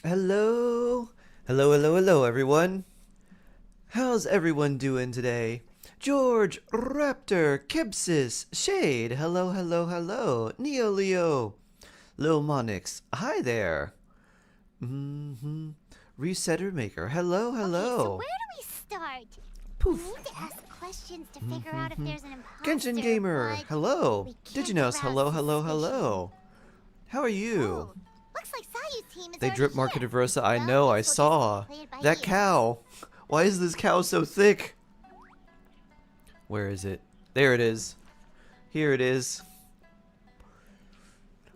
Hello? Hello, everyone. How's everyone doing today? George, Raptor, Kebsis, Shade, hello. Neo Leo, Lil Monix, hi there. Resetter Maker, Okay, so hello. where do we start? We Poof. need to ask questions to figure out if there's an imposter, Genshin Gamer, but hello. we can't Diginos, arouse suspicion. hello. How are you? Oh, looks like Sayu's team is They already drip marketed here. Versa, I Well, know, I guess we'll just saw. play it by That ear. cow. Why is this cow so thick? Where is it? There it is. Here it is.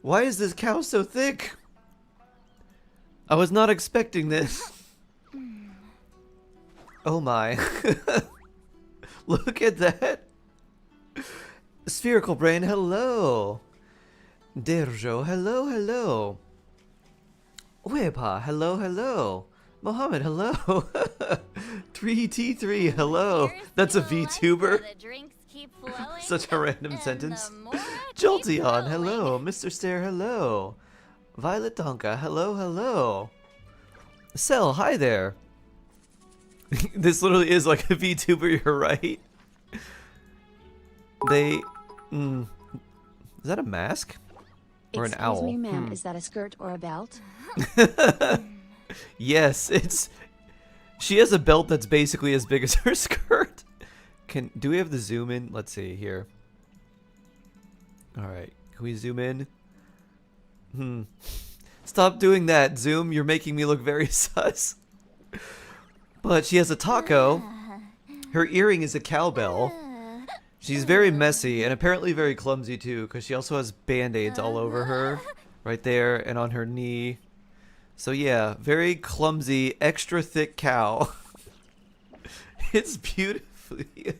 Why is this cow so thick? I was not expecting this. Oh my. Look at that. Spherical Brain, hello. Derjo, hello. Wepa, hello. Mohammed, hello. 3T3, hello. Here's That's a to life VTuber. where the drinks keep flowing, Such a random and sentence. the more it keeps Jolteon, rolling. hello. Mr. Stare, hello. Violet Donka, hello. Cell, hi there. This literally is like a VTuber, you're right. They... is that a mask? Or an owl? Excuse me, ma'am, is that a skirt or a belt? Yes, it's... She has a belt that's basically as big as her skirt. Do we have the zoom in? Let's see here. Alright, can we zoom in? Stop doing that, Zoom. You're making me look very sus. But she has a taco. Her earring is a cowbell. She's very messy and apparently very clumsy too, because she also has band-aids all over her. Right there and on her knee. So yeah, very clumsy, extra thick cow. It's beautifully...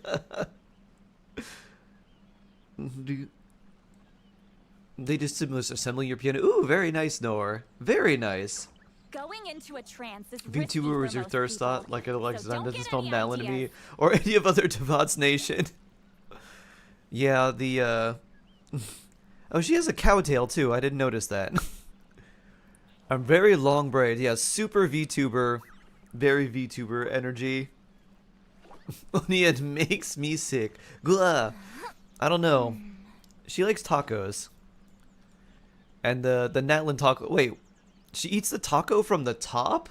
They just assembling your piano. Ooh, very nice, Nor. Very nice. Going into a trance is risky VTuber for was your most thirst people, thought, like Alexa's so don't doesn't get spell any Nalin to me, ideas. or any of other Devot's Nation. Yeah, the, Oh, she has a cow tail, too. I didn't notice that. A very long braid. Yeah, super VTuber. Very VTuber energy. Only it makes me sick. Glah. I don't know. She likes tacos. And the Natlin taco... Wait. She eats the taco from the top?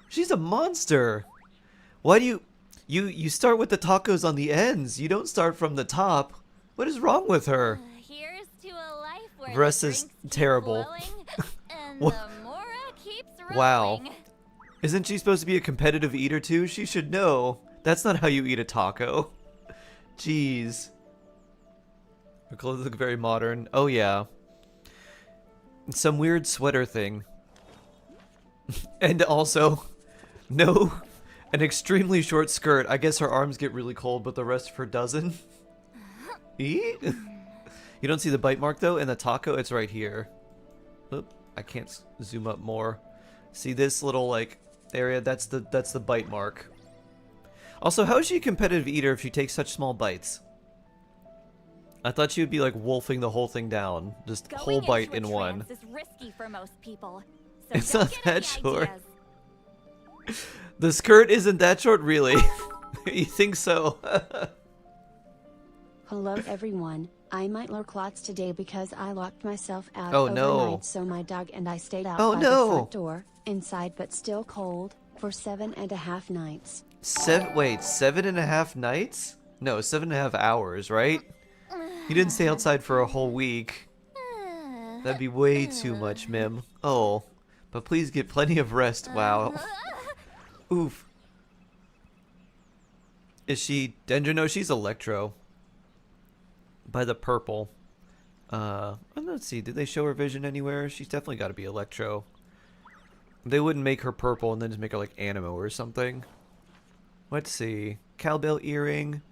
She's a monster. Why do you... You start with the tacos on the ends. You don't start from the top. What is wrong with her? Here's to a life where Vresa's the drinks keep terrible. flowing, and What? the more it keeps rolling. Wow. Isn't she supposed to be a competitive eater too? She should know. That's not how you eat a taco. Jeez. Her clothes look very modern. Oh yeah. Some weird sweater thing. And also, no, an extremely short skirt. I guess her arms get really cold, but the rest of her doesn't. Eat? You don't see the bite mark though in the taco? It's right here. Oop, I can't zoom up more. See this little like area? That's the bite mark. Also, how is she a competitive eater if she takes such small bites? I thought she would be like wolfing the whole thing down, just Going whole bite into a in one. trance is risky for most people, so It's don't not get that any short. ideas. The skirt isn't that short, really? You think so? Hello everyone, I might lure clots today because I locked myself out Oh, overnight, no. so my dog and I stayed out Oh, by no. the front door, inside but still cold, for 7.5 nights. Wait, 7.5 nights? No, 7.5 hours, right? You didn't stay outside for a whole week. That'd be way too much, Mim. Oh, but please get plenty of rest. Wow. Oof. Is she Dendro? No, she's Electro. By the purple. Let's see. Did they show her vision anywhere? She's definitely got to be Electro. They wouldn't make her purple and then just make her like Animo or something. Let's see. Cowbell earring.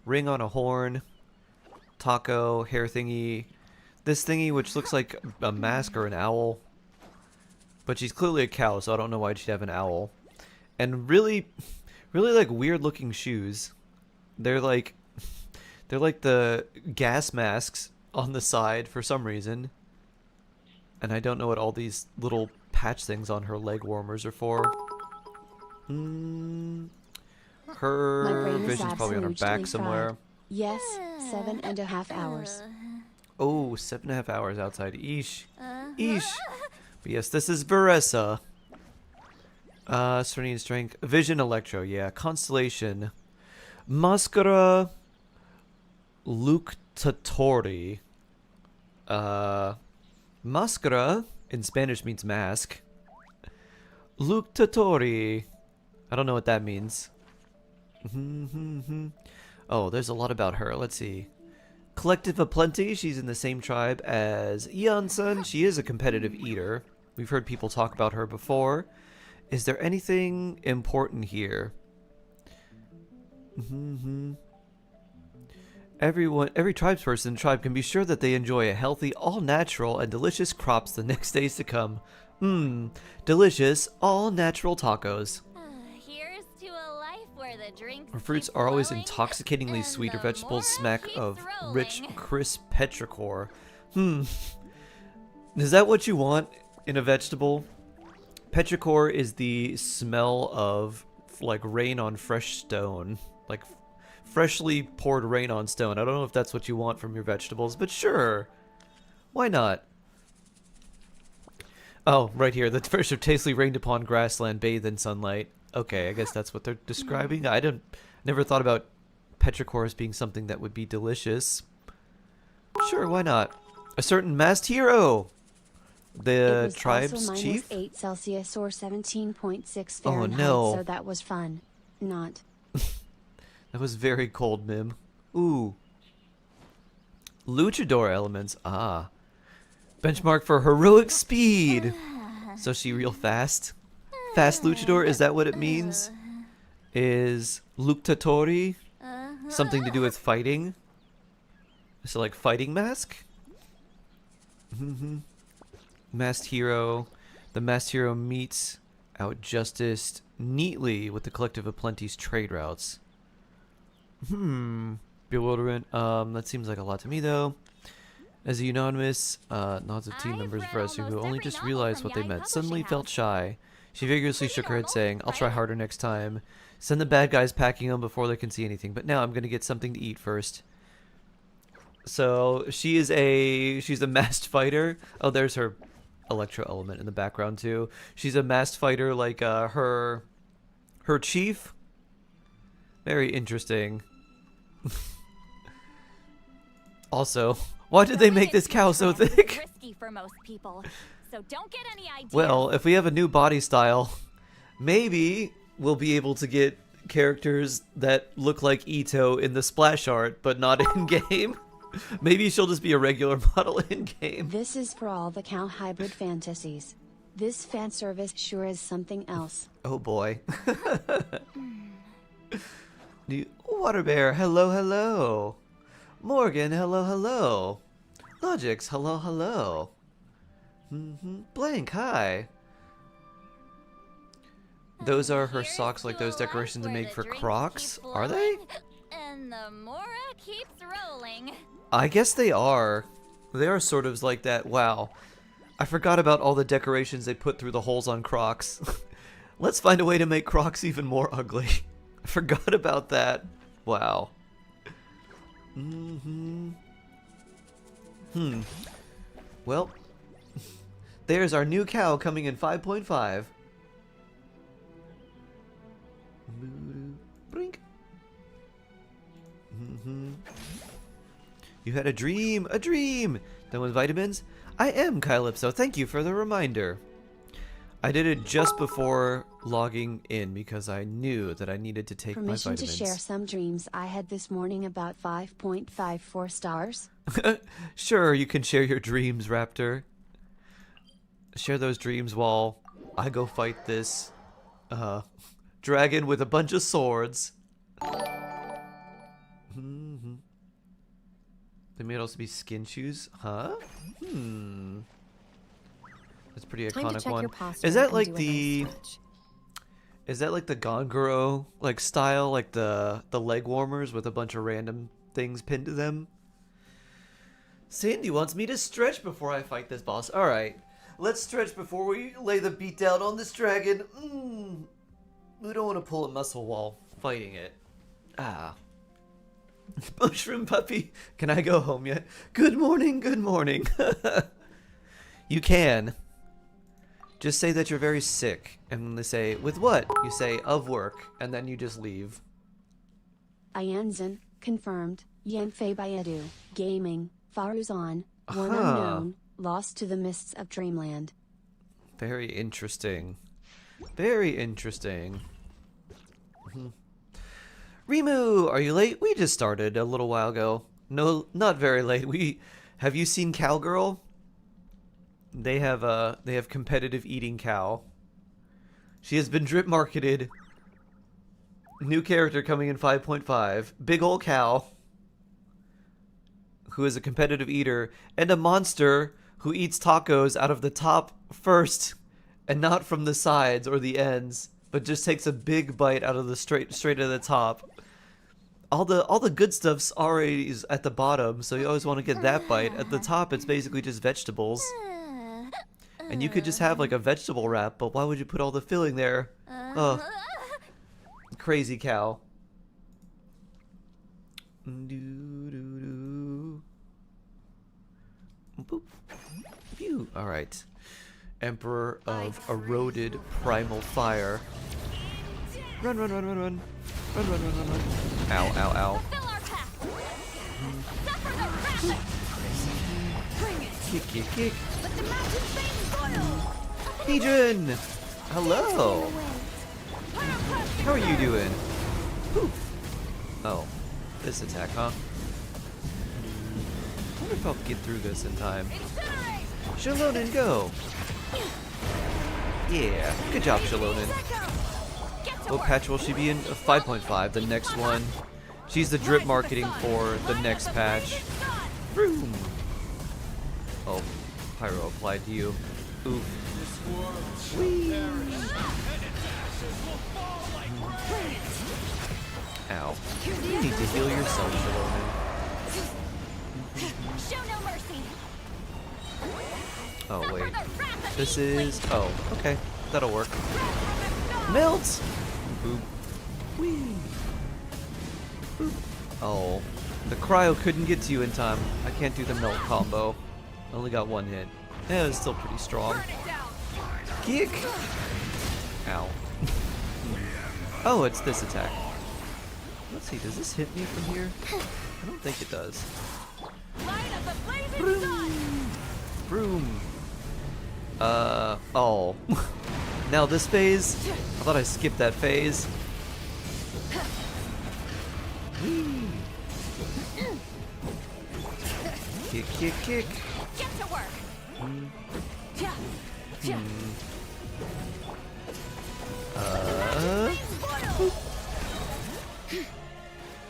Ring on a horn. Taco. Hair thingy. This thingy which looks like a mask or an owl. But she's clearly a cow, so I don't know why she'd have an owl. And really like weird looking shoes. They're like the gas masks on the side for some reason. And I don't know what all these little patch things on her leg warmers are for. Her My brain is vision's probably on her back absolutely somewhere. fried. Yes, 7.5 hours. Oh, 7.5 hours outside. Eesh. Eesh. But yes, this is Varesa. Serenity and Strength. Vision Electro, yeah. Constellation. Mascara Luctatori. Mascara in Spanish means mask. Luctatori. I don't know what that means. Oh, there's a lot about her. Let's see. Collective of Plenty. She's in the same tribe as Janssen. She is a competitive eater. We've heard people talk about her before. Is there anything important here? Every tribesperson in the tribe can be sure that they enjoy a healthy, all-natural, and delicious crops the next days to come. Delicious, all-natural tacos. Here's to a life where the drinks Her fruits keep are always flowing, intoxicatingly and sweet. Her the vegetables mora smack keeps of rich, rolling. crisp petrichor. Is that what you want in a vegetable? Petrichor is the smell of like rain on fresh stone, like freshly poured rain on stone. I don't know if that's what you want from your vegetables, but sure, why not? Oh, right here, the fresh of tastily rained upon grassland bathed in sunlight. Okay, I guess that's what they're describing. I never thought about petrichor as being something that would be delicious. Sure, why not? A certain masked hero. It The was tribe's also chief? -8 Celsius or 17.6 Oh, Fahrenheit, no. so that was fun. Not. That was very cold, Mim. Ooh. Luchador elements. Ah. Benchmark for heroic speed. So she real fast? Fast luchador, is that what it means? Is luctatori something to do with fighting? So like fighting mask? Masked hero. The masked hero meets outjusticed neatly with the collective of Plenty's trade routes. Bewilderment. That seems like a lot to me though. As a unanimous nods of team I've members read Varesa who almost only every just novel realized from what they Young meant Publishing suddenly felt House. shy. She vigorously Pretty shook her head normal, saying, I'll try right? harder next time. Send the bad guys packing them before they can see anything. But now I'm gonna get something to eat first. So she's a masked fighter. Oh, there's her electro element in the background too. She's a masked fighter like her chief. Very interesting. Also, why did they make this cow so thick? Risky for most people, so don't get any ideas. Well, if we have a new body style, maybe we'll be able to get characters that look like Ito in the splash art, but not in game. Maybe she'll just be a regular model in game. This is for all the cow hybrid fantasies. This fan service sure is something else. Oh boy. Water Bear, hello, hello. Morgan, hello, hello. Logix, hello, hello. Blank, hi. Those are her Here's socks like to a those life decorations they where make the for drinks Crocs? keep Are they? flowing, and the mora keeps rolling. I guess they are. They are sort of like that. Wow. I forgot about all the decorations they put through the holes on Crocs. Let's find a way to make Crocs even more ugly. I forgot about that. Wow. Well, there's our new cow coming in 5.5. Brink. You had a dream, a dream! Done with vitamins? I am, Calypso, thank you for the reminder. I did it just before logging in because I knew that I needed to take my Permission vitamins. to share some dreams I had this morning about 5.54 stars? Sure, you can share your dreams, Raptor. Share those dreams while I go fight this dragon with a bunch of swords. They may also be skin shoes, huh? That's a pretty Time to iconic check one. your posture Is that and like do a the? nice stretch. Is that like the Gongoro like style, like the leg warmers with a bunch of random things pinned to them? Sandy wants me to stretch before I fight this boss. All right, Let's stretch before we lay the beat down on this dragon. We don't want to pull a muscle while fighting it. Ah. Mushroom puppy, can I go home yet? Good morning, good morning. You can. Just say that you're very sick. And when they say, with what? You say, of work. And then you just leave. Ianzan, confirmed. Yanfei Bayedu, gaming. Faruzan, one Uh-huh. unknown, lost to the mists of dreamland. Very interesting. Very interesting. Rimu, are you late? We just started a little while ago. No, not very late. Have you seen Cowgirl? They have competitive eating cow. She has been drip marketed. New character coming in 5.5. Big ol' cow. Who is a competitive eater. And a monster who eats tacos out of the top first. And not from the sides or the ends. But just takes a big bite out of the straight at the top. All the good stuff's already is at the bottom, so you always want to get that bite. At the top, it's basically just vegetables. And you could just have like a vegetable wrap, but why would you put all the filling there? Ugh. Crazy cow. Boop. Phew. Alright. Emperor of Eroded Primal Fire. Run, run, run, run, run. Run, run, run, run, run. Ow, ow, ow. Fill our path. Suffer the wrath. Bring it. Kick, kick, kick. Let the mountain flames boil. Adrian! Hello! How are you doing? Whew. Oh. This attack, huh? I wonder if I'll get through this in time. Incinerate. Shalonen, go! Yeah, good job, Shalonen. Get to What work. patch will she be in? 5.5, the next one. She's the drip marketing for the next patch. Vroom. Oh, Pyro applied to you. Oof. Whee. Ow. You need to heal yourself, Shalonen. Show no mercy. Oh, wait. This is... Oh, okay. That'll work. Melt! Boop. Whee! Boop. Oh. The cryo couldn't get to you in time. I can't do the melt combo. I only got one hit. Yeah, it's still pretty strong. Kick! Ow. Oh, it's this attack. Let's see, does this hit me from here? I don't think it does. Light of the blazing sun. Broom. Oh. Now this phase? I thought I skipped that phase. Whee. Kick, kick, kick. Get to work.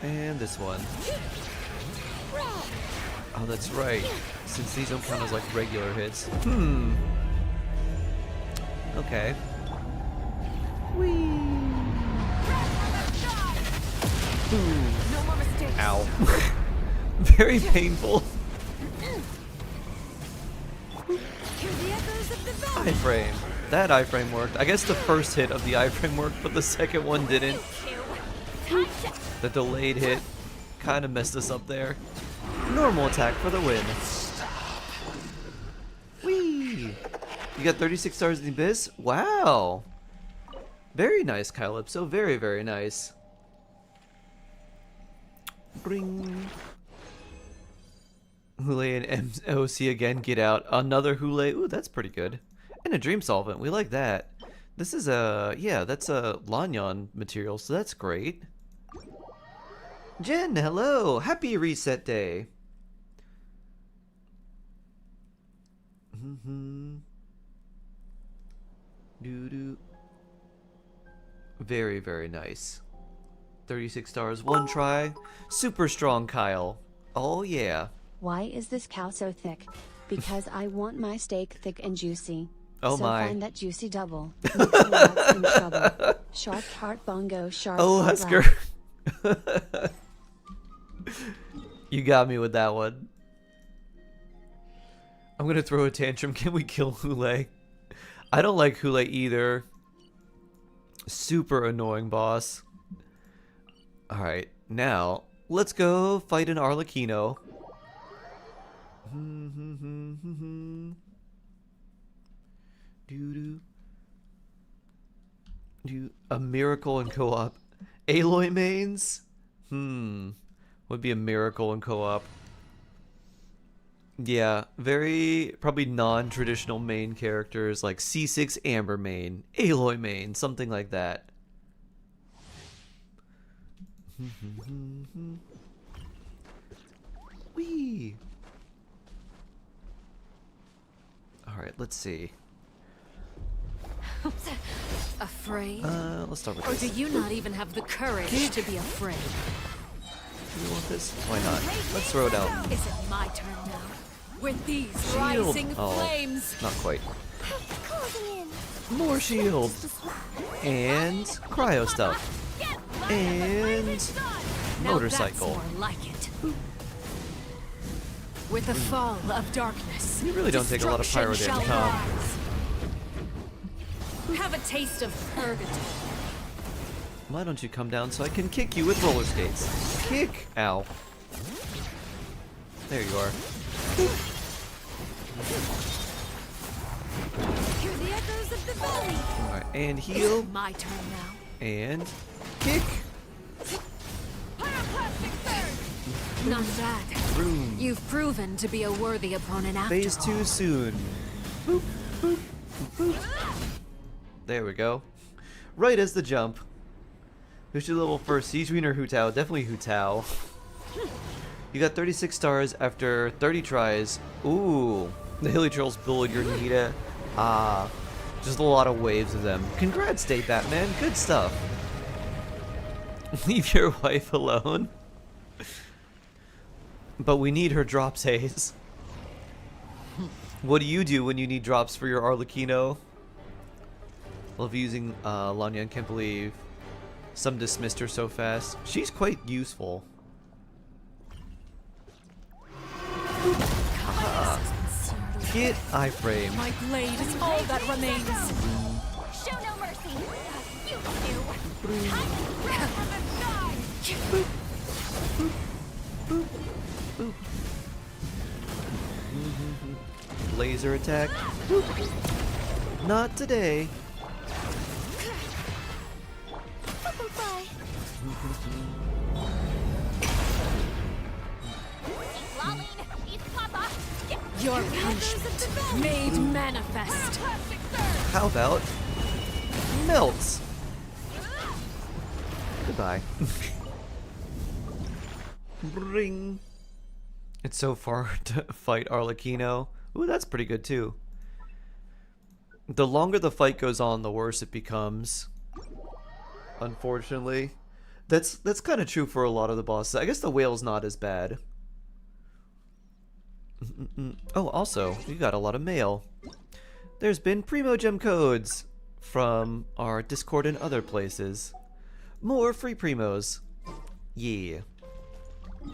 And this one. Oh, that's right. Since these don't count as like regular hits. Okay. Whee! No more mistakes. Ow. Very painful. Hear the echoes of the valley. Iframe. That iframe worked. I guess the first hit of the iframe worked, but the second one didn't. The delayed hit kind of messed us up there. Normal attack for the win. Whee! You got 36 stars in the abyss? Wow! Very nice, Calypso. Very, very nice. Bring. Hule and MOC again. Get out. Another Hule. Ooh, that's pretty good. And a Dream Solvent. We like that. This is a... Yeah, that's a Lanyon material, so that's great. Jen, hello! Happy reset day! Doo-doo. Very, very nice. 36 stars, one try. Super strong, Kyle. Oh, yeah. Why is this cow so thick? Because I want my steak thick and juicy. Oh so my. find that juicy double. Mix lots in trouble. Sharp heart bongo sharp. Oh, heart Husker. laugh. You got me with that one. I'm gonna throw a tantrum. Can we kill Hule? I don't like Hule either. Super annoying boss. Alright, now let's go fight an Arlecchino. A miracle in co-op. Aloy mains? Would be a miracle in co-op. Yeah, very probably non-traditional main characters like C6 Amber main, Aloy main, something like that. Whee! Alright, let's see. Afraid? Let's start with Or this. do you not even have the courage to be afraid? Do you want this? Why not? Let's throw it out. Is it my turn now? With these Shield. rising Oh, flames! not quite. Closing in. More shield. And cryo stuff. And Now motorcycle. that's more like it. With the fall of darkness, You really don't take a lot of pyro destruction damage, shall huh? rise. Have a taste of purgatory. Why don't you come down so I can kick you with roller skates? Kick! Ow. There you are. Hear the echoes of the valley. Alright, and heal. My turn now. And kick. Not bad. Boom. You've proven to be a worthy opponent after Phase all. 2 soon. Boop, boop, boop. There we go. Right as the jump. Who's your level first? Siege Queen or Hu Tao? Definitely Hu Tao. You got 36 stars after 30 tries. Ooh. The Hilly Trolls bullied your Nita. Ah. Just a lot of waves of them. Congrats, Date Batman. Good stuff. Leave your wife alone. But we need her drops, Hayes. What do you do when you need drops for your Arlecchino? Love using Lanyan, can't believe some dismissed her so fast. She's quite useful. Get iframe. My blade is all that remains. Show no mercy. You knew. Time to grab from the sky. Laser attack. Not today. Bye. Lolling. Eat Papa. Your punishment made manifest. How about melts? Goodbye. Bring. It's so far to fight Arlecchino. Ooh, that's pretty good too. The longer the fight goes on, the worse it becomes. Unfortunately. That's kind of true for a lot of the bosses. I guess the whale's not as bad. Oh, also, we got a lot of mail. There's been Primogem codes from our Discord and other places. More free primos. Yeah. Do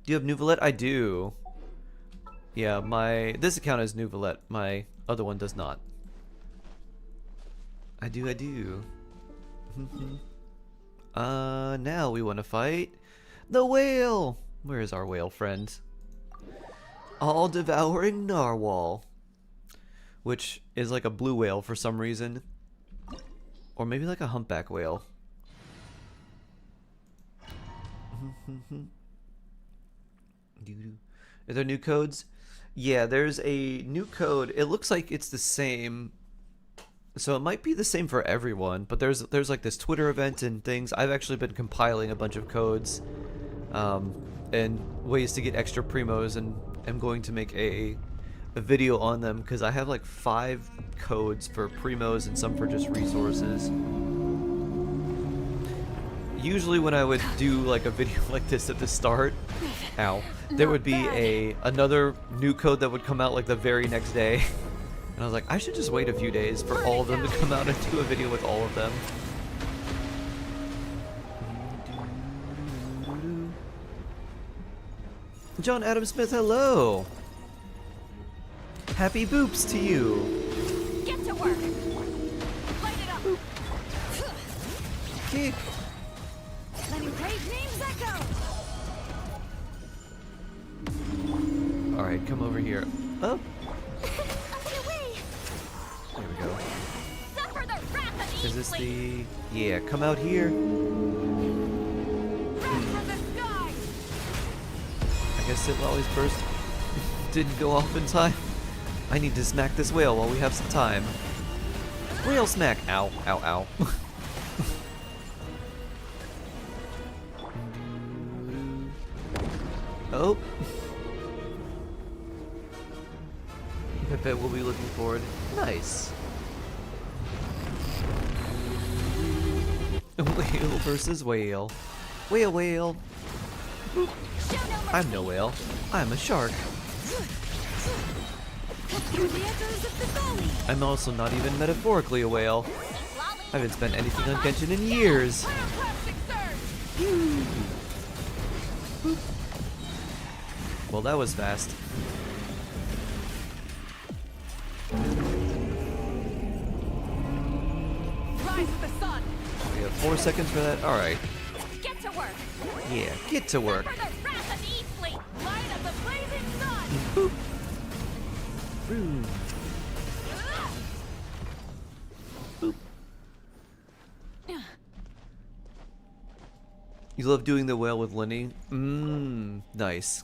you have Nouvelette? I do. Yeah, this account is Nouvelette. My other one does not. I do. Now we want to fight the whale. Where is our whale friend? All-devouring narwhal. Which is like a blue whale for some reason. Or maybe like a humpback whale. Are there new codes? Yeah, there's a new code. It looks like it's the same. So it might be the same for everyone, but there's like this Twitter event and things. I've actually been compiling a bunch of codes and ways to get extra primos, and I'm going to make a video on them because I have like 5 codes for primos and some for just resources. Usually when I would do like a video like this at the start, there would be another new code that would come out like the very next day. And I was like, I should just wait a few days for all of them to come out and do a video with all of them. John Adam Smith, hello! Happy boops to you. Get to work. Light it up. Kick. Letting brave names echo. Alright, come over here. Oh, Up and away. there we go. Suffer the wrath of Is this Eastleigh. the... Yeah, come out here. Wrath from the sky. I guess Sit Lolly's burst didn't go off in time. I need to smack this whale while we have some time. Whale smack! Ow, ow, ow. Oh. I bet we'll be looking forward. Nice. Whale versus whale. Whale, whale. Show no mercy. I'm no whale. I'm a shark. Cut through the echoes of the valley. I'm also not even metaphorically a whale. Lolly. I haven't spent anything on Genshin in years. Plastic surge. Well, that was fast. Rise of the sun. We have 4 seconds for that. Alright. Get to work. Yeah, get to work. Suffer the wrath of Eastleigh. Light of the blazing sun. Boop. Boom. Boop. You love doing the whale with Lenny? Nice.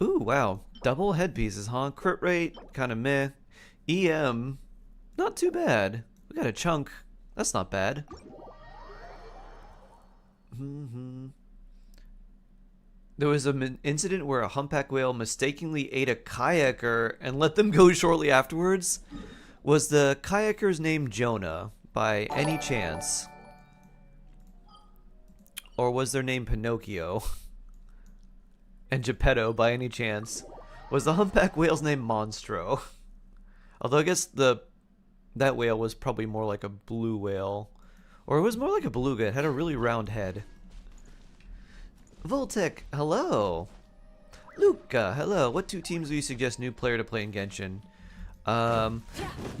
Ooh, wow. Double headpieces, huh? Crit rate, kinda meh. EM, not too bad. We got a chunk. That's not bad. There was an incident where a humpback whale mistakenly ate a kayaker and let them go shortly afterwards. Was the kayaker's name Jonah, by any chance? Or was their name Pinocchio? And Geppetto, by any chance? Was the humpback whale's name Monstro? Although I guess that whale was probably more like a blue whale. Or it was more like a beluga. It had a really round head. Voltec, hello. Luca, hello. What 2 teams do you suggest new player to play in Genshin?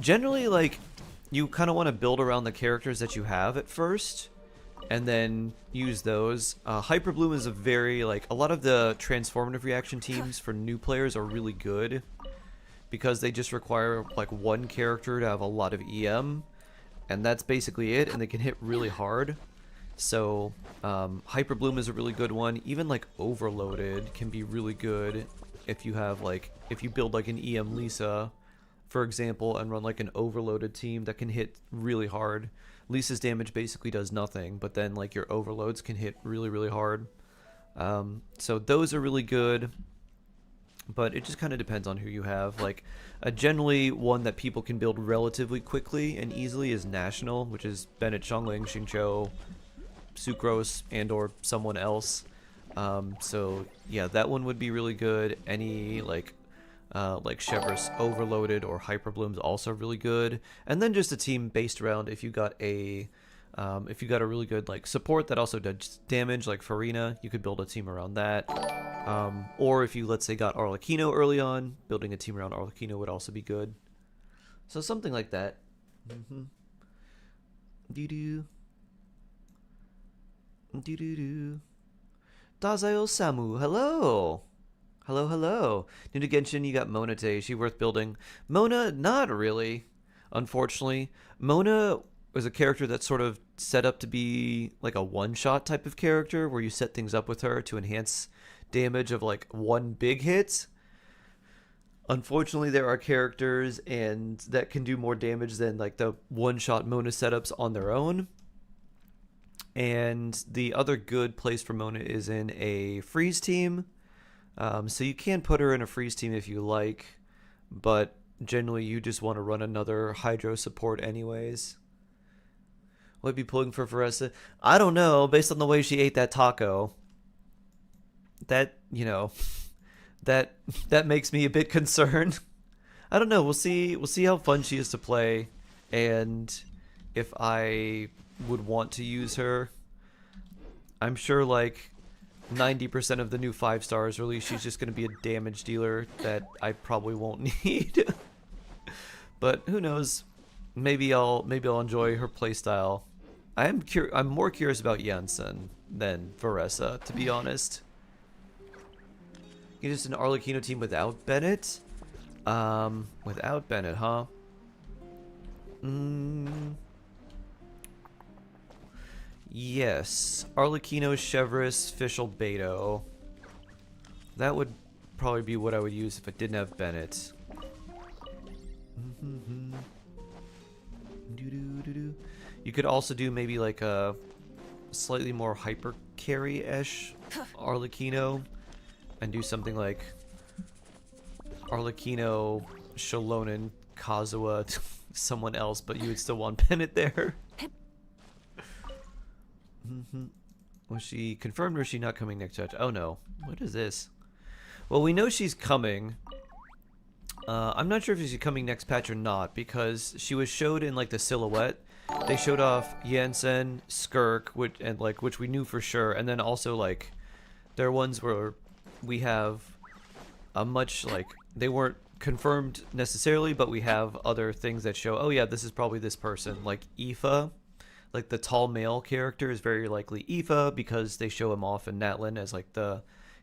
Generally, like, you kind of want to build around the characters that you have at first, and then use those. Hyperbloom is a very, like, a lot of the transformative reaction teams for new players are really good, because they just require, like, one character to have a lot of EM, and that's basically it, and they can hit really hard. So, Hyperbloom is a really good one. Even, like, Overloaded can be really good if you have, like, if you build, like, an EM Lisa, for example, and run, like, an Overloaded team that can hit really hard. Lisa's damage basically does nothing, but then, like, your Overloads can hit really, really hard. So those are really good, but it just kind of depends on who you have. Like, generally, one that people can build relatively quickly and easily is National, which is Bennett, Xiangling, Xingqiu, Sucrose, and or someone else. So yeah, that one would be really good. Any like Chevrolet's Overloaded or Hyperbloom's also really good. And then just a team based around if you got a really good like support that also does damage, like Farina, you could build a team around that. Or if you, let's say, got Arlecchino early on, building a team around Arlecchino would also be good. So something like that. Doo-doo. Doo-doo-doo. Dazayo Samu, hello! Hello, hello. New to Genshin, you got Mona today. Is she worth building? Mona, not really, unfortunately. Mona was a character that's sort of set up to be like a one-shot type of character where you set things up with her to enhance damage of like one big hit. Unfortunately, there are characters and that can do more damage than like the one-shot Mona setups on their own. And the other good place for Mona is in a freeze team. So you can put her in a freeze team if you like, but generally you just want to run another Hydro support anyways. Would be pulling for Varesa? I don't know, based on the way she ate that taco. That, you know, that makes me a bit concerned. I don't know, we'll see how fun she is to play, and if I would want to use her. I'm sure, like, 90% of the new 5 stars, or at least she's just going to be a damage dealer that I probably won't need. But who knows? Maybe I'll enjoy her playstyle. I'm more curious about Jensen than Varesa, to be honest. Get just an Arlecchino team without Bennett? Without Bennett, huh? Yes. Arlecchino, Chevrolet, Fischl, Beto. That would probably be what I would use if I didn't have Bennett. You could also do maybe like a slightly more hyper carry-ish Arlecchino and do something like Arlecchino, Shalonen, Kazuha, someone else, but you would still want Bennett there. Was she confirmed or is she not coming next judge? Oh no. What is this? Well, we know she's coming. I'm not sure if she's coming next patch or not because she was showed in like the silhouette. They showed off Jensen, Skirk, which we knew for sure, and then also like there are ones where we have a much like they weren't confirmed necessarily, but we have other things that show, oh yeah, this is probably this person, like Aoife. Like the tall male character is very likely Aoife because they show him off in Natlin as like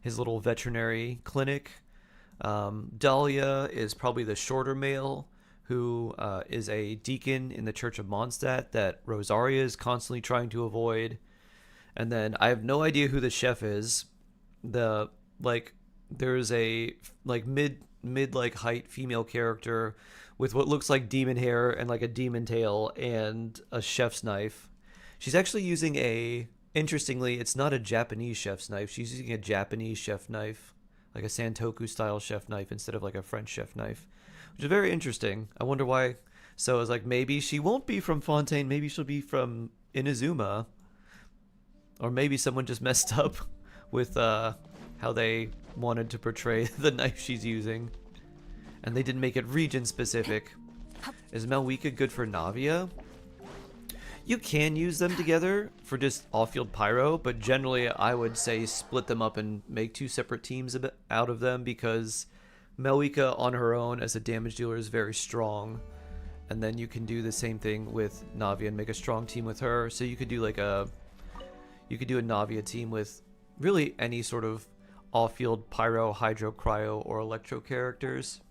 his little veterinary clinic. Dahlia is probably the shorter male who is a deacon in the Church of Mondstadt that Rosaria is constantly trying to avoid. And then I have no idea who the chef is. There's a like mid like height female character with what looks like demon hair and like a demon tail and a chef's knife. She's actually using interestingly, it's not a Japanese chef's knife. She's using a Japanese chef knife, like a Santoku style chef knife instead of like a French chef knife, which is very interesting. I wonder why. So it's like maybe she won't be from Fontaine. Maybe she'll be from Inazuma, or maybe someone just messed up with how they wanted to portray the knife she's using. And they didn't make it region specific. Is Malwika good for Navia? You can use them together for just off-field pyro, but generally I would say split them up and make 2 separate teams out of them because Malwika on her own as a damage dealer is very strong. And then you can do the same thing with Navia and make a strong team with her. So you could do like a Navia team with really any sort of off-field pyro, hydro, cryo, or electro characters.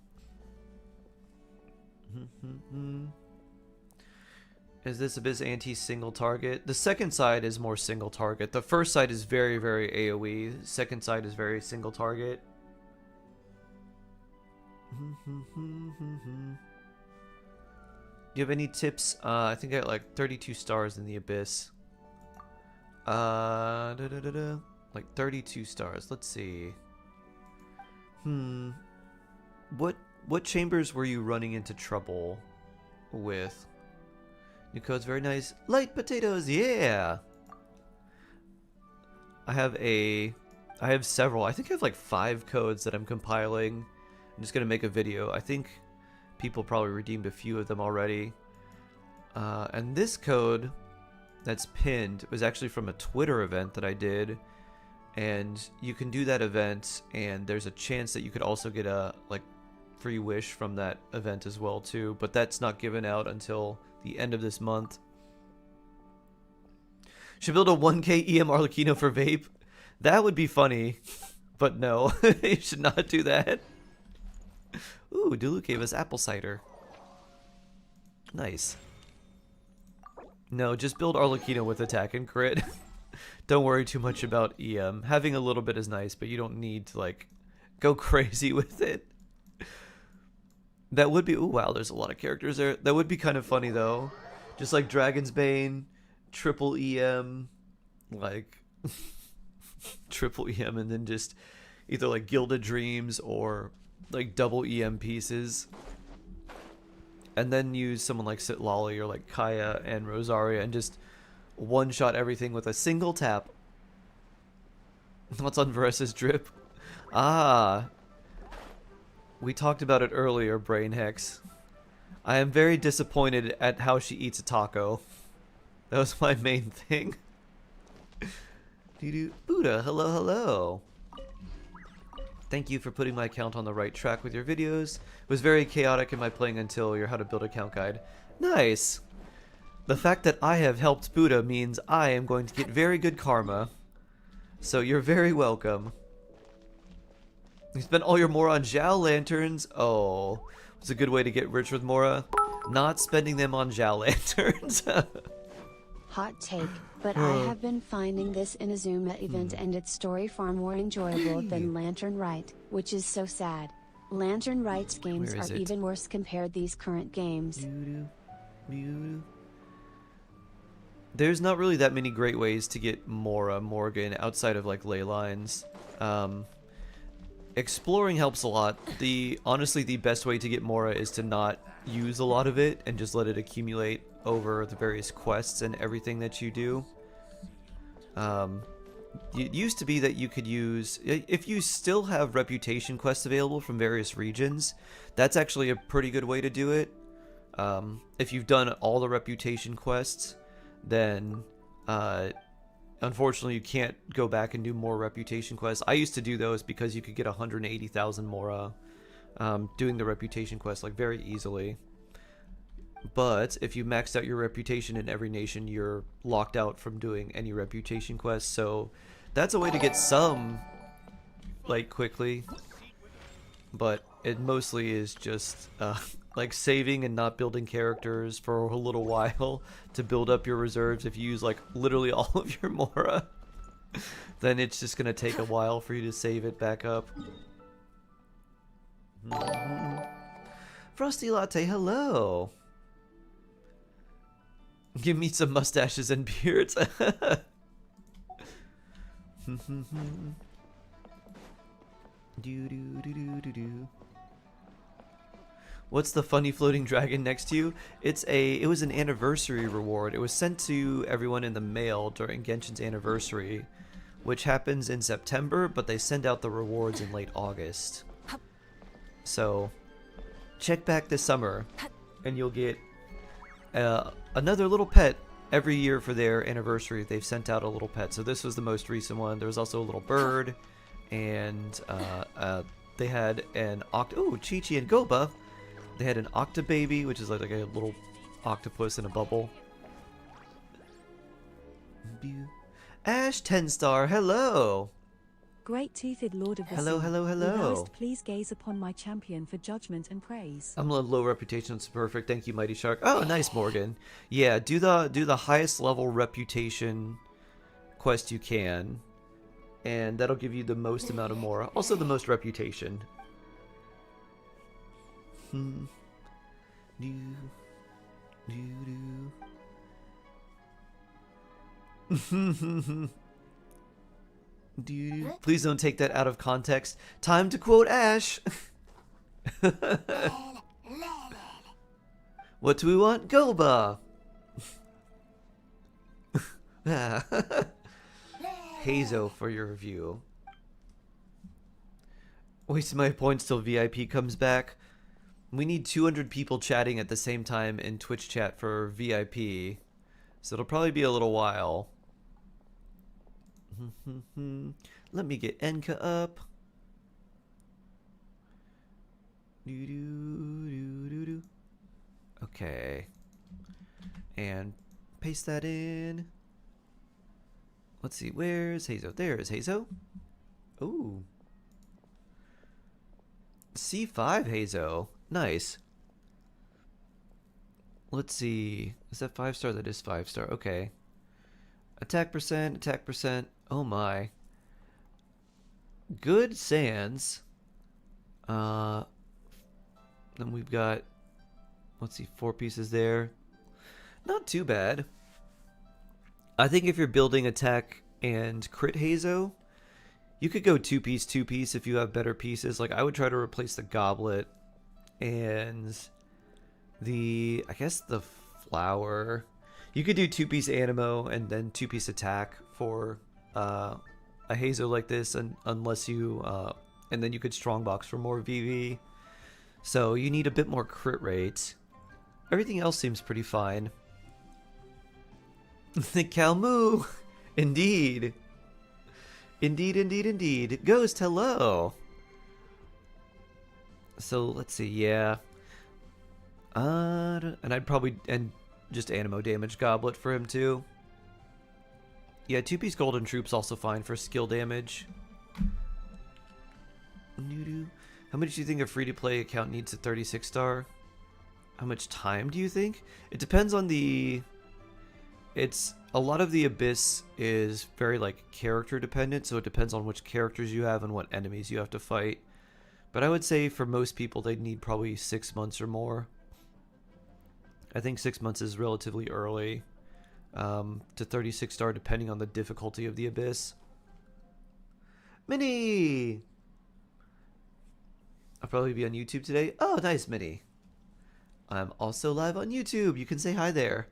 Is this Abyss anti-single target? The second side is more single target. The first side is very, very AoE. The second side is very single target. Do you have any tips? I think I got like 32 stars in the Abyss. Like 32 stars. Let's see. What chambers were you running into trouble with? New code's very nice. Light potatoes, yeah! I have several. I think I have like 5 codes that I'm compiling. I'm just gonna make a video. I think people probably redeemed a few of them already. And this code that's pinned was actually from a Twitter event that I did. And you can do that event, and there's a chance that you could also get a like free wish from that event as well too, but that's not given out until the end of this month. Should build a 1k EM Arlecchino for vape. That would be funny, but no, you should not do that. Ooh, Dulu gave us apple cider. Nice. No, just build Arlecchino with attack and crit. Don't worry too much about EM. Having a little bit is nice, but you don't need to like go crazy with it. That would be, ooh, wow, there's a lot of characters there. That would be kind of funny though. Just like Dragon's Bane, triple EM, like triple EM, and then just either like Gilded Dreams or like double EM pieces. And then use someone like Sitlali or like Kaya and Rosaria and just one-shot everything with a single tap. What's on Varesa's drip? Ah, we talked about it earlier, Brain Hex. I am very disappointed at how she eats a taco. That was my main thing. Doo-doo. Buddha, hello, hello. Thank you for putting my account on the right track with your videos. It was very chaotic in my playing until your how to build account guide. Nice. The fact that I have helped Buddha means I am going to get very good karma. So you're very welcome. You spent all your Mora on Zhao lanterns. Oh, it's a good way to get rich with Mora. Not spending them on Zhao lanterns. Hot take, but I have been finding this Inazuma event and its story far more enjoyable than Lantern Rite, which is so sad. Lantern Rite's games are even worse compared these current games. There's not really that many great ways to get Mora Morgan outside of like ley lines. Exploring helps a lot. Honestly, the best way to get Mora is to not use a lot of it and just let it accumulate over the various quests and everything that you do. It used to be that you could use, if you still have reputation quests available from various regions, that's actually a pretty good way to do it. If you've done all the reputation quests, then unfortunately you can't go back and do more reputation quests. I used to do those because you could get 180,000 Mora doing the reputation quest like very easily. But if you maxed out your reputation in every nation, you're locked out from doing any reputation quests. So that's a way to get some like quickly, but it mostly is just like saving and not building characters for a little while to build up your reserves. If you use like literally all of your Mora, then it's just gonna take a while for you to save it back up. Frosty Latte, hello. Give me some mustaches and beards. What's the funny floating dragon next to you? It was an anniversary reward. It was sent to everyone in the mail during Genshin's anniversary, which happens in September, but they send out the rewards in late August. So check back this summer and you'll get another little pet every year for their anniversary. They've sent out a little pet. So this was the most recent one. There was also a little bird, and they had an Chi-Chi and Goba. They had an Octobaby, which is like a little octopus in a bubble. Ash 10-star, hello. Great-toothed Lord of the Hello, Sea. hello, hello. Be last, please gaze upon my champion for judgment and praise. I'm a low reputation, it's perfect. Thank you, Mighty Shark. Oh, nice, Morgan. Yeah, do the highest level reputation quest you can, and that'll give you the most amount of Mora. Also, the most reputation. Please don't take that out of context. Time to quote Ash. What do we want? Goba. Hazo for your review. Wasting my points till VIP comes back. We need 200 people chatting at the same time in Twitch chat for VIP. So it'll probably be a little while. Let me get Enka up. Okay. And paste that in. Let's see, where's Hazo? There is Hazo. Ooh. C5 Hazo. Nice. Let's see. Is that 5-star? That is 5-star. Okay. Attack percent, attack percent. Oh my. Good Sans. Then we've got, let's see, 4 pieces there. Not too bad. I think if you're building attack and crit Hazo, you could go 2-piece, 2-piece if you have better pieces. Like, I would try to replace the goblet and I guess the flower. You could do 2-piece Animo and then 2-piece attack for a Hazo like this, and unless you and then you could strongbox for more VV. So you need a bit more crit rate. Everything else seems pretty fine. The Calmu, indeed. Indeed, indeed, indeed. Ghost, hello. So let's see, yeah. And I'd probably just Animo damage Goblet for him too. Yeah, 2-piece Golden Troop's also fine for skill damage. How much do you think a free-to-play account needs a 36 star? How much time do you think? It depends on the... It's... A lot of the Abyss is very, like, character dependent, so it depends on which characters you have and what enemies you have to fight. But I would say for most people, they'd need probably 6 months or more. I think 6 months is relatively early to 36 star, depending on the difficulty of the Abyss. Minnie! I'll probably be on YouTube today. Oh, nice, Minnie. I'm also live on YouTube. You can say hi there.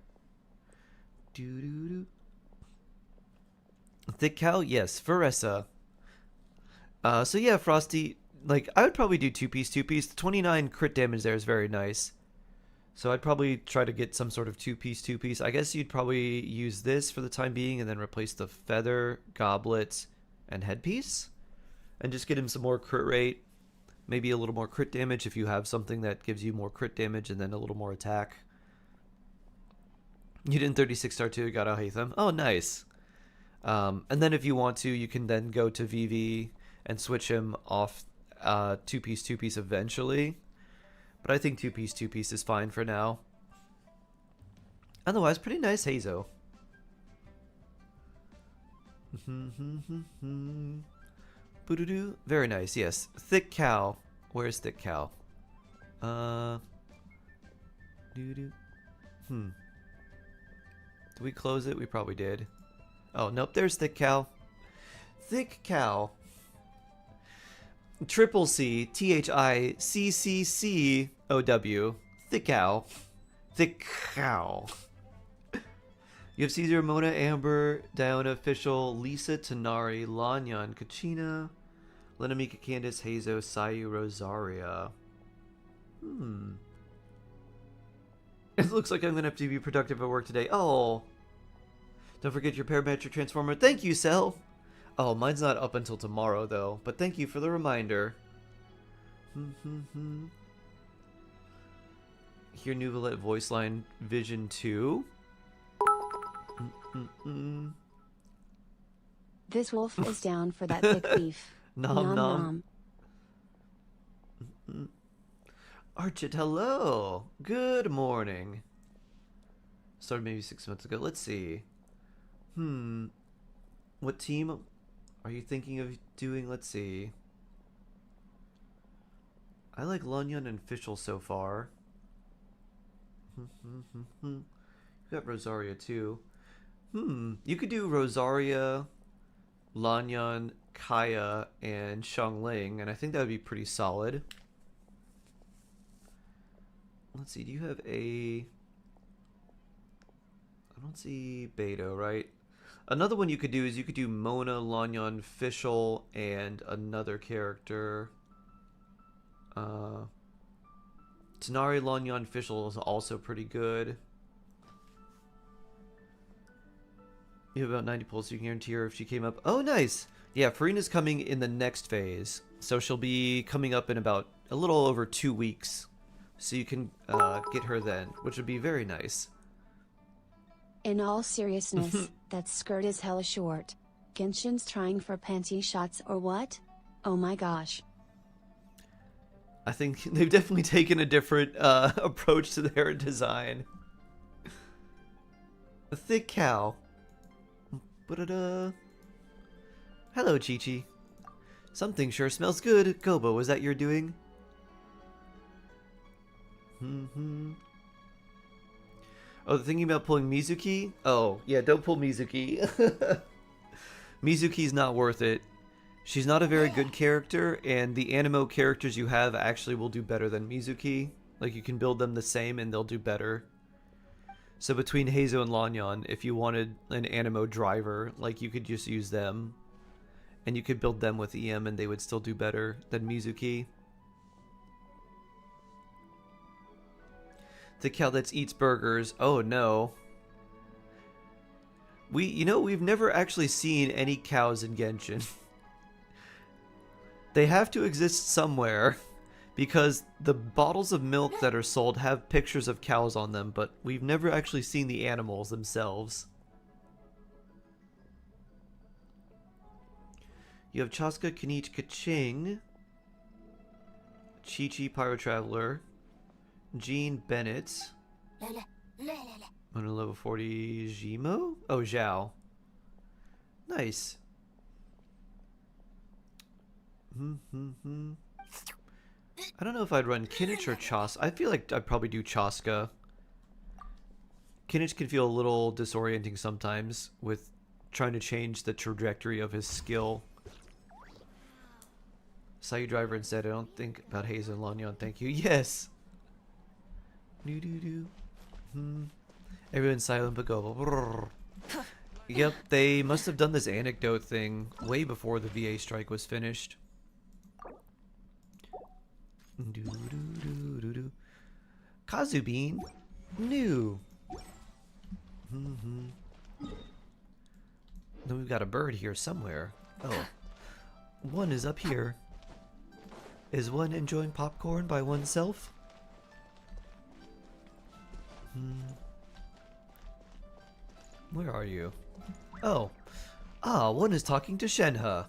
Doo-doo-doo. THICC Cow? Yes. Varesa. So yeah, Frosty, like, I would probably do 2-piece. The 29 crit damage there is very nice. So I'd probably try to get some sort of 2-piece. I guess you'd probably use this for the time being and then replace the feather, goblet, and headpiece. And just get him some more crit rate. Maybe a little more crit damage if you have something that gives you more crit damage and then a little more attack. You didn't 36 star too, got Al-Haytham. Oh, nice. And then if you want to, you can then go to VV and switch him off 2-piece eventually. But I think 2-piece is fine for now. Otherwise, pretty nice Hazo. Very nice, yes. THICC Cow. Where's THICC Cow? Did we close it? We probably did. Oh, nope, there's THICC Cow. THICC Cow. Triple C, THICCCOW. THICC Cow. THICC Cow. You have Caesar, Mona, Amber, Diona, Official, Lisa, Tanari, Lanyan, Kachina, Lenamika, Candace, Hazo, Sayu, Rosaria. It looks like I'm going to have to be productive at work today. Oh. Don't forget your parametric transformer. Thank you, Cell. Oh, mine's not up until tomorrow, though. But thank you for the reminder. Hear Nuvalet voice line Vision 2. This wolf is down for that thick beef. Nom nom. Archit, hello. Good morning. Started maybe 6 months ago. Let's see. What team are you thinking of doing? Let's see. I like Lanyan and Fischl so far. You got Rosaria too. You could do Rosaria, Lanyan, Kaya, and Xiangling, and I think that would be pretty solid. Let's see, do you have a... I don't see Beto, right? Another one you could do is you could do Mona, Lanyan, Fischl, and another character. Tanari, Lanyan, Fischl is also pretty good. You have about 90 pulls, so you can guarantee her if she came up. Oh, nice! Yeah, Farina's coming in the next phase. So she'll be coming up in about a little over 2 weeks. So you can get her then, which would be very nice. In all seriousness, that skirt is hella short. Genshin's trying for panty shots or what? Oh my gosh. I think they've definitely taken a different approach to their design. A THICC Cow. Hello, Chi-Chi. Something sure smells good. Gobo, was that your doing? Oh, thinking about pulling Mizuki? Oh, yeah, don't pull Mizuki. Mizuki's not worth it. She's not a very good character, and the Animo characters you have actually will do better than Mizuki. Like, you can build them the same and they'll do better. So between Hazo and Lanyan, if you wanted an Animo driver, like, you could just use them. And you could build them with EM and they would still do better than Mizuki. The cow that eats burgers. Oh no. We've never actually seen any cows in Genshin. They have to exist somewhere, because the bottles of milk that are sold have pictures of cows on them, but we've never actually seen the animals themselves. You have Chaska, Kanich, Kaching, Chi-Chi, Pyro Traveler, Jean, Bennett, on a level 40, Jimo? Oh, Zhao. Nice. I don't know if I'd run Kinich or Chos. I feel like I'd probably do Chaska. Kinich can feel a little disorienting sometimes with trying to change the trajectory of his skill. Saw you driver instead. I don't think about Hazel and Lanyon. Thank you. Yes. Everyone's silent but go. Yep, they must have done this anecdote thing way before the VA strike was finished. Kazubin, new. Then we've got a bird here somewhere. Oh, one is up here. Is one enjoying popcorn by oneself? Where are you? Oh. Ah, one is talking to Shenhe.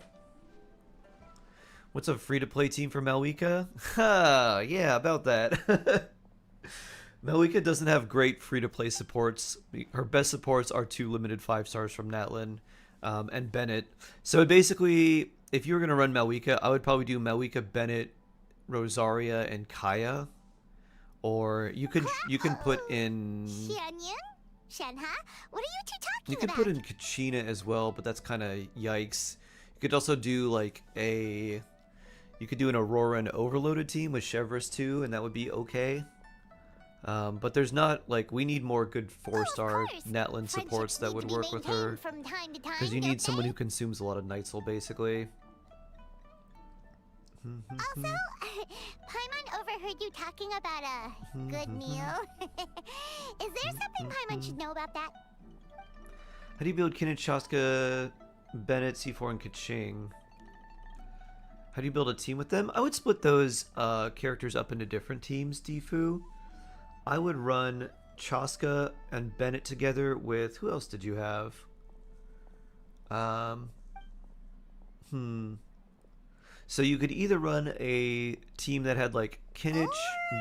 What's a free-to-play team for Malwika? Ha! Yeah, about that. Malwika doesn't have great free-to-play supports. Her best supports are 2 limited 5 stars from Natlin and Bennett. So basically, if you were going to run Malwika, I would probably do Malwika, Bennett, Rosaria, and Kaya. Or you can put in... Shenhe, what are you two talking You could about? put in Kachina as well, but that's kind of yikes. You could also do like you could do an Aurora and Overloaded team with Chevrolet too, and that would be okay. But there's not, like, we need more good 4-star Natlin supports that would work with her. Because you need someone who consumes a lot of Nightsol, basically. Also, Paimon overheard you talking about a good meal. Is there something Paimon should know about that? How do you build Kinich, Chaska, Bennett, C4, and Kaching? How do you build a team with them? I would split those characters up into different teams, Difu. I would run Chaska and Bennett together with... Who else did you have? So you could either run a team that had like Kinich,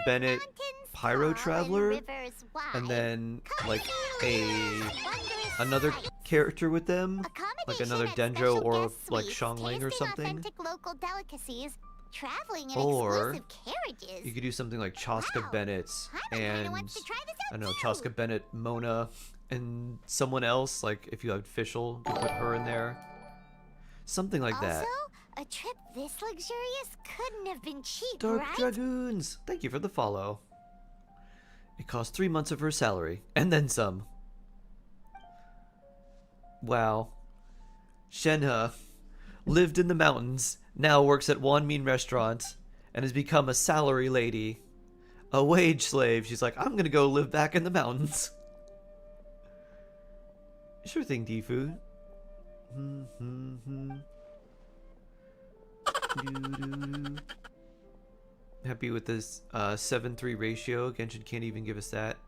Bennett, Pyro Traveler, and then like another character with them, like another Dendro or like Xiangling or something. Or you could do something like Chaska Bennett and I don't know, Chaska Bennett, Mona, and someone else. Like if you had Fischl, you could put her in there. Something like that. A trip this luxurious couldn't have been cheap, Dark right? Dragoons! Thank you for the follow. It cost 3 months of her salary, and then some. Wow. Shenhe lived in the mountains, now works at Wanmin Restaurant, and has become a salary lady. A wage slave. She's like, I'm gonna go live back in the mountains. Sure thing, Difu. Happy with this 7-3 ratio. Genshin can't even give us that.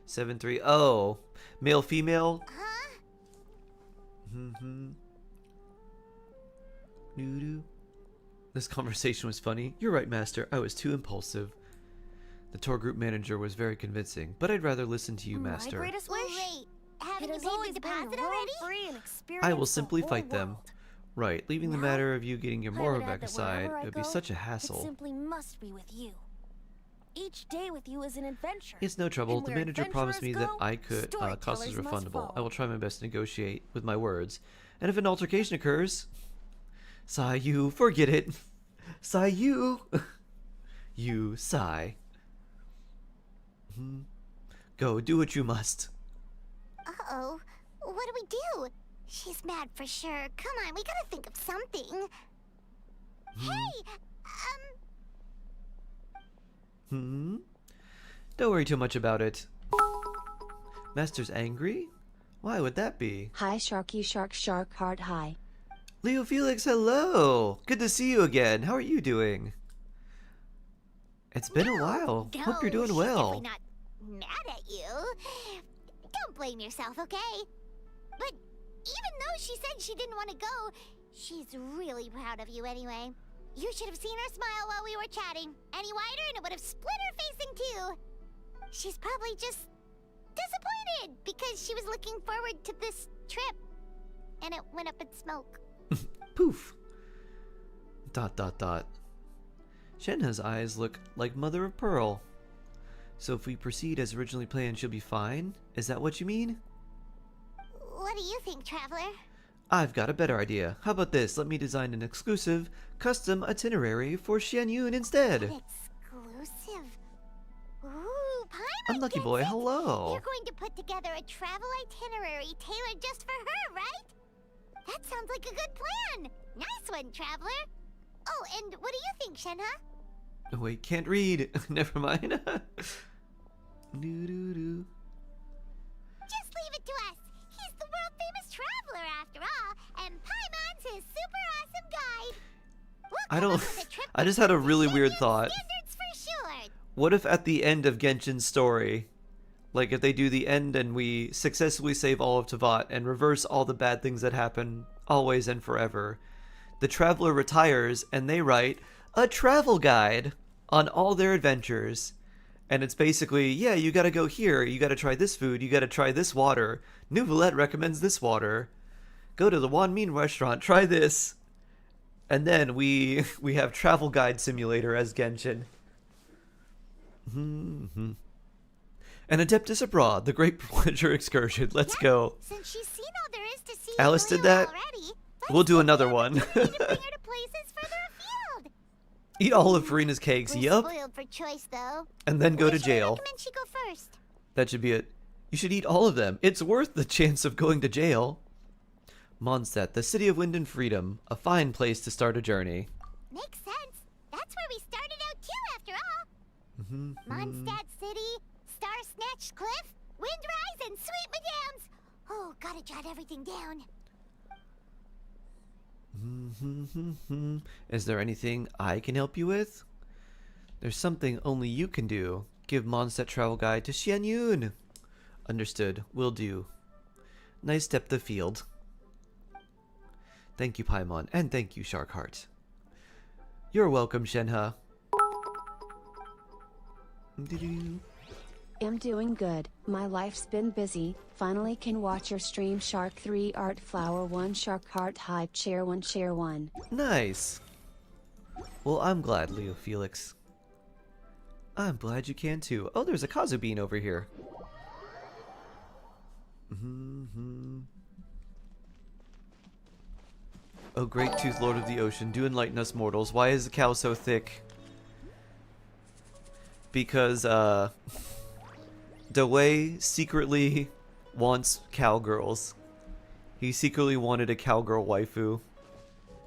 7-3. Oh, male female. Huh? This conversation was funny. You're right, Master. I was too impulsive. The tour group manager was very convincing, but I'd rather listen to you, Master. My greatest wish? Wait, haven't you paid the deposit already? I will simply fight them. Right, leaving the matter of you getting your Moravec aside, it would be such a hassle. It simply must be with you. Each day with you is an adventure. It's no trouble. And The where manager promised me that adventurers I go, could cost is storytellers must refundable. follow. I will try my best to negotiate with my words. And if an altercation occurs, sigh you, forget it. Sigh you. You sigh. Go, do what you must. Uh-oh. What do we do? She's mad for sure. Come on, we gotta think of something. Hey, Don't worry too much about it. Master's angry? Why would that be? Hi Sharky Shark Heart Hi. Leo Felix, hello! Good to see you again. How are you doing? It's been a while. Hope you're doing she's well. definitely not mad at you. Don't blame yourself, okay? But even though she said she didn't want to go, she's really proud of you anyway. You should have seen her smile while we were chatting. Any wider and it would have split her face in two. She's probably just disappointed because she was looking forward to this trip. And it went up in smoke. Poof. ... Shenha's eyes look like mother of pearl. So if we proceed as originally planned, she'll be fine? Is that what you mean? What do you think, Traveler? I've got a better idea. How about this? Let me design an exclusive, custom itinerary for Xianyun instead. Exclusive? Ooh, Paimon Unlucky gets boy, it. hello. You're going to put together a travel itinerary tailored just for her, right? That sounds like a good plan. Nice one, Traveler. Oh, and what do you think, Shenha? Oh, wait, can't read. Never mind. Doo-doo-doo. Just leave it to us. He's the world-famous traveler, after all, and Paimon's his super awesome guide. We'll I come don't... up with a trip I just had a that's really weird Xianyun thought. standards for sure. What if at the end of Genshin's story, like if they do the end and we successfully save all of Teyvat and reverse all the bad things that happen always and forever, the traveler retires and they write a travel guide on all their adventures. And it's basically, yeah, you gotta go here, you gotta try this food, you gotta try this water. Nouvellette recommends this water. Go to the Wanmin restaurant, try this. And then we have Travel Guide Simulator as Genshin. An Adeptus Abroad, the Great Pleasure Excursion. Let's go. Since she's seen all there is to see Alice in did Leo that. already, We'll do let's another take the one. opportunity to bring her to places further afield. Eat all of Farina's cakes, We're yup. spoiled for choice, though. And then go to Where should I jail. recommend she go first? That should be it. You should eat all of them. It's worth the chance of going to jail. Mondstadt, the city of wind and freedom. A fine place to start a journey. Makes sense. That's where we started out too, after all. Mondstadt City, Star Snatched Cliff, Windrise, and Sweet Madams. Oh, gotta jot everything down. Is there anything I can help you with? There's something only you can do. Give Mondstadt travel guide to Xianyun. Understood. Will do. Nice depth of field. Thank you, Paimon, and thank you, Sharkheart. You're welcome, Shenha. Am doing good. My life's been busy. Finally can watch your stream. Shark 3 Art Flower 1 Shark Heart Hype Chair 1 Chair 1. Nice. Well, I'm glad, Leo Felix. I'm glad you can too. Oh, there's a Kazu Bean over here. Oh, great tooth lord of the ocean, do enlighten us mortals. Why is the cow so thick? Because, Dewey secretly wants cowgirls. He secretly wanted a cowgirl waifu.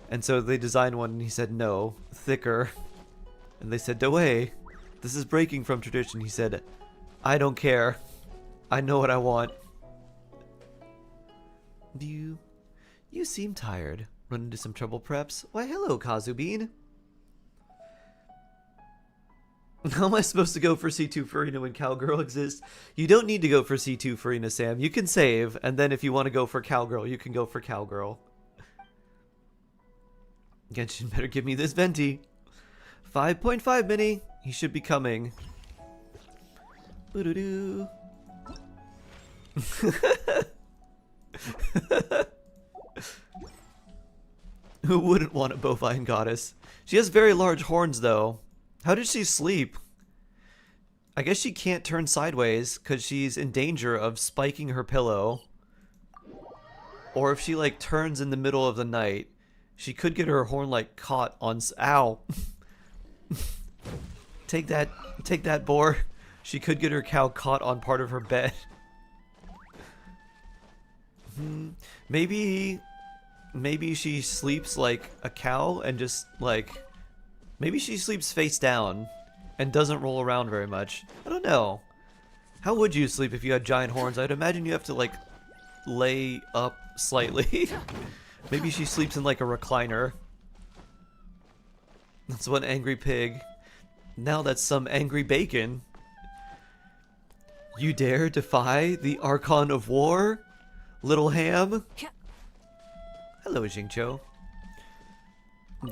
And so they designed one and he said, no, thicker. And they said, Dewey, this is breaking from tradition. He said, I don't care. I know what I want. You seem tired. Run into some trouble, perhaps? Why, hello, Kazubean. How am I supposed to go for C2 Farina when Cowgirl exists? You don't need to go for C2 Farina, Sam. You can save, and then if you want to go for Cowgirl, you can go for Cowgirl. Genshin better give me this Venti. 5.5 mini. He should be coming. Boo-doo-doo. Who wouldn't want a bovine goddess? She has very large horns, though. How did she sleep? I guess she can't turn sideways because she's in danger of spiking her pillow. Or if she, like, turns in the middle of the night, she could get her horn, like, caught on... Ow! Take that, boar. She could get her cow caught on part of her bed. Maybe she sleeps like a cow and just, like... Maybe she sleeps face down and doesn't roll around very much. I don't know. How would you sleep if you had giant horns? I'd imagine you have to, like, lay up slightly. Maybe she sleeps in like a recliner. That's one angry pig. Now that's some angry bacon. You dare defy the Archon of War, little ham? Hello, Xingqiu.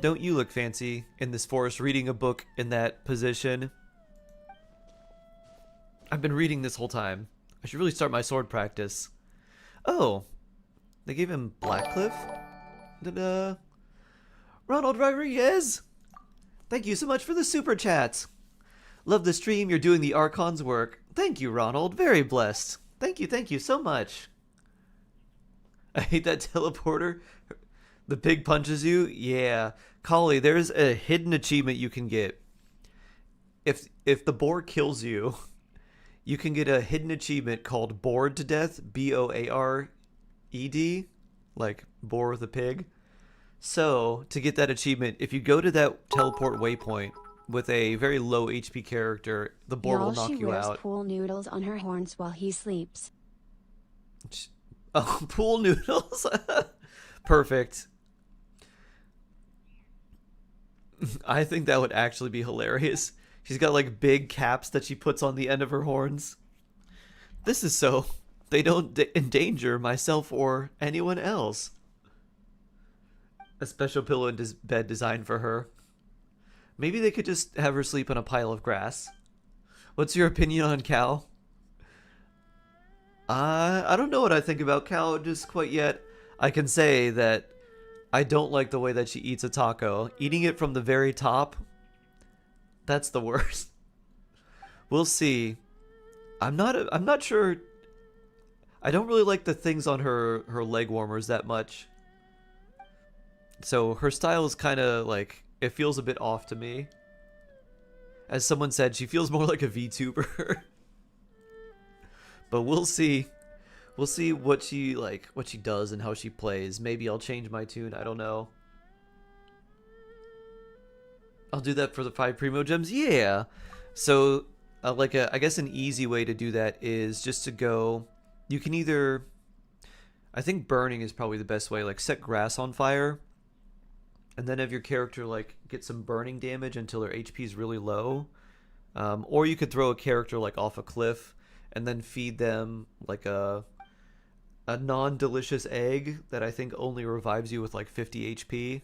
Don't you look fancy in this forest reading a book in that position? I've been reading this whole time. I should really start my sword practice. Oh, they gave him Blackcliff? Ronald Rodriguez! Thank you so much for the super chats. Love the stream, you're doing the Archon's work. Thank you, Ronald. Very blessed. Thank you so much. I hate that teleporter. The pig punches you? Yeah. Collie, there's a hidden achievement you can get. If the boar kills you, you can get a hidden achievement called Bored to Death. Boared. Like boar the pig. So, to get that achievement, if you go to that teleport waypoint with a very low HP character, the boar will knock you out. She wears pool noodles on her horns while he sleeps. Oh, pool noodles. Perfect. I think that would actually be hilarious. She's got like big caps that she puts on the end of her horns. This is so they don't endanger myself or anyone else. A special pillow and bed designed for her. Maybe they could just have her sleep on a pile of grass. What's your opinion on Cow? I don't know what I think about Cow just quite yet. I can say that I don't like the way that she eats a taco. Eating it from the very top, that's the worst. We'll see. I'm not sure. I don't really like the things on her leg warmers that much. So her style is kind of like, it feels a bit off to me. As someone said, she feels more like a VTuber. But we'll see. We'll see what she does and how she plays. Maybe I'll change my tune. I don't know. I'll do that for the 5 Primogems. Yeah. So, I guess an easy way to do that is just to go. You can either, I think burning is probably the best way. Like set grass on fire, and then have your character like get some burning damage until their HP is really low. Or you could throw a character like off a cliff and then feed them like a non-delicious egg that I think only revives you with like 50 HP.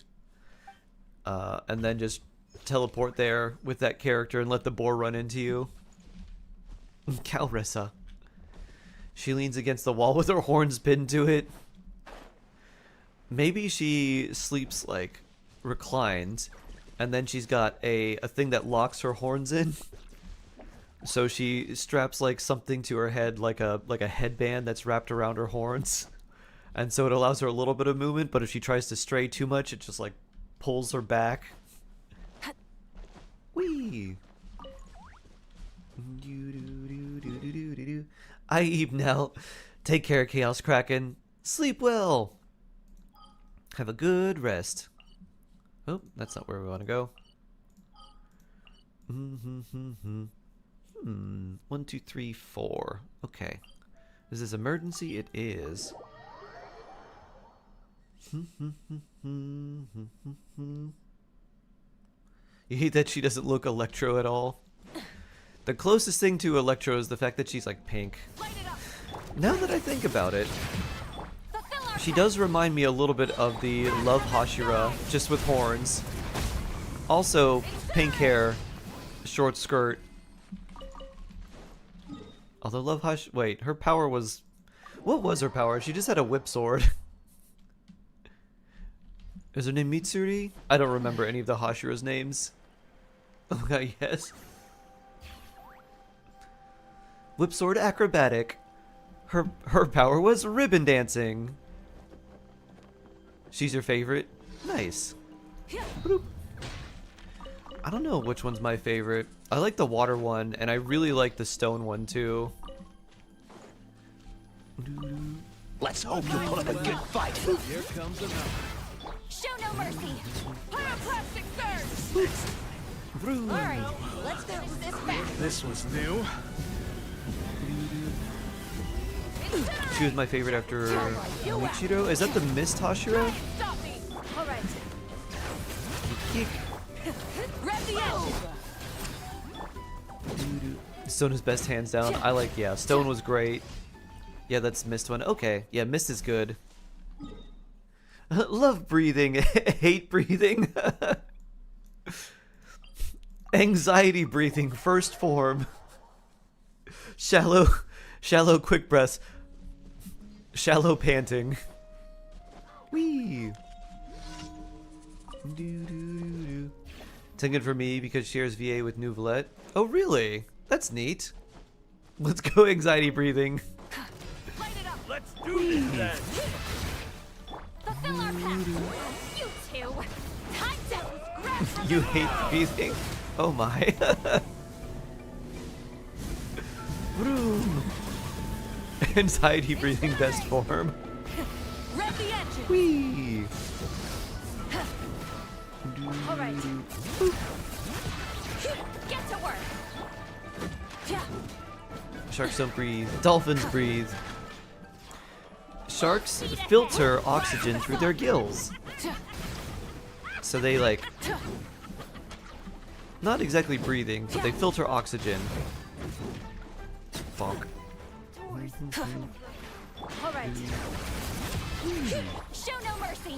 And then just teleport there with that character and let the boar run into you. Calressa. She leans against the wall with her horns pinned to it. Maybe she sleeps like reclined, and then she's got a thing that locks her horns in. So she straps like something to her head, like a headband that's wrapped around her horns, and so it allows her a little bit of movement. But if she tries to stray too much, it just like pulls her back. Whee! I eat now. Take care, Chaos Kraken. Sleep well. Have a good rest. Oh, that's not where we want to go. 1, 2, 3, 4. Okay. Is this emergency? It is. You hate that she doesn't look Electro at all? The closest thing to Electro is the fact that she's like pink. Now that I think about it, she does remind me a little bit of the Love Hashira, just with horns. Also, pink hair, short skirt. Although Love wait, her power was... What was her power? She just had a whip sword. Is her name Mitsuri? I don't remember any of the Hashira's names. Okay, yes. Whip sword acrobatic. Her power was ribbon dancing. She's your favorite? Nice. Bloop. I don't know which one's my favorite. I like the water one, and I really like the stone one too. Let's hope you put up a good fight. Here comes another. Show no mercy. Pyroclastic surge. All right, let's finish this fast. This was new. She was my favorite after Michiro. Is that the Mist Hashira? Stop me! Alright. Kick. Grab the edge! Stone is best hands down. I like, yeah, Stone was great. Yeah, that's Mist one. Okay, yeah, Mist is good. Love breathing, hate breathing. Anxiety breathing, first form. Shallow quick breaths. Shallow panting. Whee! Tengen for me because she shares VA with Nouvelette. Oh really? That's neat. Let's go anxiety breathing. Light it up! Let's do this then. Fulfill our path! You two! Time to grab from You the hate breathing? Oh my. Vroom. Anxiety breathing best form. Grab the edge! Whee! Alright. Get to work! Yeah. Sharks don't breathe. Dolphins breathe. Sharks filter oxygen through their gills. So they like... Not exactly breathing, but they filter oxygen. Bonk. Alright. Show no mercy!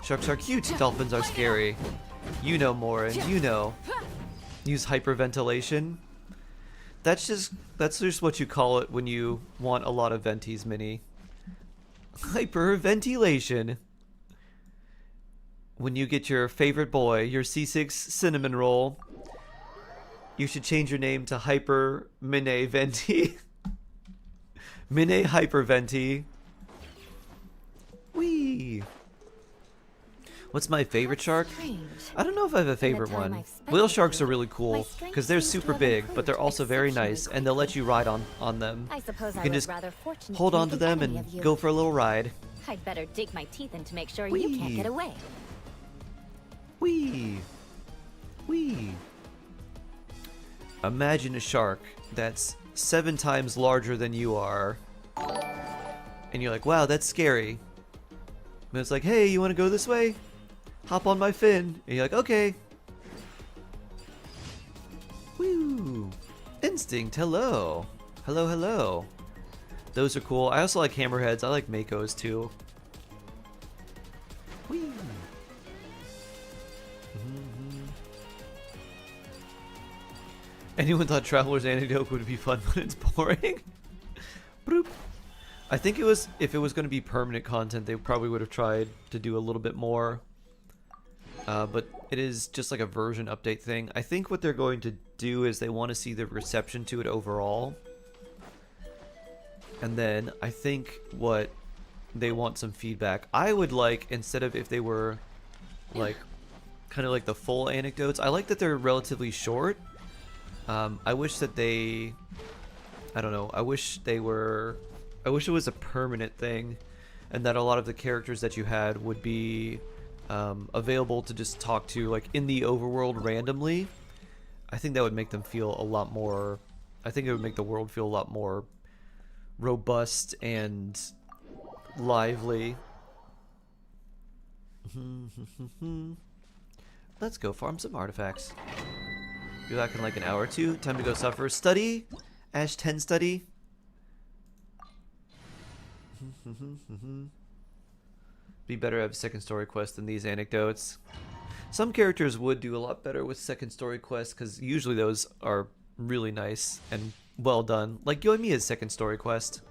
Sharks are cute, dolphins are scary. You know, Morin, you know. Use hyperventilation. That's just what you call it when you want a lot of venties, Minnie. Hyperventilation. When you get your favorite boy, your C6 cinnamon roll, you should change your name to Hyper Mine Venti. Mine Hyperventi. Whee! What's my favorite shark? I don't know if I have a favorite one. Whale sharks are really cool because they're super big, but they're also very nice, and they'll let you ride on them. I suppose You I can was just rather fortunate hold to on make to an them enemy and of you. go for a little ride. I'd better dig my teeth in to make sure Whee! you can't get away. Whee! Whee! Imagine a shark that's 7 times larger than you are. And you're like, wow, that's scary. And it's like, hey, you want to go this way? Hop on my fin. And you're like, okay. Woo! Instinct, hello. Hello, hello. Those are cool. I also like hammerheads. I like makos too. Whee! Anyone thought Traveler's Anecdote would be fun when it's boring? Bloop. I think it was, if it was going to be permanent content, they probably would have tried to do a little bit more. But it is just like a version update thing. I think what they're going to do is they want to see the reception to it overall. And then I think what they want some feedback. I would like, instead of if they were like kind of like the full anecdotes, I like that they're relatively short. I wish that they, I don't know, I wish it was a permanent thing, and that a lot of the characters that you had would be available to just talk to like in the overworld randomly. I think that would make them feel a lot more, I think it would make the world feel a lot more robust and lively. Let's go farm some artifacts. Be back in like an hour or two. Time to go suffer. Study? Ash 10 study? Be better to have a second story quest than these anecdotes. Some characters would do a lot better with second story quests because usually those are really nice and well done. Like Yoimiya's second story quest.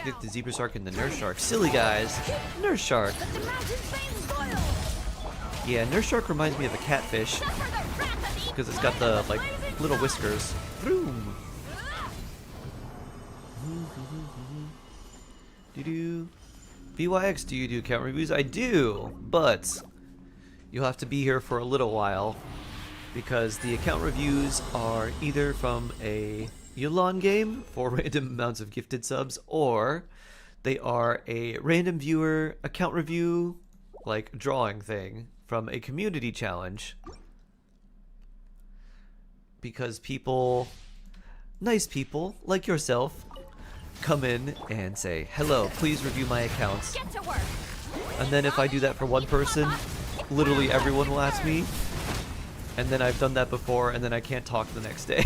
Get the zebra shark and the nurse shark. Silly guys. Nurse shark. Yeah, nurse shark reminds me of a catfish because it's got the like little whiskers. Vroom. Do VYX, do you do account reviews? I do, but you'll have to be here for a little while because the account reviews are either from a Yulan game for random amounts of gifted subs, or they are a random viewer account review, like drawing thing from a community challenge. Because people nice people like yourself come in and say, hello, please review my accounts. Get to work. And then if I do that for one person, literally everyone will ask me. And then I've done that before, and then I can't talk the next day.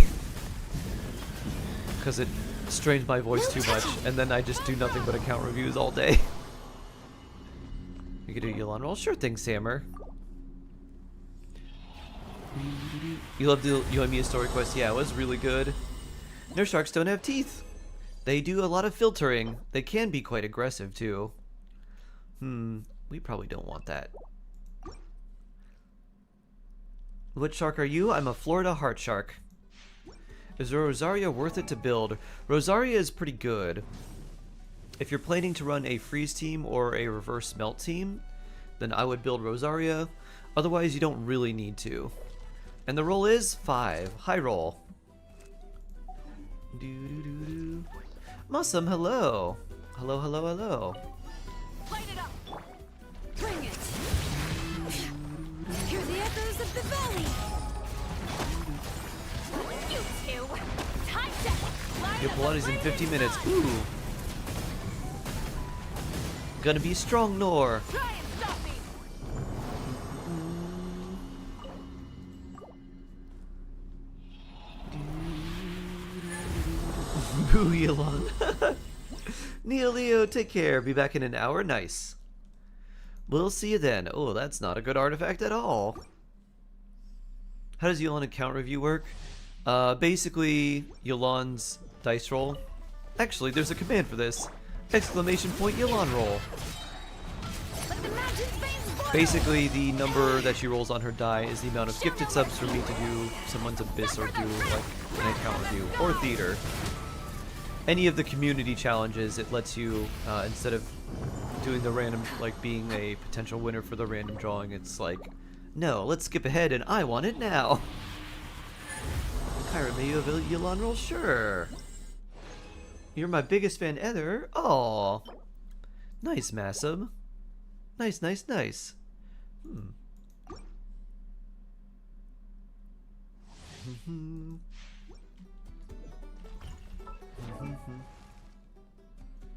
Because it strains my voice too much, and then I just do nothing but account reviews all day. You could do Yulon roll? Sure thing, Sammer. You love the Yoimiya story quest? Yeah, it was really good. Nurse sharks don't have teeth. They do a lot of filtering. They can be quite aggressive, too. We probably don't want that. What shark are you? I'm a Florida heart shark. Is Rosaria worth it to build? Rosaria is pretty good. If you're planning to run a freeze team or a reverse melt team, then I would build Rosaria. Otherwise, you don't really need to. And the roll is 5. High roll. Musum, hello. Hello, hello, hello. Light it up. Bring it. Hear the echoes of the valley. You two. Time check. Light Your up blood the is in blazing 50 minutes. sun. Ooh. Gonna be strong, Nor. Try and stop me. Boo, Elon. Neo Leo, take care. Be back in an hour. Nice. We'll see you then. Oh, that's not a good artifact at all. How does Yulon account review work? Basically, Yulon's dice roll. Actually, there's a command for this. Exclamation point Yulon roll. Let the mountain's veins boil. Basically, the number that she rolls on her die is the amount of gifted subs for me to do someone's abyss or do like an account review or theater. Any of the community challenges, it lets you, instead of doing the random, like being a potential winner for the random drawing, it's like, no, let's skip ahead and I want it now. Kyra, may you have a Yulon roll? Sure. You're my biggest fan ever. Aw. Nice, Massum. Nice, nice, nice.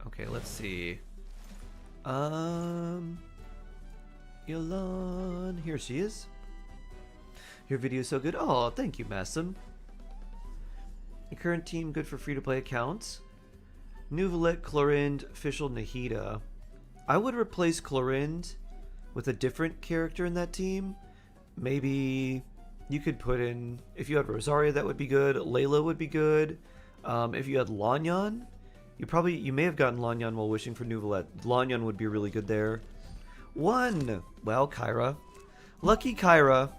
Okay, let's see. Yulon. Here she is. Your video is so good. Oh, thank you, Massum. Your current team good for free-to-play accounts. Nuvalet, Clorind, Fischl, Nahida. I would replace Clorind with a different character in that team. Maybe you could put in, if you had Rosaria, that would be good. Layla would be good. If you had Lanyan, you may have gotten Lanyan while wishing for Nuvalet. Lanyan would be really good there. 1! Well, Kyra. Lucky Kyra.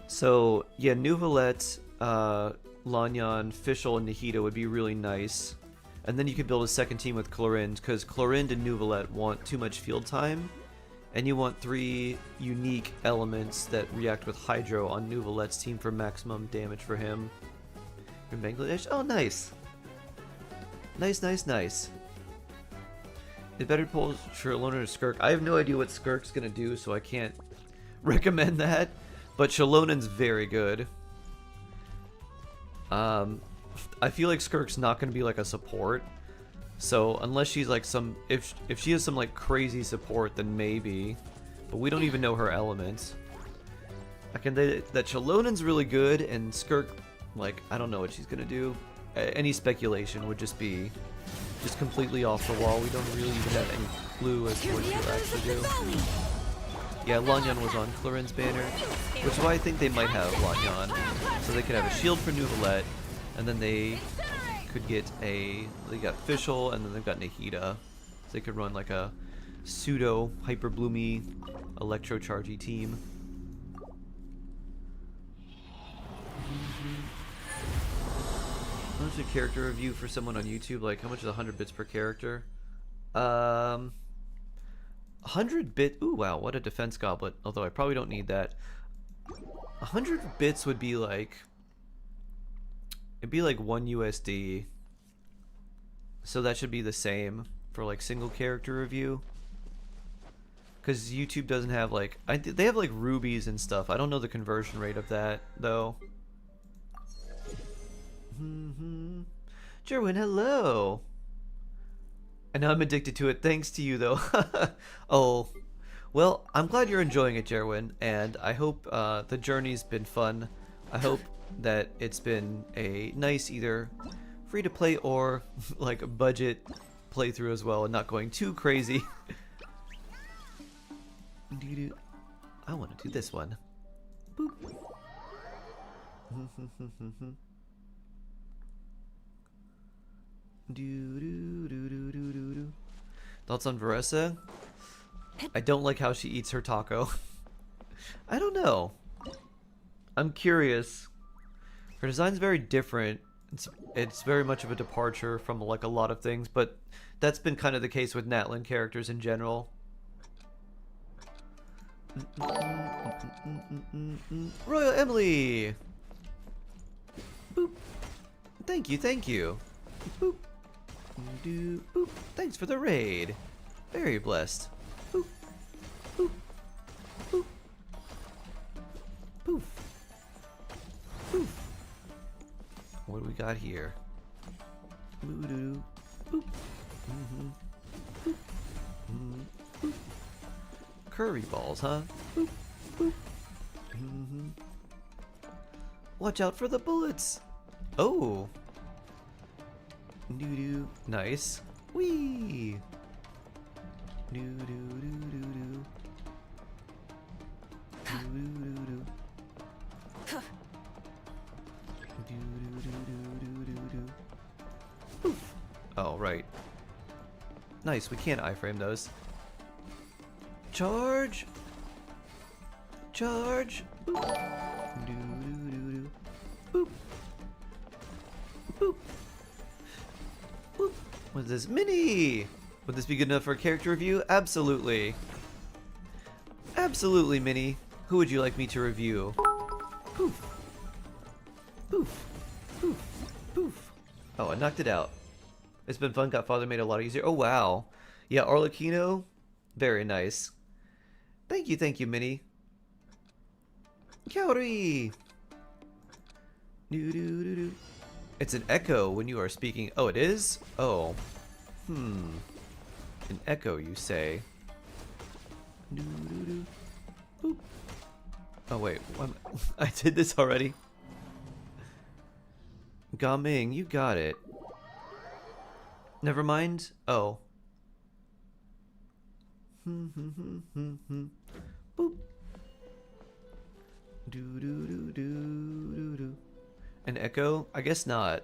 So, yeah, Nuvalet, Lanyan, Fischl, and Nahida would be really nice. And then you could build a second team with Clorind, because Clorind and Nuvalet want too much field time. And you want 3 unique elements that react with Hydro on Nuvalet's team for maximum damage for him. From Bangladesh? Oh, nice. Nice, nice, nice. Is better to pull Shalona or Skirk? I have no idea what Skirk's gonna do, so I can't recommend that. But Shalonan's very good. I feel like Skirk's not gonna be like a support. So unless she's like some, if she has some like crazy support, then maybe. But we don't even know her elements. I can say that Shalonan's really good, and Skirk, like, I don't know what she's gonna do. Any speculation would just be completely off the wall. We don't really even have any clue as to what she'll actually do. Yeah, Lanyan was on Clorind's banner, which is why I think they might have Lanyan. So they could have a shield for Nuvalet, and then they could get they got Fischl, and then they've got Nahida. So they could run like a pseudo hyper bloomy electrochargy team. How much a character review for someone on YouTube? Like, how much is 100 bits per character? 100 bit. Ooh, wow, what a defense goblet. Although I probably don't need that. 100 bits would be like, it'd be like 1 USD. So that should be the same for like single character review. Because YouTube doesn't have like, they have like rubies and stuff. I don't know the conversion rate of that though. Jerwin, hello. And now I'm addicted to it thanks to you, though. Oh, well, I'm glad you're enjoying it, Jerwin, and I hope the journey's been fun. I hope that it's been a nice either free-to-play or like a budget playthrough as well, and not going too crazy. I want to do this one. Boop. Thoughts on Varesa? I don't like how she eats her taco. I don't know. I'm curious. Her design's very different. It's very much of a departure from like a lot of things, but that's been kind of the case with Natlin characters in general. Royal Emily! Boop. Thank you, thank you. Boop. Boop. Thanks for the raid. Very blessed. Boop. Boop. Boop. Poof. Poof. What do we got here? Boop. Boop. Boop. Boop. Curry balls, huh? Boop. Boop. Watch out for the bullets. Oh. Doo-doo. Nice. Whee! Doo-doo-doo-doo-doo. Doo-doo-doo-doo. Doo-doo-doo-doo-doo-doo. Poof. Oh, right. Nice, we can't iframe those. Charge! Charge! Boop. Doo-doo-doo-doo. Boop. Boop. Boop. What's this? Mini! Would this be good enough for a character review? Absolutely. Absolutely, Mini. Who would you like me to review? Poof. Poof. Poof. Poof. Oh, I knocked it out. It's been fun. Got Father made it a lot easier. Oh, wow. Yeah, Arlecchino. Very nice. Thank you, Mini. Kaori! Doo-doo-doo-doo. It's an echo when you are speaking. Oh, it is? Oh. An echo, you say? Doo-doo-doo. Boop. Oh, wait. I did this already. Gaming, you got it. Never mind. Oh. Boop. Do-do-do-do-do-do. An echo? I guess not.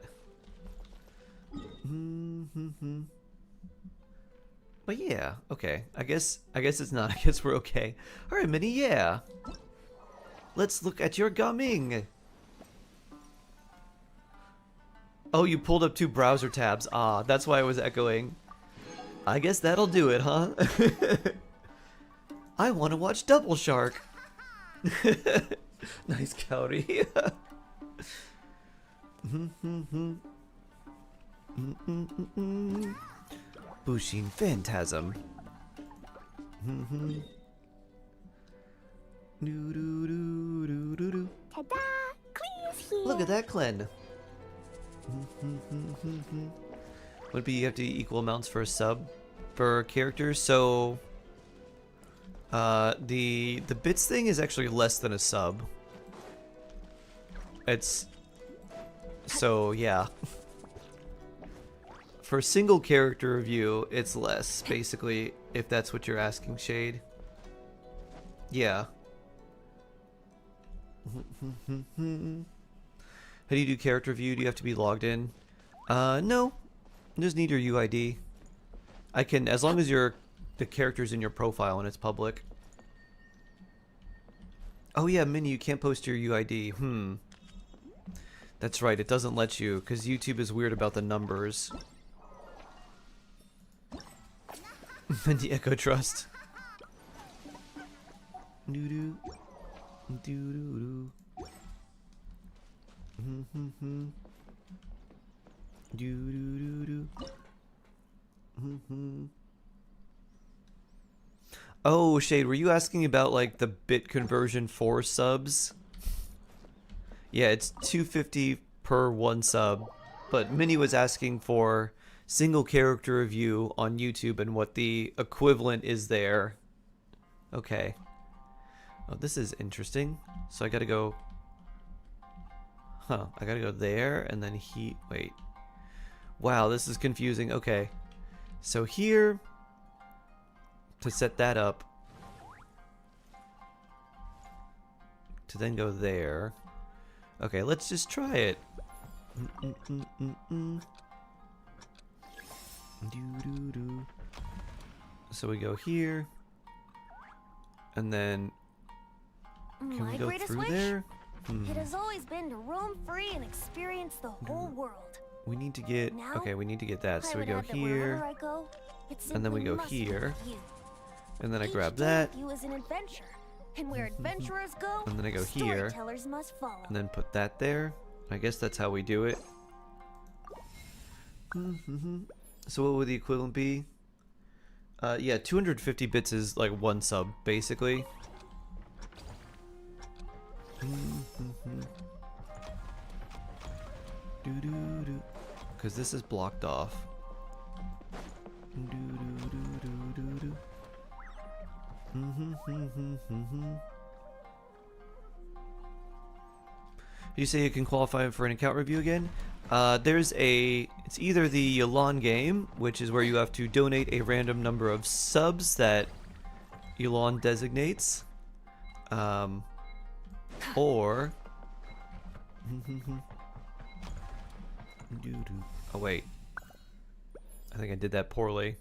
But yeah, okay. I guess it's not. I guess we're okay. Alright, Minnie, yeah. Let's look at your gumming. Oh, you pulled up 2 browser tabs. Ah, that's why I was echoing. I guess that'll do it, huh? I want to watch Double Shark. Nice, Kaori. Bushin Phantasm. Ta-da! Clee's here. Look at that, Clen. Would it be you have to equal amounts for a sub for characters? So the bits thing is actually less than a sub. It's so yeah. For a single character review, it's less, basically, if that's what you're asking, Shade. Yeah. How do you do character review? Do you have to be logged in? No. Just need your UID. I can, as long as the character's in your profile and it's public. Oh yeah, Minnie, you can't post your UID. That's right, it doesn't let you, because YouTube is weird about the numbers. Minnie Echo Trust. Doo-doo. Doo-doo-doo. Oh, Shade, were you asking about like the bit conversion for subs? Yeah, it's 250 per 1 sub, but Minnie was asking for single character review on YouTube and what the equivalent is there. Okay. Oh, this is interesting. So I gotta go... Huh, I gotta go there, and then wait. Wow, this is confusing. Okay. So here, to set that up, to then go there. Okay, let's just try it. So we go here, and then can My we go greatest through wish? there? It has always been to roam free and experience the whole world. We need to get Now, okay. We need to get that. I So we would go add that wherever here, I go, it and then we simply go must be here, with you. and then I Each grab day that, with you is an adventure, and where adventurers go, and then I go here, storytellers must follow. and then put that there. I guess that's how we do it. So what would the equivalent be? Yeah, 250 bits is like 1 sub, basically. Because this is blocked off. You say you can qualify for an account review again? It's either the Elon game, which is where you have to donate a random number of subs that Elon designates, or oh wait, I think I did that poorly.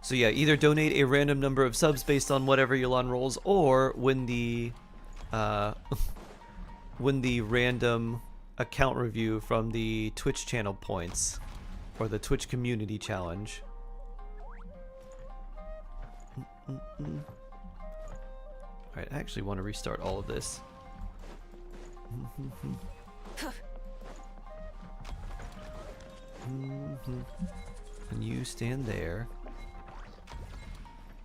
So yeah, either donate a random number of subs based on whatever Elon rolls, or win the win the random account review from the Twitch channel points, or the Twitch community challenge. Alright, I actually want to restart all of this. And you stand there.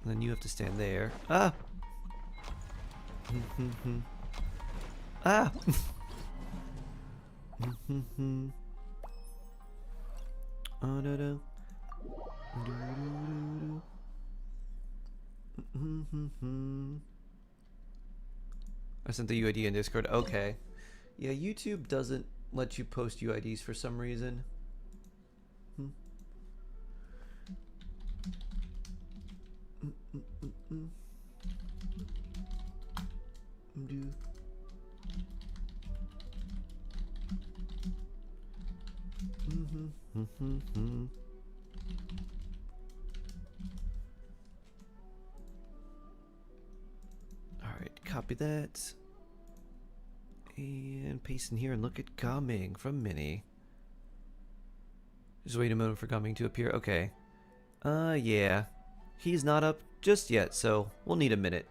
And then you have to stand there. Ah! Ah! Oh, no, no. I sent the UID in Discord. Okay. Yeah, YouTube doesn't let you post UIDs for some reason. Alright, copy that. And paste in here and look at coming from Minnie. Just wait a moment for coming to appear. Okay. Yeah. He's not up just yet, so we'll need a minute.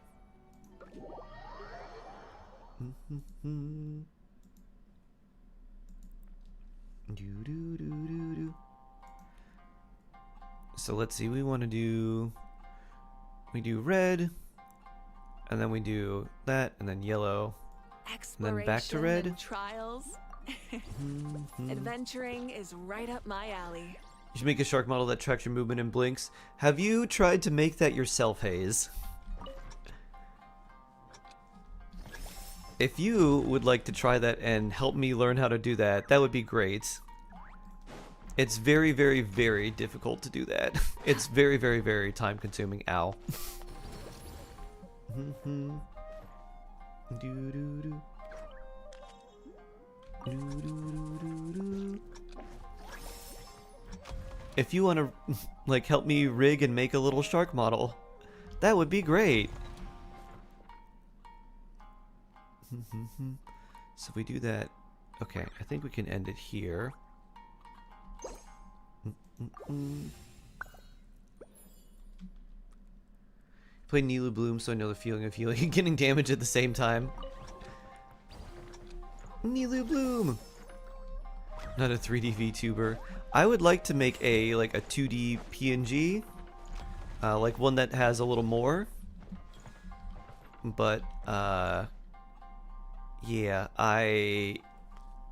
So let's see, we do red, and then we do that, and then yellow, and then back to red. And trials. Adventuring is right up my alley. You should make a shark model that tracks your movement and blinks. Have you tried to make that yourself, Hayes? If you would like to try that and help me learn how to do that, that would be great. It's very, very, very difficult to do that. It's very, very, very time consuming. Ow. If you want to like help me rig and make a little shark model, that would be great. So if we do that, okay, I think we can end it here. Play Nilu Bloom so I know the feeling of healing and getting damage at the same time. Nilu Bloom! Not a 3D VTuber. I would like to make a 2D PNG, like one that has a little more. But Yeah,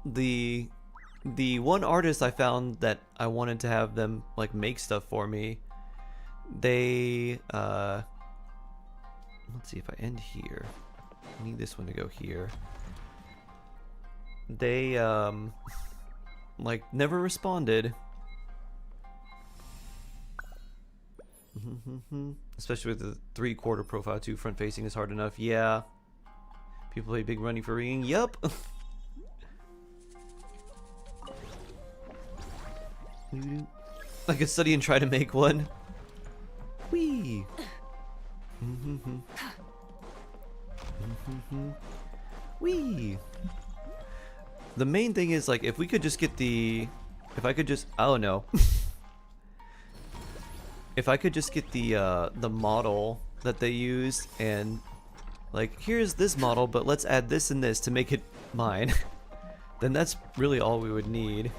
the one artist I found that I wanted to have them like make stuff for me, they let's see if I end here. I need this one to go here. They like never responded. Especially with the 3/4 profile 2 front facing is hard enough. Yeah. People play big running for ringing. Yup. I could study and try to make one. Whee. Whee. The main thing is like if we could just get the, if I could just, oh no. If I could just get the model that they used and like here's this model but let's add this and this to make it mine, then that's really all we would need.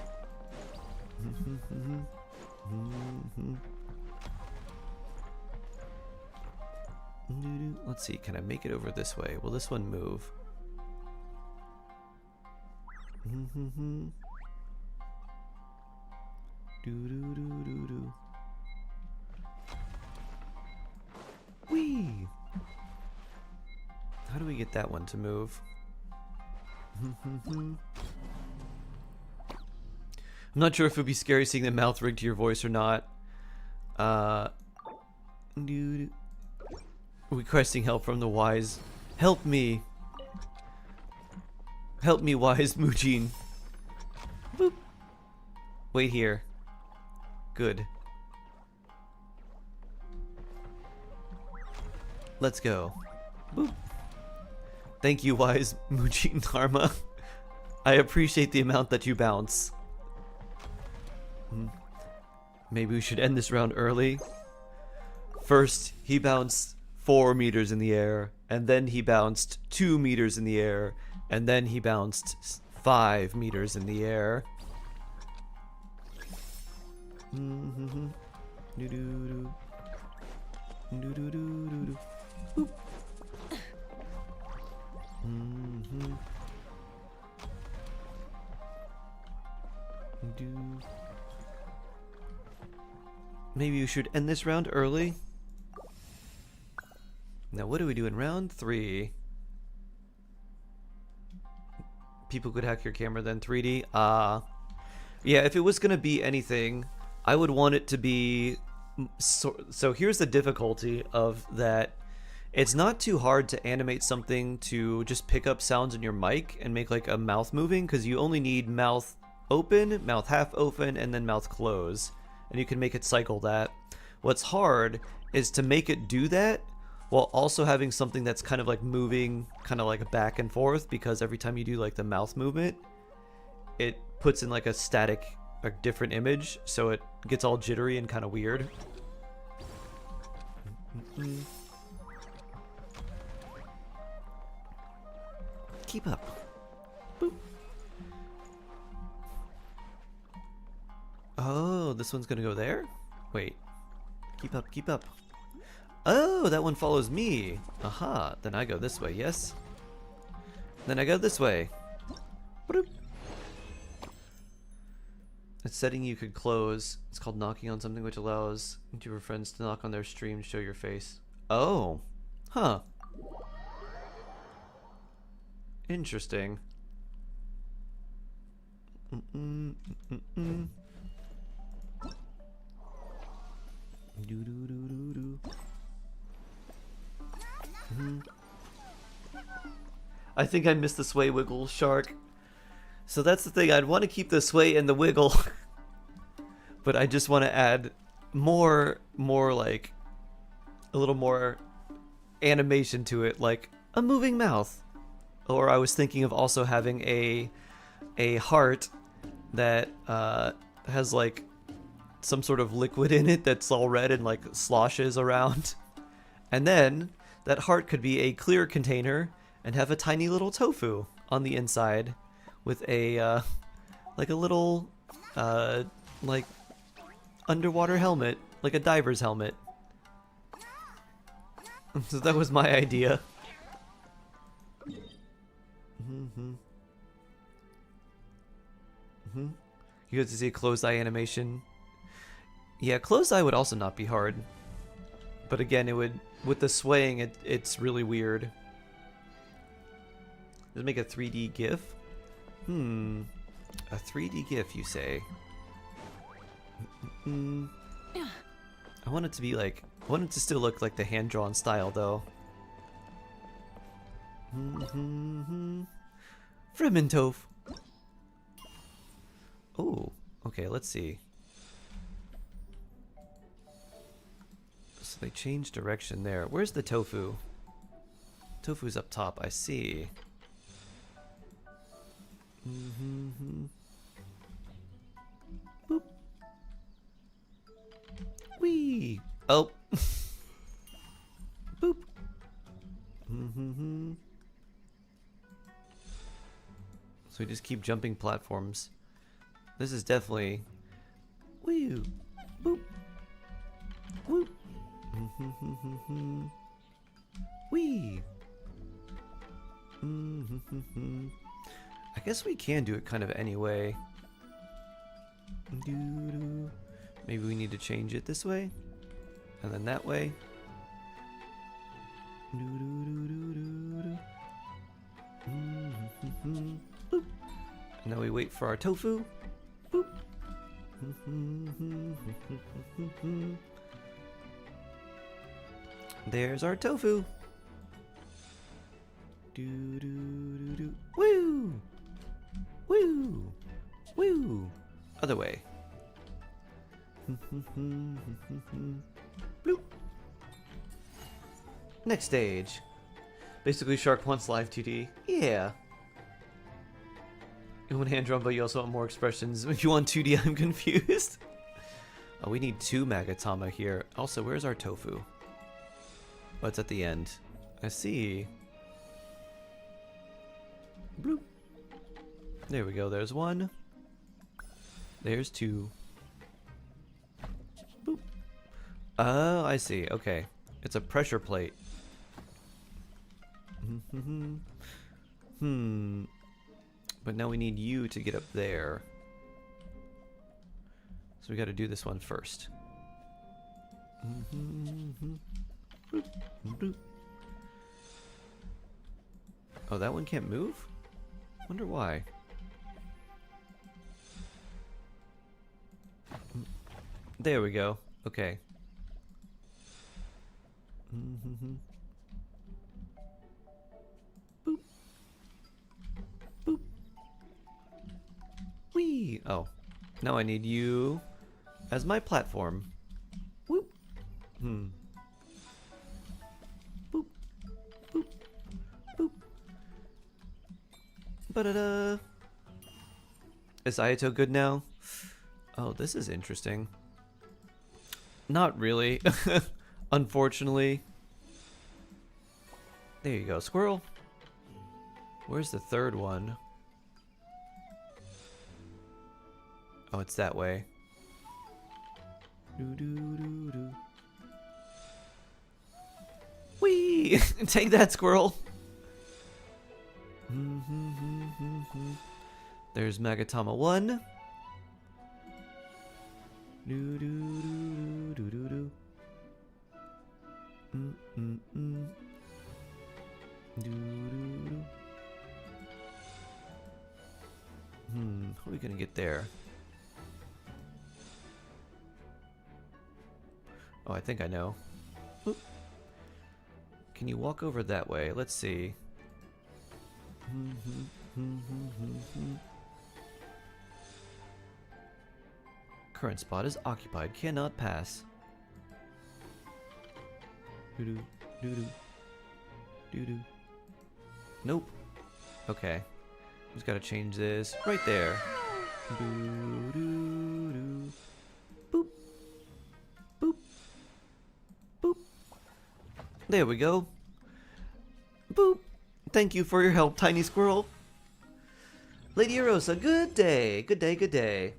Let's see, can I make it over this way? Will this one move? Whee! How do we get that one to move? I'm not sure if it would be scary seeing the mouth rig to your voice or not. Requesting help from the wise. Help me! Help me, wise Mujin. Boop. Wait here. Good. Let's go. Boop. Thank you, wise Mujin Dharma. I appreciate the amount that you bounce. Maybe we should end this round early. First, he bounced 4 meters in the air, and then he bounced 2 meters in the air, and then he bounced 5 meters in the air. Boop. Maybe you should end this round early. Now what do we do in round 3? People could hack your camera then 3D. Yeah, if it was gonna be anything, I would want it to be so here's the difficulty of that. It's not too hard to animate something to just pick up sounds in your mic and make like a mouth moving, because you only need mouth open, mouth half open, and then mouth close, and you can make it cycle that. What's hard is to make it do that while also having something that's kind of like moving kind of like back and forth, because every time you do like the mouth movement, it puts in like a static, a different image, so it gets all jittery and kind of weird. Keep up. Boop. Oh, this one's gonna go there? Wait. Keep up, keep up. Oh, that one follows me. Aha, then I go this way, yes? Then I go this way. Boop. It's setting you could close. It's called knocking on something, which allows your friends to knock on their stream and show your face. Oh. Huh. Interesting. I think I missed the sway wiggle, Shark. So that's the thing, I'd want to keep the sway and the wiggle. But I just want to add more like a little more animation to it, like a moving mouth. Or I was thinking of also having a heart that has like some sort of liquid in it that's all red and like sloshes around. And then that heart could be a clear container and have a tiny little tofu on the inside with a like a little like underwater helmet, like a diver's helmet. So that was my idea. You get to see a closed eye animation. Yeah, closed eye would also not be hard. But again, it would, with the swaying, it's really weird. Let's make a 3D GIF. A 3D GIF, you say? I want it to be like, I want it to still look like the hand-drawn style, though. Frementoph. Oh, okay, let's see. So they changed direction there. Where's the tofu? Tofu's up top, I see. Boop. Whee! Oh. Boop. So we just keep jumping platforms. This is definitely... Woo! Boop! Whoop! Whee! I guess we can do it kind of anyway. Maybe we need to change it this way, and then that way. Boop. And now we wait for our tofu. Boop. There's our tofu. Woo! Woo! Woo! Other way. Bloop. Next stage. Basically, Shark wants live 2D. Yeah. You want hand drawn, but you also want more expressions. If you want 2D, I'm confused. Oh, we need 2 Magatama here. Also, where's our tofu? Oh, it's at the end. I see. Bloop. There we go. There's 1. There's 2. Boop. Oh, I see. Okay. It's a pressure plate. But now we need you to get up there. So we got to do this one first. Boop. Boop. Oh, that one can't move? Wonder why. There we go. Okay. Boop. Boop. Whee! Oh. Now I need you as my platform. Whoop. Boop. Boop. Boop. Ba-da-da. Is Ayato good now? Oh, this is interesting. Not really. Unfortunately. There you go, squirrel. Where's the third one? Oh, it's that way. Whee! Take that, squirrel. There's Magatama 1. How are we gonna get there? Oh, I think I know. Oop. Can you walk over that way? Let's see. Current spot is occupied. Cannot pass. Doo-doo. Doo-doo. Doo-doo. Nope. Okay. Just gotta change this. Right there. Doo-doo-doo. Boop. Boop. Boop. There we go. Boop. Thank you for your help, tiny squirrel. Lady Arosa, good day. Good day, good day.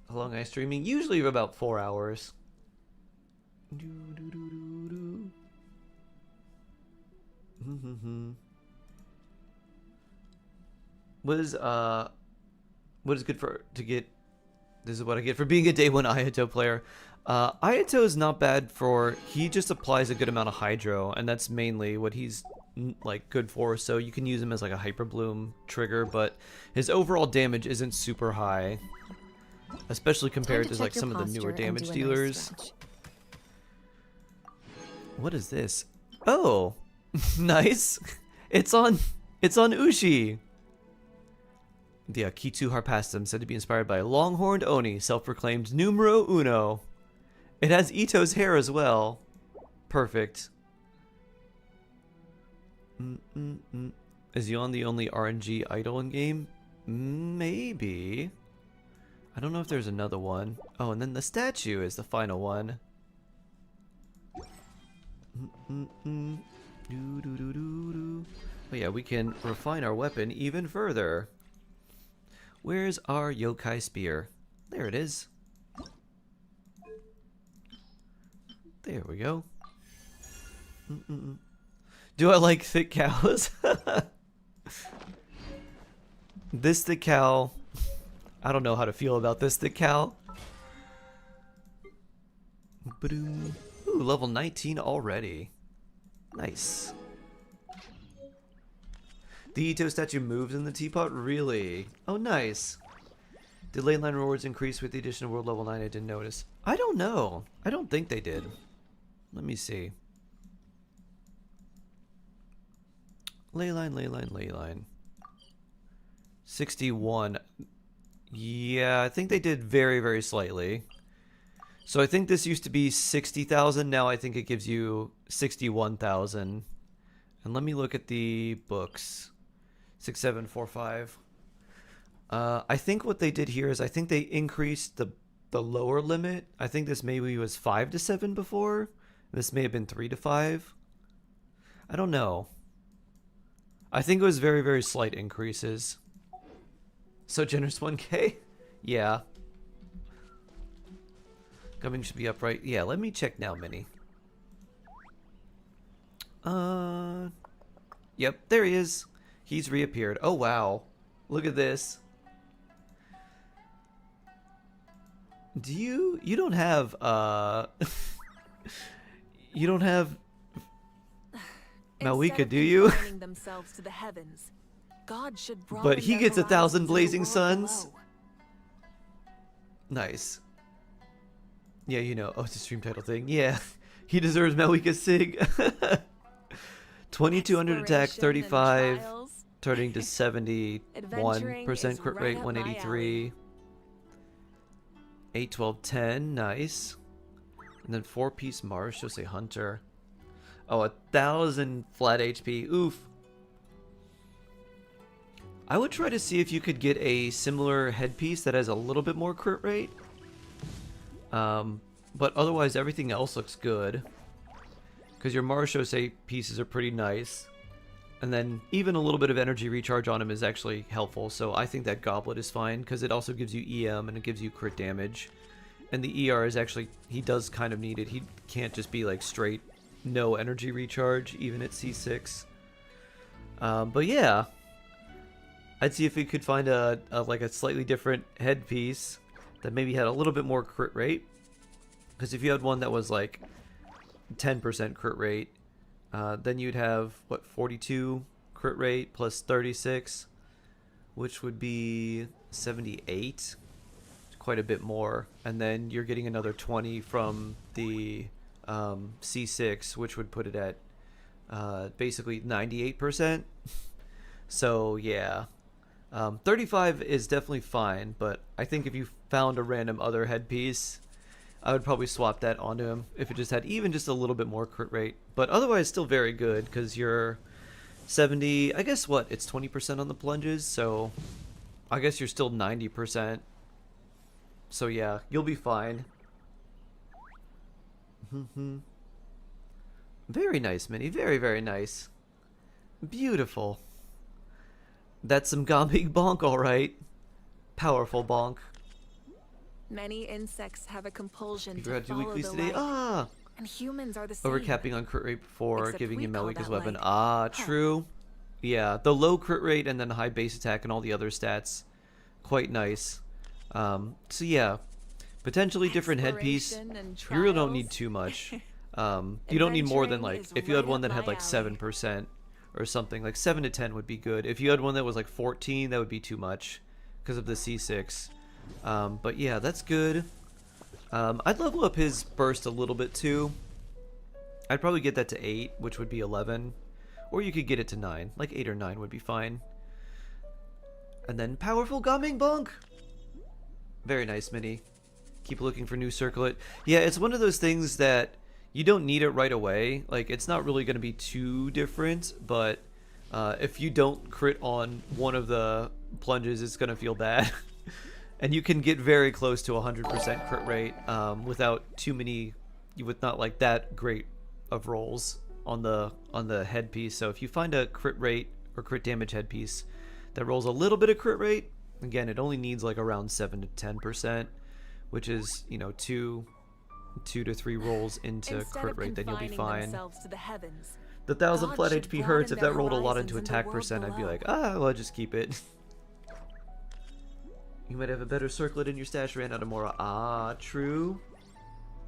How long am I streaming? Usually about 4 hours. What is good to get? This is what I get for being a day one Ayato player. Ayato is not bad for, he just applies a good amount of hydro, and that's mainly what he's like good for, so you can use him as like a hyper bloom trigger, but his overall damage isn't super high, especially compared to like some of the newer damage dealers. What is this? Oh, nice. It's on Ushi. The Kitsu Harpastum, said to be inspired by a long-horned Oni, self-proclaimed numero uno. It has Ito's hair as well. Perfect. Is Yon the only RNG idol in game? Maybe. I don't know if there's another one. Oh, and then the statue is the final one. Oh yeah, we can refine our weapon even further. Where's our yokai spear? There it is. There we go. Do I like thick cows? This thick cow. I don't know how to feel about this thick cow. Ooh, level 19 already. Nice. The Ito statue moves in the teapot? Really? Oh, nice. Did ley line rewards increase with the addition of world level 9? I didn't notice. I don't know. I don't think they did. Let me see. Ley line, ley line, ley line. 61. Yeah, I think they did very, very slightly. So I think this used to be 60,000. Now I think it gives you 61,000. And let me look at the books. 6745. I think what they did here is I think they increased the lower limit. I think this maybe was 5 to 7 before. This may have been 3 to 5. I don't know. I think it was very, very slight increases. So generous 1K? Yeah. Coming should be upright. Yeah, let me check now, Minnie. Yep, there he is. He's reappeared. Oh, wow. Look at this. Do you don't have, you don't have Malwika, do you? Themselves to the heavens, God should but he gets 1,000 blazing suns. Nice. Yeah, you know. Oh, it's a stream title thing. Yeah. He deserves Malwika Sig. 2,200 attack, 35, turning to 71% crit rate, 183. 8, 12, 10. Nice. And then 4-piece Mars, she'll say Hunter. Oh, 1,000 flat HP. Oof. I would try to see if you could get a similar headpiece that has a little bit more crit rate. But otherwise, everything else looks good. Because your Mars Shosei pieces are pretty nice. And then even a little bit of energy recharge on him is actually helpful. So I think that Goblet is fine. Because it also gives you EM and it gives you crit damage. And the ER is actually, he does kind of need it. He can't just be like straight no energy recharge, even at C6. But yeah. I'd see if we could find a like a slightly different headpiece that maybe had a little bit more crit rate. Because if you had one that was like 10% crit rate, then you'd have, what, 42 crit rate plus 36, which would be 78. Quite a bit more. And then you're getting another 20 from the C6, which would put it at basically 98%. So, yeah. 35 is definitely fine, but I think if you found a random other headpiece, I would probably swap that onto him if it just had even just a little bit more crit rate. But otherwise, still very good, because you're 70... I guess, what? It's 20% on the plunges, so I guess you're still 90%. So yeah, you'll be fine. Very nice, Minnie. Very, very nice. Beautiful. That's some Gambig bonk, alright. Powerful bonk. Many insects have a compulsion You to forgot to do follow weeklies the today? light, Ah! and humans are the same. Overcapping on crit rate before Except giving we him call Malwika's that weapon. light. Ah, true. Yeah, the low crit rate and then high base attack and all the other stats, quite nice. So yeah, potentially different headpiece. Exploration and You really don't need trials. too much. You don't need more than Adventuring like, is if you had right one up that had my like alley. 7% or something, like 7 to 10 would be good. If you had one that was like 14, that would be too much because of the C6. But yeah, that's good. I'd level up his burst a little bit too. I'd probably get that to 8, which would be 11. Or you could get it to 9. Like 8 or 9 would be fine. And then powerful gumming bonk. Very nice, Mini. Keep looking for new circlet. Yeah, it's one of those things that you don't need it right away. Like, it's not really going to be too different, but if you don't crit on one of the plunges, it's going to feel bad. And you can get very close to 100% crit rate without too many, with not like that great of rolls on the headpiece. So if you find a crit rate or crit damage headpiece that rolls a little bit of crit rate, again, it only needs like around 7 to 10%, which is, you know, 2 to 3 rolls into Instead crit of rate, then you'll be confining fine. themselves to the heavens, The 1,000 God flat should HP hurts. broaden If that their rolled a lot horizons into in the attack world percent, I'd be below. like, well, I'll just keep it. You might have a better circlet in your stash, ran out of more. Ah, true.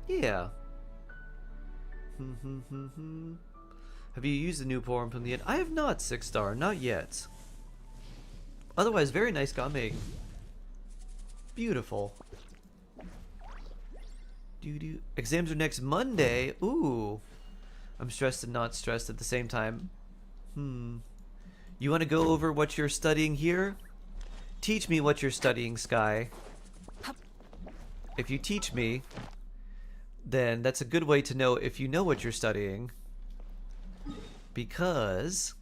Yeah. Have you used the new form from the end? I have not, 6-star, not yet. Otherwise, very nice gaming. Beautiful. Doo-doo. Exams are next Monday. Ooh. I'm stressed and not stressed at the same time. You want to go over what you're studying here? Teach me what you're studying, Sky. If you teach me, then that's a good way to know if you know what you're studying. Because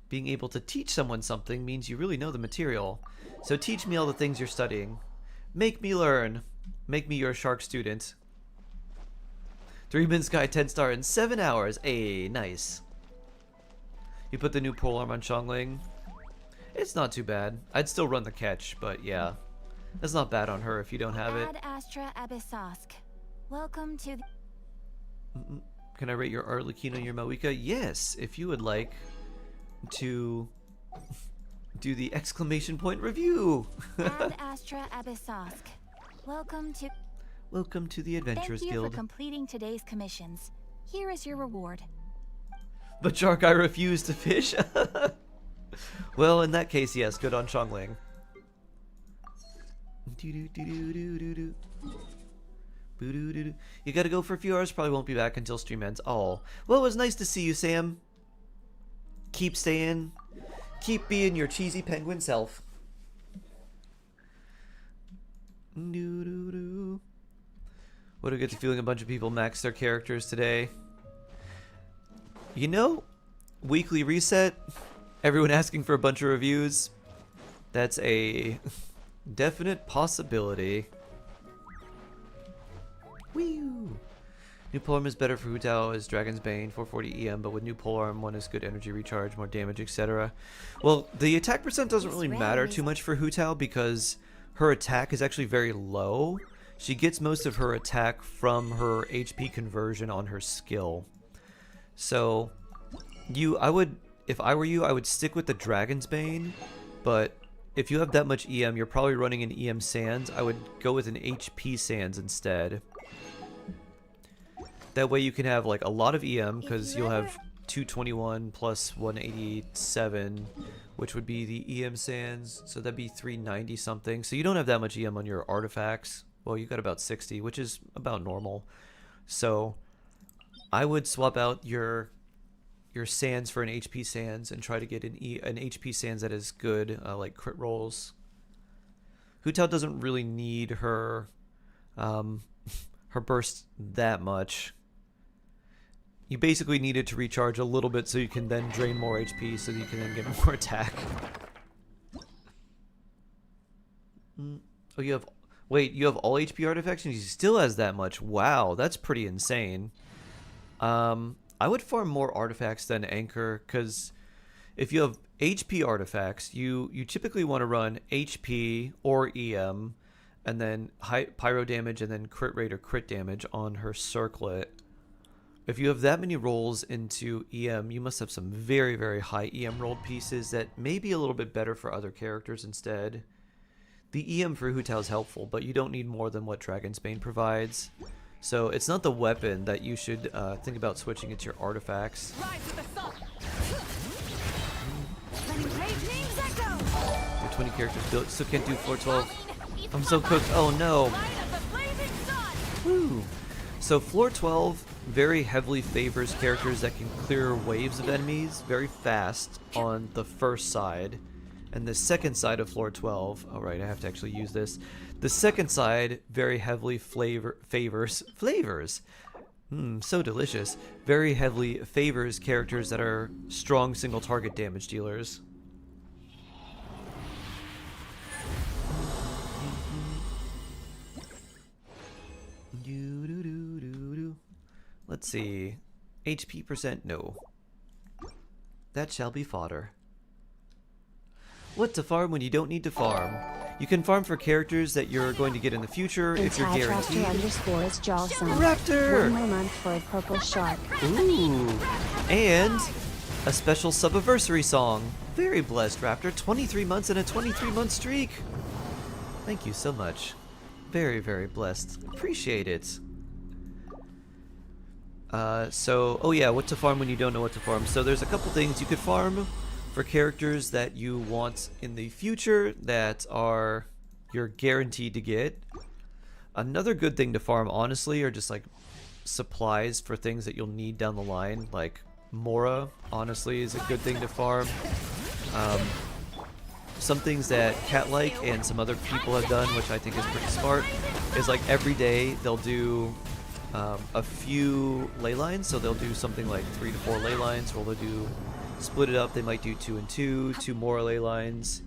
being able to teach someone something means you really know the material. So teach me all the things you're studying. Make me learn. Make me your shark student. 3-min Sky 10-star in 7 hours. Ayy, nice. You put the new polearm on Xiangling. It's not too bad. I'd still run the catch, but yeah. That's not bad on her if you don't have it. Ad Astra Abyssosk. Welcome to the Can I rate your Arlecchino and your Moeka? Yes, if you would like to do the exclamation point review. Ad Astra Abyssosk. Welcome to Welcome to the Thank Adventurers you Guild. for completing today's commissions. Here is your reward. But Shark, I refuse to fish. Well, in that case, yes, good on Xiangling. You gotta go for a few hours, probably won't be back until stream ends. Oh, well, it was nice to see you, Sam. Keep staying. Keep being your cheesy penguin self. What do I get the feeling a bunch of people maxed their characters today? You know, weekly reset, everyone asking for a bunch of reviews. That's a definite possibility. Whew. New polearm is better for Hu Tao as Dragon's Bane, 440 EM, but with new polearm, one is good energy recharge, more damage, etc. Well, the attack percent doesn't really matter too much for Hu Tao because her attack is actually very low. She gets most of her attack from her HP conversion on her skill. So, if I were you, I would stick with the Dragon's Bane, but if you have that much EM, you're probably running an EM Sands. I would go with an HP Sands instead. That way you can have like a lot of EM because you'll have 221 plus 187, which would be the EM Sands. So that'd be 390 something. So you don't have that much EM on your artifacts. Well, you got about 60, which is about normal. So I would swap out your Sands for an HP Sands and try to get an HP Sands that is good, like crit rolls. Hu Tao doesn't really need her her burst that much. You basically need it to recharge a little bit so you can then drain more HP so that you can then get more attack. Oh, you have... Wait, you have all HP artifacts and he still has that much. Wow, that's pretty insane. I would farm more artifacts than Anchor, because if you have HP artifacts, you typically want to run HP or EM, and then high pyro damage and then crit rate or crit damage on her circlet. If you have that many rolls into EM, you must have some very, very high EM rolled pieces that may be a little bit better for other characters instead. The EM for Hu Tao is helpful, but you don't need more than what Dragonsbane provides. So it's not the weapon that you should think about switching into your artifacts. Rise with the sun. Letting rage names echo. Your 20 characters built, still can't do floor 12. I'm so cooked. Oh no. Light of the blazing sun. Woo. So floor 12 very heavily favors characters that can clear waves of enemies very fast on the first side. And the second side of floor 12, all right, I have to actually use this. The second side very heavily favors, so delicious, very heavily favors characters that are strong single target damage dealers. Let's see. HP percent, no. That shall be fodder. What to farm when you don't need to farm? You can farm for characters that you're going to get in the future if you're guaranteed. Raptor! 1 more month for a purple shark. Ooh. And a special sub-anniversary song. Very blessed, Raptor. 23 months and a 23-month streak. Thank you so much. Very, very blessed. Appreciate it. Oh yeah, what to farm when you don't know what to farm. So there's a couple things you could farm for characters that you want in the future that are you're guaranteed to get. Another good thing to farm, honestly, are just like supplies for things that you'll need down the line. Like Mora, honestly, is a good thing to farm. Some things that Cat-like and some other people have done, which I think is pretty smart, is like every day they'll do a few ley lines. So they'll do something like 3 to 4 ley lines, or they'll do split it up. They might do 2 and 2, 2 more ley lines,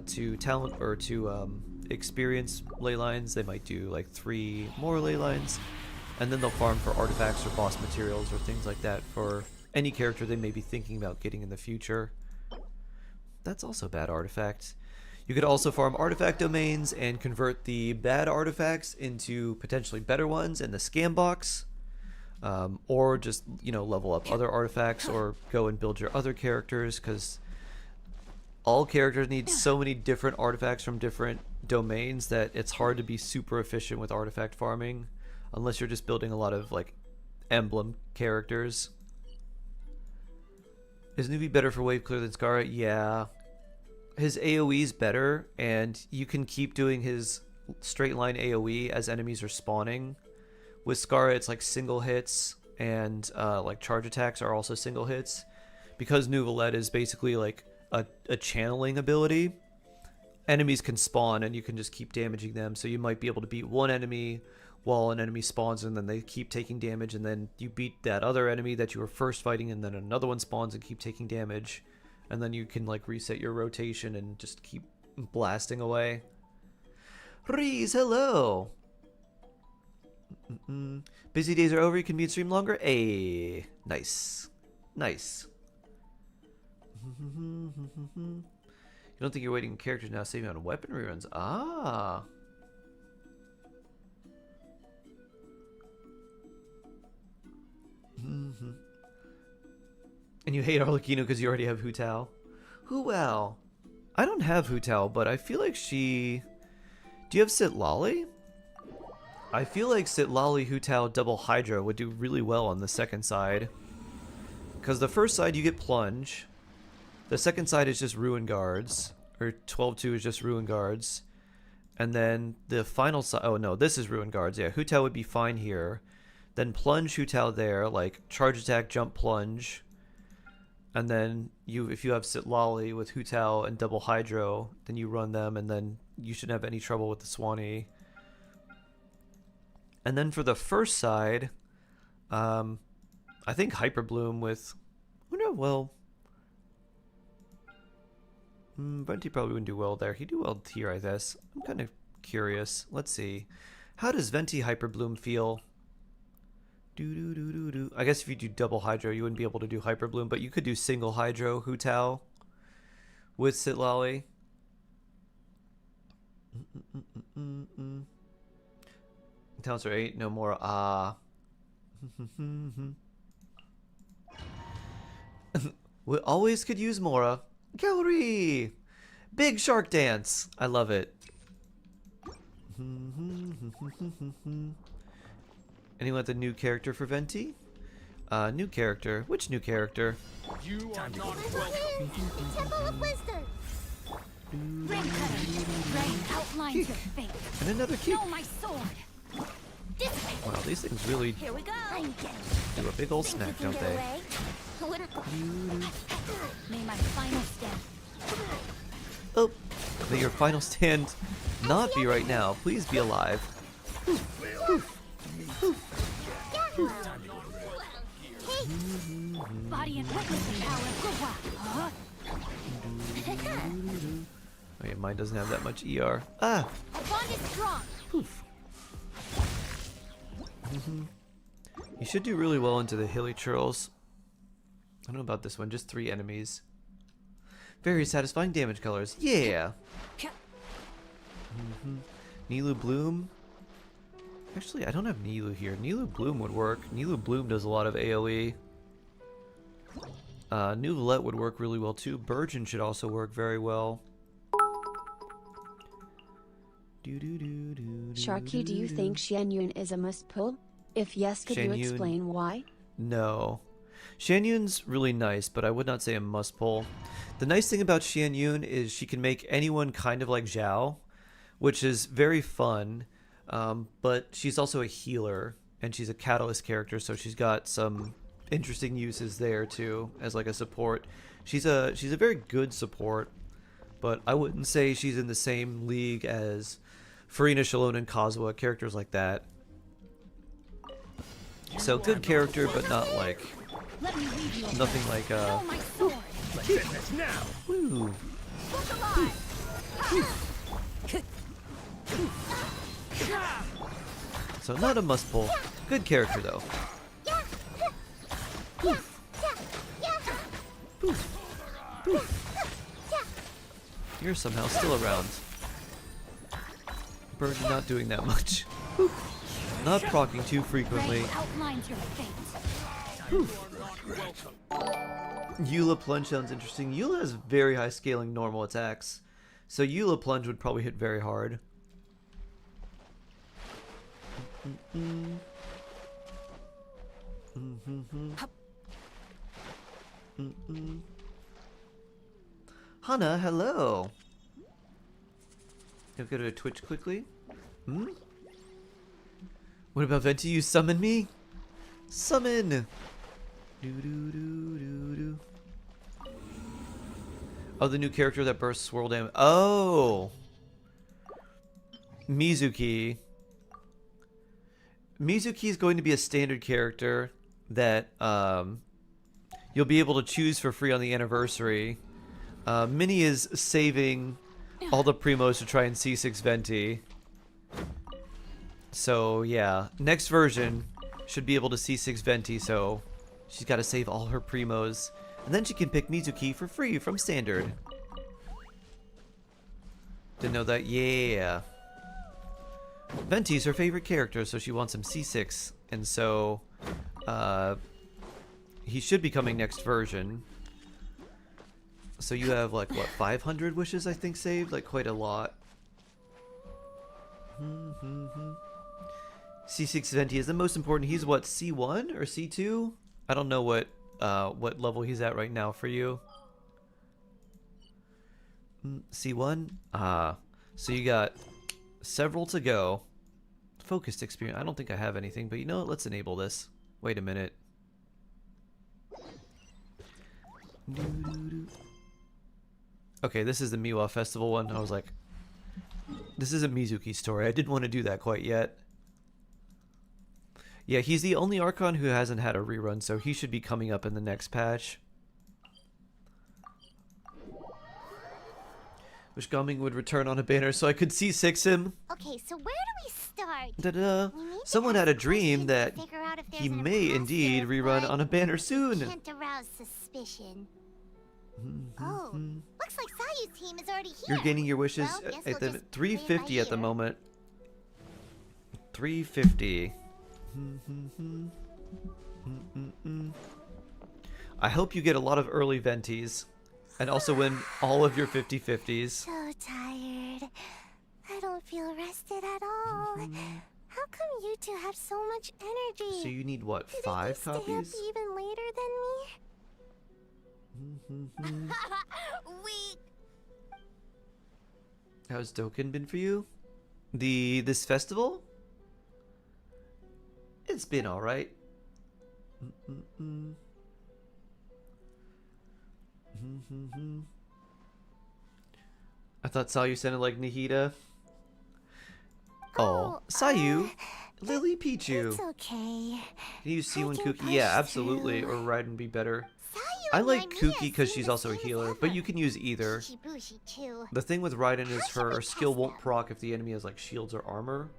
2 talent or 2 experience ley lines. They might do like 3 more ley lines, and then they'll farm for artifacts or boss materials or things like that for any character they may be thinking about getting in the future. That's also bad artifacts. You could also farm artifact domains and convert the bad artifacts into potentially better ones in the scam box. Or just, you know, level up other artifacts or go and build your other characters, because all characters need so many different artifacts from different domains that it's hard to be super efficient with artifact farming unless you're just building a lot of like emblem characters. Is Nuvi better for wave clear than Skara? Yeah. His AoE is better, and you can keep doing his straight line AoE as enemies are spawning. With Skara, it's like single hits, and like charge attacks are also single hits. Because Nuvolette is basically like a channeling ability, enemies can spawn and you can just keep damaging them. So you might be able to beat one enemy while an enemy spawns, and then they keep taking damage, and then you beat that other enemy that you were first fighting, and then another one spawns and keep taking damage. And then you can like reset your rotation and just keep blasting away. Reese, hello! Busy days are over, you can be in stream longer? Ayy, nice. Nice. You don't think you're waiting characters now saving on weapon reruns? Ah. And you hate Arlecchino because you already have Hu Tao. Hu Well. I don't have Hu Tao, but I feel like she... Do you have Sitlali? I feel like Sitlali Hu Tao double Hydra would do really well on the second side. Because the first side you get Plunge. The second side is just Ruin Guards. Or 12-2 is just Ruin Guards. And then the final side... Oh no, this is Ruin Guards. Yeah, Hu Tao would be fine here. Then Plunge Hu Tao there, like Charge Attack, Jump, Plunge. And then if you have Sitlali with Hu Tao and double Hydro, then you run them, and then you shouldn't have any trouble with the Swanee. And then for the first side, I think Hyper Bloom with... Oh no, well... Venti probably wouldn't do well there. He'd do well here, I guess. I'm kind of curious. Let's see. How does Venti Hyper Bloom feel? I guess if you do double Hydro, you wouldn't be able to do Hyper Bloom, but you could do single Hydro Hu Tao with Sitlali. Talents are 8, no more. Ah. We always could use Mora. Gallery! Big shark dance! I love it. Anyone want the new character for Venti? New character. Which new character? You are not Temple of Wisdom. Ring cutter. Rain outlines your fate. And another cube. Know my sword. This way. Wow, these things really Here we go. do a big old smack, don't they? May my final stand. Oh, may your final stand not be right now. Please be alive. Body and witnessing power. Huh? Oh yeah, mine doesn't have that much ER. Ah! Our bond is strong. You should do really well into the hilly churls. I don't know about this one, just 3 enemies. Very satisfying damage colors. Yeah! Nilu Bloom. Actually, I don't have Nilu here. Nilu Bloom would work. Nilu Bloom does a lot of AoE. New Valette would work really well too. Burgeon should also work very well. Sharky, do you think Xianyun is a must pull? If yes, could you Xianyun- explain why? No. Xianyun's really nice, but I would not say a must pull. The nice thing about Xianyun is she can make anyone kind of like Zhao, which is very fun, but she's also a healer, and she's a catalyst character, so she's got some interesting uses there too, as like a support. She's a very good support, but I wouldn't say she's in the same league as Farina, Shalon, and Kazuha, characters like that. So good character, but not like Let me lead you. nothing like Know my sword. business now. woo. Look alive. So not a must pull. Good character though. You're somehow still around. Bird not doing that much. Not proccing too frequently. Rain outlines your fate. Eula Plunge sounds interesting. Eula has very high scaling normal attacks. So Eula Plunge would probably hit very hard. Hana, hello. You'll go to Twitch quickly. What about Venti? You summon me? Summon! Do do do do do. Oh, the new character that bursts swirl damage. Oh! Mizuki. Mizuki is going to be a standard character that you'll be able to choose for free on the anniversary. Minnie is saving all the primos to try and C6 Venti. So yeah, next version should be able to C6 Venti, so she's got to save all her primos. And then she can pick Mizuki for free from standard. Didn't know that? Yeah. Venti's her favorite character, so she wants him C6. And so, he should be coming next version. So you have, like, what, 500 wishes, I think, saved? Like, quite a lot. C6 Venti is the most important. He's, what, C1 or C2? I don't know what level he's at right now for you. C1? So you got several to go. Focused experience. I don't think I have anything, but you know what? Let's enable this. Wait a minute. Okay, this is the Miwa Festival one. I was like, this is a Mizuki story. I didn't want to do that quite yet. Yeah, he's the only Archon who hasn't had a rerun, so he should be coming up in the next patch. Wish Gaming would return on a banner so I could C6 him. Okay, so where do we start? Da-da. We need to Someone ask had a questions dream to that figure out if he there's an may indeed imposter, rerun but on a banner soon. Can't arouse suspicion. Oh, looks like Sayu's team is already here. You're gaining your wishes Well, guess at we'll the just play it by 350 at the ear. moment. 350. I hope you get a lot of early venties. And also win all of your 50-50s. So tired. I don't feel rested at all. How come you two have so much energy? So you need what, Didn't 5 you stay copies? up even later than me? Weak. How's Dokkan been for you? This festival? It's been alright. I thought Sayu sounded like Nihita. Oh, Sayu, Lily Pichu. It's okay. Can you use I C1 can Kuki? Yeah, push absolutely. through. Or Raiden be better. Sayu I and like Raimia Kuki because seem she's the also a same as healer, ever. but you can use either. Shibushi too. The thing with Raiden is How should we her skill test won't them? proc if the enemy has like shields or armor.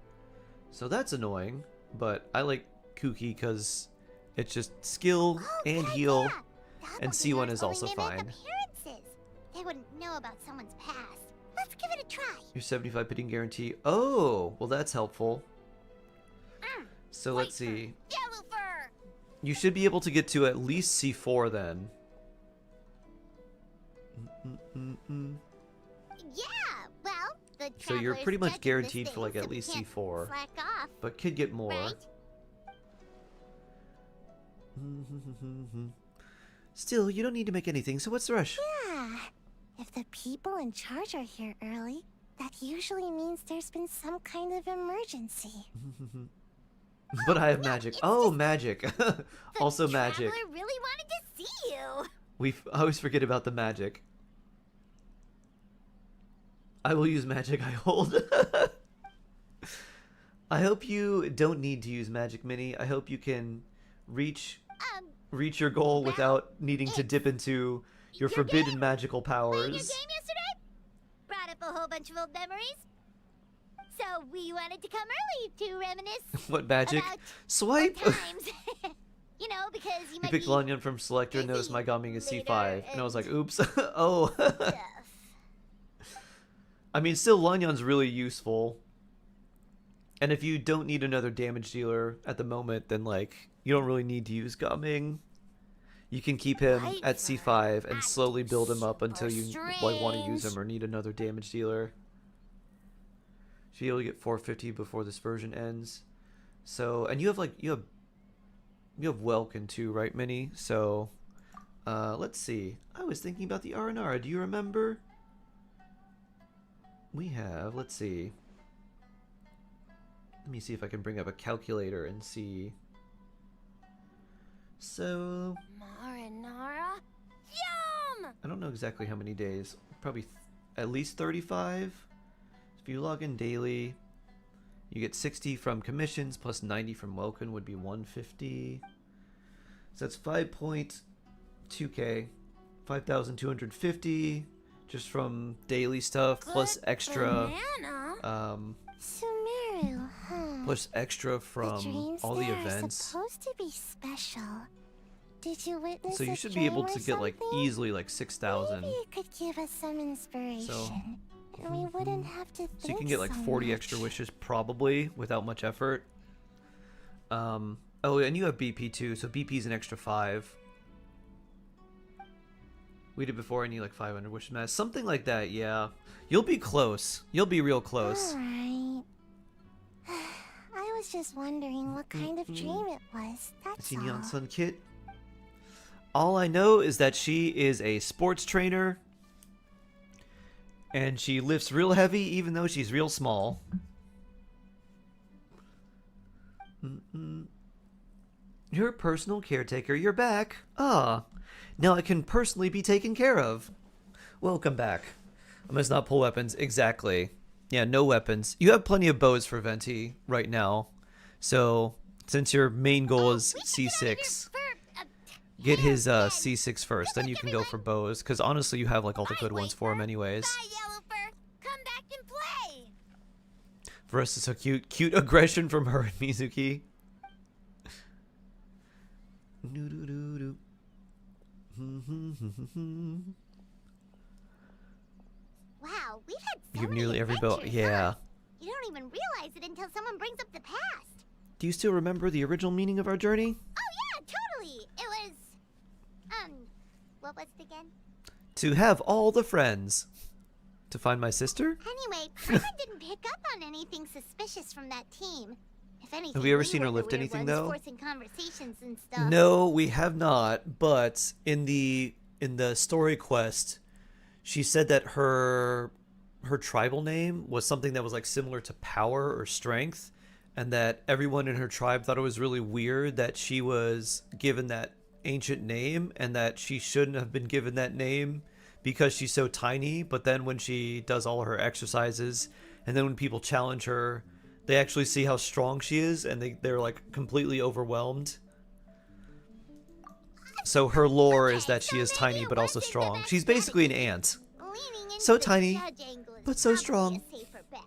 So that's annoying, but I like Kuki because it's just skill Oh, and good heal. idea. The and Huckleberries C1 is only also mimic fine. appearances. They wouldn't know about someone's past. Let's give it a try. Your 75 pitting guarantee. Oh, well that's helpful. So let's see. Yellow fur. You should be able to get to at least C4 then. Yeah, well, the So you're travelers pretty much judging guaranteed this for like thing, at so we least can't C4. Slack off, But could get more. right? Still, you don't need to make anything, so what's the rush? Yeah. If the people in charge are here early, that usually means there's been some kind of emergency. But I have magic. Oh, magic. Also the magic. traveler really wanted to see you. I always forget about the magic. I will use magic I hold. I hope you don't need to use magic, Minnie. I hope you can reach your goal without needing to dip into your forbidden magical Playing your powers. game yesterday? Brought up a whole bunch of old memories. So we wanted to come early to reminisce What magic? about Swipe! old times. You know, because you You might picked be Lanyan from Selector and noticed my Gaming is later C5. And I was and- like, oops. Oh. stuff. I mean, still, Lanyan's really useful. And if you don't need another damage dealer at the moment, then, like, you don't really need to use Gaming. You can keep him Right at for C5 and acting slowly build him up super until you like want to use strange. him or need another damage dealer. Should be able to get 450 before this version ends. So, and you have like you have Welkin too, right, Minnie? So, let's see. I was thinking about the R&R. Do you remember? We have. Let's see. Let me see if I can bring up a calculator and see. So, Marinara. Yum! I don't know exactly how many days. Probably at least 35. If you log in daily, you get 60 from commissions plus 90 from Welkin would be 150. So that's 5.2k, 5,250 just from daily stuff plus Good extra, banana. Sumeru, huh? plus extra The from dreams all the there are events. supposed to be special. Did you witness So you a should be able dream to or get like something? easily like 6,000. Maybe it could give us some inspiration. And we wouldn't have to think So you can get like 40 much. extra wishes probably without much effort. Oh, and you have BP too, so BP is an extra 5. We did before. I need like 500 wishes mass, something like that. Yeah, you'll be close. You'll be real close. Alright. I was just wondering what kind of dream it was. That's Seen all. Yon-sun Kit. All I know is that she is a sports trainer, and she lifts real heavy, even though she's real small. Your personal caretaker, you're back. Ah, now I can personally be taken care of. Welcome back. I must not pull weapons. Exactly. Yeah, no weapons. You have plenty of bows for Venti right now. So, since your main goal is C6, get his C6 first, then you can go for bows. Because honestly, you have like all the good ones for him anyways. Bye, Yellowfur. Come back and play. Varesa is so cute. Cute aggression from her and Mizuki. Wow, we've had so You have many nearly every bow. adventures, Yeah. huh? You don't even realize it until someone brings up the past. Do you still remember the original meaning of our journey? Oh yeah, totally. It was, What was it again? To have all the friends. To find my sister? Anyway, Paimon didn't pick up on anything suspicious from that team. If anything, Have we ever we seen her were the lift weird anything, ones though? Forcing conversations and stuff. No, we have not. But in the story quest, she said that her tribal name was something that was like similar to power or strength, and that everyone in her tribe thought it was really weird that she was given that ancient name, and that she shouldn't have been given that name because she's so tiny. But then when she does all her exercises, and then when people challenge her, they actually see how strong she is, and they're like completely overwhelmed. So her lore is that she is tiny but also strong. She's basically an ant. Leaning into So the tiny, judge angle is but so probably strong. a safer bet.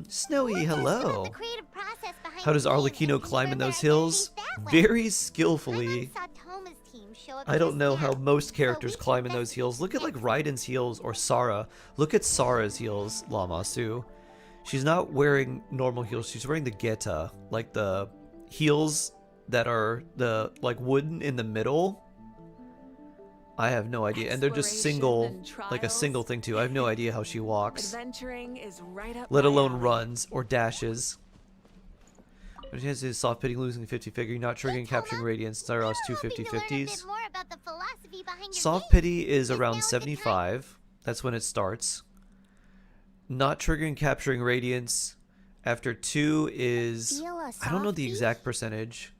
Snowy, We'll just hello. about the creative process behind How does the game Arlecchino and climb in confirm those their hills? identities that way. Very skillfully. Paimon saw Toma's team show up I at don't this know how camp, most so characters we should climb in those heels. Look at like Raiden's heels or Sara. Look at Sara's heels, Lamasu. She's not wearing normal heels. She's wearing the Geta, like the heels that are the like wooden in the middle. I have no idea, and they're just single, like a single thing too. I have no idea how she walks, Adventuring is right up let my alone alley. runs or dashes. What chance is soft pitting losing 50 figure, not triggering capturing radiance, Cyros We were 250 hoping to learn a 50s. bit more about the philosophy behind your Soft game. pity is Is now around a good time? 75. That's when it starts. Not triggering capturing radiance after 2 is Feel a I don't know soft the beat? exact percentage.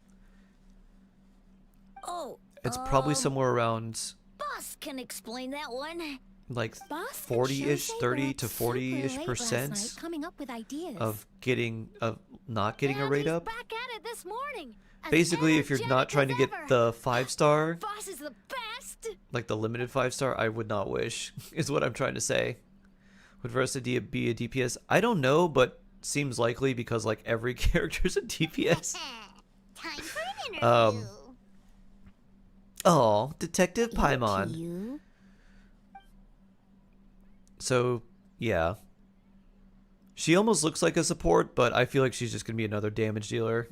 Oh, It's probably somewhere around boss can explain that one. like Boss and 40-ish, Shosei 30 were up to super 40-ish late last percent night coming up with ideas. of not getting a rate He's up. back at it this morning. As Basically, if you're not trying to energetic get as the ever. 5-star, Boss is the best. like the limited 5-star, I would not wish, is what I'm trying to say. Would Varesa be a DPS? I don't know, but seems likely because like every character's a DPS. Time for an interview. Oh, Detective Paimon. You? So, yeah. She almost looks like a support, but I feel like she's just going to be another damage dealer.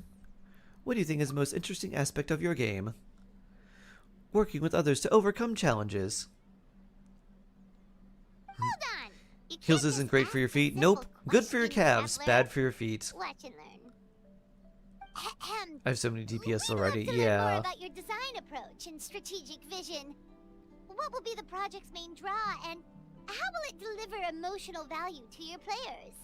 What do you think is the most interesting aspect of your game? Working with others to overcome challenges. Hold on. You can't Heals just isn't great ask for your a feet. simple Nope. Good for your question, calves, traveler. bad for your feet. Watch and learn. Ahem. I have so many DPS We'd love already. to learn more Yeah. about your design approach and strategic vision. What will be the project's main draw, and how will it deliver emotional value to your players?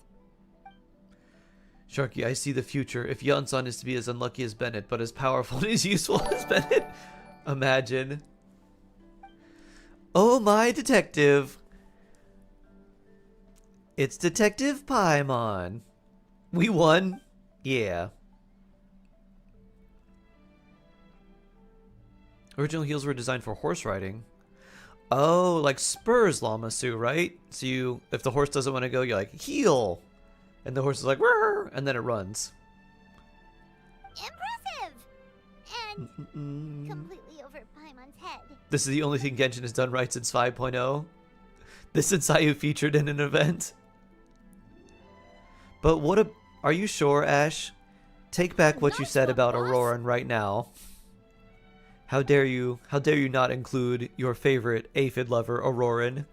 Sharky, I see the future. If Yunsan is to be as unlucky as Bennett, but as powerful and as useful as Bennett. Imagine. Oh my detective. It's Detective Paimon. We won. Yeah. Original heels were designed for horse riding. Oh, like spurs, Lamasu, right? So you, if the horse doesn't want to go, you're like, heel. And the horse is like, "Rrr," and then it runs. Impressive! And Mm-mm. completely over Paimon's head. This is the only thing Genshin has done right since 5.0. This and Sayu featured in an event. But what a... Are you sure, Ash? Take back what you Nice said one, about boss. Auroran right now. How dare you not include your favorite aphid lover, Auroran?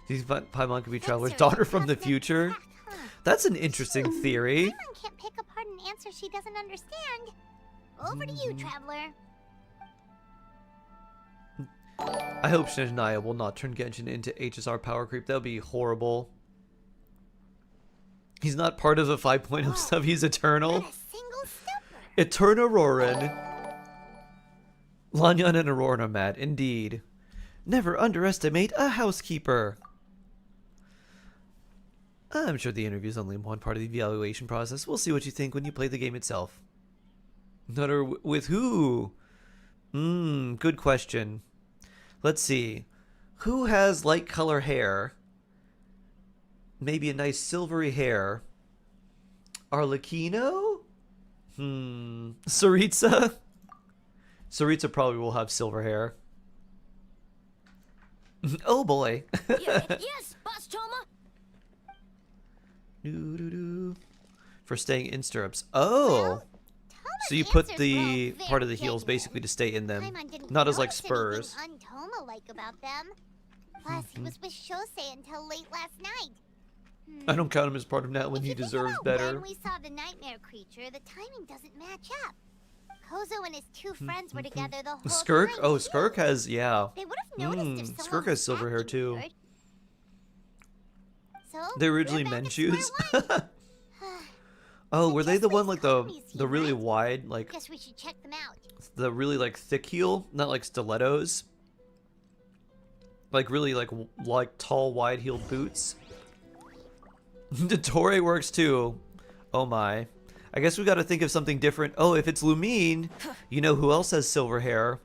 These Paimon could be Traveler's That's daughter her from the cosmic future. path, huh? That's an interesting theory. Paimon can't pick apart an answer she doesn't understand. Over to you, Traveler. I hope Shinaya will not turn Genshin into HSR power creep. That would be horrible. He's not part of the 5.0 stuff. He's eternal. Not a single stepper. Eternal Auroran. Lanyan and Auroran are mad, indeed. Never underestimate a housekeeper. I'm sure the interview is only one part of the evaluation process. We'll see what you think when you play the game itself. Nutter with who? Good question. Let's see. Who has light color hair? Maybe a nice silvery hair. Arlecchino? Saritsa? Saritsa probably will have silver hair. Oh boy. Yes, Boss Toma. Doo-doo-doo. For staying in stirrups. Oh. So you put the part of the heels basically to stay in them, not as like spurs. Untoma-like about them. Plus, he was with Shosei until late last night. I don't count him as part of Nat when If he you think deserves about better. When we saw the nightmare creature, the timing doesn't match up. Kozo and his two friends were together the whole Skirk? time. Oh, too. Skirk has, yeah. They would have noticed if someone Skirk has was silver hair acting too. weird. So, They're originally we're back at Menchus. square one. Oh, were they the Just one makes like economies the seem really right. wide, like Guess we should check them out. the really like thick heel, not like stilettos, like really like tall wide heeled boots. Dottore works too. Oh my. I guess we got to think of something different. Oh, if it's Lumine, you know who else has silver hair?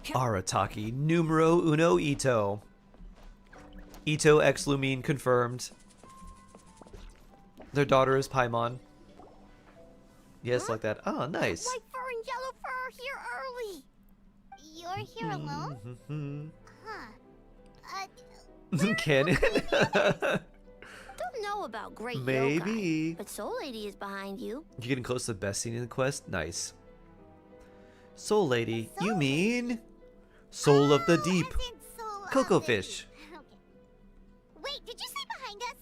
Arataki numero uno Ito. Ito x Lumine confirmed. Their daughter is Paimon. Yes, like that. Oh, nice. White fur and yellow fur here early. You're here alone? Huh. Canon. Don't know about great Maybe. yokai, but Soul Lady is behind you. You're getting close to the best scene in the quest? Nice. Soul Lady, you mean? Soul of the Deep. As in soul of Cocoa the fish. deep. Okay. Wait, did you say behind us?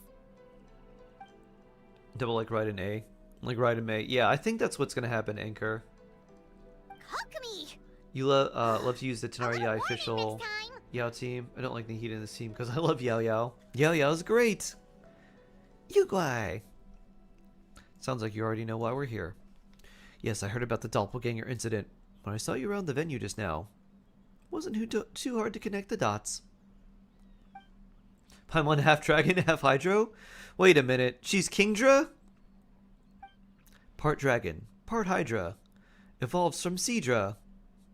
Double like right in A. Like right in May. Yeah, I think that's what's gonna happen, Anchor. Kokumi! You love to use the A Tenari little Yao warning official next time. Yao team. I don't like the heat in this team because I love Yao Yao. Yao Yao's great. Yuguai. Sounds like you already know why we're here. Yes, I heard about the doppelganger incident. When I saw you around the venue just now, wasn't too hard to connect the dots. Paimon half dragon, half hydro? Wait a minute, she's Kingdra? Part dragon, part hydra. Evolves from Seadra.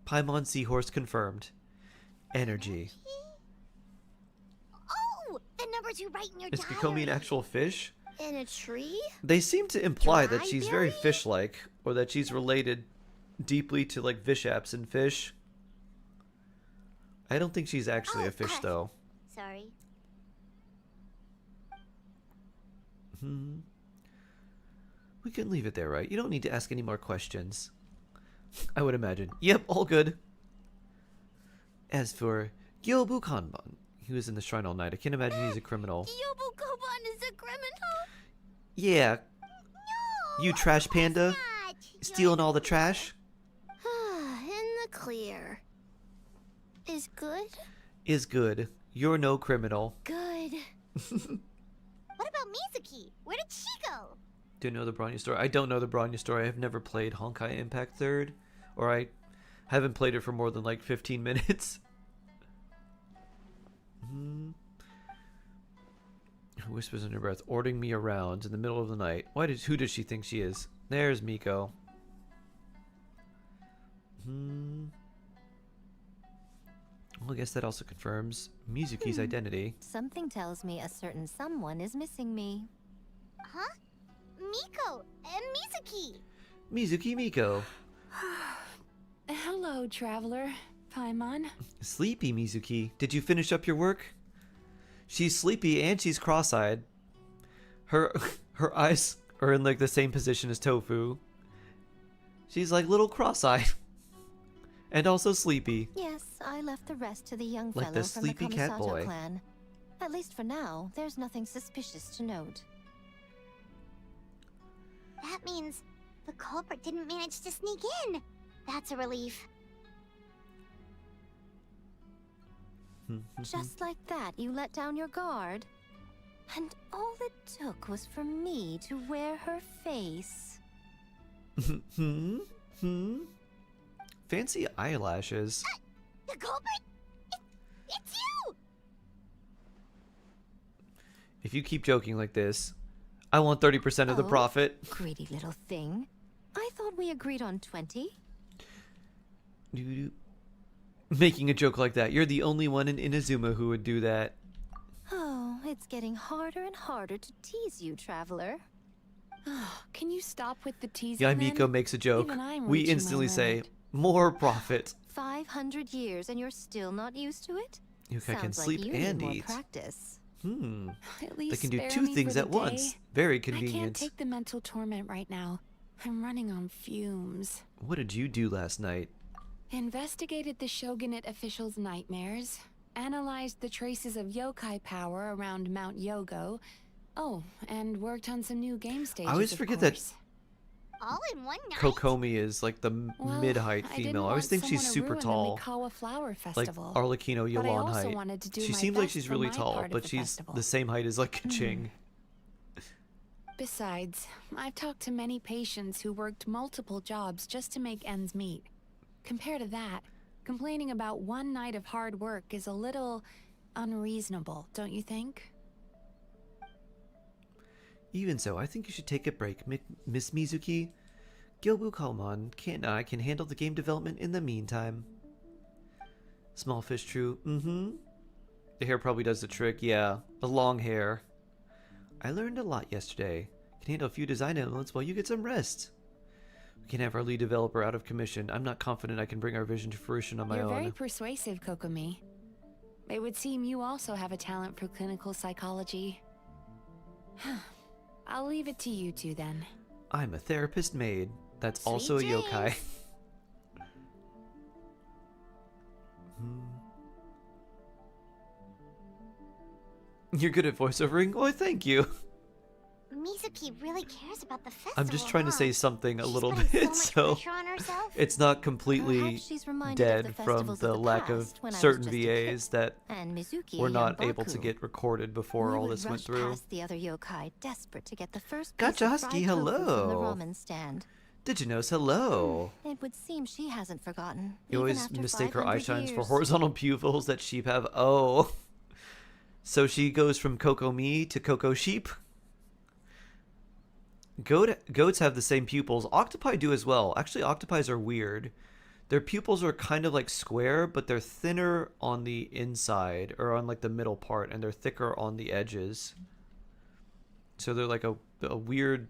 Paimon seahorse confirmed. Energy. Oh, the numbers you write in your Is diary. Kokomi an actual fish? In a tree? They seem to imply that she's very Dryberry? fish-like, or that she's related deeply to like Vishaps and fish. I don't think she's actually a fish, though. Sorry. We can leave it there, right? You don't need to ask any more questions. I would imagine. Yep, all good. As for Gyobu Kanban, he was in the shrine all night. I can't imagine he's a criminal. Yobu Koban is a criminal? Yeah, No! you trash panda, Not. stealing all the trash In the clear. Is good? is good. You're no criminal. Good. What about Mizuki? Where did she go? Do you know the Bronya story? I don't know the Bronya story. I've never played Honkai Impact 3rd, or I haven't played it for more than like 15 minutes. Who whispers under breath, ordering me around in the middle of the night. Who does she think she is? There's Miko. Well, I guess that also confirms Mizuki's identity. Something tells me a certain someone is missing me. Huh? Miko and Mizuki. Mizuki Miko. Hello, traveler. Paimon. Sleepy Mizuki. Did you finish up your work? She's sleepy and she's cross-eyed. Her eyes are in like the same position as Tofu. She's like little cross-eyed. And also sleepy. Yes, I left the rest to the young Like fellow the from the sleepy cat Kamisato boy. clan. At least for now, there's nothing suspicious to note. That means the culprit didn't manage to sneak in. That's a relief. Just like that, you let down your guard. And all it took was for me to wear her face. Fancy eyelashes. The culprit? It's you! If you keep joking like this, I want 30% of the Oh. profit. Greedy little thing. I thought we agreed on 20. Doo-doo. Making a joke like that. You're the only one in Inazuma who would do that. Oh, it's getting harder and harder to tease you, traveler. Can you stop with the teasing? Yaimiko then? makes a joke. Even I'm We reaching my instantly say, limit. more profit. 500 years and you're still not used to it? Yuka can Sounds sleep like you and need more eat. practice. At least They can do spare two me things for at the once. day. Very I can't convenient. take the mental torment right now. I'm running on fumes. What did you do last night? Investigated the shogunate officials' nightmares, analyzed the traces of yokai power around Mount Yogo. Oh, and worked on some new game stages. I always forget that All in one night? Kokomi is like the Well, mid-height I didn't female. I always want think she's someone to super ruin the tall. Mikawa Flower Like Festival. Arlecchino But I Yolan also height. wanted to do She my seems like best she's for really my tall, part of but the she's festival. the same height as like Kaching. Besides, I've talked to many patients who worked multiple jobs just to make ends meet. Compared to that, complaining about one night of hard work is a little unreasonable, don't you think? Even so, I think you should take a break, Miss Mizuki. Gyobu Kalman and I can handle the game development in the meantime. Small fish true. Mm-hmm. The hair probably does the trick, yeah. The long hair. I learned a lot yesterday. Can handle a few design elements while you get some rest. We can have our lead developer out of commission. I'm not confident I can bring our vision to fruition on my You're own. very persuasive, Kokomi. It would seem you also have a talent for clinical psychology. I'll leave it to you two then. I'm a therapist maid. That's Sweet also a yokai. dreams. You're good at voiceovering? Why, thank you. Mizuki really cares about the festival. I'm just trying to say huh? something a She's little putting bit, so so much pressure on herself. it's not completely Perhaps she's reminded of the dead from festivals the of the lack of past when I was certain just a kid. VAs that And Mizuki, were a not young able to Baku. get recorded before We all would this went rush through. past the other yokai, desperate to get the first Gotcha, piece of Husky, fried tofu from the hello. ramen stand. Did you know? Hello. It would seem she hasn't forgotten. You even always after mistake her eye 500 shines for years. horizontal pupils that sheep have. Oh. So she goes from Coco Me to Coco Sheep. Goats have the same pupils. Octopi do as well. Actually, octopi are weird. Their pupils are kind of like square, but they're thinner on the inside, or on like the middle part, and they're thicker on the edges. So they're like a weird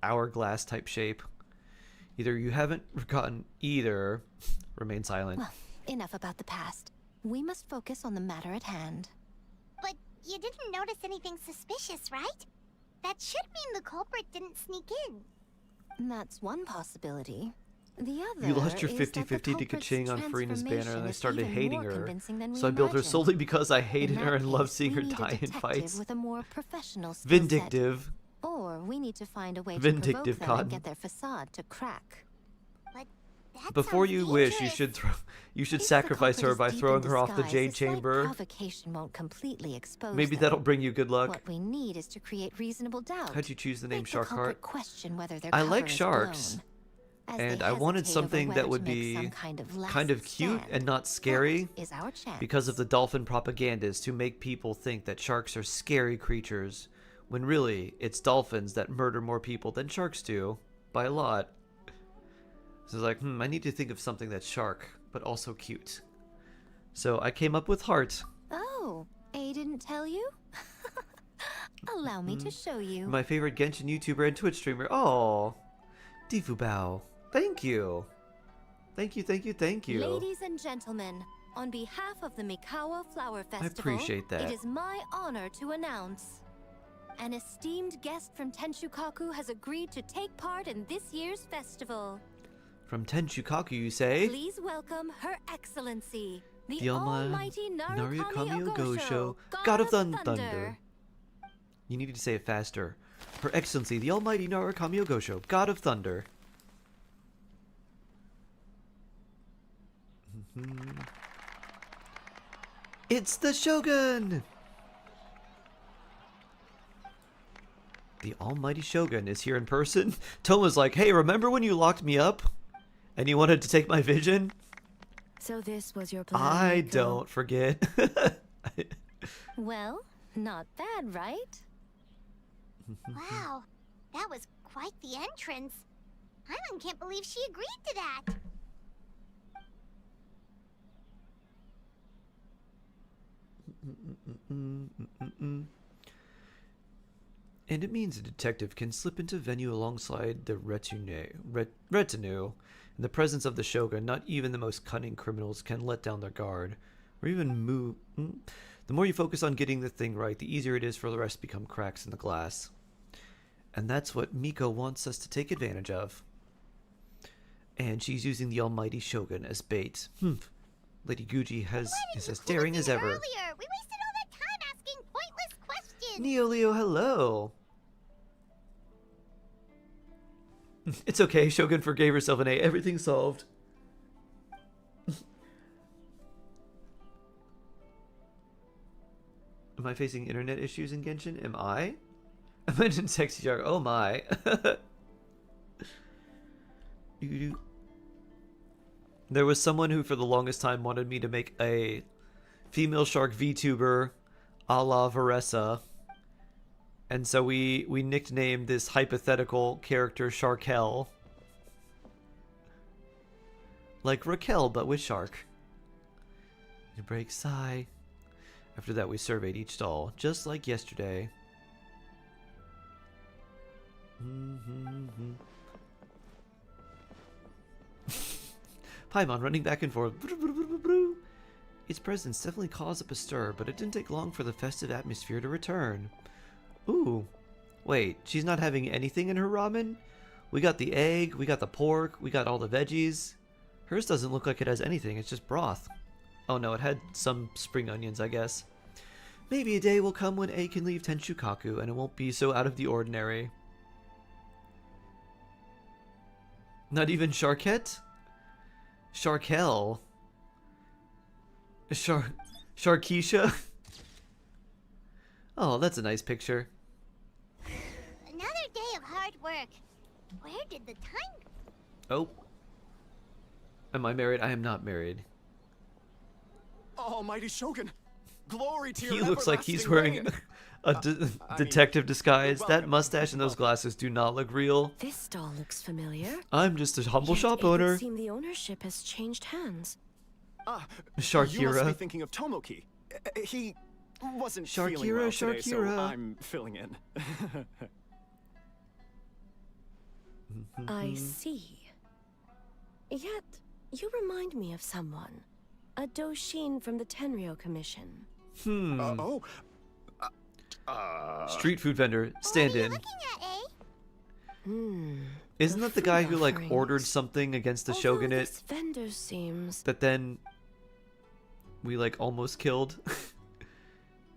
hourglass type shape. Either you haven't forgotten either. Remain silent. Well, enough about the past. We must focus on the matter at hand. But you didn't notice anything suspicious, right? That should mean the culprit didn't sneak in. That's one possibility. The other You lost your is that the 50-50 to culprit's Kaching on Farina's banner, and transformation I is started even hating more her. convincing than we So I built her imagined. solely because I hated In her that and loved case, seeing we her need a die in detective fights. with a more professional skill set. Vindictive. Or we need to find a way to Vindictive provoke them Cotton. and get their facade to crack. But that Before sounds you wish, you dangerous. should If the sacrifice her culprit by is deep throwing in her off the disguise, Jade a slight Chamber. provocation won't completely expose Maybe them. that'll bring you good luck. What we need is to create reasonable doubt. How'd you choose the name Make the culprit Sharkheart? question whether their I cover like is sharks. blown. As And they I wanted hesitate something over that whether would to make be some kind kind of of cute stand. and not scary That is our chance. because of the dolphin propagandas to make people think that sharks are scary creatures, when really it's dolphins that murder more people than sharks do, by a lot. So it's like, I need to think of something that's shark, but also cute. So I came up with Heart. Oh, A didn't tell you? Allow me to show you. My favorite Genshin YouTuber and Twitch streamer. Oh, Difubao. Thank you. Thank you, thank you, thank you. Ladies and gentlemen, on behalf of the Mikawa Flower Festival, appreciate that. it is my honor to announce an esteemed guest from Tenshukaku has agreed to take part in this year's festival. From Tenshukaku, you say? Please welcome Her Excellency, the The Almighty Narukami Ogosho, God of Thunder. You needed to say it faster. Her Excellency, the Almighty Narukami Ogosho, God of Thunder. It's the Shogun! The Almighty Shogun is here in person. Toma's like, hey, remember when you locked me up? And you wanted to take my vision? So this was your plan, I Miko? don't forget. Well, not bad, right? Wow, that was quite the entrance. Hyman can't believe she agreed to that. And it means a detective can slip into venue alongside the retinue. In the presence of the Shogun, not even the most cunning criminals can let down their guard, or even move. The more you focus on getting the thing right, the easier it is for the rest to become cracks in the glass. And that's what Miko wants us to take advantage of. And she's using the almighty Shogun as bait. Lady Guji is as daring as ever. Earlier? We wasted all that time asking pointless questions. Neo Leo, hello. It's okay, Shogun forgave herself an A. Everything's solved. Am I facing internet issues in Genshin? Am I? I mentioned sexy shark. Oh my. There was someone who for the longest time wanted me to make a female shark VTuber a la Varesa. And so we nicknamed this hypothetical character Sharkel. Like Raquel, but with shark. You break, sigh. After that, we surveyed each stall, just like yesterday. Paimon running back and forth. Its presence definitely caused up a stir, but it didn't take long for the festive atmosphere to return. Ooh. Wait, she's not having anything in her ramen? We got the egg, we got the pork, we got all the veggies. Hers doesn't look like it has anything, it's just broth. Oh no, it had some spring onions, I guess. Maybe a day will come when A can leave Tenshukaku and it won't be so out of the ordinary. Not even Sharkette? Sharkel? Sharkeisha? Oh, that's a nice picture. Another day of hard work. Where did the time go? Oh. Am I married? I am not married. Almighty Shogun, glory to your He looks like he's everlasting wearing reign. a detective disguise. That welcome, mustache and those glasses do not look real. This stall looks familiar. I'm just a humble Yet shop it would owner. seem the ownership has changed hands. You Sharkira. must be thinking of Tomoki. He wasn't feeling Sharkira, well today, so Sharkira. I'm filling in. I see. Yet, you remind me of someone. A Doshin from the Tenryo Commission. Street food vendor, stand in. Looking at A. Isn't that the guy who like offerings. ordered something against the Although shogunate this vendor seems... that then we like almost killed?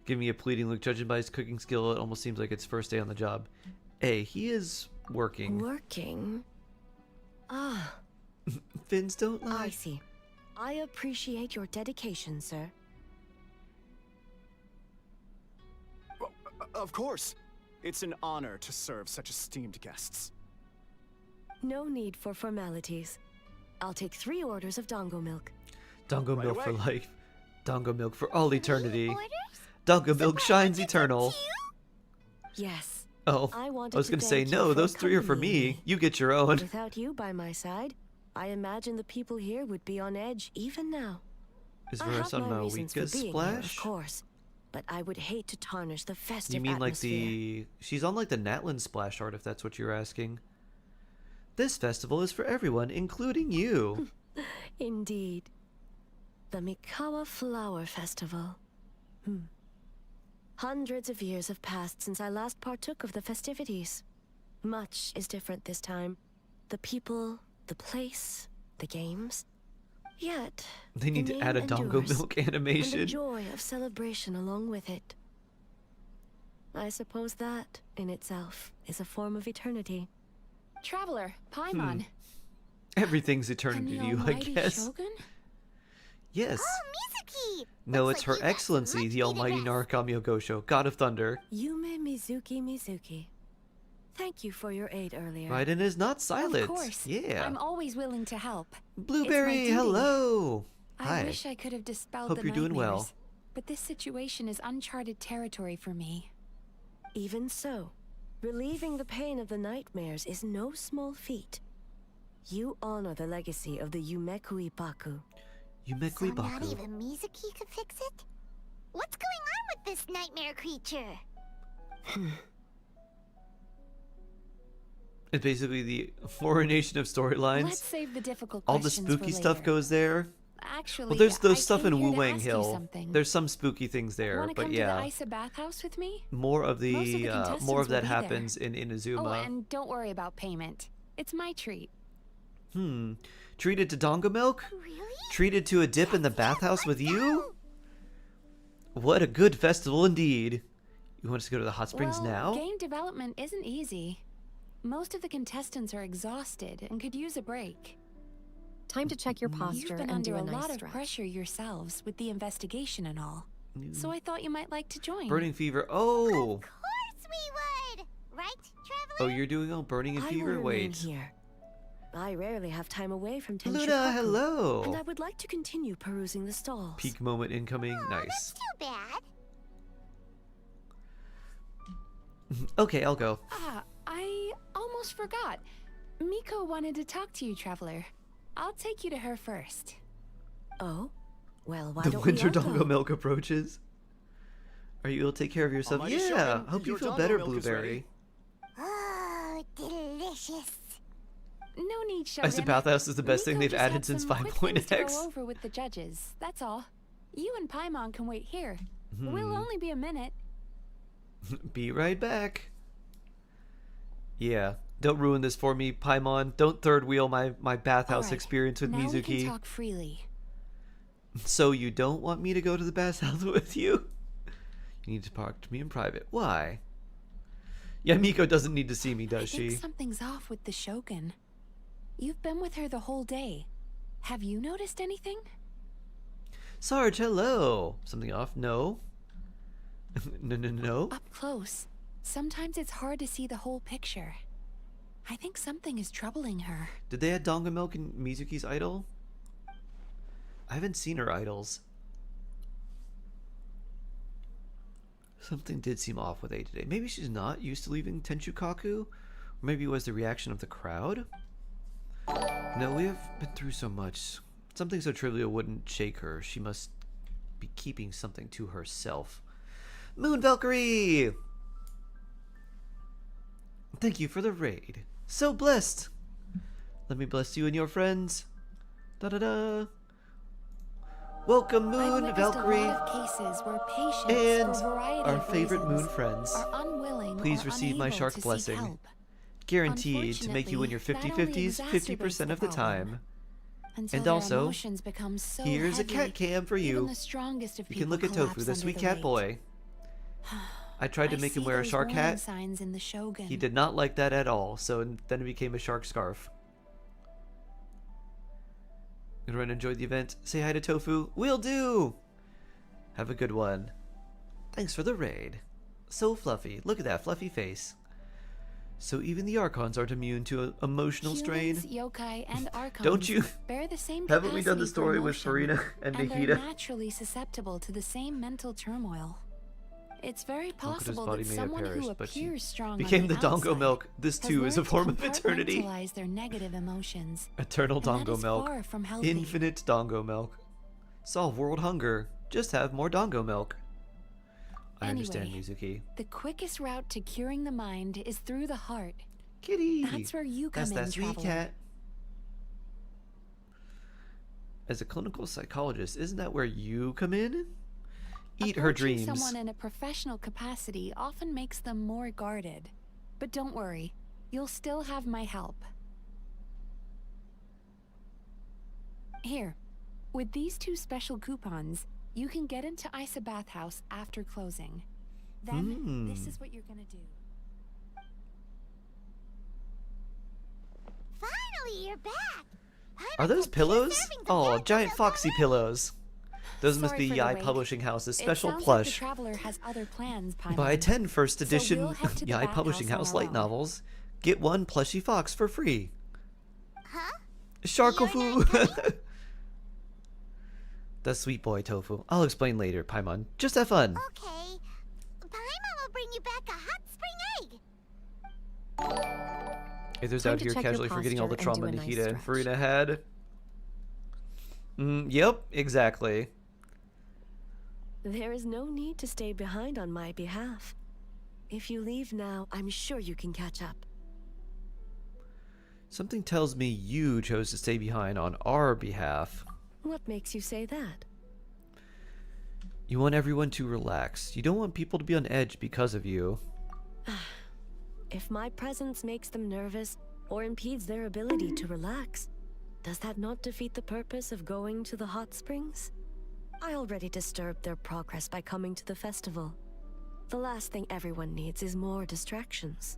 Give me a pleading look. Judging by his cooking skill, it almost seems like it's first day on the job. A, he is working. Working? Ah, Fins don't I lie. see. I appreciate your dedication, sir. Of course. It's an honor to serve such esteemed guests. No need for formalities. I'll take 3 orders of dongo milk. Dongo Right milk for away. life. Dongo milk for all eternity. Orders? Dongo milk shines eternal. Yes. Oh, I wanted I was to gonna say, thank you no, for those 3 are for accompanying me. me. You get your own. Without you by my side, I imagine the people here would be on edge even now. Is I have Varesa on my reasons for Mawika's being here, splash? of course, but I would hate to tarnish the festive You mean like atmosphere. she's on like the Natlan splash art if that's what you're asking. This festival is for everyone, including you. Indeed. The Mikawa Flower Festival. Hundreds of years have passed since I last partook of the festivities. Much is different this time. The people, the place, the games. Yet, They need the to add a name Dongo endures, milk and the animation. joy of celebration along with it. I suppose that, in itself, is a form of eternity. Traveler, Paimon. Everything's And eternity the to you, I almighty guess. Shogun? Yes. Oh, Mizuki! No, Looks it's like Her you got some Excellency, much the Almighty needed rest. Narukami Ogosho, God of Thunder. Yume Mizuki. Thank you for your aid earlier. Raiden is not silent. Of course. Yeah. I'm always willing to help. Blueberry, duty. hello. I Hi. wish I could have dispelled Hope the you're doing well. nightmares, but this situation is uncharted territory for me. Even so, relieving the pain of the nightmares is no small feat. You honor the legacy of the Yumekui Baku. Yumekui So not Baku. even Mizuki could fix it? What's going on with this nightmare creature? It's basically the foreign nation of Let's storylines. save the difficult All the questions spooky for stuff later. goes there. actually, Well, there's I those stuff came in here Wu to Wang ask you Hill. something. There's some spooky things there, Wanna but come yeah. to the AisaBathhouse with me? More of Most of the the contestants more of will that be there. happens in Oh, Inazuma. and don't worry about payment. It's my treat. Treated to dongo milk? Really? Treated to a dip in the bathhouse with you? What a good festival indeed. You want us to go to the hot springs Well, now? game development isn't easy. Most of the contestants are exhausted and could use a break. Time to check your posture You've been and under do a a nice lot of stretch. pressure yourselves with the investigation and all. So I thought you might like to join. Burning fever. Oh. Of course we would! Right, Oh, Traveler? you're doing all burning and I fever? will remain Wait. here. I rarely have time away from Tenchu Luna, Kaku, hello. and I would like to continue perusing the stalls. Peak moment incoming. Oh, Nice. that's too bad. Okay, I'll go. Ah, I almost forgot. Miko wanted to talk to you, Traveler. I'll take you to her first. Oh? Well, why The don't winter we all dongo go? milk approaches. Are you able to take care of yourself? Almighty Yeah. Shogun, Hope you your feel dongo better, milk is Blueberry. ready. Oh, delicious. No need, Shogun. AisaBathhouse is the best thing Miko they've just added had since some quick things to 5.x. go over with the judges. That's all. You and Paimon can wait here. We'll only be a minute. Be right back. Yeah. Don't ruin this for me, Paimon. Don't third wheel my bathhouse Alright, experience with now we Mizuki. can talk freely. So you don't want me to go to the bathhouse with you? You need to talk to me in private. Why? Yeah, Miko doesn't need to see me, I does think she? something's off with the Shogun. You've been with her the whole day. Have you noticed anything? Sarge, hello. Something off? No. No. Up close, sometimes it's hard to see the whole picture. I think something is troubling her. Did they add donga milk in Mizuki's idol? I haven't seen her idols. Something did seem off with A today. Maybe she's not used to leaving Tenchu Kaku? Or maybe it was the reaction of the crowd? No, we have been through so much. Something so trivial wouldn't shake her. She must be keeping something to herself. Moon Valkyrie! Thank you for the raid. So blessed! Let me bless you and your friends. Da-da-da! Welcome, I've Moon witnessed Valkyrie! a lot of cases where patients, And for a variety our of favorite reasons, moon friends. are unwilling Please or receive my unable shark to seek blessing. help. Guaranteed to make you win your Unfortunately, that only 50/50s exacerbates 50% of the the problem. time. Until And their also, emotions become so Here's a heavy, cat cam for even you. the strongest of You can look people at Tofu, collapse the under sweet the cat weight. boy. I tried to I make him see wear a those shark warning hat. signs in the Shogun. He did not like that at all, so then it became a shark scarf. Everyone enjoyed the event. Say hi to Tofu. Will do! Have a good one. Thanks for the raid. So fluffy. Look at that fluffy face. So even the Archons aren't immune to emotional strain? Humans, yokai, and archons Don't you- bear the same Haven't we done the capacity for story with emotion, Farina and and are Nikita? naturally susceptible to the same mental turmoil. It's very Makoto's possible body that may have someone who perished, but she appears strong became on the the dongo outside milk. This has too is a learned to form of eternity. compartmentalize their negative emotions. Eternal And that dongo is milk. far from healthy. Infinite dongo milk. Solve world hunger. Just have more dongo milk. I understand, Anyway, Mizuki. The quickest route to curing the mind is through the heart. Kitty! That's where you come That's in, that sweet Traveler. cat. As a clinical psychologist, isn't that where you come in? Eat her Approaching dreams. Someone in a professional capacity often makes them more guarded. But don't worry, you'll still have my help. Here, with these 2 special coupons, you can get into AisaBathhouse after closing. Then, this is what you're gonna do. Finally, you're back. Are those pillows? Oh, giant foxy pillows. Those must Sorry be for the Yai wait. Publishing House's It special sounds plush. Like the Traveler has other plans, Paimon. Buy 10 first edition we'll head to the Yai bathhouse Publishing on House our light own. novels. Get 1 plushy fox for free. Huh? Sharkofu! The sweet boy Tofu. I'll explain later, Paimon. Just have fun. Okay. Paimon will bring you back a hot spring egg. If there's Time out to here check your casually forgetting all the posture and trauma do a nice Nikita and stretch. Farina had. Yep, exactly. There is no need to stay behind on my behalf. If you leave now, I'm sure you can catch up. Something tells me you chose to stay behind on our behalf. What makes you say that? You want everyone to relax. You don't want people to be on edge because of you. If my presence makes them nervous or impedes their ability to relax, does that not defeat the purpose of going to the hot springs? I already disturbed their progress by coming to the festival. The last thing everyone needs is more distractions.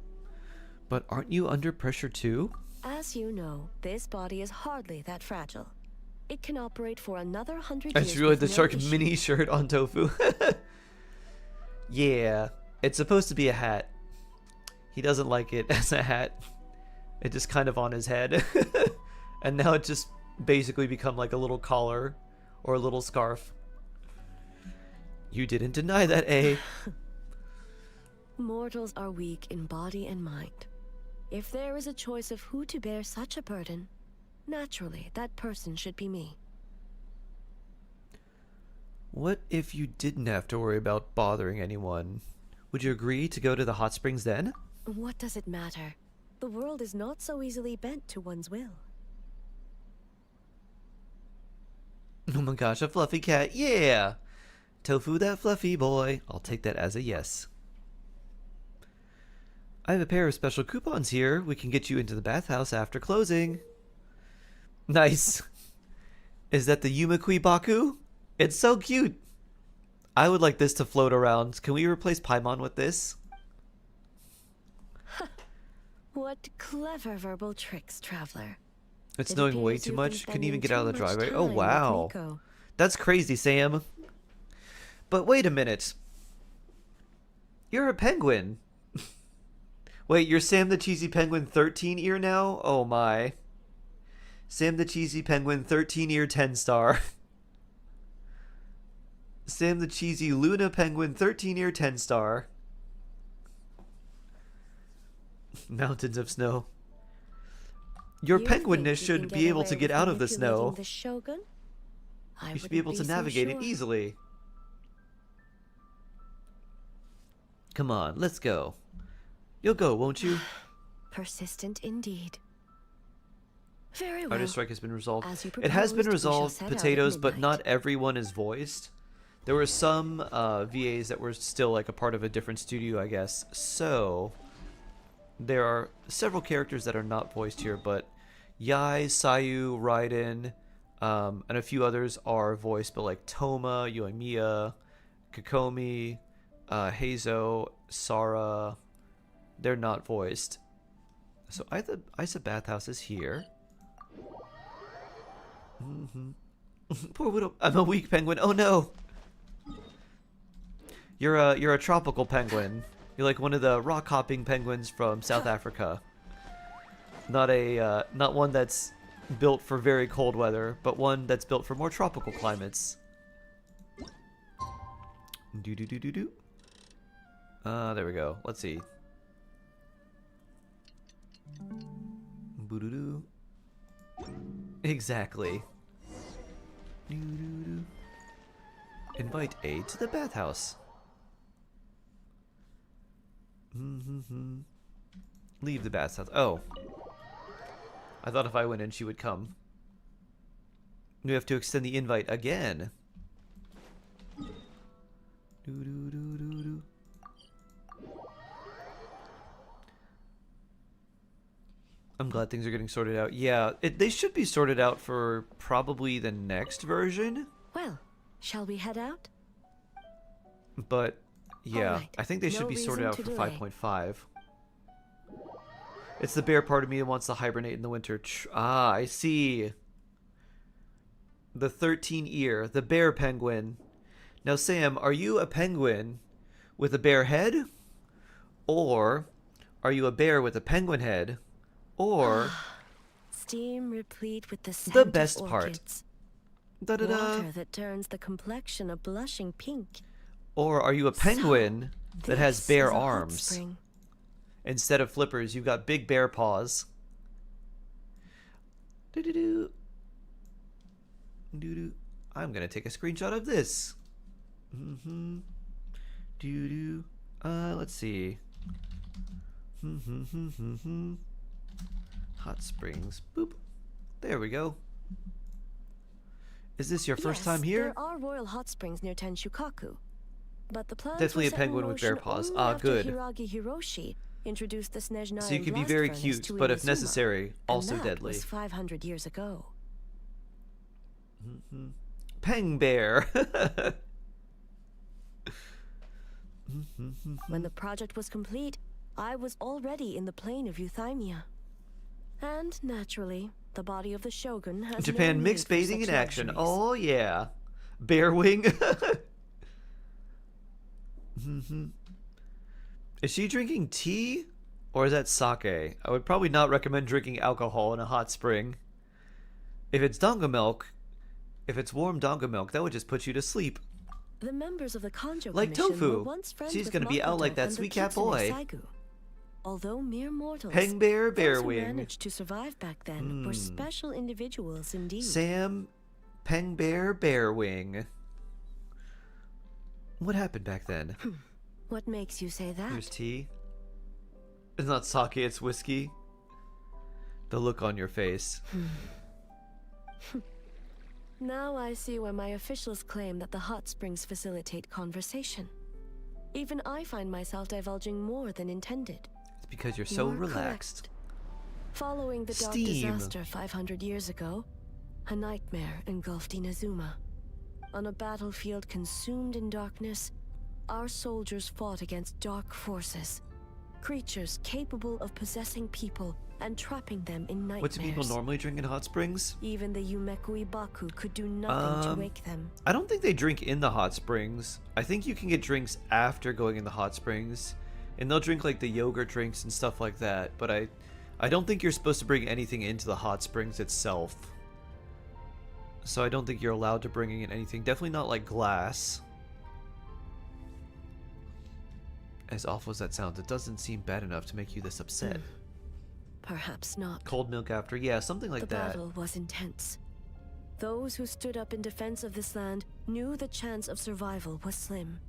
But aren't you under pressure too? As you know, this body is hardly that fragile. It can operate for another 100 I years. just realized the with no shark issue. mini shirt on Tofu. Yeah, it's supposed to be a hat. He doesn't like it as a hat. It just kind of on his head. And now it just basically become like a little collar or a little scarf. You didn't deny that, eh? Mortals are weak in body and mind. If there is a choice of who to bear such a burden, naturally that person should be me. What if you didn't have to worry about bothering anyone? Would you agree to go to the hot springs then? What does it matter? The world is not so easily bent to one's will. Oh my gosh, a fluffy cat, yeah! Tofu, that fluffy boy. I'll take that as a yes. I have a pair of special coupons here. We can get you into the bathhouse after closing. Nice. Is that the Yumakui Baku? It's so cute. I would like this to float around. Can we replace Paimon with this? What clever verbal tricks, traveler. It's It snowing way appears too you've been much. Couldn't even spending get out of the too much driveway. Oh, time with wow. Miko. That's crazy, Sam. But wait a minute. You're a penguin. Wait, you're Sam the Cheesy Penguin 13 ear now? Oh my. Sam the Cheesy Penguin 13 ear 10 star. Sam the Cheesy Luna Penguin 13 ear 10 star. Mountains of snow. Your You think penguinness you should can be get able away to get with out of the manipulating snow. the Shogun? I You should be able wouldn't to so navigate it sure. easily. Come on, let's go. You'll go, won't you? Persistent indeed. Very well. Artist strike has been resolved. As you It has been proposed, we shall resolved, set out at potatoes, but midnight. not everyone is voiced. There were some VAs that were still like a part of a different studio, I guess. So there are several characters that are not voiced here, but Yai, Sayu, Raiden, and a few others are voiced, but like Toma, Yoimiya, Kokomi, Heizo, Sara, they're not voiced. So AisaBathhouse is here. Poor Widow. I'm a weak penguin. Oh no. You're a tropical penguin. You're like one of the rock hopping penguins from South Africa. Not one that's built for very cold weather, but one that's built for more tropical climates. Do do do do do. There we go. Let's see. Boo-doo-doo. Exactly. Doo-doo-doo. Invite A to the bathhouse. Leave the bathhouse. Oh. I thought if I went in, she would come. We have to extend the invite again. Doo-doo-doo-doo-doo. I'm glad things are getting sorted out. Yeah, they should be sorted out for probably the next version. Well, shall we head out? But, yeah, Alright, I think they should no be sorted reason out to for delay. 5.5. It's the bear part of me that wants to hibernate in the winter. Ah, I see. The 13 ear, the bear penguin. Now, Sam, are you a penguin with a bear head? Or are you a bear with a penguin head? Or Steam replete with the scent the best of part. orchids. Da-da-da. Water that turns the complexion a blushing pink. Or are you a penguin that has This bear is a hot arms? spring. Instead of flippers, you've got big bear paws. Do-do-do. Do-do. I'm gonna take a screenshot of this. Do-do. Let's see. Hot springs. Boop. There we go. Is this your first Yes, time here? There are royal hot springs near Tenshukaku. But the plans Definitely were a set in penguin with bear motion paws. only Ah, after good. Hiragi Hiroshi introduced the Snezhnaya So you can be blast very furnace cute, to but if Inazuma. necessary, also And that deadly. was 500 years ago. Peng bear. When the project was complete, I was already in the plane of Euthymia. And naturally, the body of the shogun has Japan no mixed need for bathing in such action. luxuries. Oh yeah. Bear wing. Is she drinking tea? Or is that sake? I would probably not recommend drinking alcohol in a hot spring. If it's donga milk, if it's warm donga milk, that would just put you to sleep. The members of the Kanjo Like Commission Tofu. were once friends She's with gonna be out Makoto like that and the sweet cat Kitsune boy. Saigu. Although mere mortals, Peng bear, bear those who wing. managed to survive back then were special individuals indeed. Sam, Peng bear, bear wing. What happened back then? What makes you say that? Here's tea. It's not sake, it's whiskey. The look on your face. Now I see why my officials claim that the hot springs facilitate conversation. Even I find myself divulging more than intended. It's because you're so You are relaxed. correct. Following the dark Steam. disaster 500 years ago, a nightmare engulfed Inazuma. On a battlefield consumed in darkness, our soldiers fought against dark forces. Creatures capable of possessing people and trapping them in nightmares. What do people normally drink in hot springs? Even the Yumekui Baku could do nothing to wake them. I don't think they drink in the hot springs. I think you can get drinks after going in the hot springs. And they'll drink like the yogurt drinks and stuff like that. But I don't think you're supposed to bring anything into the hot springs itself. So I don't think you're allowed to bring in anything. Definitely not like glass. As awful as that sounds, it doesn't seem bad enough to make you this upset. Perhaps not. Cold milk after, yeah, something like The that. battle was intense. Those who stood up in defense of this land knew the chance of survival was slim.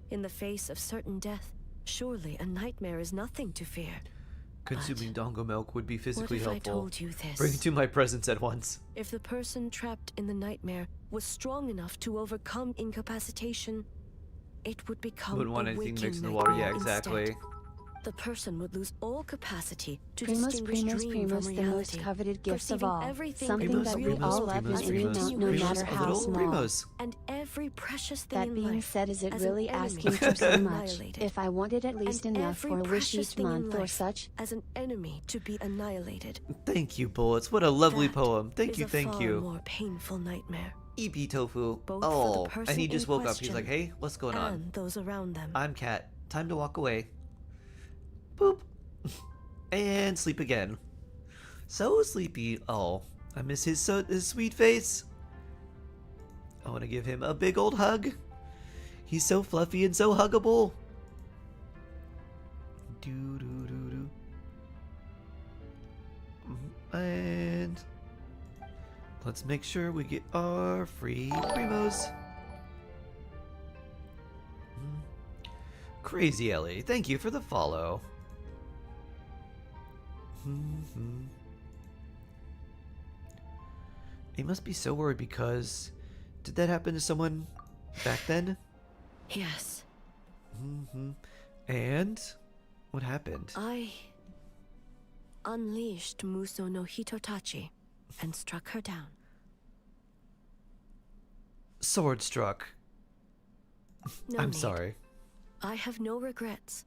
In the face of certain death, surely a nightmare is nothing to fear. Consuming dongo milk would be physically What if helpful. I told you this? Bring it to my presence at once. If the person trapped in the nightmare was strong enough to overcome incapacitation, it would become Wouldn't want a anything waking mixed in the water. Yeah, nightmare exactly. instead. The person would lose all capacity to Primos, distinguish primos, dream primos, from the most reality, coveted gift of perceiving all. everything Something in that real we all world love in as any continuous amount, no matter a how little small. primos. and every precious thing That in being life said, is it as an really enemy asking to for be so much? annihilated, If I wanted at least and enough every for a wish precious each thing in month or life such, as an enemy to be annihilated. Thank you, Bullets. What a lovely That poem. Thank is you, a thank far you. more painful nightmare. EP Tofu. Both for the Oh, person and he in just woke up. He's question like, hey, what's going on? And those around them. I'm Cat. Time to walk away. Boop. And sleep again. So sleepy. Oh, I miss his sweet face. I want to give him a big old hug. He's so fluffy and so huggable. Do do do do. And let's make sure we get our free primos. Crazy Ellie, thank you for the follow. He must be so worried because did that happen to someone back then? Yes. And what happened? I unleashed Muso no Hitotachi and struck her down. Sword struck. No I'm need. sorry. I have no regrets.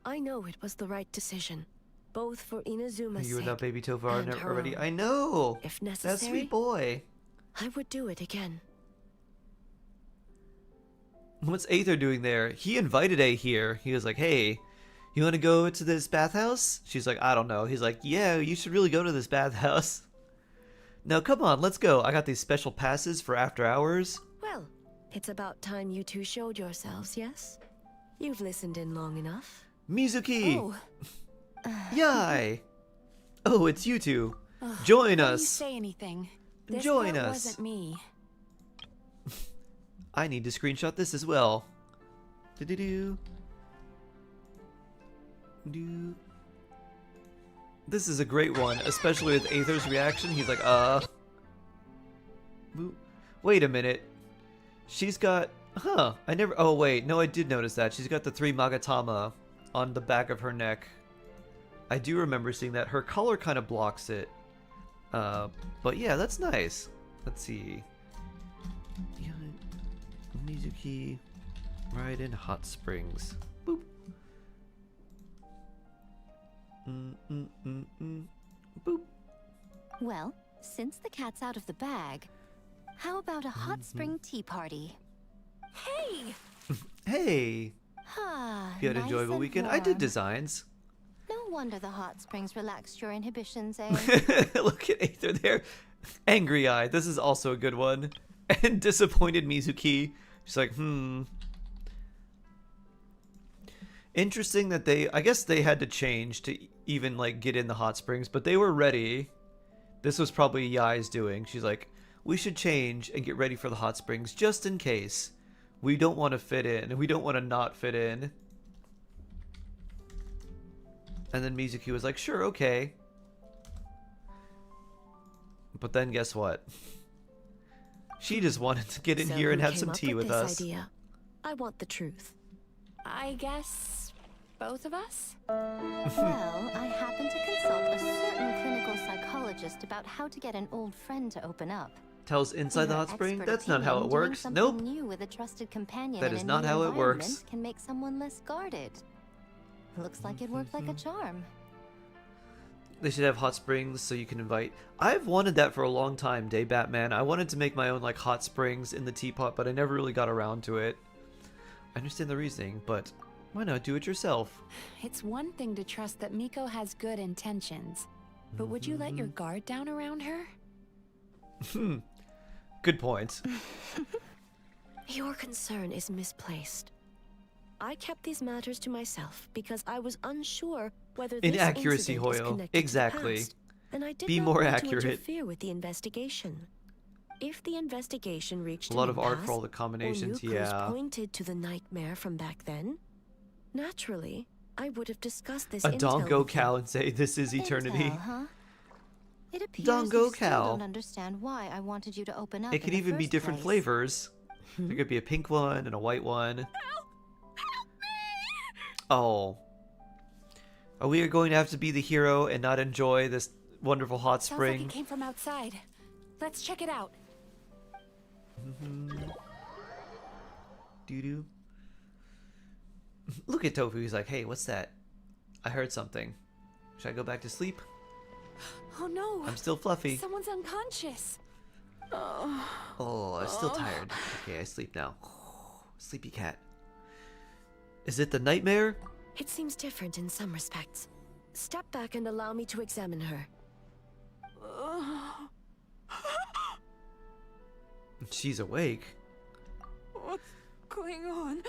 I know it was the right decision, both for Inazuma's You were sake that baby Tovar and her already. own. I know. If That necessary, sweet boy. I would do it again. What's Aether doing there? He invited A here. He was like, hey, you want to go to this bathhouse? She's like, I don't know. He's like, yeah, you should really go to this bathhouse. Now, come on, let's go. I got these special passes for after hours. Well, it's about time you two showed yourselves, yes? You've listened in long enough. Mizuki! Oh, Yai! Oh, it's you two. ugh, Join don't you us. say anything. This Join part us. wasn't me. I need to screenshot this as well. Do-do-do. Do. This is a great one, especially with Aether's reaction. He's like, Boop. Wait a minute. She's got... Huh. I never... Oh, wait. No, I did notice that. She's got the 3 Magatama on the back of her neck. I do remember seeing that. Her color kind of blocks it. But yeah, that's nice. Let's see. Yeah, Mizuki... Right in Hot Springs. Boop. Boop. Well, since the cat's out of the bag, how about a hot spring tea party? Hey! Hey! Ah, You had an nice enjoyable and weekend? I did warm. designs. No wonder the hot springs relaxed your inhibitions, eh? Look at Aether there. Angry Eye. This is also a good one. And disappointed Mizuki. She's like, Interesting that I guess they had to change to even like get in the hot springs, but they were ready. This was probably Yai's doing. She's like, we should change and get ready for the hot springs just in case. We don't want to fit in, and we don't want to not fit in. And then Mizuki was like, sure, okay. But then guess what? She just wanted to get in So here and who have came some up tea with this us. Idea? I want the truth. I guess both of us? Well, I happened to consult a certain clinical psychologist about how to get an old friend to open up. Tells inside In the her hot spring? expert That's not how it opinion, doing works. something Nope. New with a trusted companion That in is a not new how it works. environment can make someone less guarded. Looks like it worked like a charm. They should have hot springs so you can invite. I've wanted that for a long time, Day Batman. I wanted to make my own like hot springs in the teapot, but I never really got around to it. I understand the reasoning, but why not do it yourself? It's one thing to trust that Miko has good intentions, but would you let your guard down around her? Good point. Your concern is misplaced. I kept these matters to myself because I was unsure whether this Inaccuracy, incident is Hoyle. connected Exactly. to the past, and I did Be not more want accurate. to interfere with the investigation. If the investigation reached A lot an of art for impasse, all the combinations, or new clues yeah. pointed to the nightmare from back then, naturally, I would have discussed this A intel Dongo with you. cow and say this is eternity. Intel, huh? It appears Dongo you still cow. don't understand why I wanted you to open up. It could in the even be first different place. flavors. There could be a pink one and a white one. Oh. Are we going to have to be the hero and not enjoy this wonderful hot Sounds like spring? it came from outside. Let's check it out. Doo-doo. Look at Tofu. He's like, hey, what's that? I heard something. Should I go back to sleep? Oh no! I'm still fluffy. Someone's unconscious. Oh, I'm still tired. Okay, I sleep now. Sleepy cat. Is it the nightmare? It seems different in some respects. Step back and allow me to examine her. She's awake. What's going on?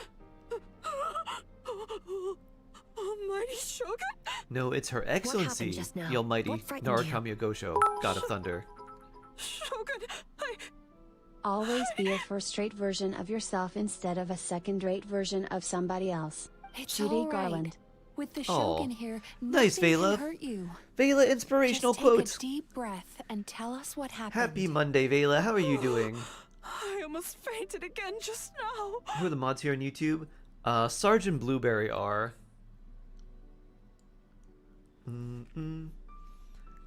Almighty Shogun? No, it's Her Excellency, just now? the Almighty What frightened you? Narukami Gosho, God of Thunder. Shogun, Always be a first-rate version of yourself instead of a second-rate version of somebody else. It's Judy all right. Garland. With the Aw. Shogun here, Nice, nothing Vela. can hurt you. Vela, Just inspirational take quote. a deep breath and tell us what happened. Happy Monday, Vela. How are you doing? I almost fainted again just now. Who are the mods here on YouTube? Sergeant Blueberry R.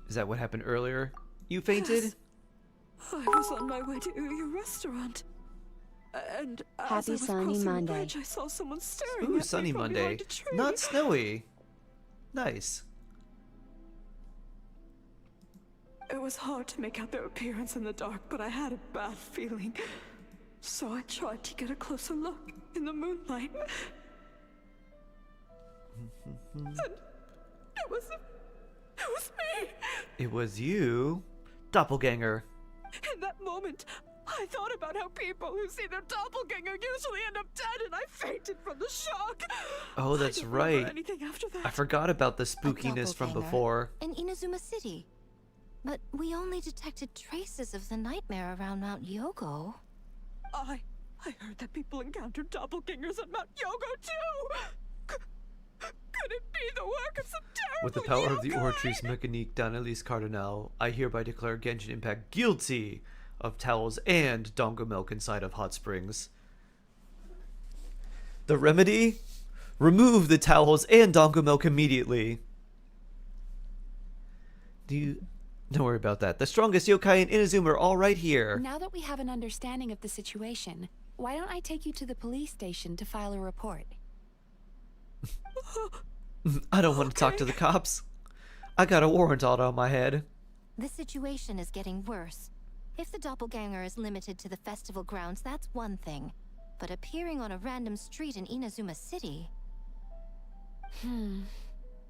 Is that what happened earlier? You fainted? Yes. I was on my way to your restaurant. And as Happy I was sunny crossing Monday. the bridge, I saw someone staring Ooh, at sunny me from Monday. behind a tree. Not snowy. Nice. It was hard to make out their appearance in the dark, but I had a bad feeling. So I tried to get a closer look in the moonlight. And it was me. It was you. Doppelganger. In that moment, I thought about how people who see their doppelganger usually end up dead, and I fainted from the shock. Oh, that's I don't remember right. anything after that. I forgot about the spookiness from doppelganger. before. In Inazuma City. But we only detected traces of the nightmare around Mount Yogo. I heard that people encountered doppelgangers at Mount Yogo too. Could it be the work of some terrible With the power of the yokai? Ortries Mécanique d'Annalise Cardinal, I hereby declare Genshin Impact guilty of towels and dongo milk inside of hot springs. The remedy? Remove the towels and dongo milk immediately. Don't worry about that. The strongest yokai in Inazuma are all right here. Now that we have an understanding of the situation, why don't I take you to the police station to file a report? I don't want to talk to the cops. I got a warrant out on my head. The situation is getting worse. If the doppelganger is limited to the festival grounds, that's one thing. But appearing on a random street in Inazuma City...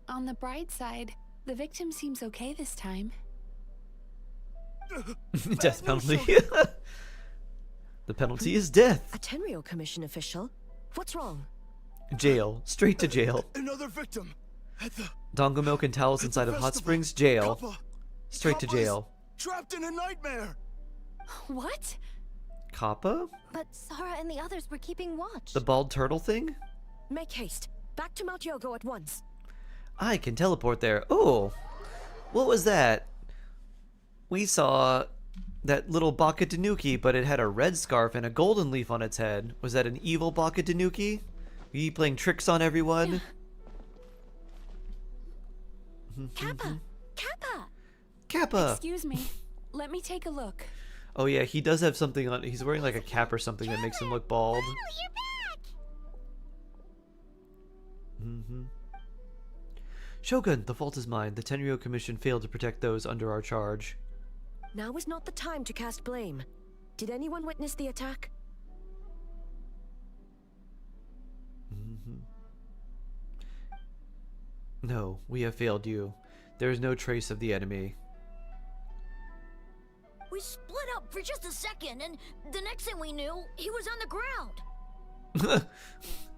On the bright side, the victim seems okay this time. Death penalty. The penalty is death. A Tenryo Commission official? What's wrong? Jail. Straight to jail. Another victim. At the Dongo milk and towels inside of hot springs, jail. Kappa. Straight to Kappa is jail. Trapped in a nightmare. What? Kappa? But Sara and the others were keeping watch. The bald turtle thing? Make haste. Back to Mount Yogo at once. I can teleport there. Oh, what was that? We saw that little Baka Tanuki, but it had a red scarf and a golden leaf on its head. Was that an evil Baka Tanuki? Were you playing tricks on everyone? Kappa! Kappa! Kappa! Excuse me. Let me take a look. Oh yeah, he does have something on. He's wearing like a cap or something that makes him look bald. Finally, you're back! Shogun, the fault is mine. The Tenryo Commission failed to protect those under our charge. Now is not the time to cast blame. Did anyone witness the attack? No, we have failed you. There is no trace of the enemy. We split up for just a second, and the next thing we knew, he was on the ground.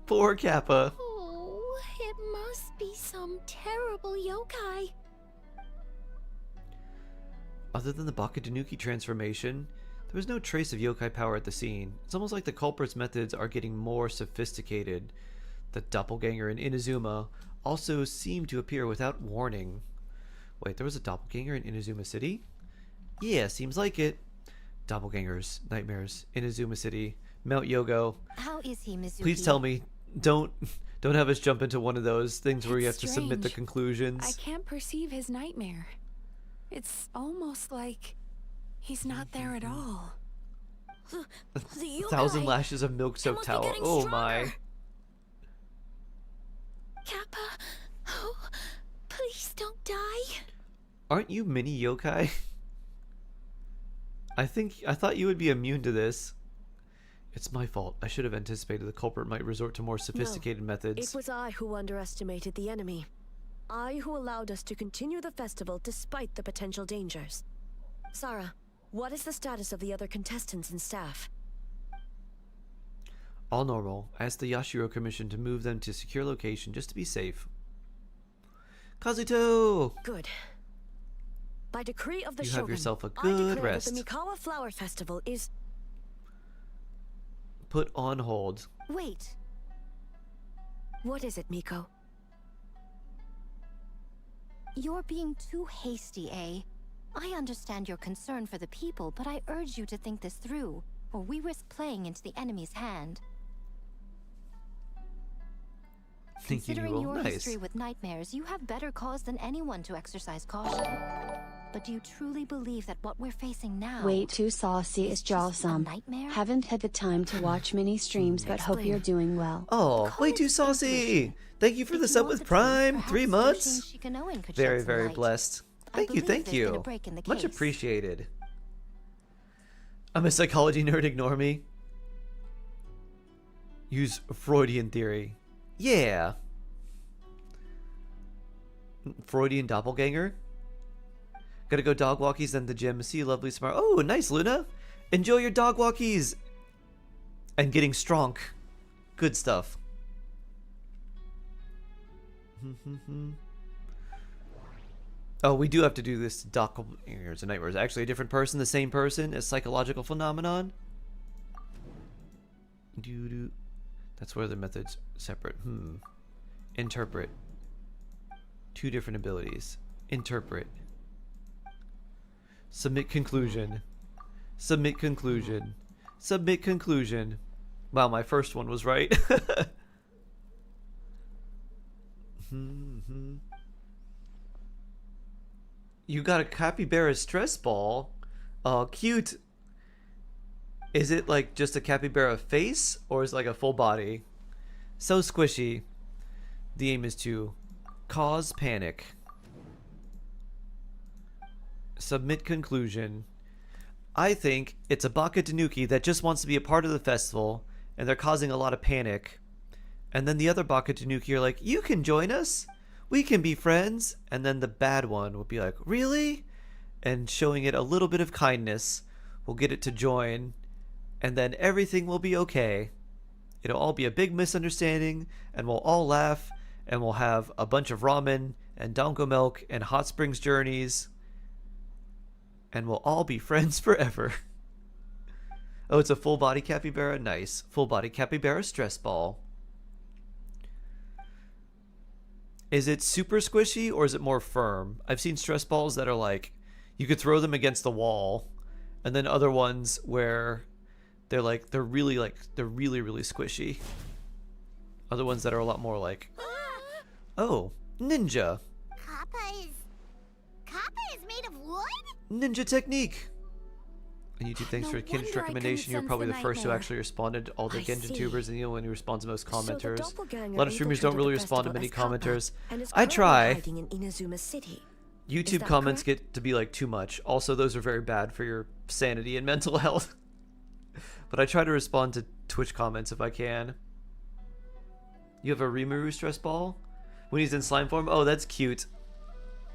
Poor Kappa. Oh, it must be some terrible yokai. Other than the Baka Tanuki transformation, there was no trace of yokai power at the scene. It's almost like the culprit's methods are getting more sophisticated. The doppelganger in Inazuma also seemed to appear without warning. Wait, there was a doppelganger in Inazuma City? Yeah, seems like it. Doppelgangers, nightmares, Inazuma City, Mount Yogo. How is he, Mizuki? Please tell me, don't have us jump into one of those things where you have It's to submit the strange. conclusions. I can't perceive his nightmare. It's almost like he's not there at all. The yokai. 1,000 lashes of milk-soaked must be towel. getting Oh my. stronger. Kappa, oh, please don't die. Aren't you mini yokai? I thought you would be immune to this. It's my fault. I should have anticipated the culprit might resort to more sophisticated methods. It was I who underestimated the enemy. I who allowed us to continue the festival despite the potential dangers. Sara, what is the status of the other contestants and staff? All normal. I asked the Yashiro Commission to move them to secure location just to be safe. Kazuto! Good. By decree of the You Shogun, have yourself a I good declare rest. that the Mikawa Flower Festival is... Put on hold. Wait, What is it, Miko? you're being too hasty, eh? I understand your concern for the people, but I urge you to think this through, or we risk playing into the enemy's hand. Thinking you Considering will. your Nice. history with nightmares, you have better cause than anyone to exercise caution. But do you truly believe that what we're facing now... Way too saucy is It's just a jawsome. nightmare? Haven't had the time to watch many streams, but hope Explain. you're doing well. Oh, way Call too it saucy! intuition. Thank you for If the you sub want with the truth, Prime. perhaps 3 searching months. Shikanoin could Very, shed some very light. blessed. I Thank you, believe thank there's been a you. break in the Much case. appreciated. I'm a psychology nerd, ignore me. Use Freudian theory. Yeah. Freudian doppelganger. Gotta go dog walkies, then the gym. See you lovely tomorrow. Oh, nice, Luna. Enjoy your dog walkies. And getting strong. Good stuff. Oh, we do have to do this doppelgangers and nightmares. Actually, a different person, the same person, a psychological phenomenon. Doo-doo. That's where the methods separate. Interpret. 2 different abilities. Interpret. Submit conclusion. Submit conclusion. Submit conclusion. Wow, my first one was right. You got a capybara stress ball. Oh, cute. Is it like just a capybara face, or is it like a full body? So squishy. The aim is to cause panic. Submit conclusion. I think it's a Baka Tanuki that just wants to be a part of the festival, and they're causing a lot of panic. And then the other Baka Tanuki are like, you can join us. We can be friends. And then the bad one will be like, really? And showing it a little bit of kindness will get it to join. And then everything will be okay. It'll all be a big misunderstanding, and we'll all laugh, and we'll have a bunch of ramen and donko milk and hot springs journeys, and we'll all be friends forever. Oh, it's a full body capybara? Nice. Full body capybara stress ball. Is it super squishy or is it more firm? I've seen stress balls that are like, you could throw them against the wall, and then other ones where they're really squishy. Other ones that are a lot more like, oh, ninja. Kappa is made of wood? Ninja technique. And YouTube, thanks for Ken's recommendation. You're probably the first who actually responded to all the Genshin tubers, and the only one who responds to most commenters. A lot of streamers don't really respond to many commenters. I try. YouTube comments get to be like too much. Also, those are very bad for your sanity and mental health. But I try to respond to Twitch comments if I can. You have a Rimuru stress ball? When he's in slime form? Oh, that's cute.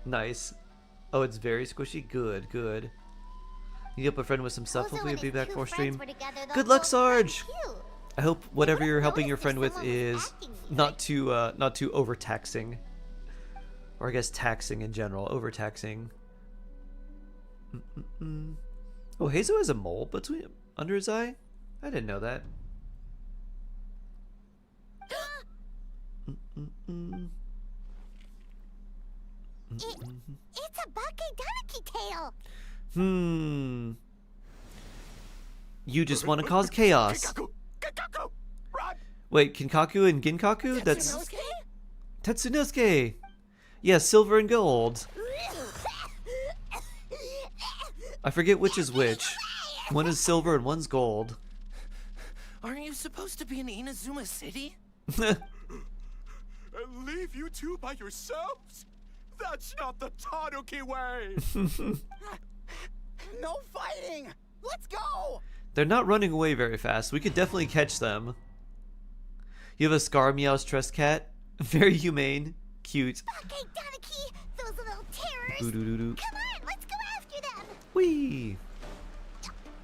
Nice. Oh, it's very squishy? Good, good. You help a friend with some stuff. Hopefully you'll be back for stream. Good luck, Sarge! I hope whatever you're helping your friend with is not too overtaxing. Or I guess taxing in general. Overtaxing. Oh, Hazo has a mole under his eye? I didn't know that. It's a Bakedaniki tail. You just want to cause chaos. Wait, Kinkaku and Ginkaku? That's Tetsunosuke. Yeah, silver and gold. I forget which is which. One is silver and one's gold. Aren't you supposed to be in Inazuma City? And leave you two by yourselves? That's not the Tanuki way! No fighting! Let's go! They're not running away very fast. We could definitely catch them. You have a Scar Meow stressed cat. Very humane. Cute. Bakedaniki, those little terrors. Doo-doo-doo-doo. Come on, let's go after them. Whee!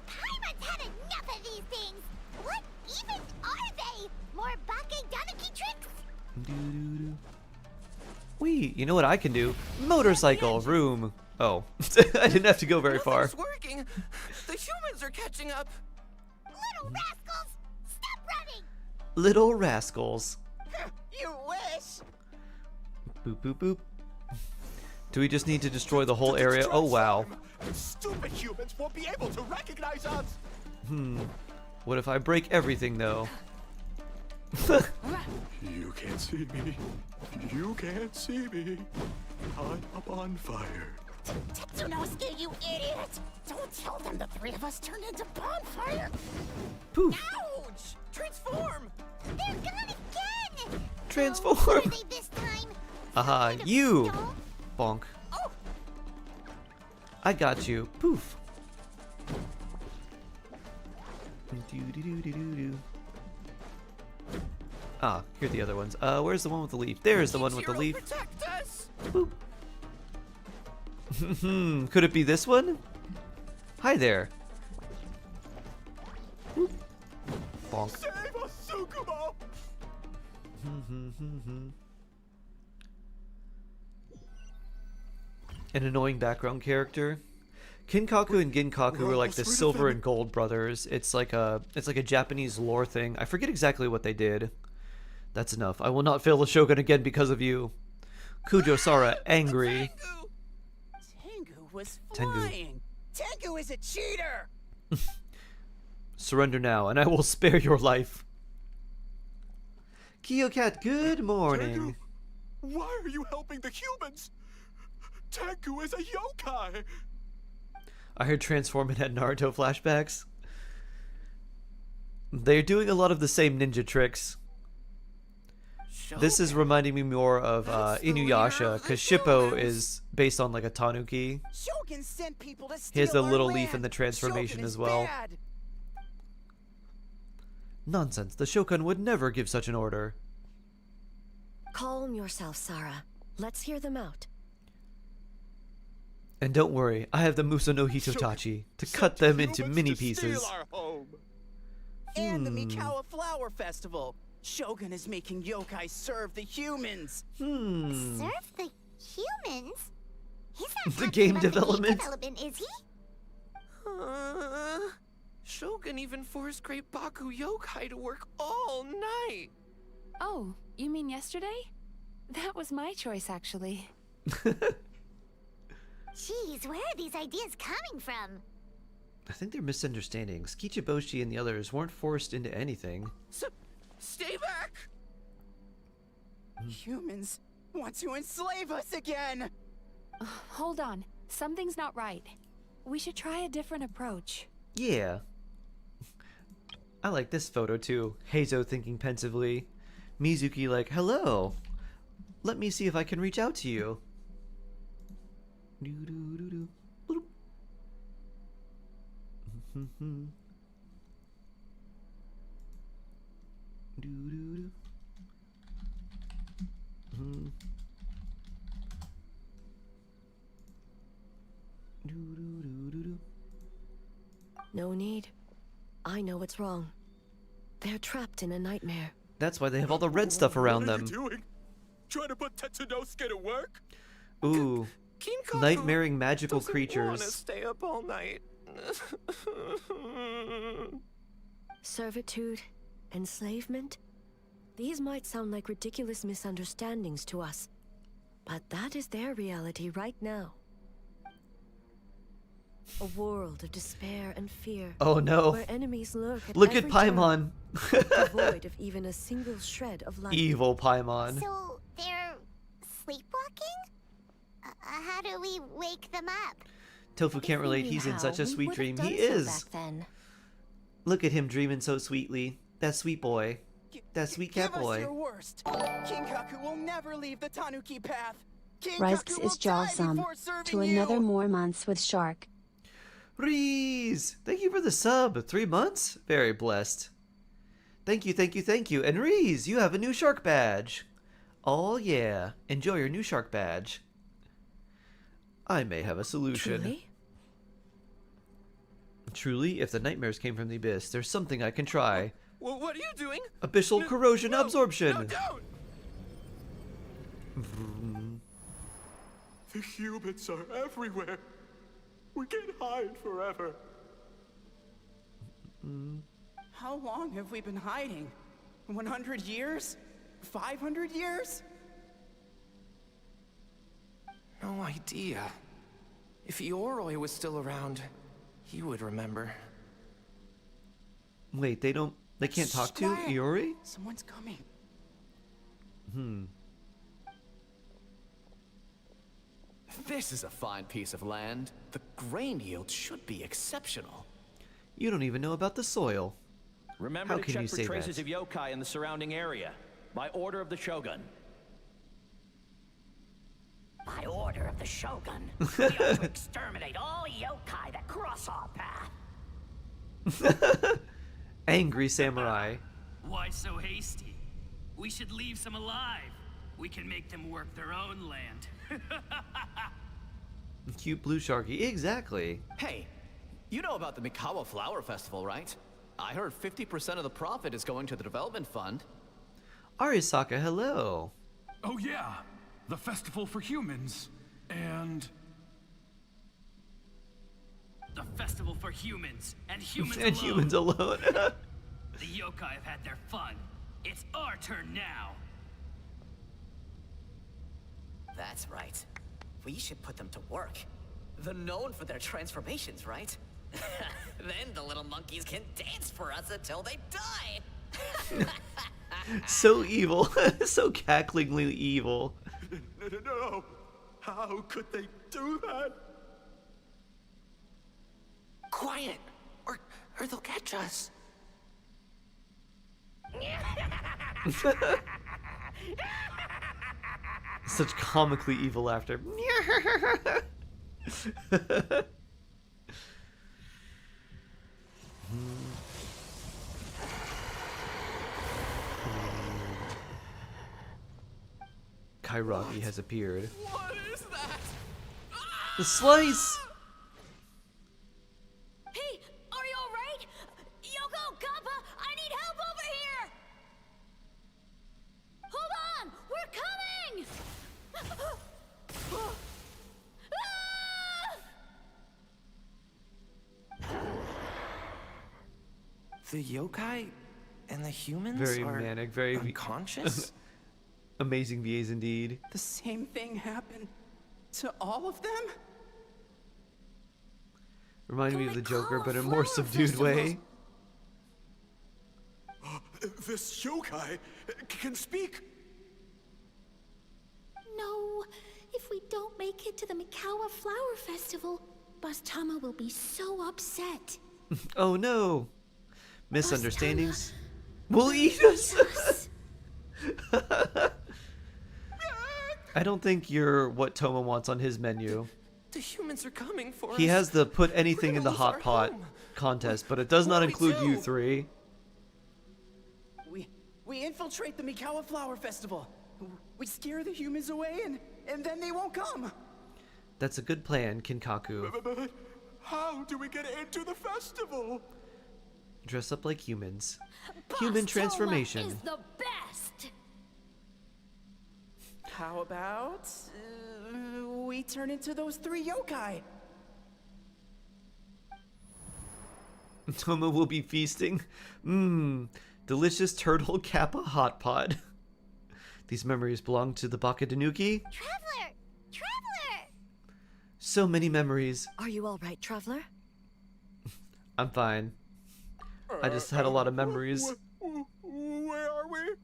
Paimon's had enough of these things. What even are they? More Bakedaniki tricks? Doo-doo-doo. Whee! You know what I can do? Motorcycle room. Oh, I didn't have to go very far. It's working. The humans are catching up. Little rascals, stop running. Little rascals. You wish. Boop, boop, boop. Do we just need to destroy the whole area? Oh, wow. Stupid humans won't be able to recognize us. What if I break everything, though? You can't see me. You can't see me. I'm up on fire. Tetsunosuke, you idiot! Don't tell them the three of us turned into bonfire! Poof. Ouch! Transform! They're gone again. Transform. Who are they this time? Aha, Kind of you. stone? Bonk. Oh. I got you. Poof. Doo-doo-doo-doo-doo. Ah, here are the other ones. Where's the one with the leaf? There's the one with the leaf. Protect us. Boop. Could it be this one? Hi there. Boop. Bonk. Save us, Tsukumo! An annoying background character. Kinkaku and Ginkaku are like the silver and gold brothers. It's like a Japanese lore thing. I forget exactly what they did. That's enough. I will not fail the Shogun again because of you. Kujo-sara, angry. Tengu was Tengu. flying. Tengu is a cheater. Surrender now, and I will spare your life. Kyocat, good morning. Tengu, why are you helping the humans? Tengu is a yokai. I heard Transform and had Naruto flashbacks. They're doing a lot of the same ninja tricks. This is reminding me more of Inuyasha, because Shippo is based on like a tanuki. Shogun sent people to He has steal the our little land. leaf in the transformation Shogun as is well. bad. Nonsense, the Shogun would never give such an order. Calm yourself, Sarah. Let's hear them out. And don't worry, I have the Muso no Hitotachi to cut them into mini pieces. And the Mikawa Flower Festival. Shogun is making yokai serve the humans. Serve the humans? He's not The talking game about development? The game development, is he? Shogun even forced Great Baku Yokai to work all night. Oh, you mean yesterday? That was my choice, actually. Jeez, where are these ideas coming from? I think they're misunderstandings. Kichiboshi and the others weren't forced into anything. Stay back! Humans want to enslave us again. Hold on. Something's not right. We should try a different approach. Yeah. I like this photo too. Heizo thinking pensively. Mizuki like, hello. Let me see if I can reach out to you. Doo-doo-doo-doo. Bloop. Doo-doo-doo. Doo-doo-doo-doo-doo. No need. I know what's wrong. They're trapped in a nightmare. That's why they have all the red stuff around them. What are you doing? Trying to put Tetsunosuke to work? Ooh. Kinkaku Nightmaring magical doesn't creatures. wanna stay up all night. Servitude, enslavement. These might sound like ridiculous misunderstandings to us, but that is their reality right now. A world of despair and fear. Oh no. Where enemies lurk at Look at every turn, Paimon. devoid of even a single shred of life. Evil Paimon. So, they're sleepwalking? How do we wake them up? Tofu can't relate, he's in such a sweet dream. He is. Back then. Look at him dreaming so sweetly. That sweet boy. That sweet cat Give us boy. your worst. Kinkaku will never leave the Tanuki path. Risks Kinkaku will is die jawsome. before serving To another you. more months with Shark. Reese! Thank you for the sub. 3 months? Very blessed. Thank you, thank you, thank you. And Reese, you have a new shark badge. Oh yeah. Enjoy your new shark badge. I may have a solution. Truly? Truly, if the nightmares came from the abyss, there's something I can try. Well, what are you doing? Abyssal corrosion no, absorption. No, don't! The humans are everywhere. We can't hide forever. How long have we been hiding? 100 years? 500 years? No idea. If Ioroi was still around, he would remember. Wait, they can't talk to Quiet. Iori? Someone's coming. This is a fine piece of land. The grain yield should be exceptional. You don't even know about the soil. Remember How to can check you for say traces that? of yokai in the surrounding area. By order of the Shogun. By order of the Shogun, we are to exterminate all yokai that cross our path. Angry samurai. Why so hasty? We should leave some alive. We can make them work their own land. Cute blue sharky. Exactly. Hey, you know about the Mikawa Flower Festival, right? I heard 50% of the profit is going to the development fund. Arisaka, hello. Oh yeah, the festival for humans. And... The festival for humans, and humans And alone. humans alone. The yokai have had their fun. It's our turn now. That's right. We should put them to work. They're known for their transformations, right? Then the little monkeys can dance for us until they die. So evil. So cacklingly evil. No. How could they do that? Quiet, or they'll catch us. Such comically evil laughter. Kairagi has appeared. What is that? The slice! Hey, are you alright? Yoko, Kappa, I need help over here! Hold on, we're coming! The yokai and the humans Very are manic, very unconscious? Amazing VAs indeed. The same thing happened to all of them? Reminded me of the Joker, but in a more subdued way. This yokai can speak. No, if we don't make it to the Mikawa Flower Festival, Boss Tama will be so upset. Oh no! Misunderstandings will eat us! I don't think you're what Toma wants on his menu. The humans are coming for us. He has the put anything in the lose hot our pot home. contest, but it does not What do we include you do? three. We infiltrate the Mikawa Flower Festival. We scare the humans away and then they won't come. That's a good plan, Kinkaku. But how do we get into the festival? Dress up like humans. Boss Human Toma transformation. is the best! How about we turn into those 3 yokai? Toma will be feasting. Mmm, delicious turtle kappa hot pot. These memories belong to the Baka Danuki. Traveler! Traveler! So many memories. Are you all right, Traveler? I'm fine. I just had a lot of memories. Where are we?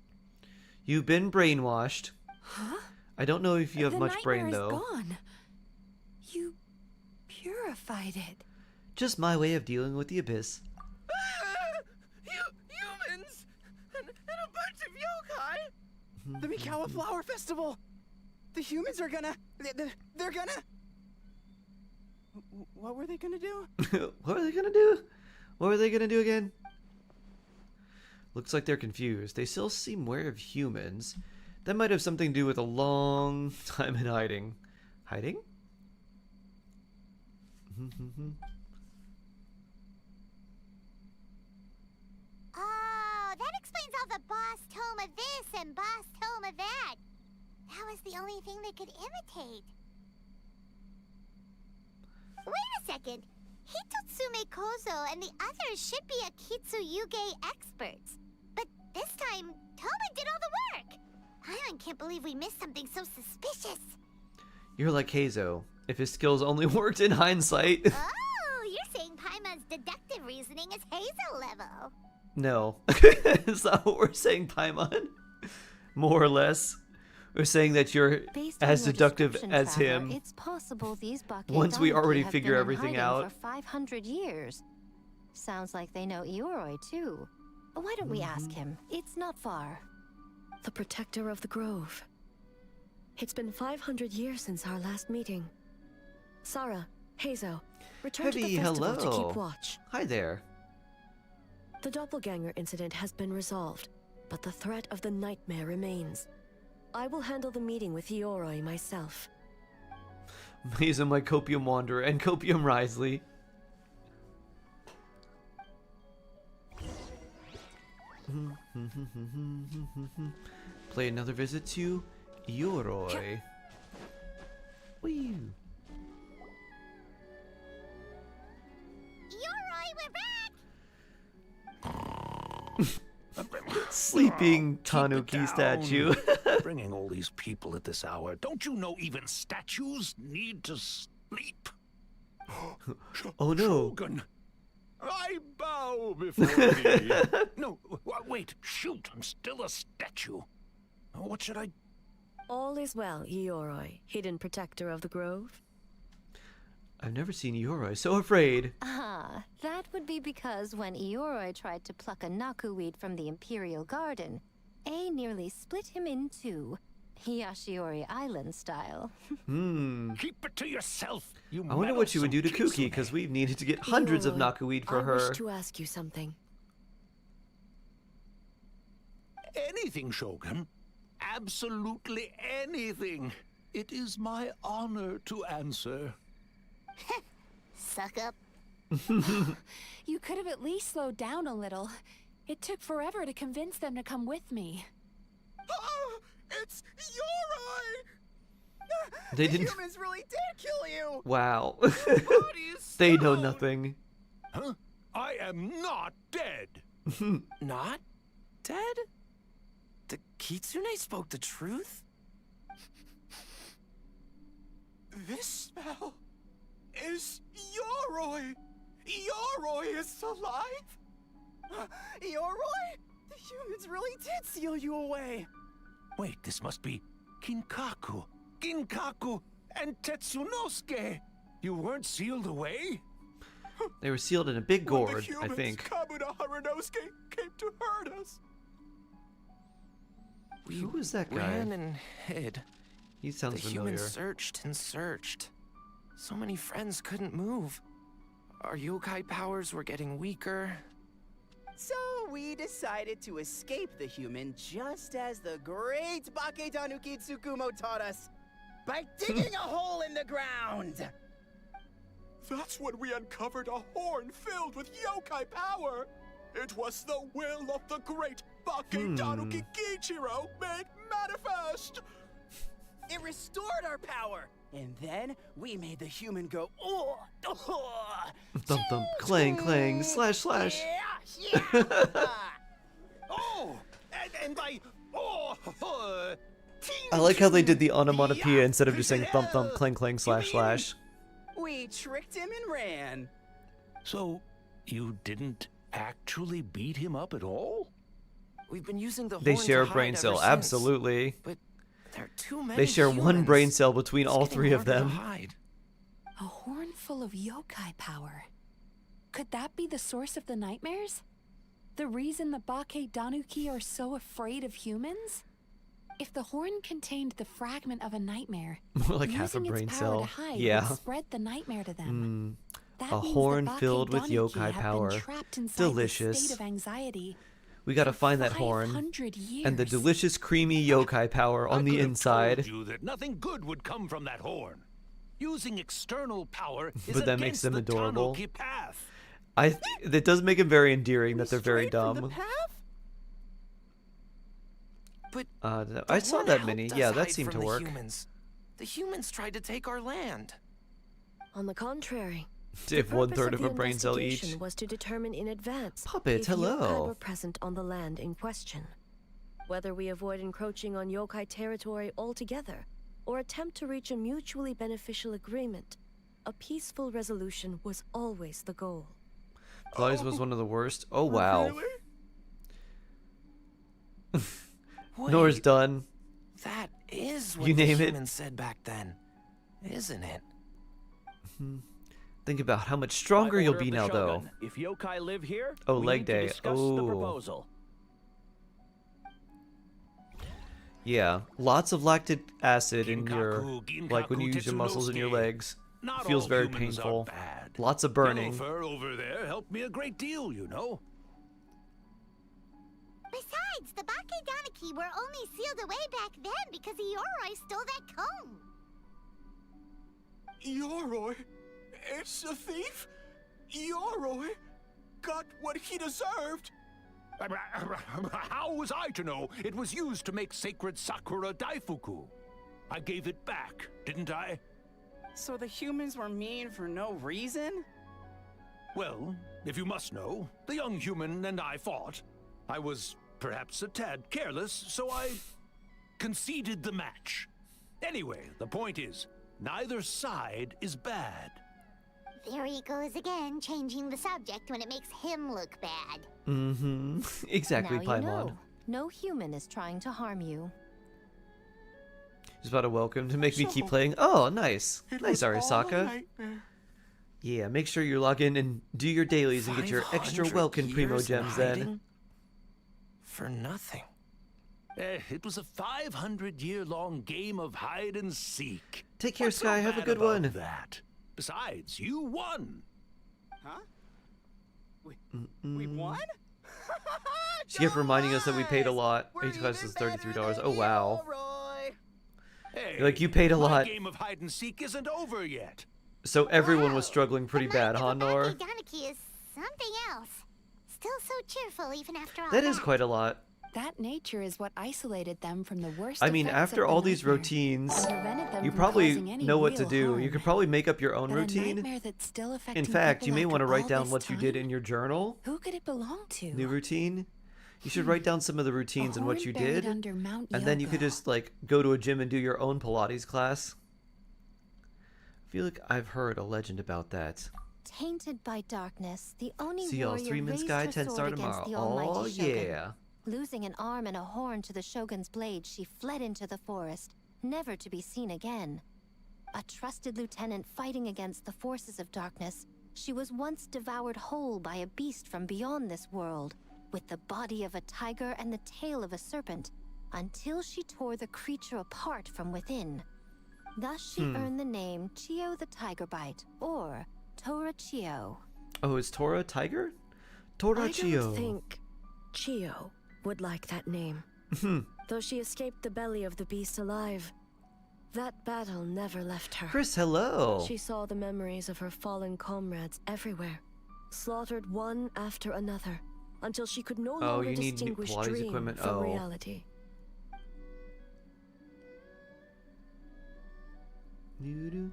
You've been brainwashed. Huh? I don't know if you have The much brain, nightmare is though. Gone. You purified it. Just my way of dealing with the abyss. Humans! And a bunch of yokai! The Mikawa Flower Festival! The humans are gonna... They're gonna... What were they gonna do? What were they gonna do? What were they gonna do again? Looks like they're confused. They still seem aware of humans. That might have something to do with a long time in hiding. Hiding? Oh, that explains all the Boss Toma this and Boss Toma that. That was the only thing they could imitate. Wait a second. Hitotsume Kozo and the others should be Akitsuyuge experts. But this time, Toma did all the work. Paimon can't believe we missed something so suspicious. You're like Heizo. If his skills only worked in hindsight. Oh, you're saying Paimon's deductive reasoning is Hazel level. No. That's not what we're saying, Paimon. More or less. We're saying that you're Based on as your deductive description, as Traveler, him. It's possible these Bake Once we Daimaki already have figure been in everything hiding out. for 500 years. Sounds like they know Ioroi too. Why don't we ask him? It's not far. The protector of the grove. It's been 500 years since our last meeting. Sarah, Heizo, return to the Heavy, festival to hello. keep watch. Hi there. The doppelganger incident has been resolved, but the threat of the nightmare remains. I will handle the meeting with Ioroi myself. He's a Mycopium Wanderer and Copium Risley. Play another visit to Ioroi. Wee. Sleeping Tanuki statue. Bringing all these people at this hour. Don't you know even statues need to sleep? Oh no. Shogun, I bow before thee. No, wait, shoot, I'm still a statue. What should I... All is well, Ioroi, hidden protector of the grove. I've never seen Yoroi so afraid. Ah, that would be because when Ioroi tried to pluck a Naku weed from the Imperial Garden, A nearly split him in two, Yashiori Island style. Keep it to yourself, you I wonder what she would do to meddlesome Kuki, because we've needed to get hundreds of Ioroi, Nakuweed for I her. wish to ask you something. Anything, Shogun. Absolutely anything. It is my honor to answer. Suck up. You could have at least slowed down a little. It took forever to convince them to come with me. It's Yoroi! They the didn't. humans really did kill you! Wow. Body is They know stone. nothing. Huh? I am not dead. Not dead? The Kitsune spoke the truth? This smell is Yoroi. Yoroi is alive. Yoroi? The humans really did seal you away. Wait, this must be Kinkaku, Ginkaku, and Tetsunosuke. You weren't sealed away? They were sealed in a big When gourd, the humans, I think. Kabuto Harunosuke came to hurt us. Who is that guy? Ran and hid. He sounds the familiar. humans searched and searched. So many friends couldn't move. Our yokai powers were getting weaker. So we decided to escape the human just as the great Baketanuki Tsukumo taught us. By digging a hole in the ground! That's when we uncovered a horn filled with yokai power. It was the will of the great Baketanuki Kichiro made manifest. It restored our power, and then we made the human go, oh, Thump thump, clang clang, slash slash. Oh, and by I like how they did the onomatopoeia instead of just saying thump thump, clang clang, slash slash. We tricked him and ran. So, you didn't actually beat him up at all? We've been using the They horn share a to hide brain ever cell, since. absolutely. But there are too many They share one humans. brain cell between It's all getting three of harder to them. hide. A horn full of yokai power. Could that be the source of the nightmares? The reason the Baketanuki are so afraid of humans? If the horn contained the fragment of a nightmare, More like half a using brain its power cell. to hide Yeah. would spread the nightmare to them. That A means the horn filled with Baketanuki yokai have power. been trapped inside Delicious. this state of anxiety. We gotta find that horn. 500 And the years. delicious creamy yokai power on the inside. I told you that nothing good would come from that horn. Using external power is But that makes against them the adorable. Tanuki path. That does make them very endearing that they're very dumb. But I saw horn that helped mini. us Yeah, that hide seemed to from the work. Humans. The humans tried to take our land. On the contrary, If the 1/3 purpose of a the brain cell each. investigation was to determine in advance Puppet, if hello. yokai were present on the land in question. Whether we avoid encroaching on yokai territory altogether, or attempt to reach a mutually beneficial agreement, a peaceful resolution was always the goal. Flies was one of the worst. Oh wow. Nora's Wait, done. That is what You the name it. humans said back then, isn't it? Think about how much stronger By you'll order be of the now, though. Shogun, if yokai live here, Oh, we leg need to day. discuss the Oh. proposal. Yeah, lots of lactic acid in your, Ginkaku, like when you use your muscles in your Tetsunosuke. legs. Not It feels all very humans are painful. bad. Lots of burning. Yellowfur over there helped me a great deal, you know. Besides, the Baketanuki were only sealed away back then because Ioroi stole that comb. Yoroi, it's a thief. Yoroi got what he deserved. How was I to know it was used to make sacred Sakura Daifuku? I gave it back, didn't I? So the humans were mean for no reason? Well, if you must know, the young human and I fought. I was perhaps a tad careless, so I conceded the match. Anyway, the point is, neither side is bad. There he goes again, changing the subject when it makes him look bad. Mm-hmm. Exactly, now Paimon. you know. No human is trying to harm you. Just about a welcome to make me keep playing. Oh, nice. Nice, Arasaka. Yeah, make sure you log in and do your dailies and get your extra 500 welcome years in Primogems then. hiding? For nothing. It was a 500-year-long game of hide and seek. Take care, What's so Sky. Have a bad good about one. That? Besides, you won. Huh? We won? She kept reminding us that we paid a lot. Each class is $33. Oh, wow. Hey, You're like, you paid a my lot. game of hide and seek isn't over yet. So everyone was struggling pretty bad, huh, Nor? Donkey is something else. Still so cheerful even after all That is quite a lot. That nature is what isolated them from the worst I mean, effects after of the all these nightmare, routines, and prevented them you from probably causing any know what to real do. harm. You could probably make up your own But a routine. nightmare that's still In affecting fact, you people may want to after write all down this what you did time? in your journal. Who could it belong to? New routine. You should write down some of the routines and what horn you buried did. under Mount And then you could Yogo. just, like, go to a gym and do your own Pilates class. I feel like I've heard a legend about that. Tainted by darkness, the Oni See y'all warrior 3 Minutes raised Guy, her 10 sword star against tomorrow. the almighty Oh, shogun. yeah. Losing an arm and a horn to the shogun's blade, she fled into the forest, never to be seen again. A trusted lieutenant fighting against the forces of darkness, she was once devoured whole by a beast from beyond this world, with the body of a tiger and the tail of a serpent, until she tore the creature apart from within. Thus she earned the name Chio the Tigerbite, or Tora Chio. Oh, is Tora a tiger? Tora I Chio. don't think Chio would like that name. Though she escaped the belly of the beast alive, that battle never left her. Chris, hello. She saw the memories of her fallen comrades everywhere, slaughtered one after another, until she could no Oh, longer you need distinguish Pilates dream equipment? from Oh. reality. Doo-doo.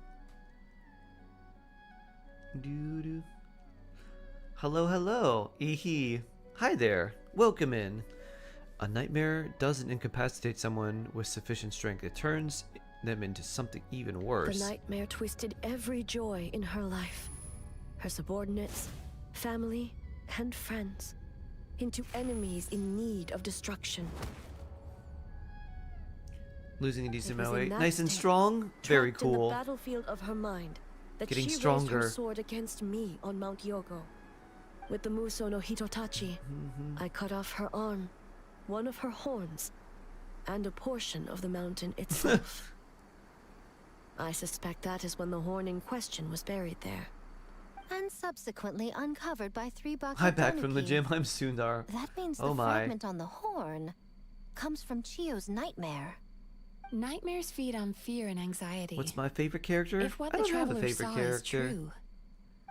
Doo-doo. Hello, hello. Eehee. Hi there. Welcome in. A nightmare doesn't incapacitate someone with sufficient strength. It turns them into something even worse. The nightmare twisted every joy in her life, her subordinates, family, and friends, into enemies in need of destruction. Losing a decent It was amount of in weight. that Nice and state, strong. Very trapped in cool. the battlefield of her mind, that Getting she raised stronger. her sword against me on Mount Yogo. With the Muso no Hitotachi, I cut off her arm, one of her horns, and a portion of the mountain itself. I suspect that is when the horn in question was buried there. And subsequently uncovered by 3 buckets. Hi, back from the gym. I'm Sundar. That means Oh the my. fragment on the horn comes from Chio's nightmare. Nightmares feed on fear and anxiety. What's my favorite character? If what I the don't have a traveler favorite saw character. is true,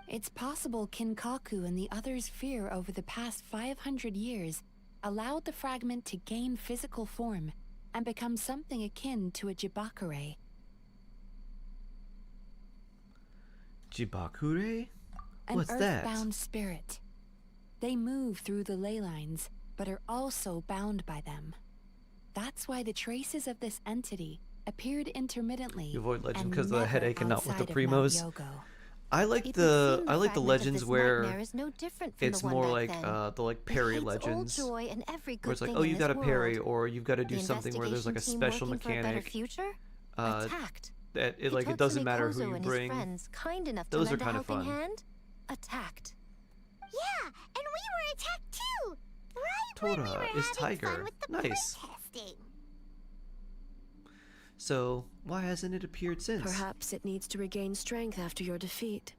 it's possible Kinkaku and the others' fear over the past 500 years allowed the fragment to gain physical form and become something akin to a Jibakure. Jibakure? An What's that? earthbound spirit. They move through the ley lines, but are also bound by them. That's why the traces of this entity appeared intermittently. You avoid legend and because of the never headache and not with the outside of Mount primos. Yogo. I like It would the seem I like the fragment of legends this where nightmare is no different from it's the one more back like then. the like It parry hides all legends. joy and every Where good it's like, thing oh, in you this got to parry, world. or you've got to do The something where there's like a investigation team special working for a better mechanic. future? Uh, Attacked. that it doesn't matter who Hitotsu you and bring. his friends, kind enough Those to are lend a kind of helping fun. hand, attacked. Yeah, and we were attacked too. Right when we Tora were is having Tiger. fun with the Nice. protesting. So why hasn't it appeared since? Perhaps it needs to regain strength after your defeat.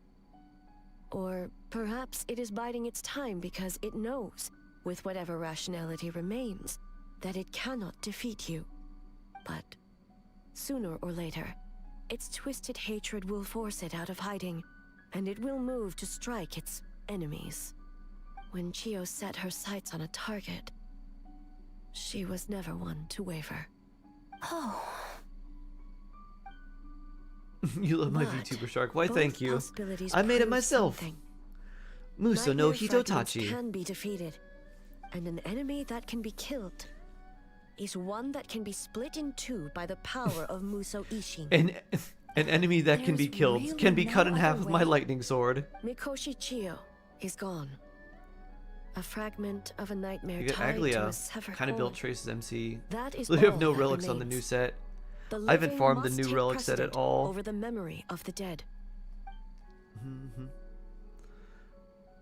Or perhaps it is biding its time because it knows, with whatever rationality remains, that it cannot defeat you. But sooner or later, its twisted hatred will force it out of hiding, and it will move to strike its enemies. When Chio set her sights on a target, she was never one to waver. Oh. You love my But VTuber Shark. Why, both thank you. possibilities I made it prove myself. something. Muso no Nightmare fragments Hitotachi. can be defeated, and an enemy that can be killed is one that can be split in two by the power of Muso Ishin. An enemy that can be There's killed really can be no cut in half other with my way. lightning sword. Mikoshi Chiyo is gone. A fragment of a nightmare You get tied to a Aglia, severed kind of horn. built Trace's MC. That is We have all no that relics on the remains. new set. The I haven't living farmed the must new take relic set at precedent all. over the memory of the dead.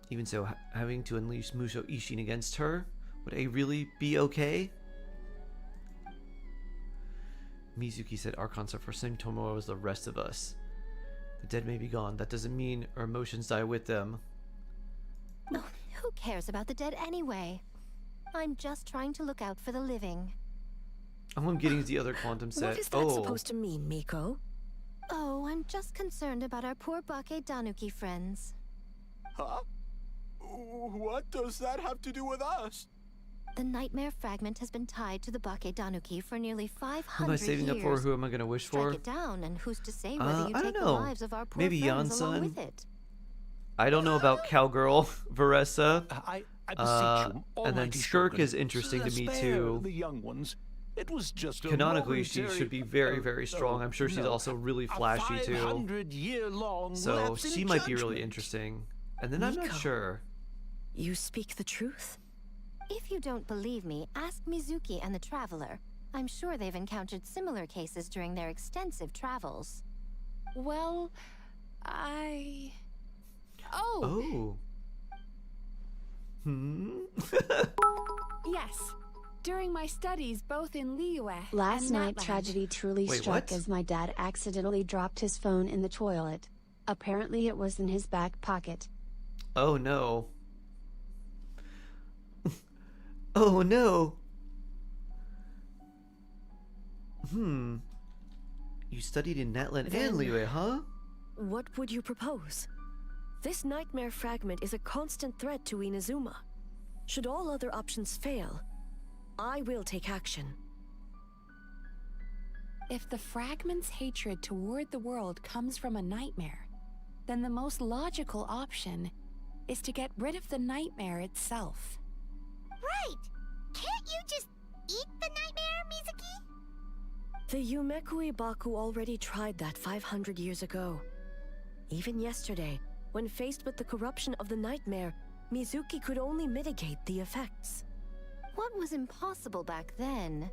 Even so, having to unleash Musho Ishin against her, would A really be okay? Mizuki said Archons are for same tomorrow as the rest of us. The dead may be gone. That doesn't mean our emotions die with them. Oh, who cares about the dead anyway? I'm just trying to look out for the living. All I'm getting is the other quantum set. What is that supposed to mean, Miko? Oh, I'm just concerned about our poor Bake Danuki friends. Huh? What does that have to do with us? The nightmare fragment has been tied to the Bake Danuki for nearly 500 Who am I saving years. up for? Who am I going to wish for? Strike it down, and who's to say whether you I take don't the know. lives of our poor Maybe friends along Yansan? with it? I don't know about Cowgirl, Varesa. I beseech you, and then almighty Skirk Shogun, is interesting to me spare too. the young ones. It was just a Canonically, she momentary- should be very, very strong. I'm sure she's no, also really a flashy too. 500-year-long So lapse in she might be really judgment. interesting. And then I'm not Miko. sure. You speak the truth? If you don't believe me, ask Mizuki and the Traveler. I'm sure they've encountered similar cases during their extensive travels. Well, I... Oh! Yes. During my studies both in Liyue Last and night, Natland. tragedy truly Wait, struck what? as my dad accidentally dropped his phone in the toilet. Apparently, it was in his back pocket. Oh no. Oh no. You studied in Natland Then- and Liyue, huh? What would you propose? This nightmare fragment is a constant threat to Inazuma. Should all other options fail, I will take action. If the fragment's hatred toward the world comes from a nightmare, then the most logical option is to get rid of the nightmare itself. Right! Can't you just eat the nightmare, Mizuki? The Yumekui Baku already tried that 500 years ago. Even yesterday, when faced with the corruption of the nightmare, Mizuki could only mitigate the effects. What was impossible back then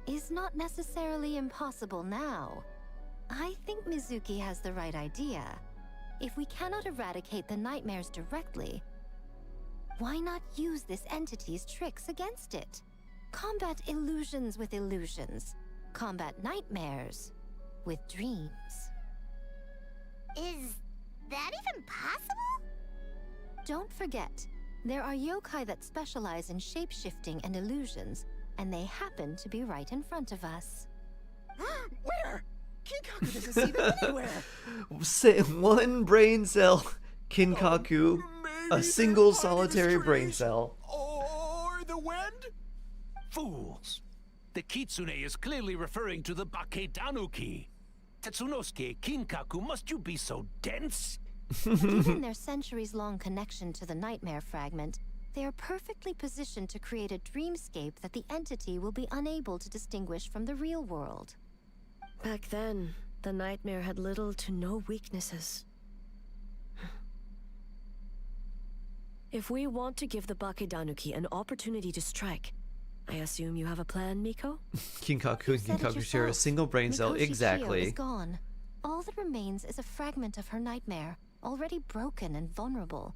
is not necessarily impossible now. I think Mizuki has the right idea. If we cannot eradicate the nightmares directly, why not use this entity's tricks against it? Combat illusions with illusions. Combat nightmares with dreams. Is that even possible? Don't forget, there are yokai that specialize in shape-shifting and illusions, and they happen to be right in front of us. Where? Kinkaku doesn't see them anywhere. Say one brain cell, Kinkaku. A single solitary brain cell. Or the wind? Fools! The Kitsune is clearly referring to the Bake Danuki. Tetsunosuke, Kinkaku, must you be so dense? Given their centuries-long connection to the nightmare fragment, they are perfectly positioned to create a dreamscape that the entity will be unable to distinguish from the real world. Back then, the nightmare had little to no weaknesses. If we want to give the Bake Danuki an opportunity to strike, I assume you have a plan, Miko? Kinkaku and Said it Kinkaku share a yourself. single brain cell. Mikoshi Chiyo Exactly. is gone. All that remains is a fragment of her nightmare, already broken and vulnerable.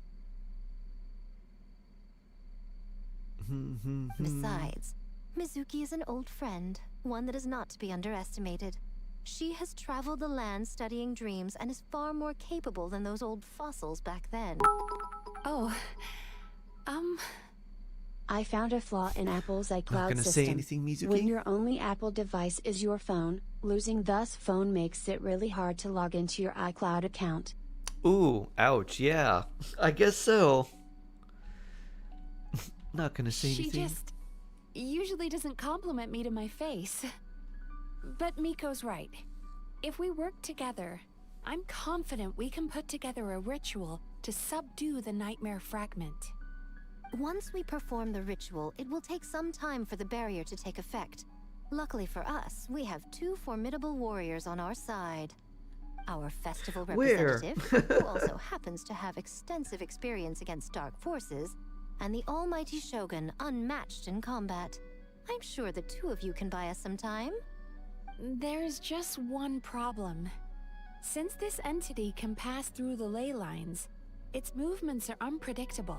Besides, Mizuki is an old friend, one that is not to be underestimated. She has traveled the land studying dreams and is far more capable than those old fossils back then. Oh, I found a flaw in Apple's Not iCloud gonna system. say anything, Mizuki? When your only Apple device is your phone, losing thus phone makes it really hard to log into your iCloud account. Ooh, ouch, yeah. I guess so. Not gonna say She anything. just usually doesn't compliment me to my face. But Miko's right. If we work together, I'm confident we can put together a ritual to subdue the nightmare fragment. Once we perform the ritual, it will take some time for the barrier to take effect. Luckily for us, we have two formidable warriors on our side. our festival Where? representative, who also happens to have extensive experience against dark forces, and the almighty Shogun, unmatched in combat. I'm sure the two of you can buy us some time. There's just one problem. Since this entity can pass through the ley lines, its movements are unpredictable.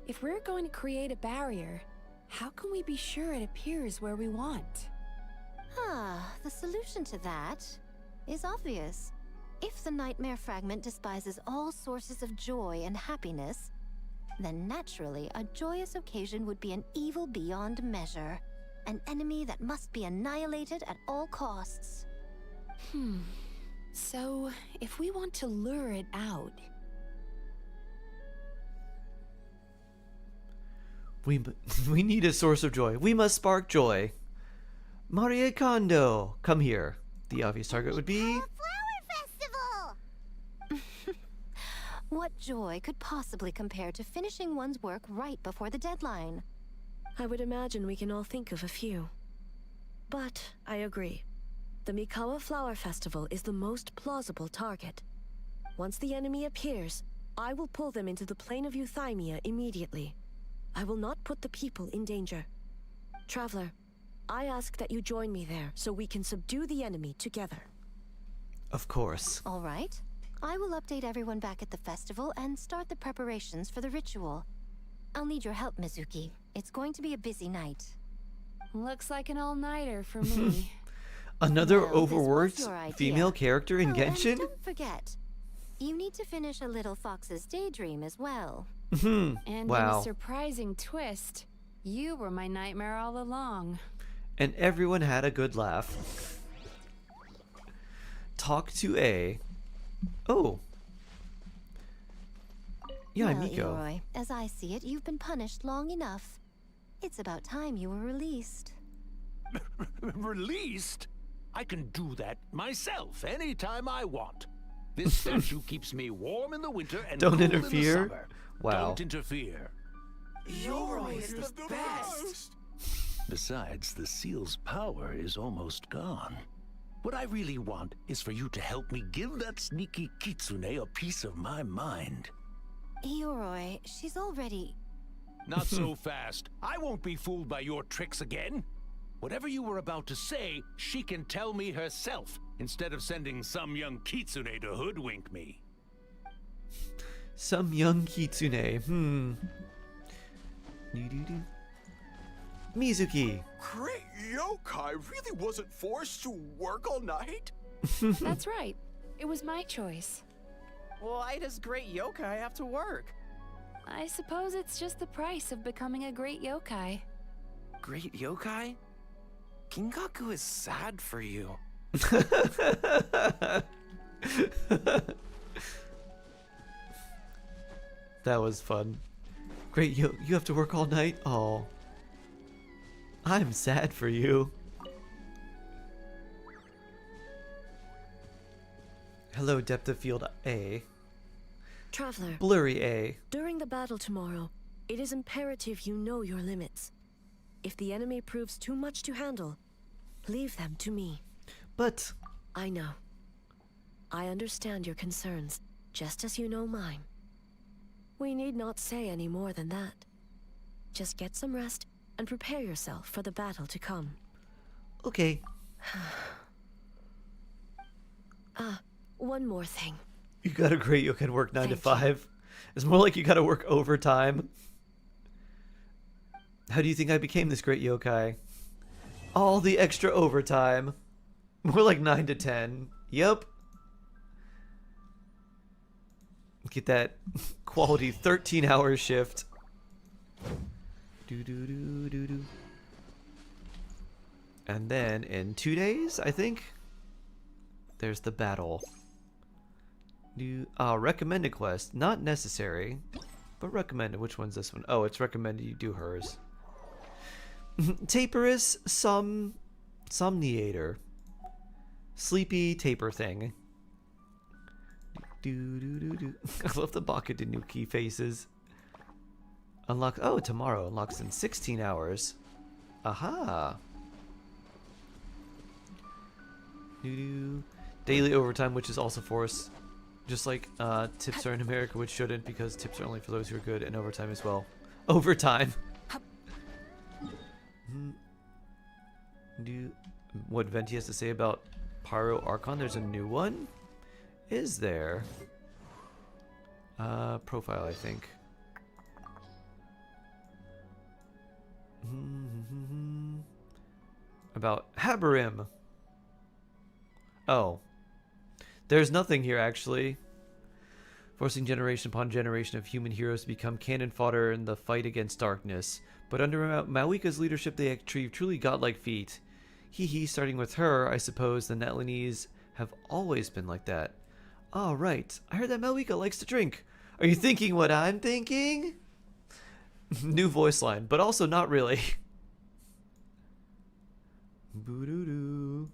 If we're going to create a barrier, how can we be sure it appears where we want? The solution to that is obvious. If the nightmare fragment despises all sources of joy and happiness, then naturally a joyous occasion would be an evil beyond measure, an enemy that must be annihilated at all costs. So, if we want to lure it out... We need a source of joy. We must spark joy. Marie Kondo, come here. The obvious target would be... Flower Festival! What joy could possibly compare to finishing one's work right before the deadline? I would imagine we can all think of a few. But I agree. The Mikawa Flower Festival is the most plausible target. Once the enemy appears, I will pull them into the plane of Euthymia immediately. I will not put the people in danger. Traveler, I ask that you join me there so we can subdue the enemy together. Of course. All right. I will update everyone back at the festival and start the preparations for the ritual. I'll need your help, Mizuki. It's going to be a busy night. Looks like an all-nighter for me. Another Well, this was overworked your idea. female character in Oh, Genshin? and don't forget, you need to finish a little fox's daydream as well. And in Wow. a surprising twist, you were my nightmare all along. And everyone had a good laugh. Talk to A. Oh. Yeah, well, Miko. Leroy, as I see it, you've been punished long enough. It's about time you were released. Released? I can do that myself anytime I want. This statue keeps me warm in the winter and Don't cool in the interfere? summer. Wow. Don't interfere. Yoroi is the best! Besides, the seal's power is almost gone. What I really want is for you to help me give that sneaky kitsune a piece of my mind. Yoroi, she's already... Not so fast. I won't be fooled by your tricks again. Whatever you were about to say, she can tell me herself, instead of sending some young kitsune to hoodwink me. Some young kitsune. Mizuki. Great yokai really wasn't forced to work all night? That's right. It was my choice. Why does great yokai have to work? I suppose it's just the price of becoming a great yokai. Great yokai? Kingaku is sad for you. That was fun. Great, you have to work all night? Oh. I'm sad for you. Hello, depth of field A. Traveler. Blurry A. During the battle tomorrow, it is imperative you know your limits. If the enemy proves too much to handle, leave them to me. But... I know. I understand your concerns, just as you know mine. We need not say any more than that. Just get some rest and prepare yourself for the battle to come. Okay. One more thing. You got a great you can work 9 to Thank 5. It's more like you gotta work overtime. How do you think I became this great yokai? All the extra overtime. More like 9 to 10. Yep. Get that quality 13-hour shift. Do. And then in 2 days, I think, there's the battle. Recommended quest. Not necessary, but recommended. Which one's this one? Oh, it's recommended you do hers. Taperous Somniator. Sleepy taper thing. I love the Baka Danuki faces. Unlock. Oh, tomorrow. Unlocks in 16 hours. Aha. Daily overtime, which is also forced. Just like tips are in America, which shouldn't, because tips are only for those who are good, and overtime as well. Overtime. What Venti has to say about Pyro Archon? There's a new one? Is there? Profile, I think. About Haberim. Oh. There's nothing here, actually. Forcing generation upon generation of human heroes to become cannon fodder in the fight against darkness. But under Malika's leadership, they achieved truly godlike feat. Hee, starting with her, I suppose the Netlinese have always been like that. Oh, right. I heard that Malika likes to drink. Are you thinking what I'm thinking? New voice line, but also not really. Boo-doo-doo.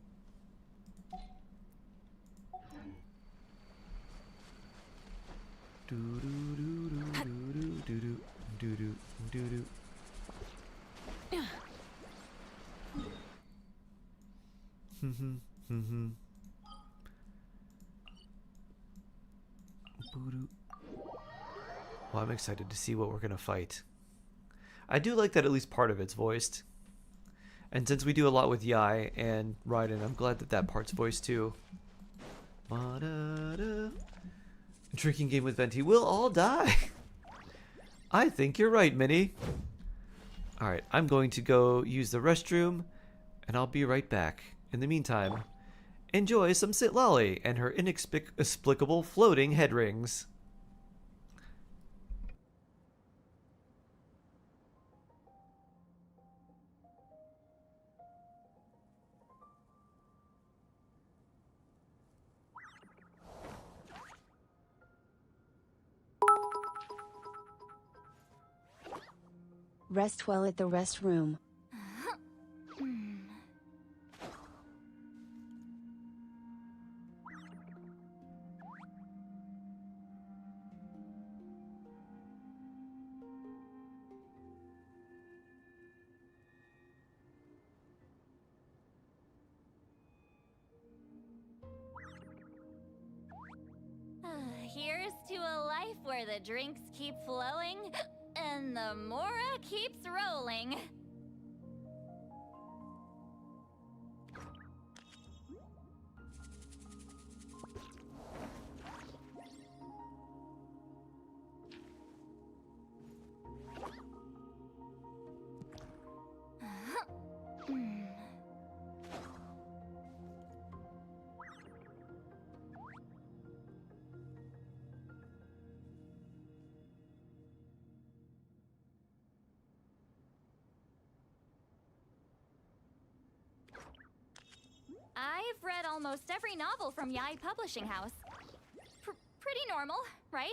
Do-do-do-do-do-do-do-do-do-do. Well, I'm excited to see what we're gonna fight. I do like that at least part of it's voiced. And since we do a lot with Yai and Raiden, I'm glad that that part's voiced too. Drinking game with Venti. We'll all die. I think you're right, Minnie. Alright, I'm going to go use the restroom, and I'll be right back. In the meantime, enjoy some Sitlali and her inexplicable floating head rings. Rest well at the restroom. Here's to a life where the drinks keep flowing and the Mora keeps rolling. I've read almost every novel from Yai Publishing House. Pretty normal, right?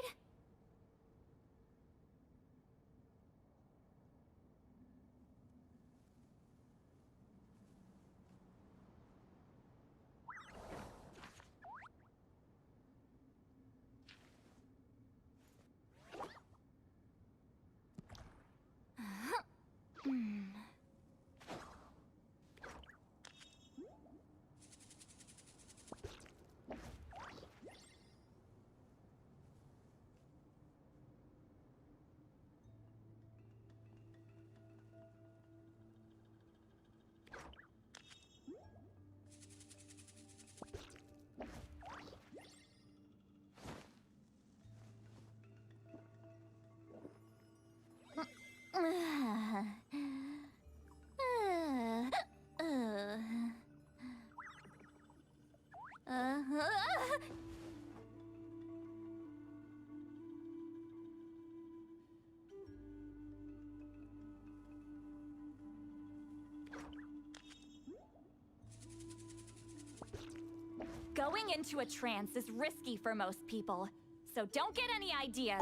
Going into a trance is risky for most people, so don't get any ideas.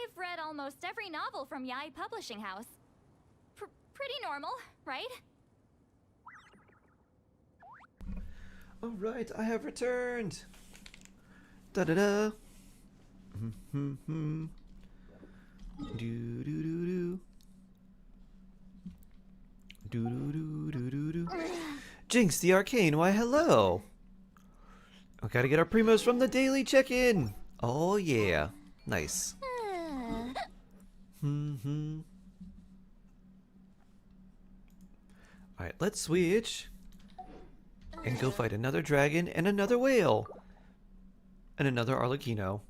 I've read almost every novel from Yai Publishing House. Pretty normal, right? Alright, I have returned. Da da da. Do do do do. Do do do do do do. Jinx the Arcane, why hello. We gotta get our primos from the daily check-in. Oh yeah, nice. Alright, let's switch and go fight another dragon and another whale and another Arlecchino.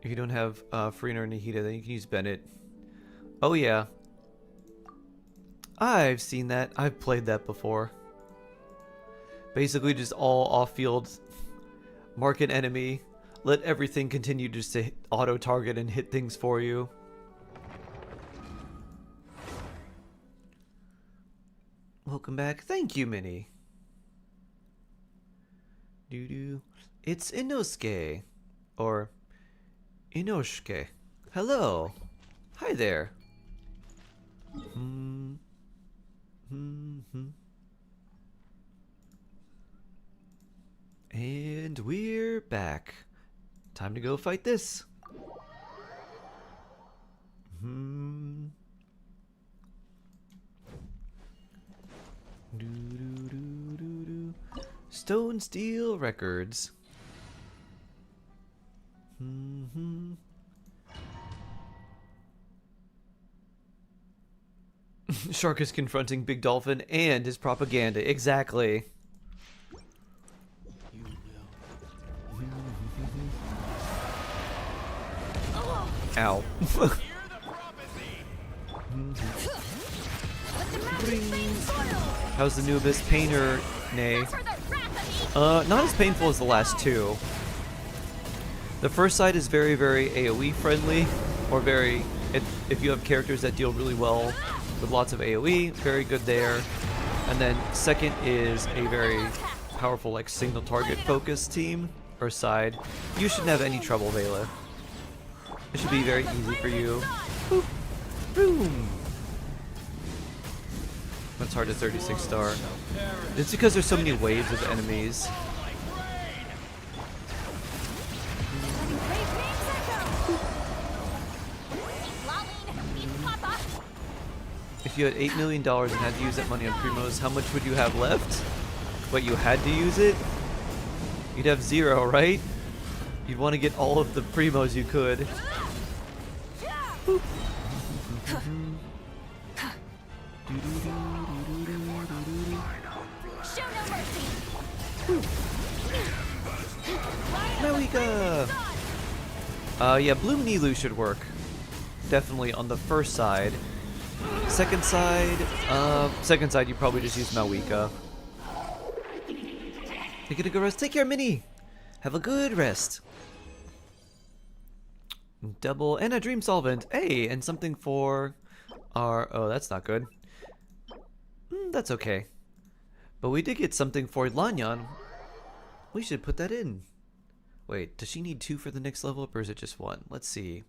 If you don't have Farina or Nahida, then you can use Bennett. Oh yeah, I've seen that. I've played that before. Basically just all off-field, mark an enemy, let everything continue just to auto-target and hit things for you. Welcome back. Thank you, Minnie. Doo-doo. It's Inosuke. Or Inosuke. Hello. Hi there. And we're back. Time to go fight this. Stone Steel Records. Shark is confronting Big Dolphin and his propaganda. Exactly. Ow. How's the Nubis Painter, nay? Not as painful as the last two. The first side is very, very AoE friendly, or very, if you have characters that deal really well with lots of AoE, very good there. And then second is a very powerful, like, single target focused team, or side. You shouldn't have any trouble, Vela. It should be very easy for you. Boop. Boom. That's hard to 36 star. It's because there's so many waves of enemies. If you had $8 million and had to use that money on Primos, how much would you have left? But you had to use it? You'd have 0, right? You'd want to get all of the Primos you could. Mawika! Yeah, Bloom Nilu should work. Definitely on the first side. Second side you probably just use Mawika. You get a good rest. Take care, Minnie! Have a good rest. Double and a dream solvent. Hey, and something for our... Oh, that's not good. That's okay. But we did get something for Lanyan. We should put that in. Wait, does she need 2 for the next level up, or is it just 1? Let's see.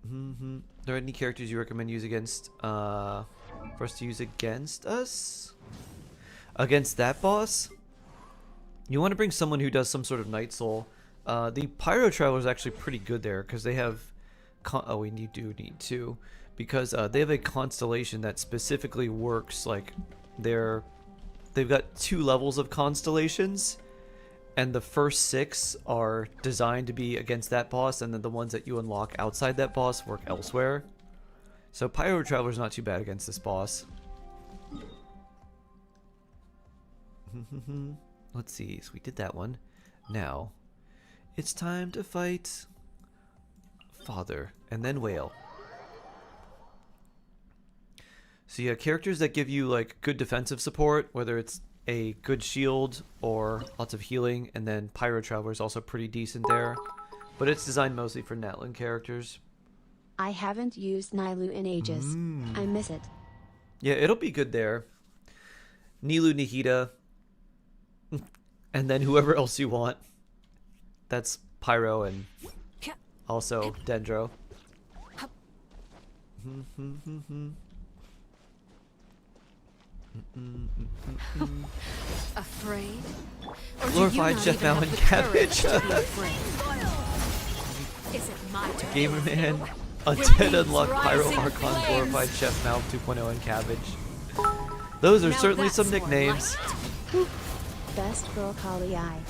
Are there any characters you recommend use against, for us to use against us? Against that boss? You want to bring someone who does some sort of Night Soul. The Pyro Traveler is actually pretty good there, because they have... oh, we do need 2. Because they have a constellation that specifically works, like, they've got 2 levels of constellations, and the first 6 are designed to be against that boss, and then the ones that you unlock outside that boss work elsewhere. So Pyro Traveler's not too bad against this boss. Let's see, so we did that one. Now, it's time to fight Father, and then Whale. So yeah, characters that give you like good defensive support, whether it's a good shield or lots of healing, and then Pyro Traveler is also pretty decent there. But it's designed mostly for Natlan characters. I haven't used Nilu in ages. I miss it. Yeah, it'll be good there. Nilu, Nahida, and then whoever else you want. That's Pyro and also Dendro. Afraid? Glorified Chef Mal and Cabbage. Is it my turn? Gamer Man. Undead Unlock Pyro Archon Glorified Chef Mal 2.0 and Cabbage. Those are certainly some nicknames. Best girl Kali I.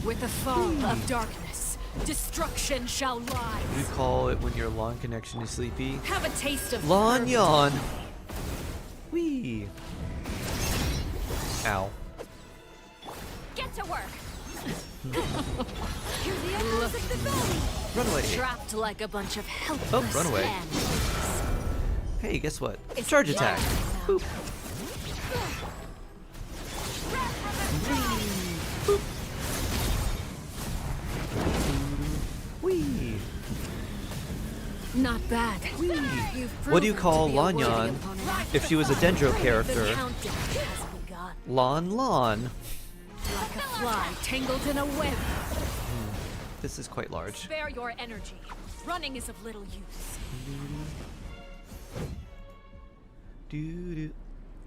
With the fall of darkness, destruction shall lie. What do you call it when your lawn connection is sleepy? Have a taste of Lawn yawn. Wee. Ow. Get to work. Hear the echoes of the valley. Run away. Trapped like a bunch of helpless run away. animals. Hey, guess what? Charge attack. Boop. Wee. Not bad. What do you call Lanyan if she was a Dendro character? Lon. Like a fly tangled in a web. This is quite large. Spare your energy. Running is of little use.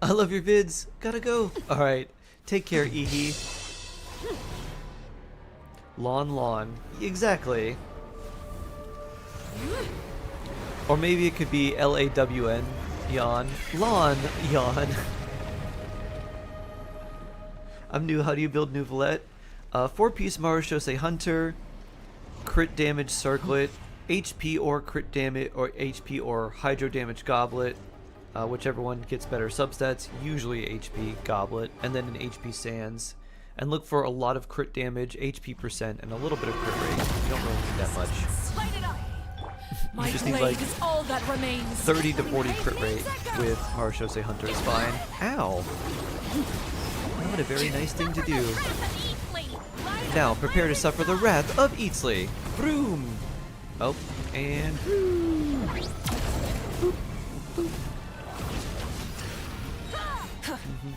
I love your vids. Gotta go. Alright. Take care, Ehe. Lawn. Exactly. Or maybe it could be L-A-W-N. Yawn. Lawn. Yawn. I'm new. How do you build Nouvelette? 4-piece Marishose Hunter. Crit damage circlet. HP or crit damage, or HP or hydro damage goblet. Whichever one gets better substats. Usually HP goblet. And then an HP sands. And look for a lot of crit damage, HP percent, and a little bit of crit rate. You don't really need that much. You just need like 30 to 40 crit rate with Marishose Hunter is fine. Ow! What a very nice thing to do. Now prepare to suffer the wrath of Eatsley. Vroom! Oh, and vroom! Boop, boop.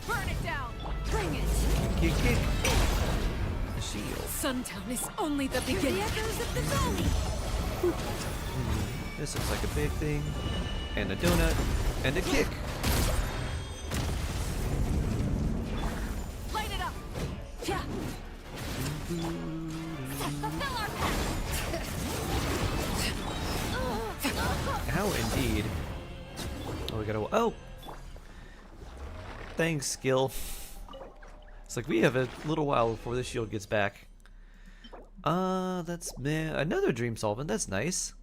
Burn it down! Bring it! Kick. A shield. Suntown is only the beginning. The echoes of the valley. This looks like a big thing. And a donut. And a kick. Light it up! Yeah. Ow, indeed. Oh, we gotta. Oh! Thanks, skill. It's like we have a little while before the shield gets back. That's meh. Another dream solvent. That's nice.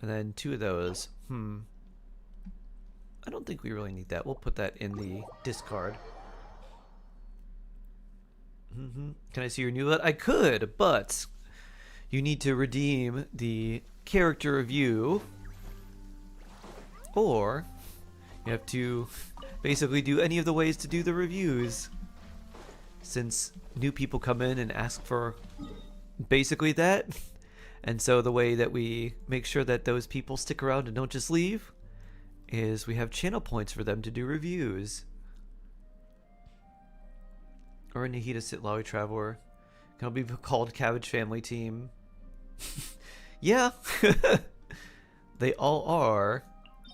And then 2 of those. I don't think we really need that. We'll put that in the discard. Can I see your new let? I could, but you need to redeem the character review, or you have to basically do any of the ways to do the reviews, since new people come in and ask for basically that. And so the way that we make sure that those people stick around and don't just leave is we have channel points for them to do reviews. Or a Nihita Sitlawi Traveler. Can be called Cabbage Family Team. Yeah. They all are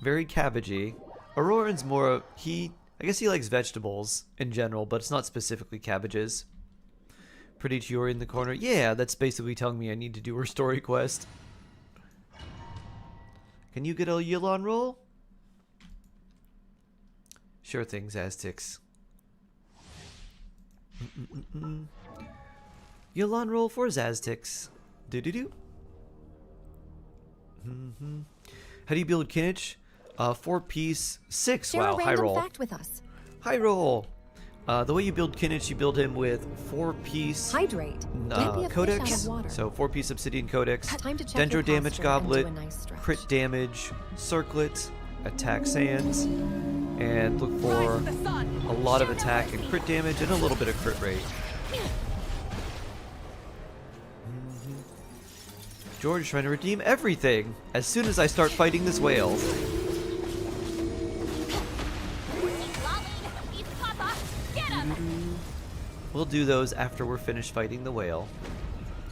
very cabbagey. Auroran's more, I guess he likes vegetables in general, but it's not specifically cabbages. Pretty Chiori in the corner. Yeah, that's basically telling me I need to do her story quest. Can you get a Yulon roll? Sure thing, Aztecs. Yulon roll for Aztecs. Do-do-do. How do you build Kinich? 4-piece, 6. Share wow, a high roll. fact with us. High roll. The way you build Kinich, you build him with 4-piece Hydrate. Codex. So 4-piece Obsidian Codex. Time to check your Dendro damage posture and do goblet. a nice stretch. Crit damage circlet. Attack sands. And look for a lot of attack and crit damage and a little bit of crit rate. George is trying to redeem everything as soon as I start fighting this whale. We'll do those after we're finished fighting the whale.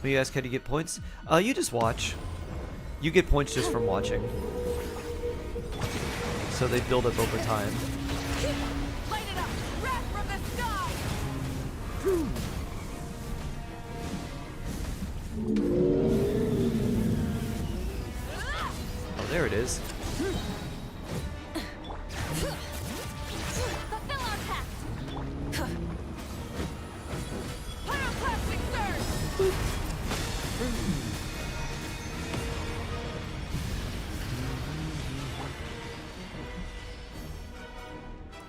You ask how to get points? You just watch. You get points just from watching. So they build up over time. Light it up! Wrath from the sky! Oh, there it is. Fulfill our pact! Pyroclastic surge!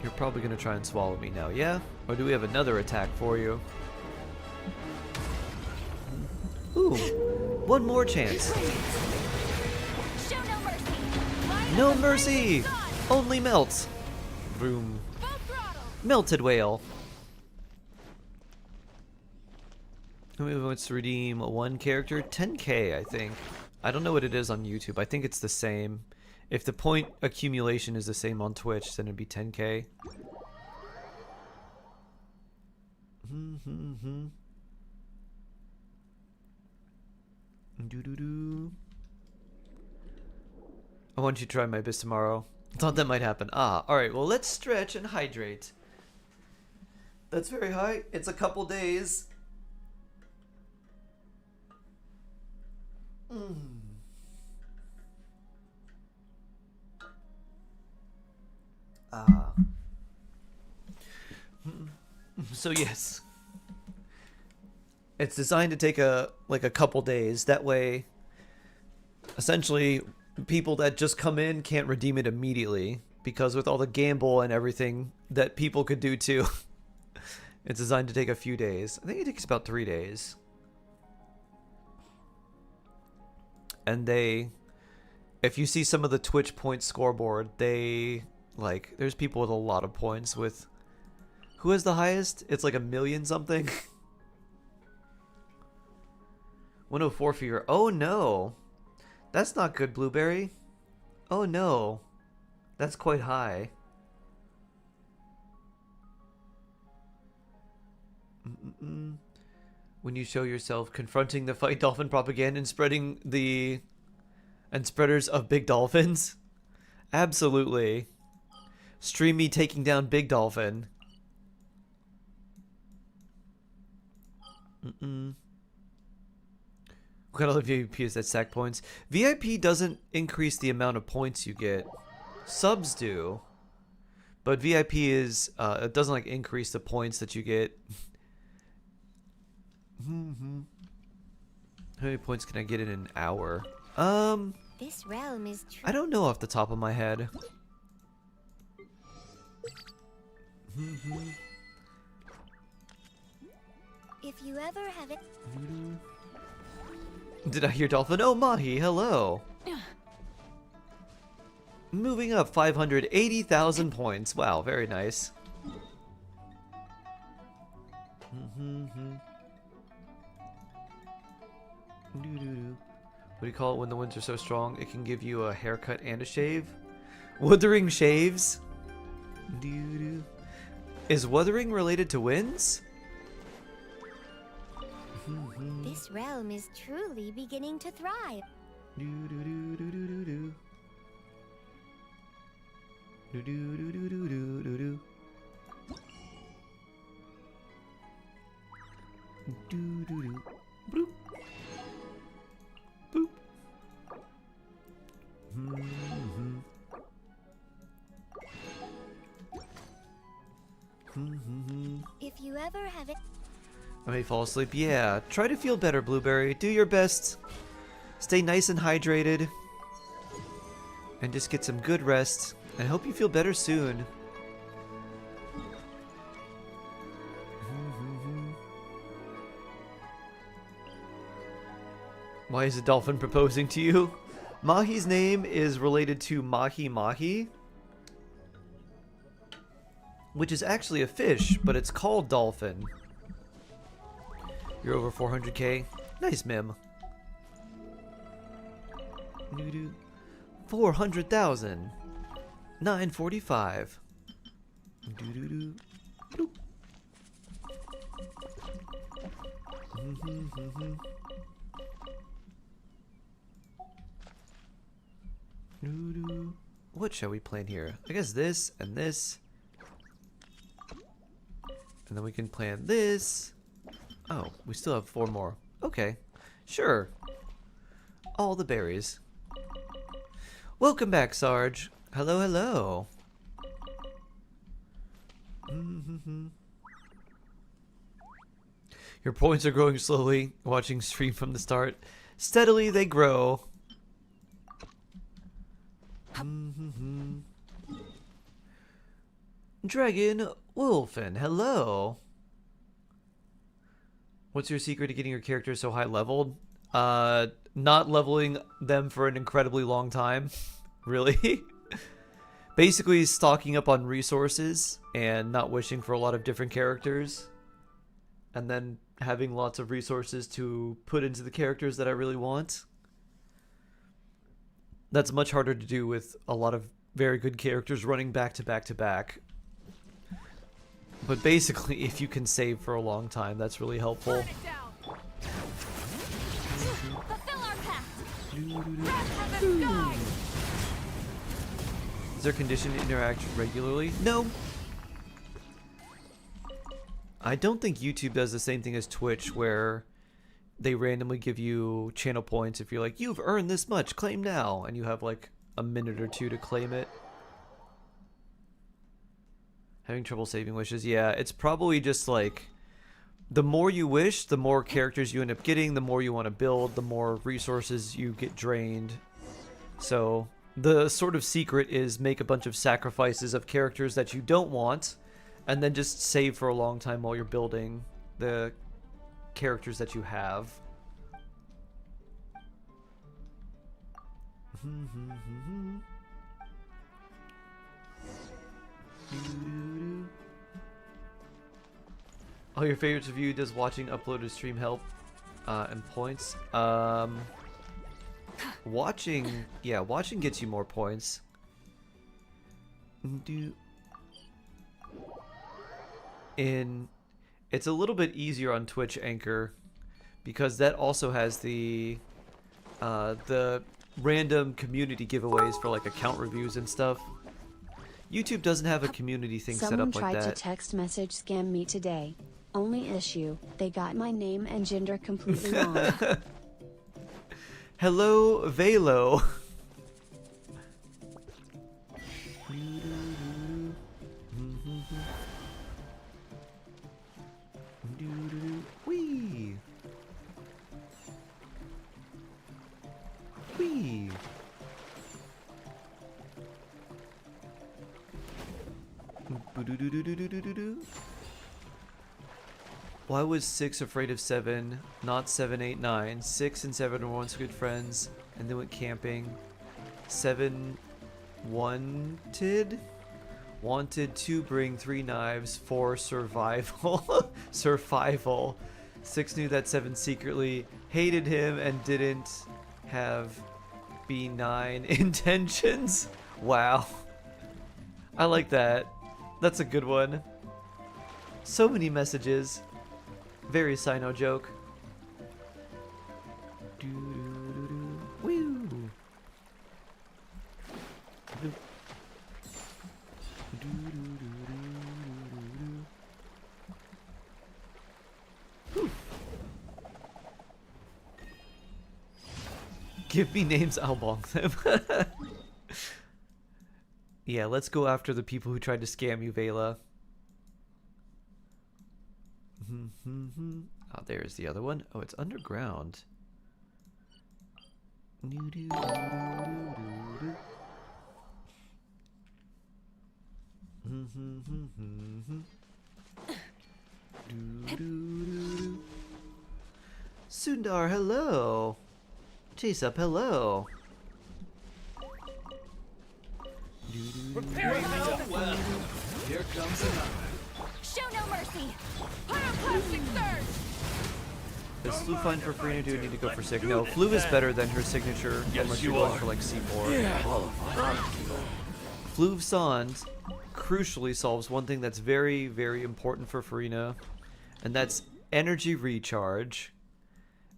You're probably gonna try and swallow me now, yeah? Or do we have another attack for you? Ooh, one more chance. Show no mercy! No mercy! Only melt! Boom. Melted whale. How many wants to redeem one character? 10k, I think. I don't know what it is on YouTube. I think it's the same. If the point accumulation is the same on Twitch, then it'd be 10k. I want you to try my best tomorrow. Thought that might happen. Ah, alright, well let's stretch and hydrate. That's very high. It's a couple days. So yes, it's designed to take a couple days. That way, essentially, people that just come in can't redeem it immediately, because with all the gamble and everything that people could do too, it's designed to take a few days. I think it takes about 3 days. And if you see some of the Twitch point scoreboard, there's people with a lot of points with. Who has the highest? It's like 1 million something. 104 for your. Oh no. That's not good, Blueberry. Oh no. That's quite high. When you show yourself confronting the fight dolphin propaganda and spreaders of big dolphins. Absolutely. Stream me taking down big dolphin. What kind of VIP is that stack points? VIP doesn't increase the amount of points you get. Subs do. But VIP is, it doesn't increase the points that you get. How many points can I get in an hour? This realm is true. I don't know off the top of my head. If you ever have it. Did I hear dolphin? Oh, Mahi, hello. Moving up 580,000 points. Wow, very nice. What do you call it when the winds are so strong? It can give you a haircut and a shave? Wuthering shaves? Is wuthering related to winds? This realm is truly beginning to thrive. If you ever have it. I may fall asleep. Yeah, try to feel better, Blueberry. Do your best. Stay nice and hydrated. And just get some good rest. I hope you feel better soon. Why is a dolphin proposing to you? Mahi's name is related to Mahi Mahi, which is actually a fish, but it's called dolphin. You're over 400k. Nice, Mim. 400,000. 945. What shall we plan here? I guess this and this. And then we can plan this. Oh, we still have 4 more. Okay, sure. All the berries. Welcome back, Sarge. Hello, hello. Your points are growing slowly. Watching stream from the start. Steadily they grow. Dragon Wolfen, hello. What's your secret to getting your characters so high leveled? Not leveling them for an incredibly long time. Really? Basically stocking up on resources and not wishing for a lot of different characters. And then having lots of resources to put into the characters that I really want. That's much harder to do with a lot of very good characters running back to back to back. But basically, if you can save for a long time, that's really helpful. Is there condition to interact regularly? No. I don't think YouTube does the same thing as Twitch, where they randomly give you channel points if you're like, you've earned this much, claim now, and you have like a minute or 2 to claim it. Having trouble saving wishes? Yeah, it's probably just like, the more you wish, the more characters you end up getting, the more you want to build, the more resources you get drained. So the sort of secret is make a bunch of sacrifices of characters that you don't want, and then just save for a long time while you're building the characters that you have. All your favorites of you, does watching uploaded stream help and points? Watching, yeah, watching gets you more points. It's a little bit easier on Twitch Anchor because that also has the random community giveaways for like account reviews and stuff. YouTube doesn't have a community thing set up like that. Someone tried to text message scam me today. Only issue, they got my name and gender completely wrong. Hello, Velo. Wee. Wee. Why was 6 afraid of 7, not 7, 8, 9? 6 and 7 were once good friends, and then went camping. 7 wanted to bring 3 knives for survival. Survival. 6 knew that 7 secretly hated him and didn't have benign intentions. Wow. I like that. That's a good one. So many messages. Very Sino joke. Woo. Give me names, I'll bonk them. Yeah, let's go after the people who tried to scam you, Vela. Oh, there's the other one. Oh, it's underground. Sundar, hello. Chase up, hello. Prepare yourself. Well, here comes another. Show no mercy. Pyroclastic surge. Is Flu fine for free, or do you need to go for sig? No, Flu is better than her signature unless you're going for like C4. Yeah. Flu Sans crucially solves one thing that's very, very important for Farina, and that's energy recharge.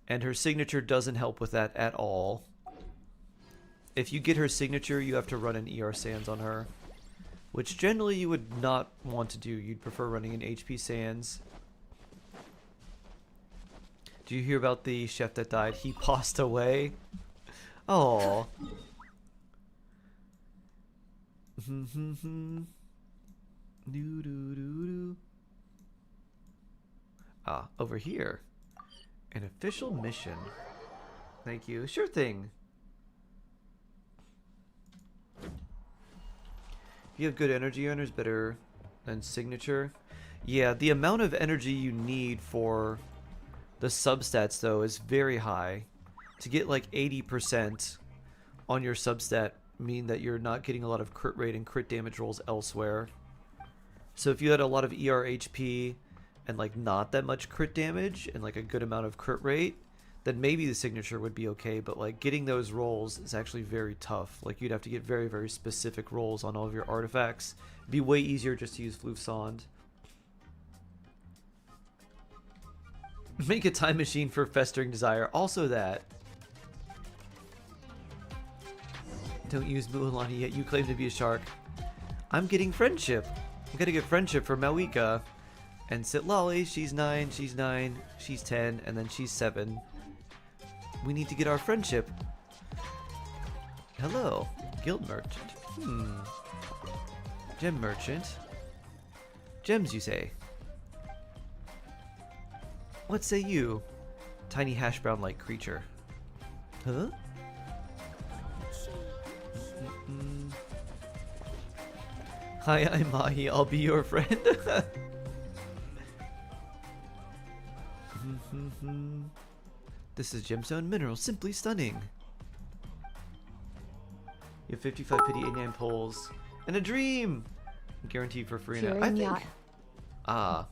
And her signature doesn't help with that at all. If you get her signature, you have to run an ER Sands on her. Which generally you would not want to do. You'd prefer running an HP Sands. Do you hear about the chef that died? He passed away. Oh. Ah, over here. An official mission. Thank you. Sure thing. If you have good energy earners, better than signature. Yeah, the amount of energy you need for the substats, though, is very high. To get like 80% on your substat mean that you're not getting a lot of crit rate and crit damage rolls elsewhere. So if you had a lot of ER HP and like not that much crit damage and like a good amount of crit rate, then maybe the signature would be okay, but like getting those rolls is actually very tough. Like you'd have to get very, very specific rolls on all of your artifacts. It'd be way easier just to use Flufsand. Make a time machine for Festering Desire. Also that. Don't use Mualani yet. You claim to be a shark. I'm getting friendship. I'm gonna get friendship for Malika. And Sitlali, she's 9, she's 9, she's 10, and then she's 7. We need to get our friendship. Hello. Guild Merchant. Gem Merchant. Gems, you say? What say you? Tiny hash brown-like creature. Huh? Hi, I'm Mahi. I'll be your friend. This is Gemstone Mineral. Simply stunning. You have 55 pity, 89 pulls. And a dream! Guaranteed for Farina. I think... Ah.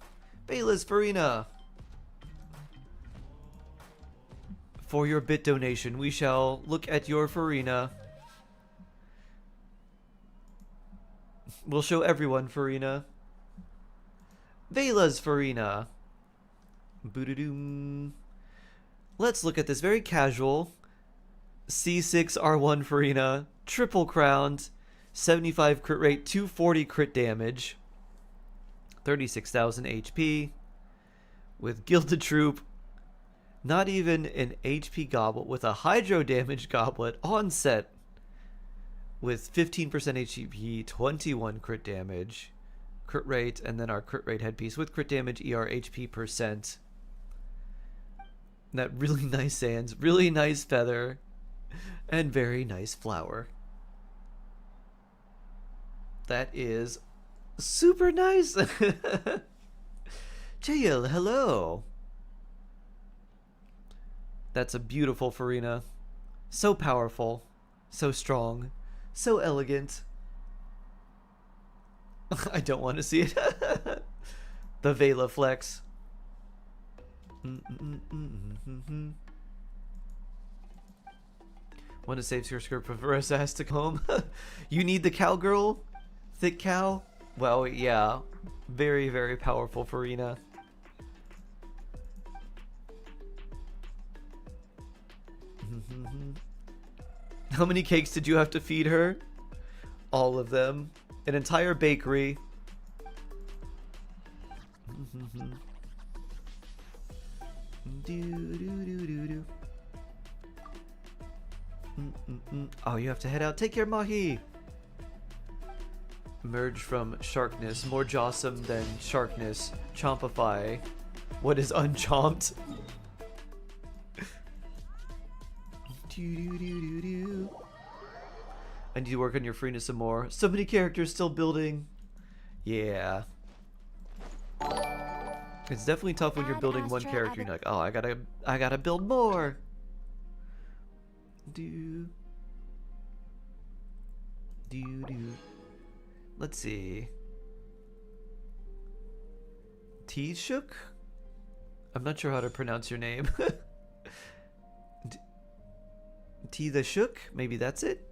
Bayla's Farina! For your bit donation, we shall look at your Farina. We'll show everyone Farina. Vela's Farina. Boo-doo-doom. Let's look at this very casual C6 R1 Farina. Triple crowned. 75 crit rate, 240 crit damage. 36,000 HP. With Gilded Troop. Not even an HP goblet with a hydro damage goblet on set. With 15% HP, 21 crit damage, crit rate, and then our crit rate headpiece with crit damage, ER, HP percent. That really nice sands, really nice feather, and very nice flower. That is super nice. Jail, hello. That's a beautiful Farina. So powerful, so strong, so elegant. I don't want to see it. The Vela flex. Want to save your skirt for Varesa has to come home. You need the cowgirl? Thick cow? Well, yeah. Very, very powerful Farina. How many cakes did you have to feed her? All of them. An entire bakery. Oh, you have to head out. Take care, Mahi. Merge from sharkness. More jawsome than sharkness. Chompify. What is unchomped? I need to work on your freeness some more. So many characters still building. Yeah. It's definitely tough when you're building one character. You're like, oh, I gotta build more. Let's see. THICC? I'm not sure how to pronounce your name. THICC? Maybe that's it?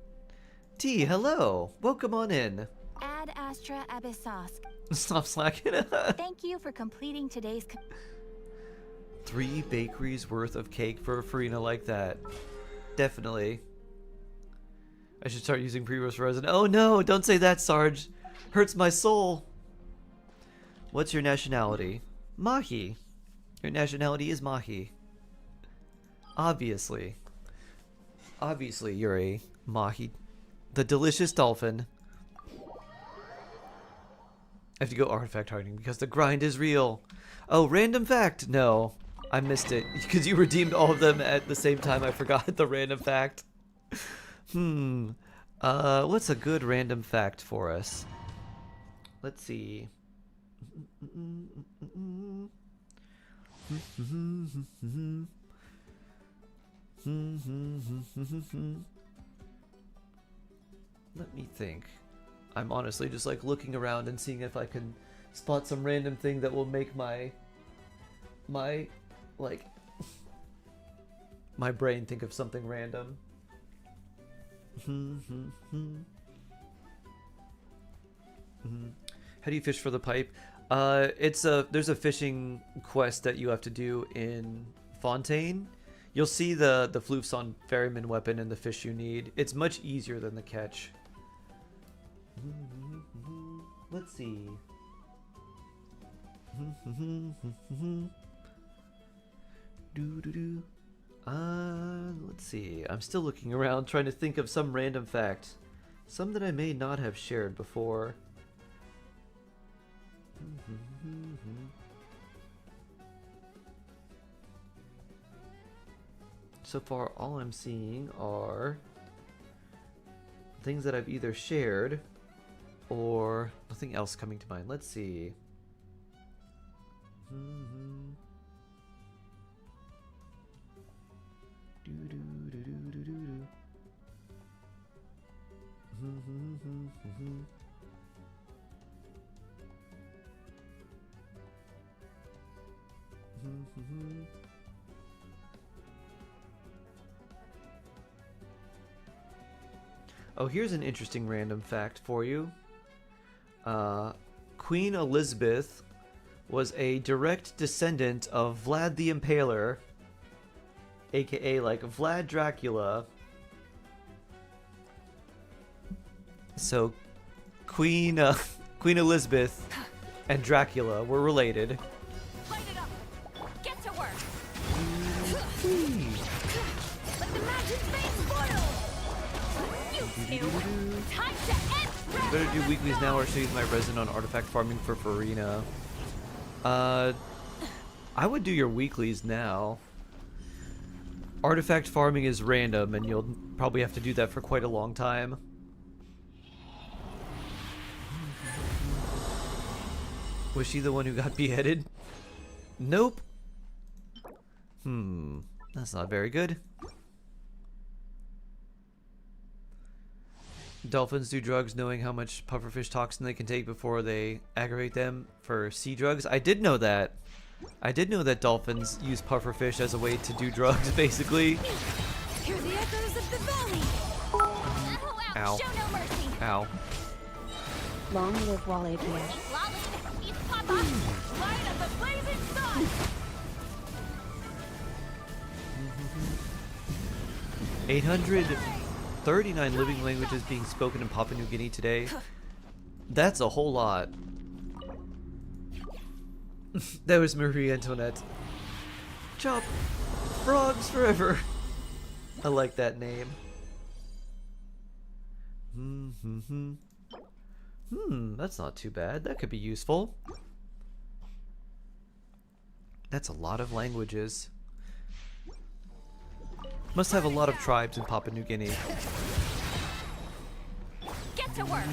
T, hello. Welcome on in. Ad Astra Abyssosk. Stop slacking. Thank you for completing today's... 3 bakeries worth of cake for a farina like that. Definitely. I should start using pre-roast resin. Oh no, don't say that, Sarge. Hurts my soul. What's your nationality? Mahi. Your nationality is Mahi. Obviously. Obviously, you're a Mahi. The delicious dolphin. I have to go artifact hunting because the grind is real. Oh, random fact. No, I missed it because you redeemed all of them at the same time. I forgot the random fact. What's a good random fact for us? Let's see. Let me think. I'm honestly just like looking around and seeing if I can spot some random thing that will make my like my brain think of something random. How do you fish for the pipe? There's a fishing quest that you have to do in Fontaine. You'll see the floofs on ferryman weapon and the fish you need. It's much easier than the catch. Let's see. Let's see. I'm still looking around trying to think of some random fact. Some that I may not have shared before. So far, all I'm seeing are things that I've either shared or nothing else coming to mind. Let's see. Oh, here's an interesting random fact for you. Queen Elizabeth was a direct descendant of Vlad the Impaler, aka like Vlad Dracula. So Queen Elizabeth and Dracula were related. Light it up. Get to work. Let the magic's veins boil. You two. Time to end. Better do weeklies now or should I use my resin on artifact farming for Farina? I would do your weeklies now. Artifact farming is random and you'll probably have to do that for quite a long time. Was she the one who got beheaded? Nope. That's not very good. Dolphins do drugs knowing how much pufferfish toxin they can take before they aggravate them for sea drugs. I did know that. I did know that dolphins use pufferfish as a way to do drugs, basically. Hear the echoes of the valley. Ow. Show no mercy. Ow. Long live Wale Pierre. Light of the blazing sun. 839 living languages being spoken in Papua New Guinea today. That's a whole lot. That was Marie Antoinette. Chop. Frogs forever. I like that name. That's not too bad. That could be useful. That's a lot of languages. Must have a lot of tribes in Papua New Guinea. Get to work.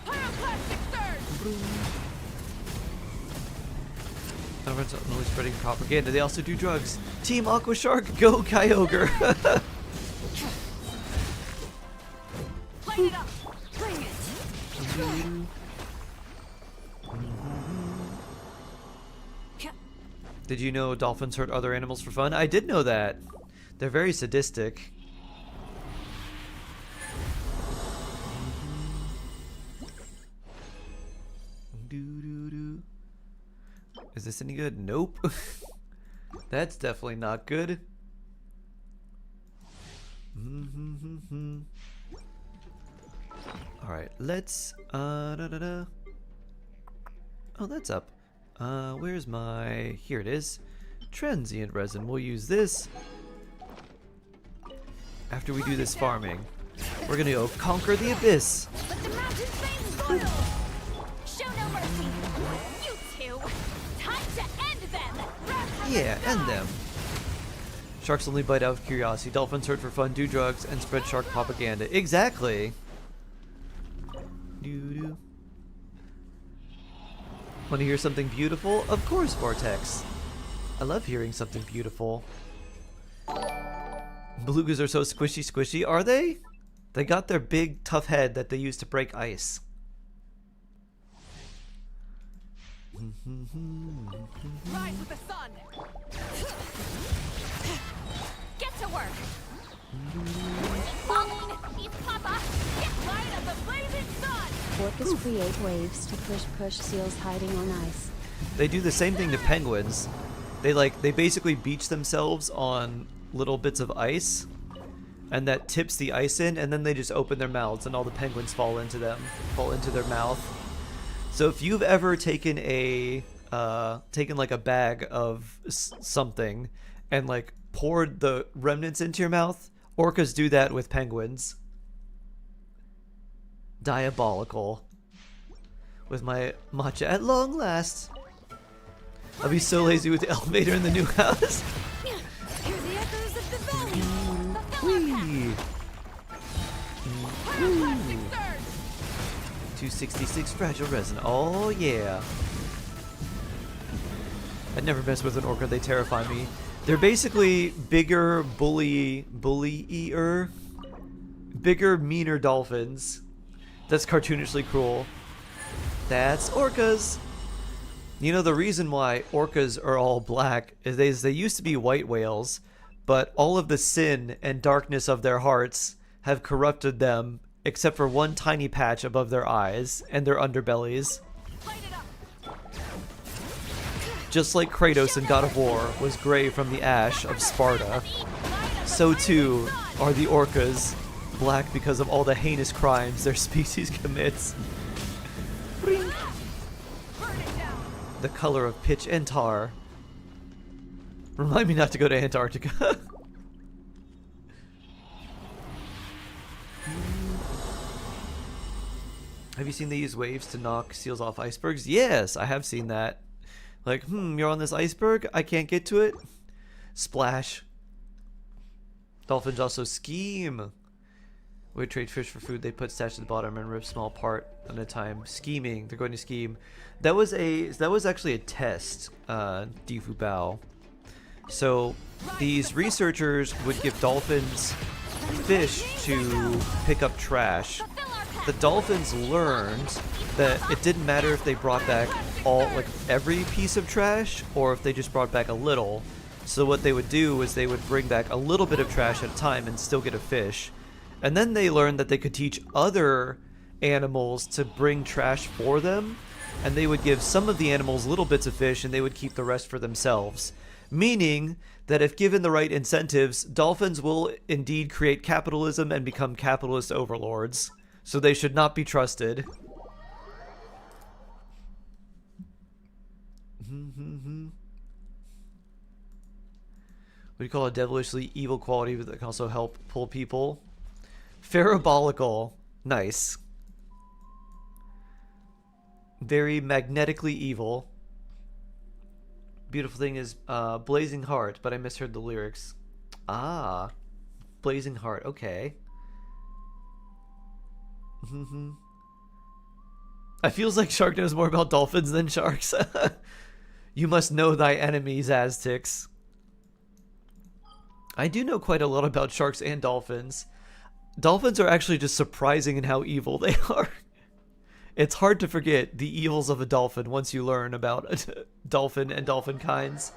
Pyroclastic surge. Everyone's only spreading propaganda. They also do drugs. Team Aqua Shark, go Kyogre. Light it up. Bring it. Did you know dolphins hurt other animals for fun? I did know that. They're very sadistic. Is this any good? Nope. That's definitely not good. Alright, let's Oh, that's up. Where's my... Here it is. Transient resin. We'll use this. After we do this farming, we're gonna go conquer the abyss. Show no mercy. You two. Time to end them. Yeah, end them. Sharks only bite out of curiosity. Dolphins hurt for fun, do drugs, and spread shark propaganda. Exactly. Doo-doo. Want to hear something beautiful? Of course, Vortex. I love hearing something beautiful. Belugas are so squishy, are they? They got their big, tough head that they use to break ice. Rise with the sun. Get to work. Falling. He's Papa. Get right at the blazing sun. Orcas create waves to push seals hiding on ice. They do the same thing to penguins. They basically beach themselves on little bits of ice, and that tips the ice in, and then they just open their mouths and all the penguins fall into their mouth. So if you've ever taken like a bag of something and like poured the remnants into your mouth, orcas do that with penguins. Diabolical. With my matcha at long last. I'll be so lazy with the elevator in the new house. Hear the echoes of the valley. Whee! 266 fragile resin. Oh yeah. I'd never mess with an orca. They terrify me. They're basically bigger, bigger, meaner dolphins. That's cartoonishly cruel. That's orcas. You know, the reason why orcas are all black is they used to be white whales, but all of the sin and darkness of their hearts have corrupted them, except for one tiny patch above their eyes and their underbellies. Just like Kratos in God of War was gray from the ash of Sparta, so too are the orcas black because of all the heinous crimes their species commits. The color of pitch and tar. Remind me not to go to Antarctica. Have you seen they use waves to knock seals off icebergs? Yes, I have seen that. Like, you're on this iceberg? I can't get to it? Splash. Dolphins also scheme. We trade fish for food. They put stash at the bottom and rip small part at a time. Scheming. They're going to scheme. That was actually a test, Difu Bao. So these researchers would give dolphins fish to pick up trash. The dolphins learned that it didn't matter if they brought back every piece of trash or if they just brought back a little. So what they would do was they would bring back a little bit of trash at a time and still get a fish. And then they learned that they could teach other animals to bring trash for them, and they would give some of the animals little bits of fish and they would keep the rest for themselves. Meaning that if given the right incentives, dolphins will indeed create capitalism and become capitalist overlords. So they should not be trusted. What do you call a devilishly evil quality that can also help pull people? Parabolical. Nice. Very magnetically evil. Beautiful thing is Blazing Heart, but I misheard the lyrics. Ah. Blazing Heart, okay. I feels like Shark knows more about dolphins than sharks. You must know thy enemies, Aztecs. I do know quite a lot about sharks and dolphins. Dolphins are actually just surprising in how evil they are. It's hard to forget the evils of a dolphin once you learn about a dolphin and dolphin kinds.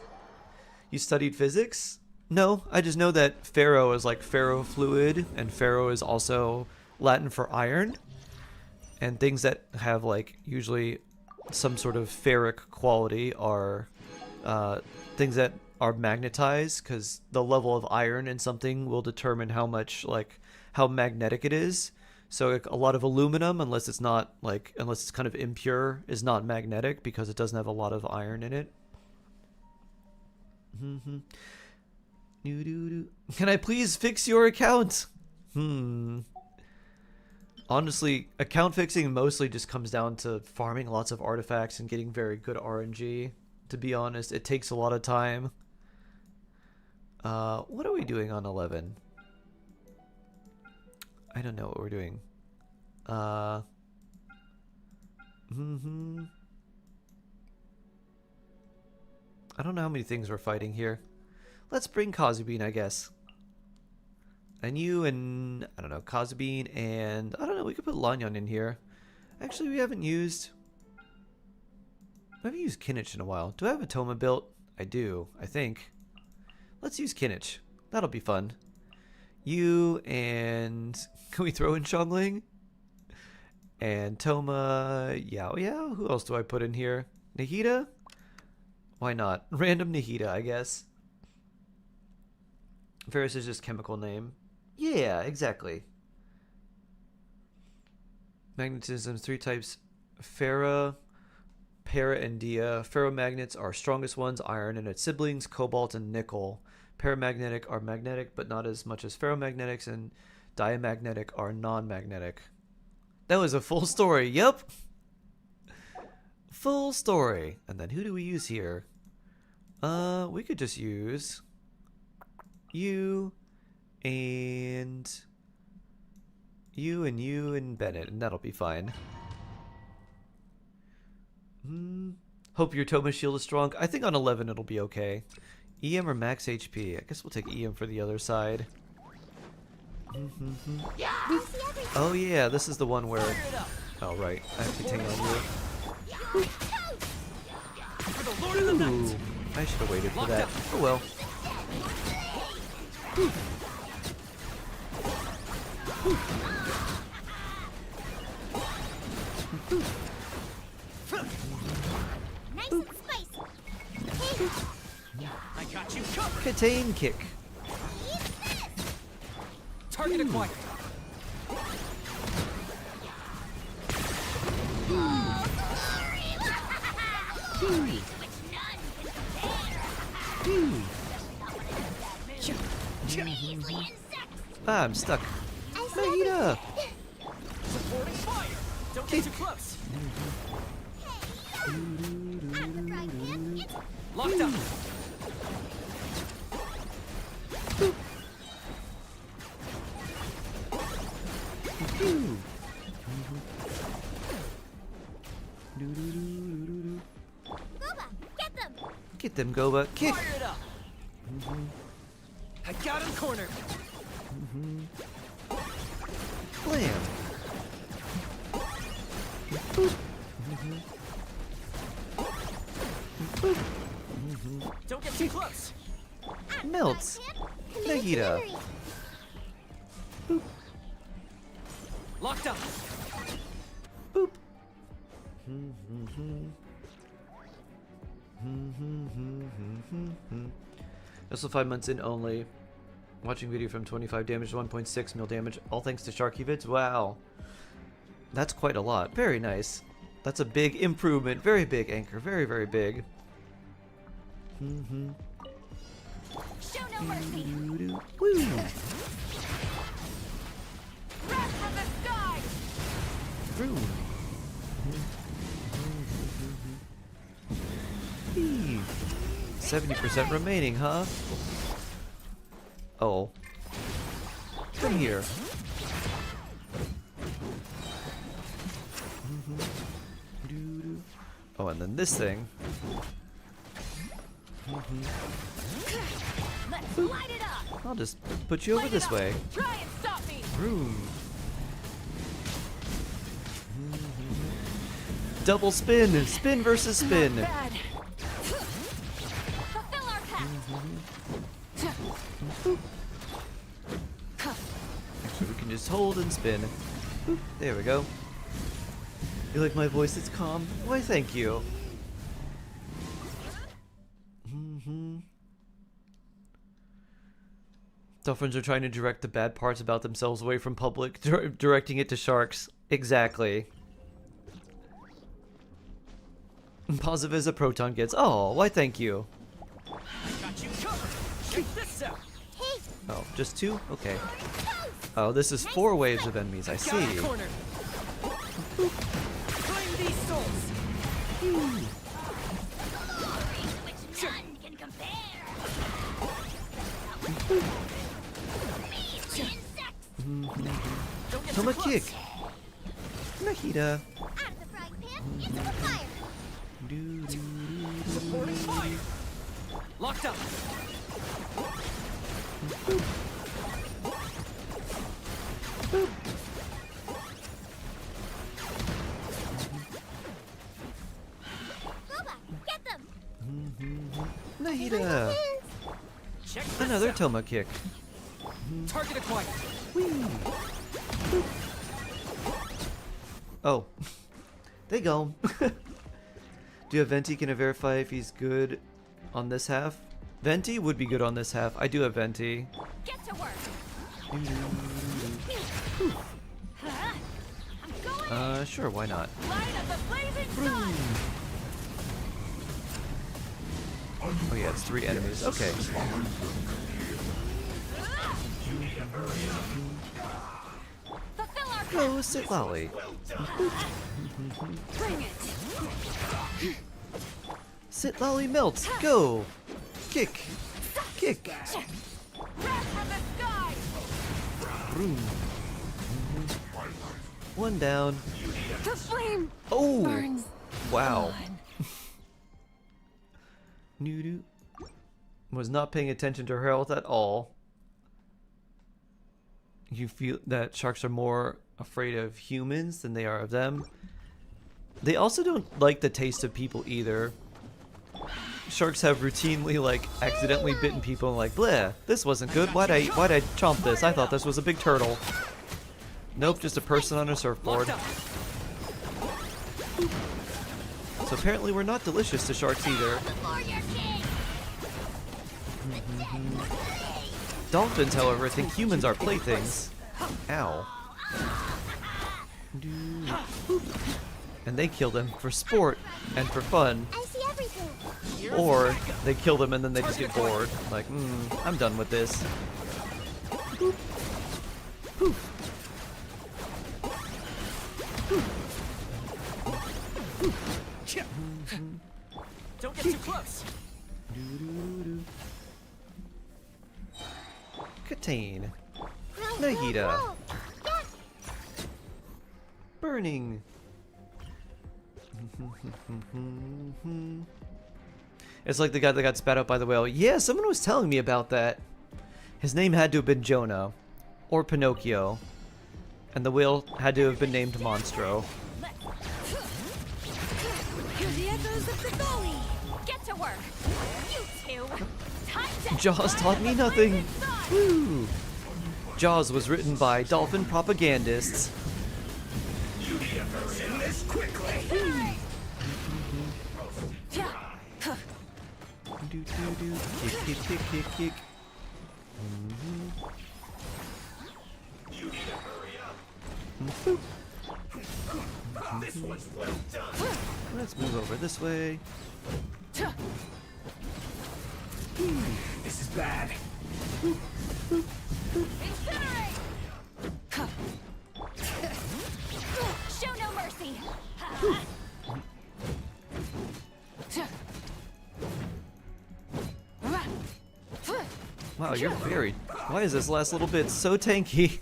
You studied physics? No, I just know that ferro is like ferrofluid, and ferro is also Latin for iron. And things that have like usually some sort of ferric quality are things that are magnetized, because the level of iron in something will determine how much, like, how magnetic it is. So like, a lot of aluminum, unless it's kind of impure, is not magnetic because it doesn't have a lot of iron in it. Can I please fix your account? Honestly, account fixing mostly just comes down to farming lots of artifacts and getting very good RNG. To be honest, it takes a lot of time. What are we doing on 11? I don't know what we're doing. I don't know how many things we're fighting here. Let's bring Kazubean, I guess. And you and, I don't know, Kazubean and, I don't know, we could put Lanyon in here. Actually, we haven't used Kinich in a while. Do I have a Toma built? I do, I think. Let's use Kinich. That'll be fun. You and... Can we throw in Xiangling? And Toma... Yao Yao? Who else do I put in here? Nahida? Why not? Random Nahida, I guess. Varesa is just chemical name. Yeah, exactly. Magnetism, 3 types. Ferra, para, and dia. Ferromagnets are strongest ones, iron and its siblings, cobalt and nickel. Paramagnetic are magnetic, but not as much as ferromagnetics, and diamagnetic are non-magnetic. That was a full story, yep! Full story. And then who do we use here? We could just use you and Bennett, and that'll be fine. Hope your Toma shield is strong. I think on 11 it'll be okay. EM or max HP? I guess we'll take EM for the other side. Oh yeah, this is the one where... Oh right, I have to hang on you. Ooh, I should have waited for that. Oh well. Nice and spicy. I got you covered. Contain kick. Target acquired. Ah, I'm stuck. Nahida! Supporting fire. Don't get too close. Locked up. Goba, get them. Get them, Goba. Kick! Fire it up. I got him cornered. Blam! Don't get too close. Melts! Nahida! Locked up. Boop! Also 5 months in only. Watching video from 25 damage to 1.6 mil damage. All thanks to Sharky Vids. Wow. That's quite a lot. Very nice. That's a big improvement. Very big, Anchor. Very, very big. Show no mercy. Woo! Wrath from the sky! Vroom. 70% remaining, huh? Oh. Come here. Oh, and then this thing. Let's light it up! I'll just put you over this way. Try and stop me! Vroom. Double spin! Spin versus spin! Not bad. Fulfill our Actually, we can just hold and spin. Boop. There we go. You like my voice? It's calm. Why, thank you. Dolphins are trying to direct the bad parts about themselves away from public, directing it to sharks. Exactly. Positive as a proton gets. Oh, why thank you. Got you covered. Check this out. Oh, just 2? Okay. Oh, this is 4 waves of enemies, I see. Corner. Claim these souls. None can compare. Toma kick. Nahida. Out of the frying pan into the fire. Supporting fire. Locked up. Boba, get them. Nahida. Check this Another out. Toma kick. Target acquired. Oh. They go. Do you have Venti? Can I verify if he's good on this half? Venti would be good on this half. I do have Venti. Get to work. Sure, why not? Light of the blazing sun. Oh yeah, it's 3 enemies. Okay. Fulfill our Go, sit lolly. Bring it. Sit lolly melt. Go. Kick. Kick. Wrath from the sky. Vroom. 1 down. The flame Oh. burns. Wow. Noodoo. Was not paying attention to her health at all. You feel that sharks are more afraid of humans than they are of them. They also don't like the taste of people either. Sharks have routinely like accidentally bitten people and like, bleh, this wasn't good. Why'd I chomp this? I thought this was a big turtle. Nope, just a person on a surfboard. So apparently we're not delicious to sharks either. Dolphins, however, think humans are playthings. Ow. And they kill them for sport and for fun. I see everything. Or they kill them and then they just get bored. Like, I'm done with this. Boop. Poof. Don't get too close. Katane. Nahida. Burning. It's like the guy that got spat out by the whale. Yeah, someone was telling me about that. His name had to have been Jonah. Or Pinocchio. And the whale had to have been named Monstro. Hear the echoes of the gully. Get to work. You two. Time to Jaws taught me nothing. Woo. Jaws was written by dolphin propagandists. You need to hurry in this quickly. Kick, kick, kick, kick, kick. You need to hurry up. This one's well done. Let's move over this way. This is bad. Incinerate. Show no mercy. Wow, you're very... Why is this last little bit so tanky?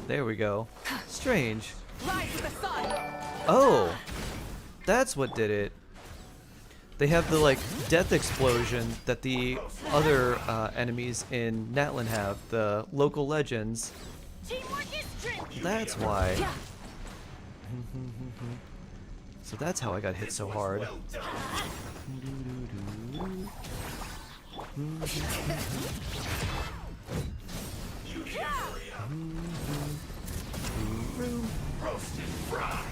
There we go. Strange. Rise to the sun. Oh! That's what did it. They have the, like, death explosion that the other enemies in Natlan have. The local legends. Teamwork is strength. That's why. So that's how I got hit so hard. Roasted fry.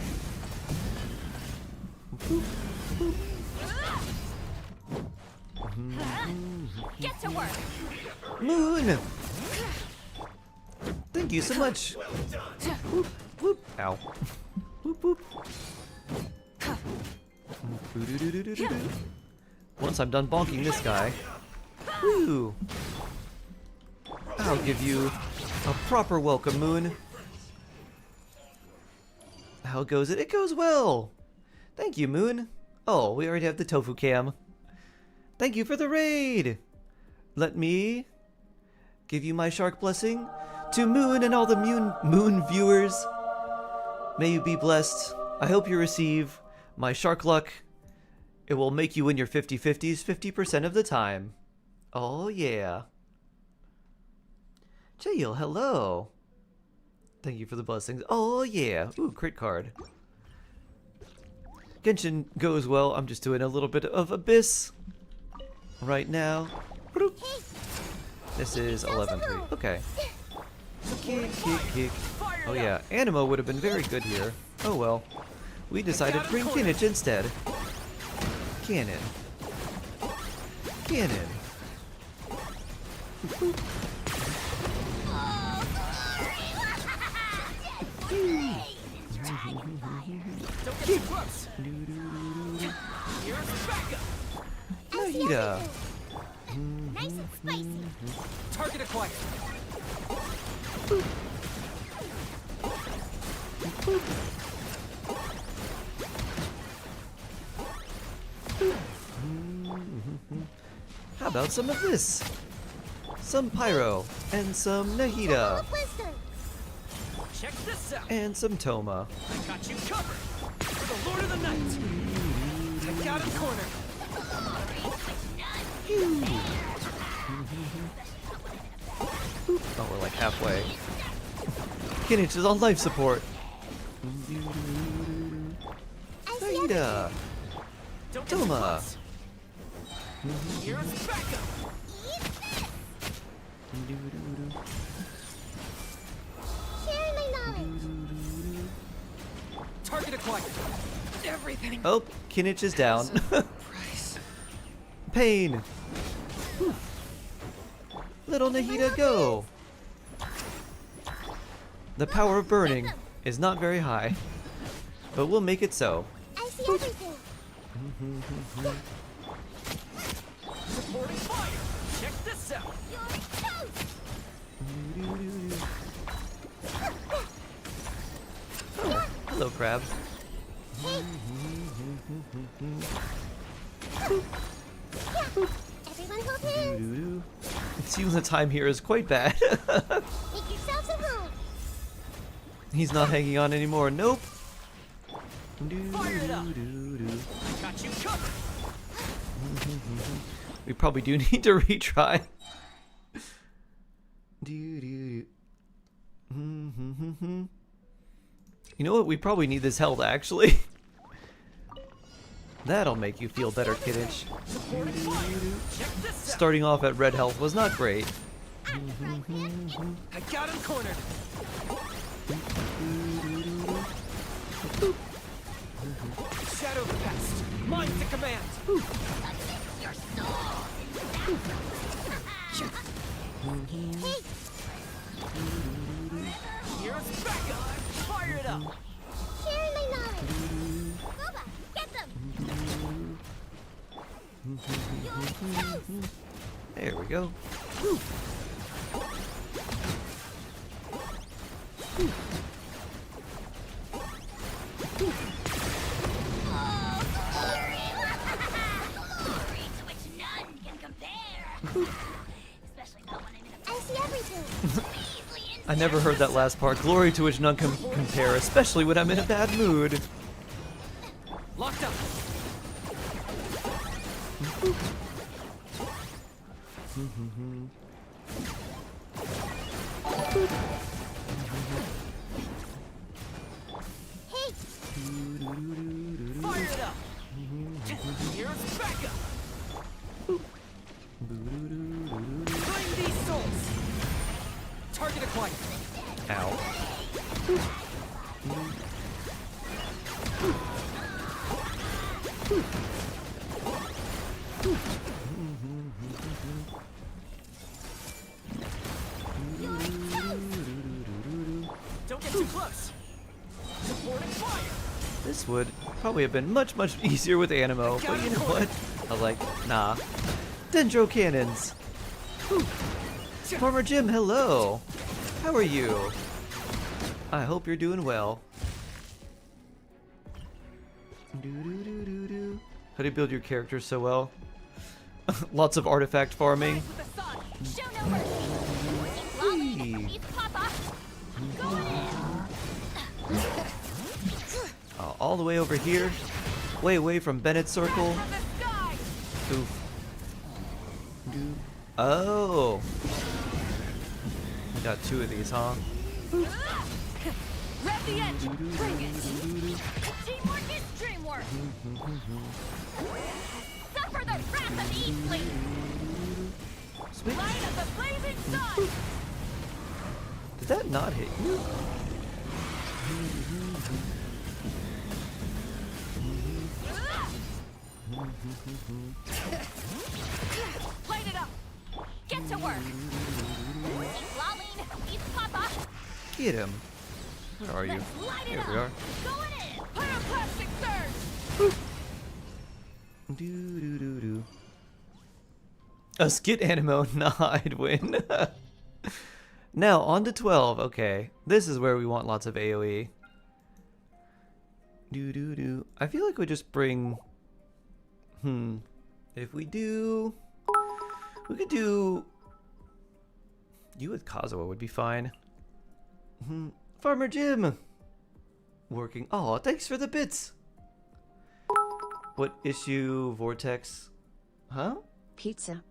Get to work. Moon! Thank you so much. Whoop, whoop. Ow. Whoop, whoop. Boo-doo-doo-doo-doo-doo. Once I'm done bonking this guy, woo! I'll give you a proper welcome, Moon. How goes it? It goes well! Thank you, Moon. Oh, we already have the tofu cam. Thank you for the raid! Let me give you my shark blessing to Moon and all the Moon viewers. May you be blessed. I hope you receive my shark luck. It will make you win your 50/50s 50% of the time. Oh yeah. Jail, hello. Thank you for the blessings. Oh yeah. Ooh, crit card. Genshin goes well. I'm just doing a little bit of Abyss right now. This is 11-3. Okay. Kick, kick, kick. Oh yeah, Animo would have been very good here. Oh well. We decided to bring Kinich instead. Cannon. Cannon. Nahida. Nice and spicy. Target acquired. How about some of this? Some Pyro and some Nahida Check this out. and some Toma. I got you covered. For the Lord of the Night. Take out a corner. Oh, we're like halfway. Kinich is on life support. Nahida. Toma. Here's backup. Sharing my knowledge. Target acquired. Everything. Oh, Kinich is down. Pain. Whew. Little Nahida, go. The power of burning is not very high, but we'll make it so. I see everything. Supporting fire. Check this out. Oh, hello, crab. Everyone hold hands. It seems the time here is quite bad. Make yourselves at home. He's not hanging on anymore. Nope. Fire it up. Got you covered. We probably do need to retry. You know what? We probably need this health, actually. That'll make you feel better, Kinich. Starting off at red health was not great. I got him cornered. Shadow the past. Mine to command. Your soul. Here's backup. Fire it up. Sharing my knowledge. Boba, get them. There we go. I see everything. I never heard that last part. Glory to which none can compare, especially when I'm in a bad mood. Locked up. Hey. Fire it up. Here's backup. Claim these souls. Target acquired. Ow. Don't get too close. Supporting fire. This would probably have been much easier with Animo, but you know what? I was like, nah. Dendro cannons. Farmer Jim, hello. How are you? I hope you're doing well. How do you build your character so well? Lots of artifact farming. All the way over here, way away from Bennett's circle. Oof. Oh, I got 2 of these, huh? Rev the engine. Bring it. Teamwork is dreamwork. Suffer the wrath of the Eastling. Light of the blazing sun. Did that not hit you? Light it up. Get to work. Lolling, he's Papa. Get him. Where are you? Here we are. Going in. Pyroclastic surge. Do. A skit Animo, nah, I'd win. Now, on to 12. Okay, this is where we want lots of AoE. Do. I feel like we just bring... If we do... We could do... You with Kazuha would be fine. Farmer Jim! Working... Oh, thanks for the bits! What issue, Vortex? Huh? Pizza.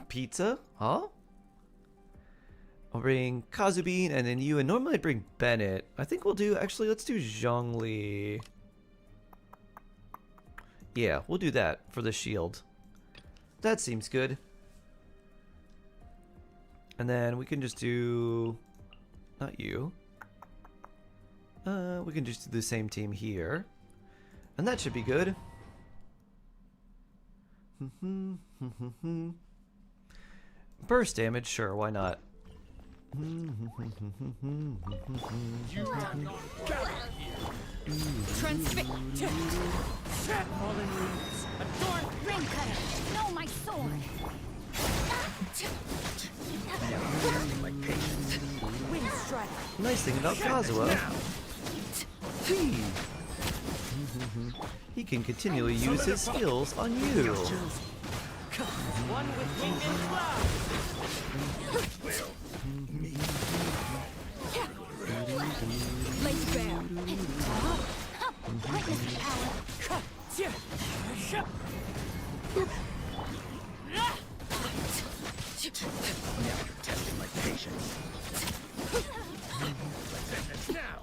Pizza? Huh? I'll bring Kazubean and then you, and normally I'd bring Bennett. I think we'll do, actually, let's do Zhongli. Yeah, we'll do that for the shield. That seems good. And then we can just do... Not you. We can just do the same team here. And that should be good. Burst damage, sure, why not? Transfix. Falling leaves. Adorn ring cutter. No, my sword. Wind strider. Nice thing about Kazuha. He can continually use his skills on you. One with winged and cloud. Lace bear. Witness the power. Now you're testing my patience. Let's end this now.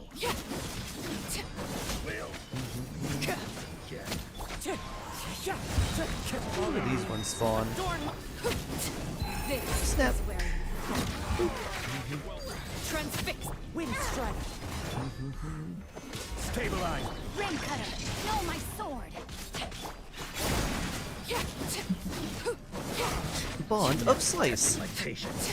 All of these ones spawn. Snap. Transfix. Wind strider. Stabilize. Ring cutter. No, my sword. Bond of Slice. My patience.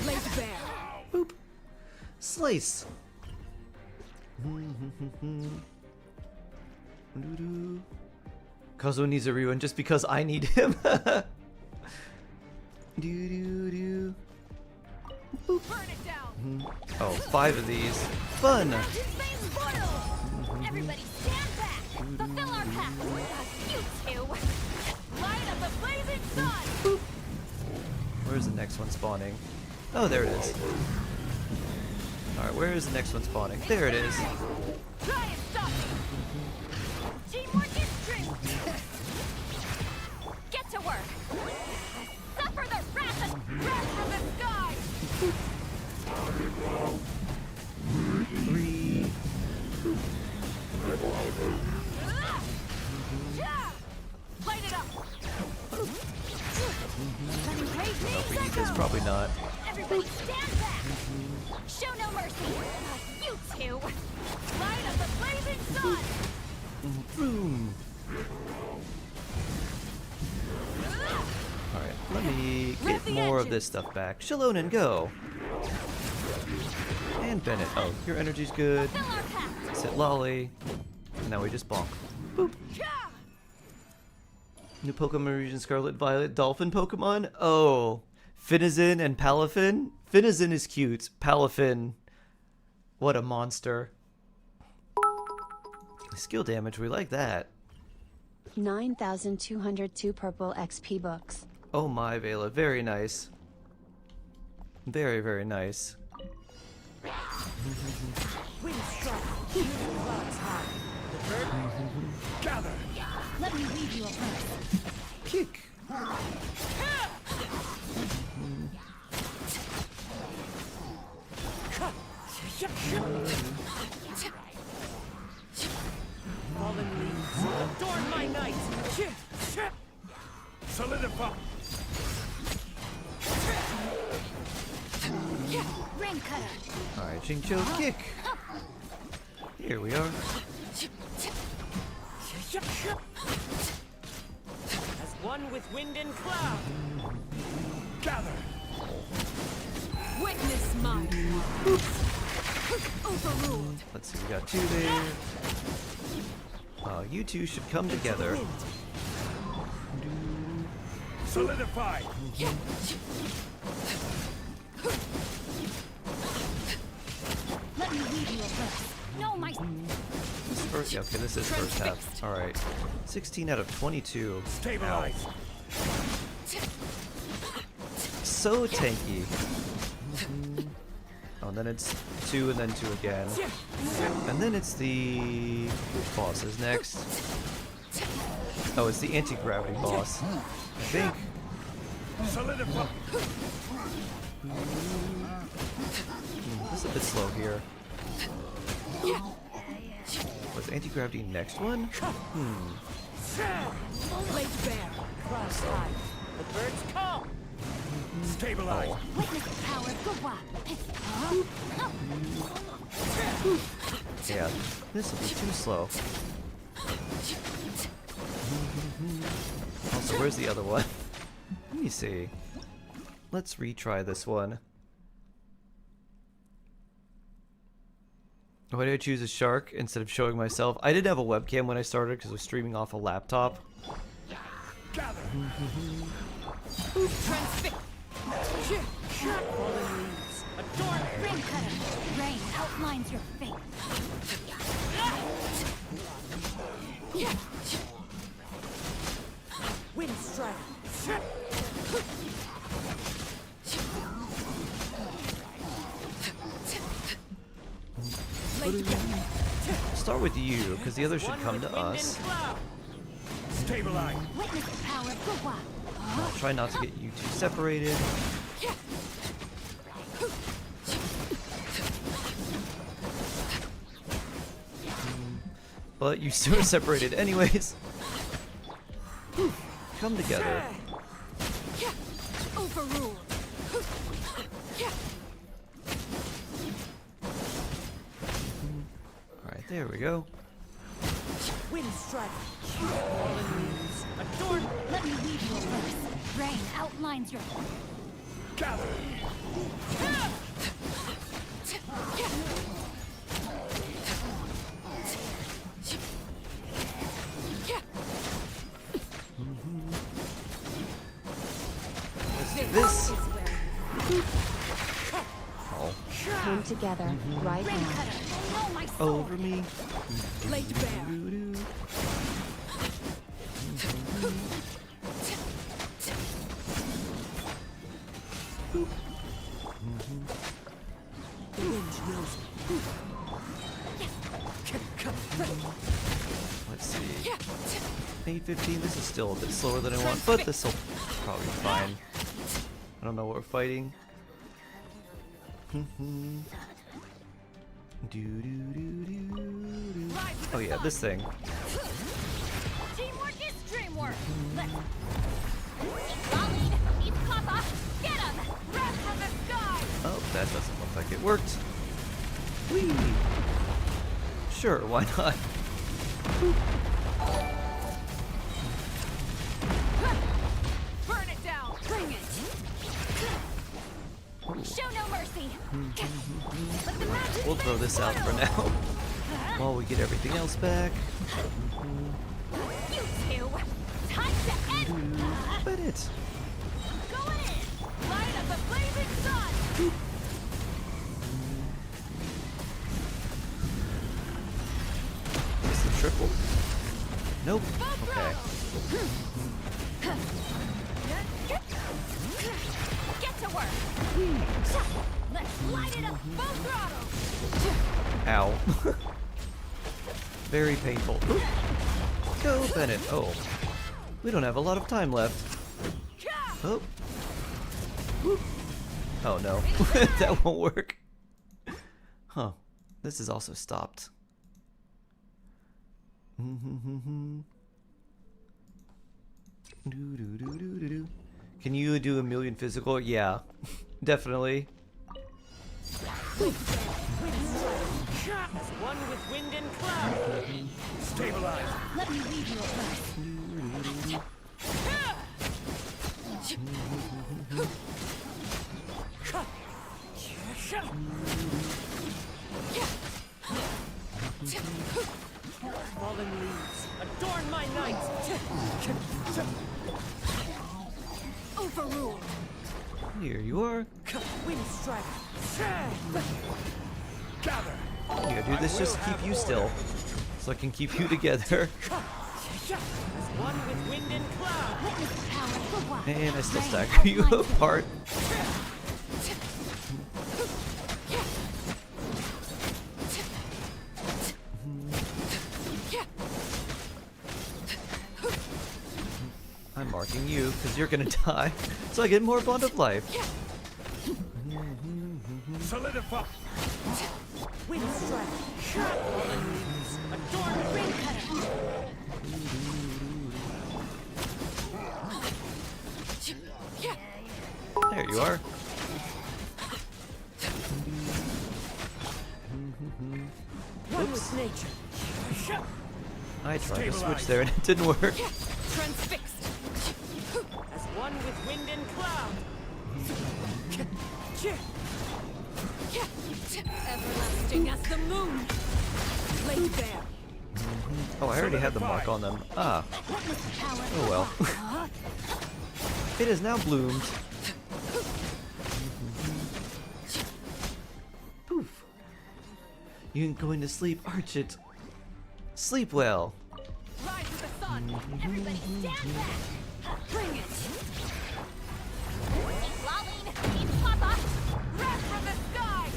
Lace bear. Boop. Slice. Kazuha needs a rewind just because I need him. Boop. Burn it down. Oh, 5 of these. Fun. Everybody stand back. Fulfill our path. You two. Light of the blazing sun. Where's the next one spawning? Oh, there it is. Alright, where is the next one spawning? There it is. Try and stop me. Teamwork is strength. Get to work. Suffer the wrath of from the sky. 3. Light it up. No, we need this. Probably not. Everybody stand back! Show no mercy! You two! Light up the blazing sun! Boom. Alright, let me get more of this stuff back. Shalone and go! And Bennett. Oh, your energy's good. Sit Lolly. And now we just bonk. Boop. New Pokemon region Scarlet Violet Dolphin Pokemon? Oh. Finazin and Palafin? Finazin is cute. Palafin. What a monster. Skill damage, we like that. 9,202 purple XP books. Oh my, Vela. Very nice. Very, very nice. Gather! Let me leave you a verse. Kick! Fallen leaves, adorn my night! Solidify! Rain cutter! Alright, Jincho, kick! Here we are. As one with wind and cloud! Gather! Witness my overruled! Let's see, we got two there. You two should come together. Solidify! Let me leave you a verse. No, my... This first, yeah, okay, this is first half. Alright. 16 out of 22. Stabilize! So tanky. Oh, and then it's 2 and then 2 again. And then it's the... Which boss is next? Oh, it's the anti-gravity boss. I think. Solidify! This is a bit slow here. Was anti-gravity next one? Blade bear, cross high. The birds call. Stabilize! Oh. Witness the power of Gwa. Yeah, this will be too slow. Also, where's the other one? Let me see. Let's retry this one. Why did I choose a shark instead of showing myself? I didn't have a webcam when I started because I was streaming off a laptop. Gather! Transfix. Fallen leaves. Adorn rain cutter. Rain outlines your fate. Wind strike. Start with you, because the others should come to us. Stabilize! Witness the power of Gwa. I'll try not to get you two separated. But you still are separated anyways. Come together. Overruled. Alright, there we go. Wind strike. Fallen leaves. Adorn. Let me leave you a verse. Rain outlines your... Gather! Let's do this. Oh. Come together right now. Over me. Blade bear. The wind knows. Let's see. 8:15. This is still a bit slower than I want, but this will probably be fine. I don't know what we're fighting. Oh yeah, this thing. Teamwork is dreamwork. Let's... Lolly, eat Papa. Get him! Wrath of the sky! That doesn't look like it worked. Whee! Sure, why not? Burn it down! Bring it! Show no mercy! Let the magic We'll throw this out for now. While we get everything else back. You two! Time to end! Bet it! Go in! Light up the blazing sun! Is it triple? Nope. Okay. Get to work! Let's light it up full throttle! Ow. Very painful. Oop. Go, Bennett. Oh. We don't have a lot of time left. Oh. Whoop. Oh no. That won't work. Huh. This is also stopped. Can you do a million physical? Yeah. Definitely. As one with wind and cloud. Stabilize. Let me lead you Fallen leaves, adorn my night. Overruled. Here you are. Wind strike. Gather. Here, do this just to keep you still. So I can keep you together. As one with wind and cloud. And I still stagger you apart. I'm marking you because you're gonna die, so I get more bond of life. Solidify. Wind strike. Fallen leaves, adorn the ring cutter. There you are. One with nature. I tried to switch there and it didn't work. Transfixed. As one with wind and cloud. Everlasting as the moon. Laid bare. Oh, I already had the mark on them. Ah. Oh well. It has now bloomed. Poof. You ain't going to sleep, aren't you? Sleep well. Rise to the sun. Everybody stand back. Bring it. Keep lolling. Keep papa. Rest from the sky.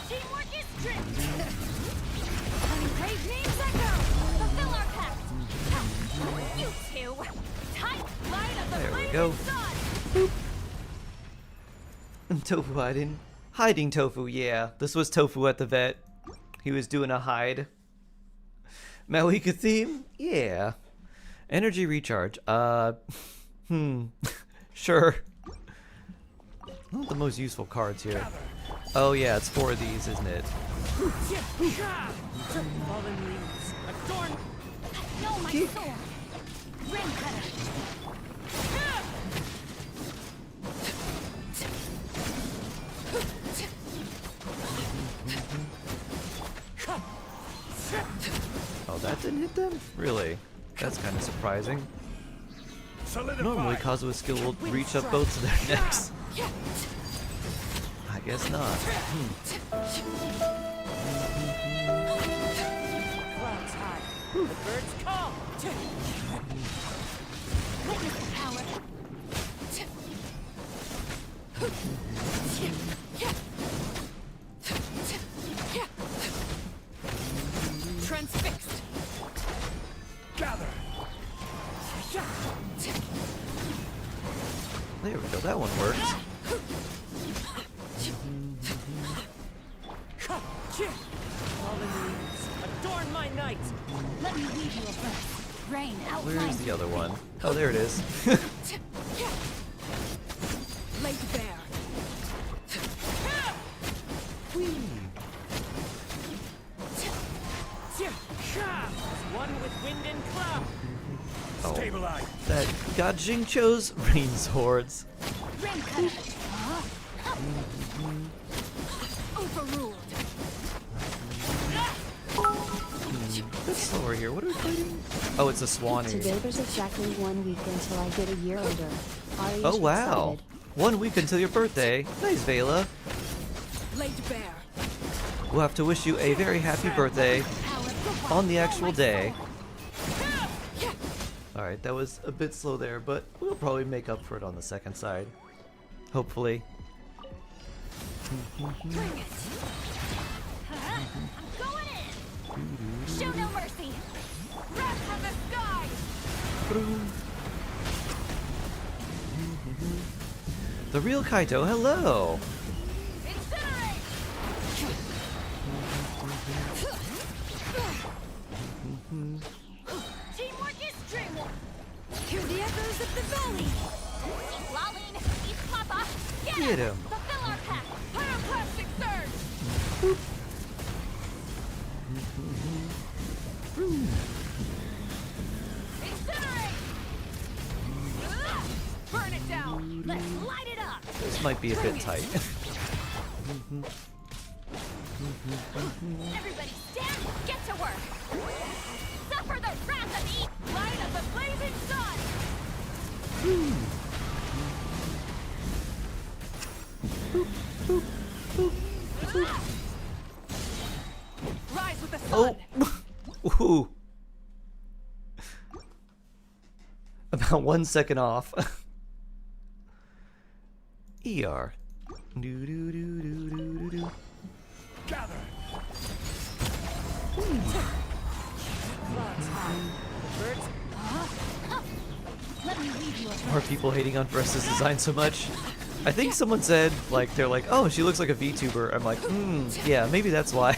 Teamwork is strict. Praise names echo. Fulfill our pact. You two. Tight line of the There we blazing go. sun. Tofu hiding. Hiding Tofu, yeah. This was Tofu at the vet. He was doing a hide. Malika theme? Yeah. Energy recharge. Sure. Not the most useful cards here. Oh yeah, it's 4 of these, isn't it? Fallen leaves, adorn. No, my sword. Ring cutter. Oh, that didn't hit them? Really? That's kind of surprising. Normally, Kazua's skill will reach up both of their necks. I guess not. Clouds high. The birds call. Witness the power. Transfixed. Gather. There we go, that one worked. Adorn my night. Let me leave you a breath. Rain outline. Where's the other one? Oh, there it is. Lay bare. One with wind and cloud. Oh, Stabilize. that got Jingcho's rain swords. Rain cutter. Overruled. Let's slower here. What are we fighting? Oh, it's a swan here. Today there's exactly 1 week until I get a year older. Are you Oh wow! excited? 1 week until your birthday. Nice, Vela. Laid bare. We'll have to wish you a very happy birthday on the actual day. Alright, that was a bit slow there, but we'll probably make up for it on the second side. Hopefully. Bring it. I'm going in. Show no mercy. Wrath from the sky. The real Kaito, hello! Incinerate. Teamwork is dreamwork. Hear the echoes of the valley. Eat Lolene, eat Papa. Get him! Fulfill our pact. Pyroclastic surge. Incinerate. Burn it down. Let's light it up. This might be a bit tight. Everybody stand, get to work. Suffer the wrath of the light of the blazing sun. Rise with the sun. Oh! Ooh. About 1 second off. ER. Do do do do do do. Gather. Let me leave you a Are people hating on Veresa's design so much? I think someone said, like, they're like, oh, she looks like a VTuber. I'm like, yeah, maybe that's why.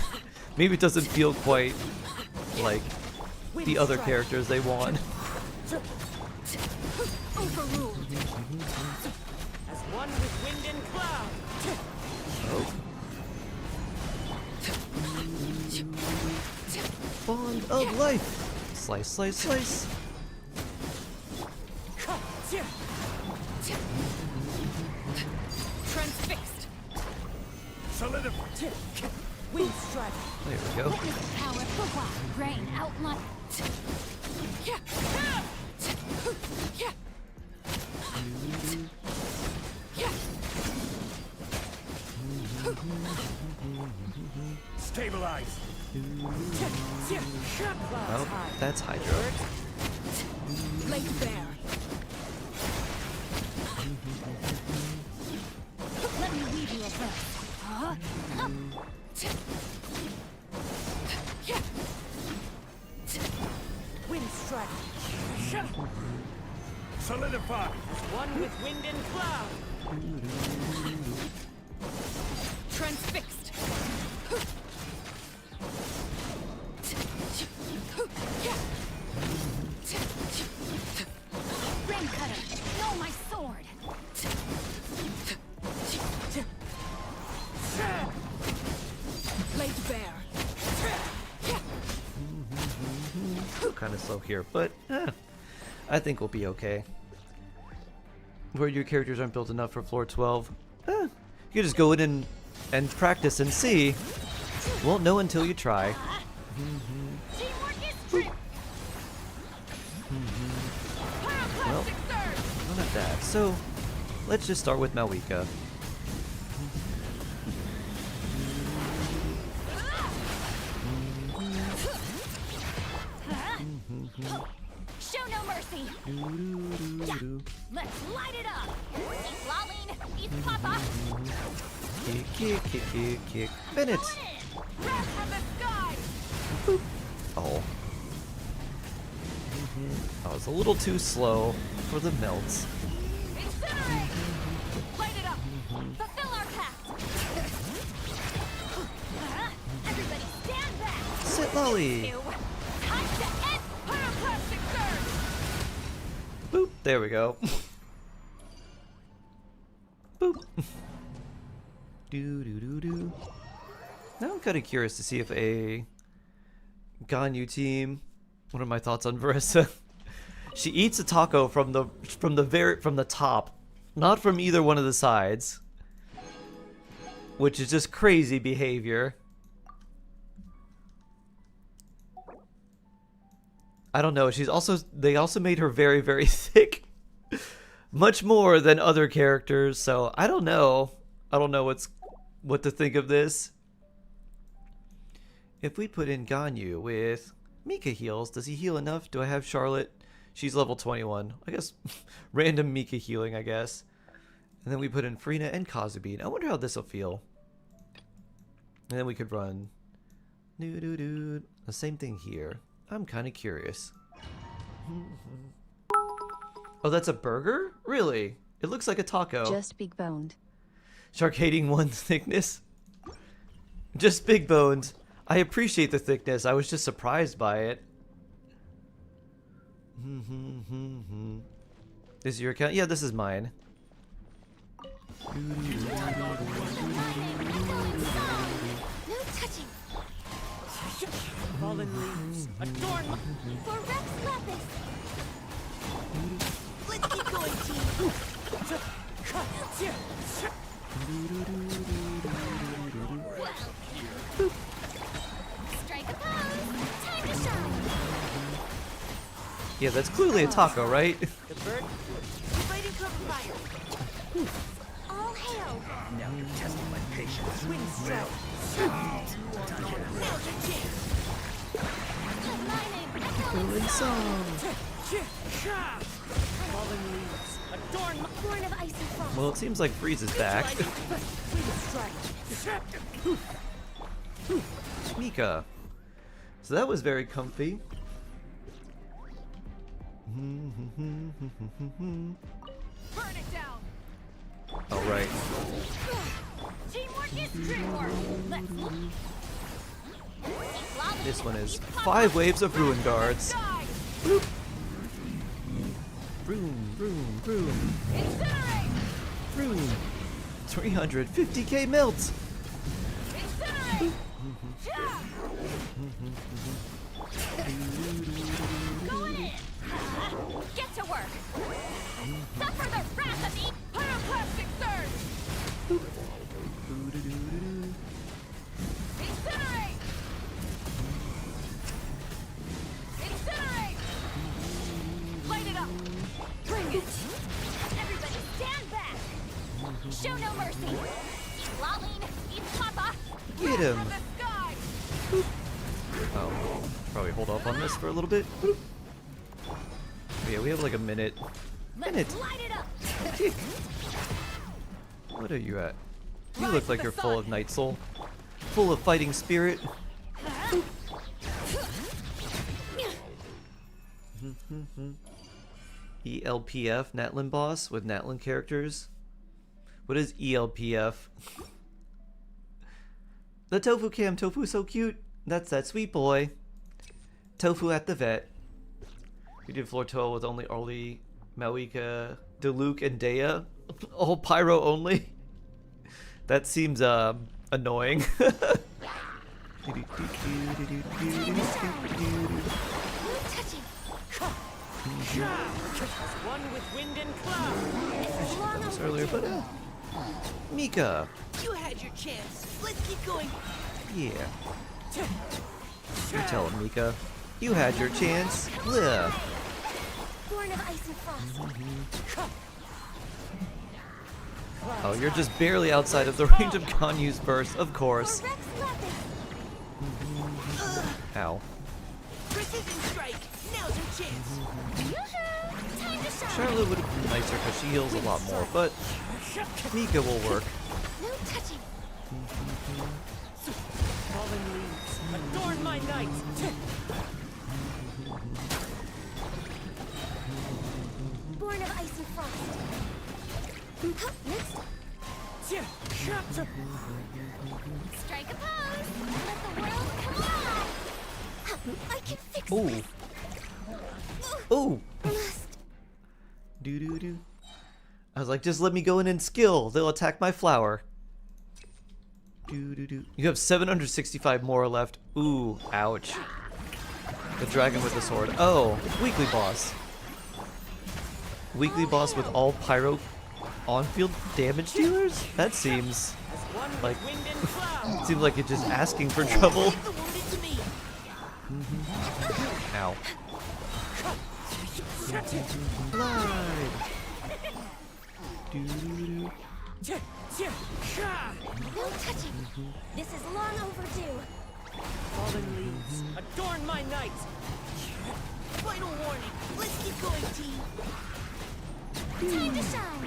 Maybe it doesn't feel quite like the other characters they want. Overruled. As one with wind and cloud. Oh. Bond of life. Slice, slice, slice. Transfixed. Solidify. Wind strike. There we go. Power for wild rain outline. Stabilize. Oh, that's Hydro. Laid bare. Let me leave you a breath. Wind strike. Solidify. One with wind and cloud. Transfixed. Rain cutter. No, my sword. Laid bare. Kind of slow here, but I think we'll be okay. Where your characters aren't built enough for floor 12, you can just go in and practice and see. Won't know until you try. Well, none of that. So, let's just start with Malwika. Show no mercy. Yeah. Let's light it up. Eat Lolene, eat Papa. Kick, kick, kick, kick, kick. Bennett! Wrath from the sky. Oh. Oh, it's a little too slow for the melts. Incinerate. Light it up. Fulfill our pact. Lolly. Time to end pyroclastic surge! Boop. There we go. Boop. Do do do do. Now I'm kind of curious to see if a Ganyu team. What are my thoughts on Varesa? She eats a taco from the top, not from either one of the sides, which is just crazy behavior. I don't know. They also made her very, very thick, much more than other characters. So I don't know. I don't know what to think of this. If we put in Ganyu with Mika heals, does he heal enough? Do I have Charlotte? She's level 21. I guess random Mika healing, I guess. And then we put in Frina and Kazubin. I wonder how this will feel. And then we could run the same thing here. I'm kind of curious. Oh, that's a burger? Really? It looks like a taco. Just big boned. Sharkading 1 thickness. Just big boned. I appreciate the thickness. I was just surprised by it. This is your account? Yeah, this is mine. No touching. Fallen leaves adorn my... For Rex Lapis. Let's keep going, team. Strike a pose. Time to shine. Yeah, that's clearly a taco, right? The bird, fighting cover fire. All hail. Now you're testing my patience. Wind strike. Now's your chance. Fallen leaves adorn my... Born of ice and frost. Well, it seems like Freeze is back. Mika. So that was very comfy. Burn it down. All right. Teamwork is dreamwork. Let's look. This one is 5 waves of ruin guards. Boop. Vroom, vroom, vroom. Incinerate. Vroom. 350k melt. Incinerate. Going in. Get to work. Suffer the wrath of the pyroclastic surge. Incinerate. Incinerate. Light it up. Bring it. Everybody stand back. Show no mercy. Eat Laline. Eat Papa. Get him. Wrath of the sky. Oh, probably hold off on this for a little bit. Boop. Yeah, we have like a minute. Let's light it up. Tick. What are you at? You look like you're full of Night Soul. Full of fighting spirit. ELPF, Natlin boss with Natlin characters. What is ELPF? The Tofu Cam. Tofu's so cute. That's that sweet boy. Tofu at the vet. We did floor 12 with only Orly, Mawika, Diluc, and Dea. All pyro only. That seems annoying. One with wind and cloud. I should have done this earlier, but Mika. You had your chance. Let's keep going. Yeah. You tell him, Mika. You had your chance. Yeah. Born of ice and frost. Oh, you're just barely outside of the range of Ganyu's burst, of course. Ow. Precision strike. Now's your chance. Time to shine. Charlotte would have been nicer because she heals a lot more, but Mika will work. No touching. Fallen leaves adorn my night. Born of ice and frost. Next. Strike a pose. Let the world come alive. I can fix Ooh. this. Ooh. Do. I was like, just let me go in and skill. They'll attack my flower. Do. You have 765 more left. Ooh, ouch. The dragon with the sword. Oh, weekly boss. Weekly boss with all pyro on-field damage dealers? That seems like seems like it's just asking for trouble. Ow. Slide. Do. No touching. This is long overdue. Fallen leaves, adorn my night. Final warning. Let's keep going, team. Time to shine.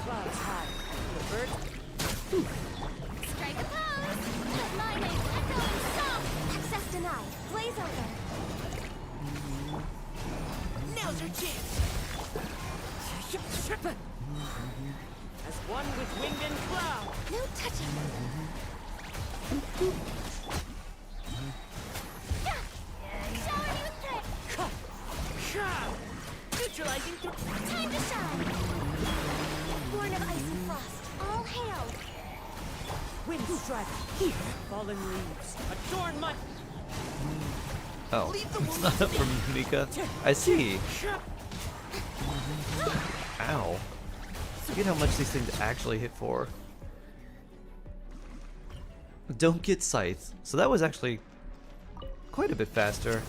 Clouds high. The bird. Strike a pose. Let my name echo in song. Access denied. Blaze over. Now's your chance. As one with wind and cloud. No touching. Shower you with threat. Neutralizing through. Time to shine. Born of ice and frost. All hail. Wind strike. Fallen leaves. Adorn my. Oh, it's not up from Mika. I see. Ow. Forget how much these things actually hit for. Don't get scythe. So that was actually quite a bit faster.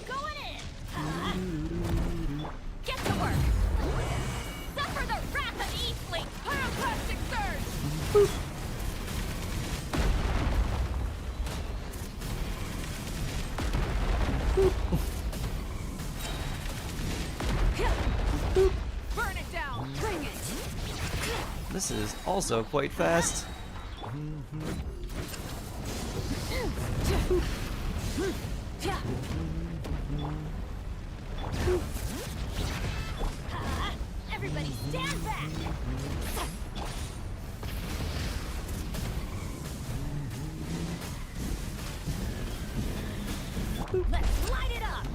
Going in! Get to work! Suffer the wrath of Eastling! Pyroclastic surge! Burn it down! Bring it! This is also quite fast. Everybody stand back! Let's light it up!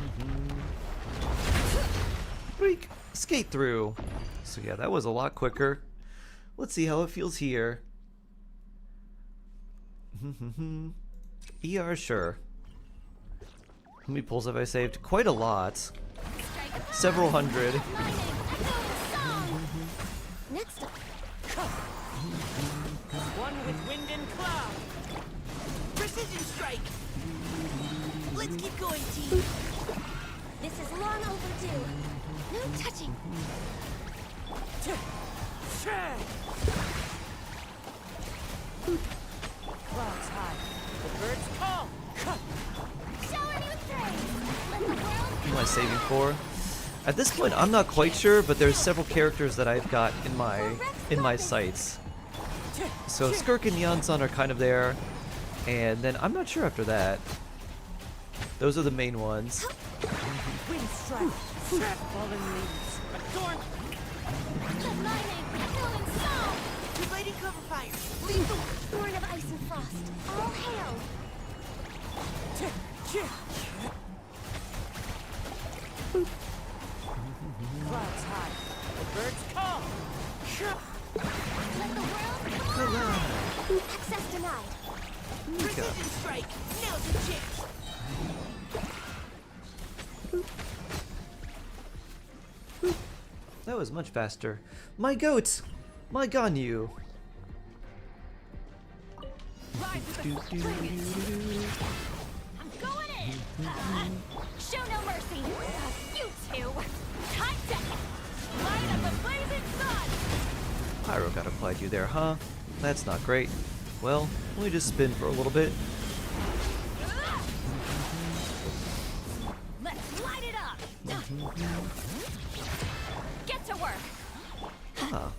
Break. Skate through. So yeah, that was a lot quicker. Let's see how it feels here. ER, sure. How many pulls have I saved? Quite a lot. Several hundred. Next up. One with wind and cloud. Precision strike. Let's keep going, team. This is long overdue. No touching. Clouds high. The birds call. Shower you with praise. Let the world. What am I saving for? At this point, I'm not quite sure, but there's several characters that I've got in my sights. So Skirk and Yansan are kind of there, and then I'm not sure after that. Those are the main ones. Wind strike. Fallen leaves. Adorn. Let my name echo in song. Lighting cover fire. Lethal. Born of ice and frost. All hail. Clouds high. The birds call. Let the world come. Access denied. Precision strike. Now's your chance. That was much faster. My goat! My Ganyu! I'm going in! Show no mercy! You two! Time to light up a blazing sun! Pyro got applied to you there, huh? That's not great. Well, let me just spin for a little bit. Let's light it up! Get to work! Ah.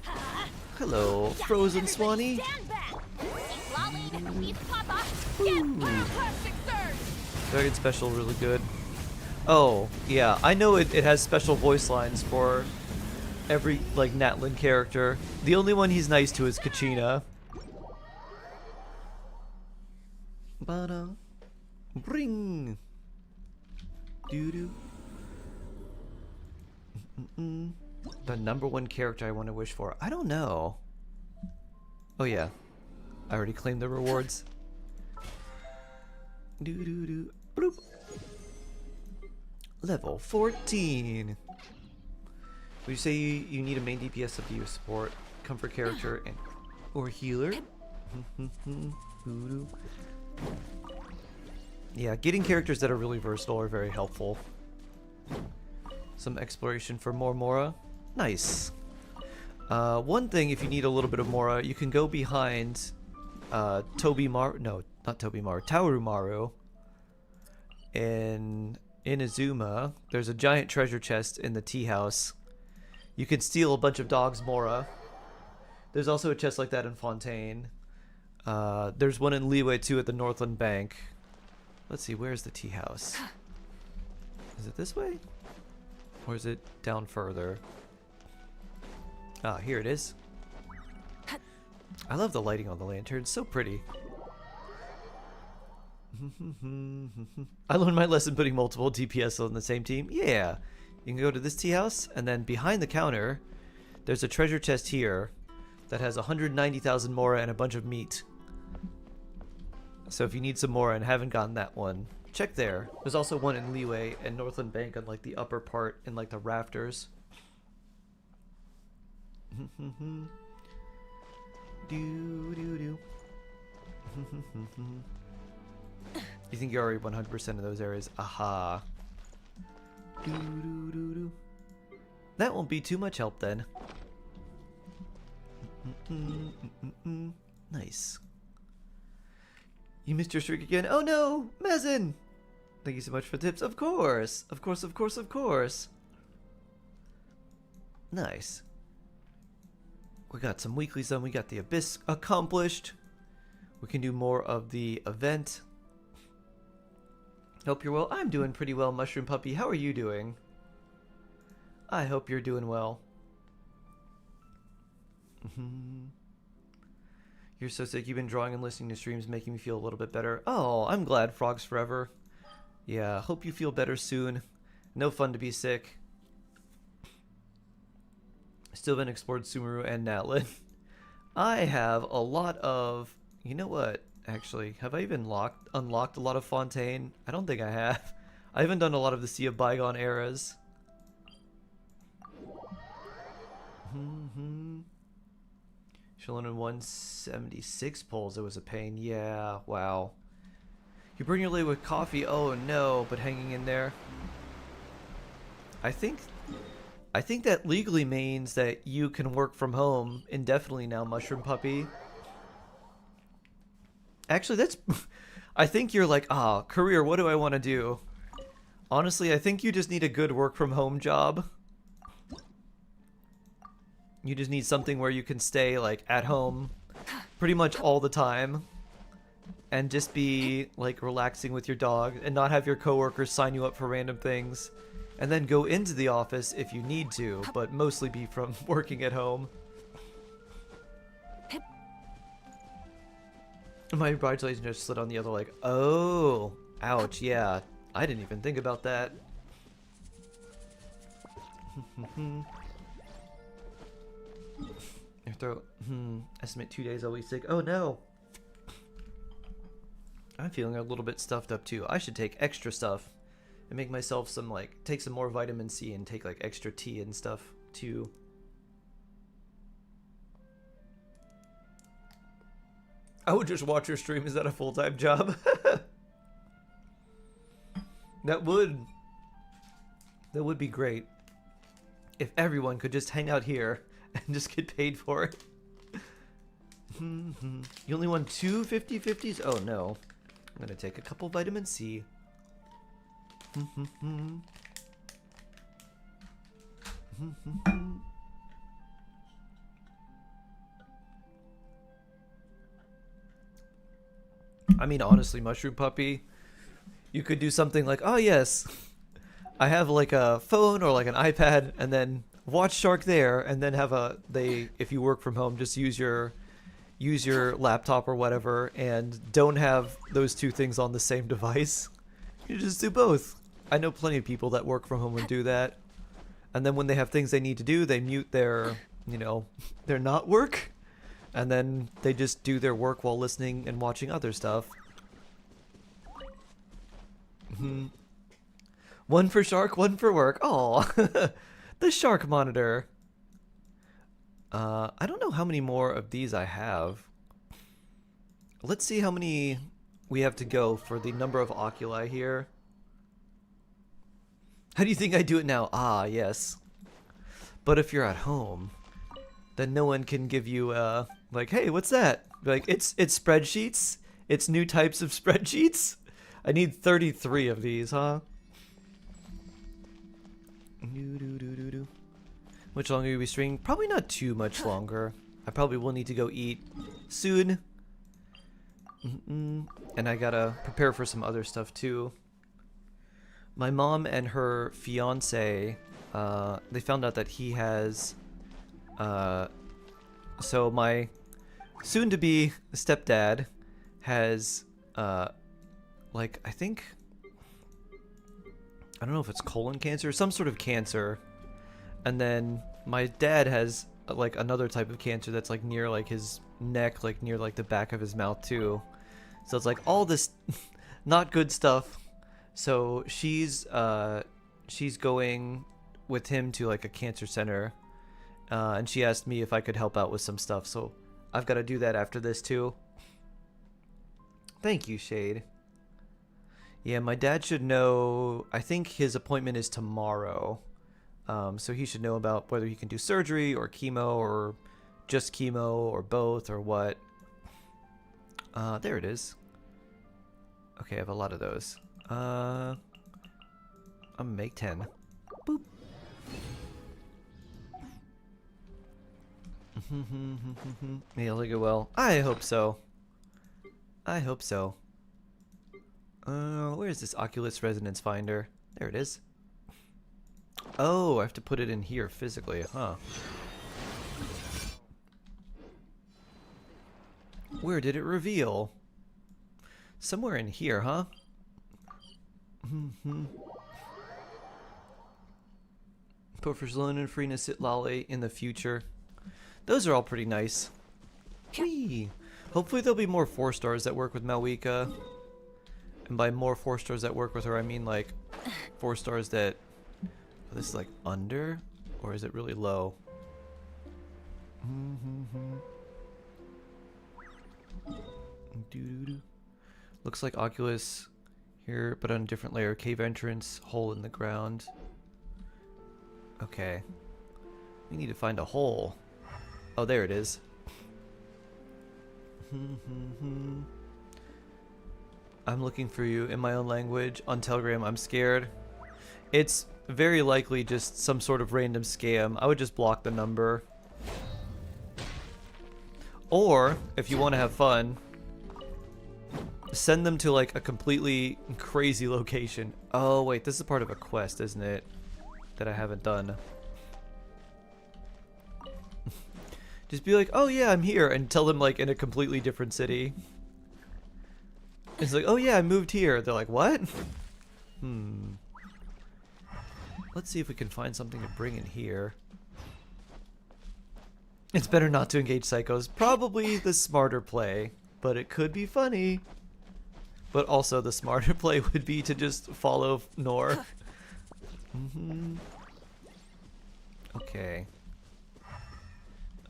Hello, Frozen Swanee. Stand back! Keep lolling! Keep papa! Get pyroclastic surge! Dragon Special really good. Oh, yeah. I know it has special voice lines for every, like, Natlin character. The only one he's nice to is Kachina. Bada. Bring. Doo-doo. The #1 character I want to wish for. I don't know. Oh, yeah. I already claimed the rewards. Doo-doo-doo. Bloop. Level 14. Would you say you need a main DPS to be a support, comfort character, and or healer? Yeah, getting characters that are really versatile are very helpful. Some exploration for more Mora. Nice. One thing, if you need a little bit of Mora, you can go behind Taorumaru in Inazuma. There's a giant treasure chest in the tea house. You can steal a bunch of dogs Mora. There's also a chest like that in Fontaine. There's one in Leeway too at the Northland Bank. Let's see, where's the tea house? Is it this way? Or is it down further? Ah, here it is. I love the lighting on the lantern, so pretty. I learned my lesson putting multiple DPS on the same team. Yeah. You can go to this tea house, and then behind the counter, there's a treasure chest here that has 190,000 Mora and a bunch of meat. So if you need some Mora and haven't gotten that one, check there. There's also one in Leeway and Northland Bank on like the upper part in like the rafters. You think you're already 100% of those areas? Aha. That won't be too much help then. Nice. You missed your streak again? Oh no! Mazin! Thank you so much for the tips. Of course! Of course, of course, of course! Nice. We got some weeklies done. We got the Abyss accomplished. We can do more of the event. Hope you're well. I'm doing pretty well, Mushroom Puppy. How are you doing? I hope you're doing well. You're so sick. You've been drawing and listening to streams, making me feel a little bit better. Oh, I'm glad. Frogs forever. Yeah, hope you feel better soon. No fun to be sick. Still haven't explored Sumeru and Natlin. I have a lot of... You know what? Actually, have I even unlocked a lot of Fontaine? I don't think I have. I haven't done a lot of the Sea of Bygone eras. Chilling in 176 pulls. It was a pain. Yeah, wow. You burn your leg with coffee. Oh no, but hanging in there. I think that legally means that you can work from home indefinitely now, Mushroom Puppy. Actually, that's... I think you're like, career, what do I want to do? Honestly, I think you just need a good work-from-home job. You just need something where you can stay, like, at home pretty much all the time. And just be, like, relaxing with your dog and not have your coworkers sign you up for random things. And then go into the office if you need to, but mostly be from working at home. My congratulations just slid on the other leg. Oh, ouch, yeah. I didn't even think about that. Your throat. Estimate 2 days, always sick. Oh no. I'm feeling a little bit stuffed up too. I should take extra stuff and make myself some, like, take some more vitamin C and take, like, extra tea and stuff too. I would just watch your stream. Is that a full-time job? That would be great. If everyone could just hang out here and just get paid for it. You only won 2 50/50s? Oh no. I'm gonna take a couple vitamin C. I mean, honestly, Mushroom Puppy, you could do something like, oh yes, I have like a phone or like an iPad, and then watch Shark there, and then have if you work from home, just use your laptop or whatever, and don't have those two things on the same device. You just do both. I know plenty of people that work from home and do that. And then when they have things they need to do, they mute their, their not work, and then they just do their work while listening and watching other stuff. One for Shark, one for work. Oh, the Shark monitor. I don't know how many more of these I have. Let's see how many we have to go for the number of oculi here. How do you think I do it now? Ah, yes. But if you're at home, then no one can give you like, hey, what's that? Like, it's spreadsheets. It's new types of spreadsheets. I need 33 of these, huh? Much longer will we stream? Probably not too much longer. I probably will need to go eat soon. And I gotta prepare for some other stuff too. My mom and her fiance, they found out that he has, so my soon-to-be stepdad has, like, I think, I don't know if it's colon cancer, some sort of cancer. And then my dad has like another type of cancer that's like near like his neck, like near like the back of his mouth too. So it's like all this not good stuff. So she's going with him to like a cancer center, and she asked me if I could help out with some stuff. So I've got to do that after this too. Thank you, Shade. Yeah, my dad should know. I think his appointment is tomorrow. So he should know about whether he can do surgery or chemo or just chemo or both or what. There it is. Okay, I have a lot of those. I'm gonna make 10. Boop. Maybe it'll go well. I hope so. I hope so. Where is this Oculus Resonance Finder? There it is. Oh, I have to put it in here physically, huh? Where did it reveal? Somewhere in here, huh? Professor Sloan and Frina Sit Lolly in the future. Those are all pretty nice. Whee! Hopefully there'll be more 4 stars that work with Malwika. And by more 4 stars that work with her, I mean like 4 stars that... Oh, this is like under? Or is it really low? Looks like Oculus here, but on a different layer. Cave entrance, hole in the ground. Okay. We need to find a hole. Oh, there it is. I'm looking for you in my own language. On Telegram, I'm scared. It's very likely just some sort of random scam. I would just block the number. Or, if you want to have fun, send them to like a completely crazy location. Oh wait, this is part of a quest, isn't it? That I haven't done. Just be like, oh yeah, I'm here, and tell them like in a completely different city. It's like, oh yeah, I moved here. They're like, what? Let's see if we can find something to bring in here. It's better not to engage psychos. Probably the smarter play, but it could be funny. But also the smarter play would be to just follow Nor. Okay.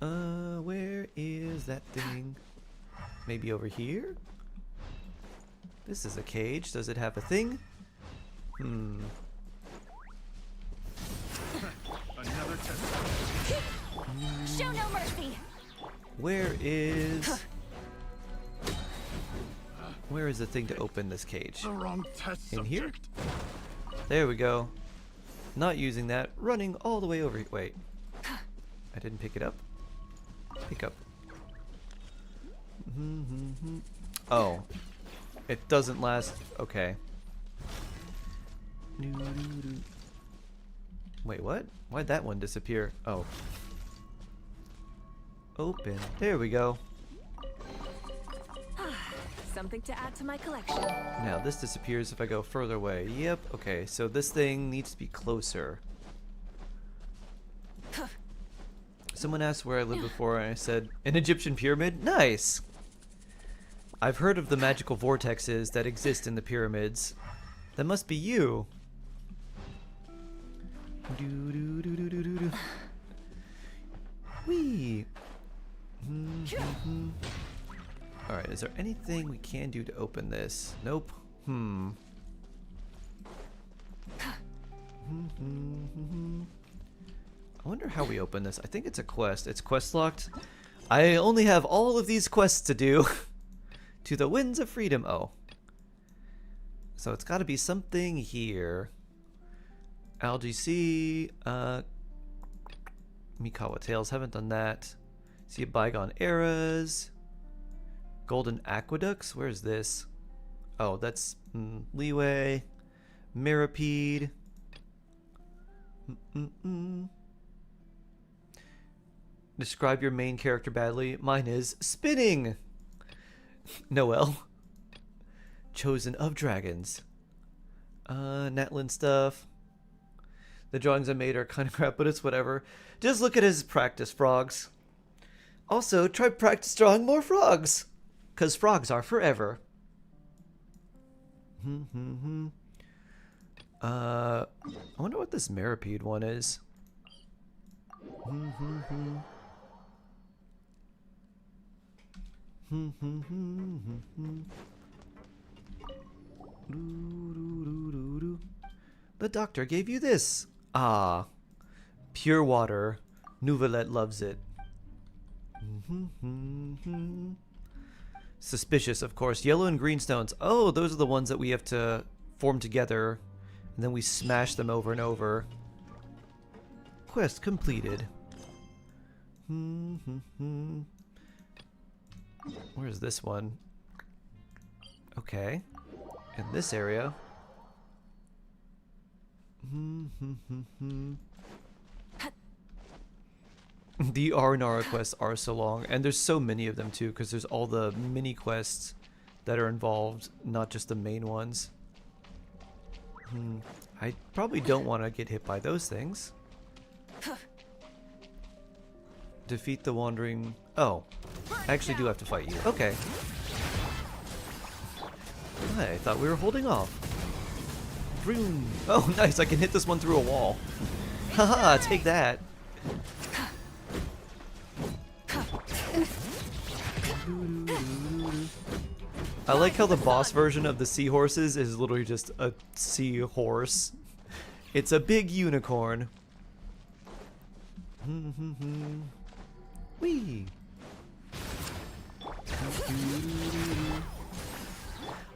Where is that thing? Maybe over here? This is a cage. Does it have a thing? Another test. Show no mercy. Where is the thing to open this cage? The wrong test in here? subject. There we go. Not using that. Running all the way over. Wait. I didn't pick it up. Pick up. Oh. It doesn't last. Okay. Wait, what? Why'd that one disappear? Oh. Open. There we go. Something to add to my collection. Now, this disappears if I go further away. Yep, okay, so this thing needs to be closer. Someone asked where I lived before, and I said, an Egyptian pyramid? Nice! I've heard of the magical vortexes that exist in the pyramids. That must be you. Whee! Alright, is there anything we can do to open this? Nope. I wonder how we open this. I think it's a quest. It's quest locked. I only have all of these quests to do. To the winds of freedom. Oh. So it's got to be something here. LGC. Mikawa Tales. Haven't done that. See Bygone Eras. Golden Aqueducts. Where's this? Oh, that's Leeway. Mirapede. Describe your main character badly. Mine is spinning. Noel. Chosen of Dragons. Natlin stuff. The drawings I made are kind of crap, but it's whatever. Just look at his practice, frogs. Also, try practice drawing more frogs. Because frogs are forever. I wonder what this Mirapede one is. The doctor gave you this. Ah, pure water. Nouvelette loves it. Suspicious, of course. Yellow and green stones. Oh, those are the ones that we have to form together, and then we smash them over and over. Quest completed. Where's this one? Okay. In this area. The Arnara quests are so long, and there's so many of them too, because there's all the mini quests that are involved, not just the main ones. I probably don't want to get hit by those things. Defeat the wandering... Oh, I actually do have to fight you. Okay. I thought we were holding off. Vroom. Oh, nice. I can hit this one through a wall. Haha, take that. I like how the boss version of the seahorses is literally just a seahorse. It's a big unicorn. Whee!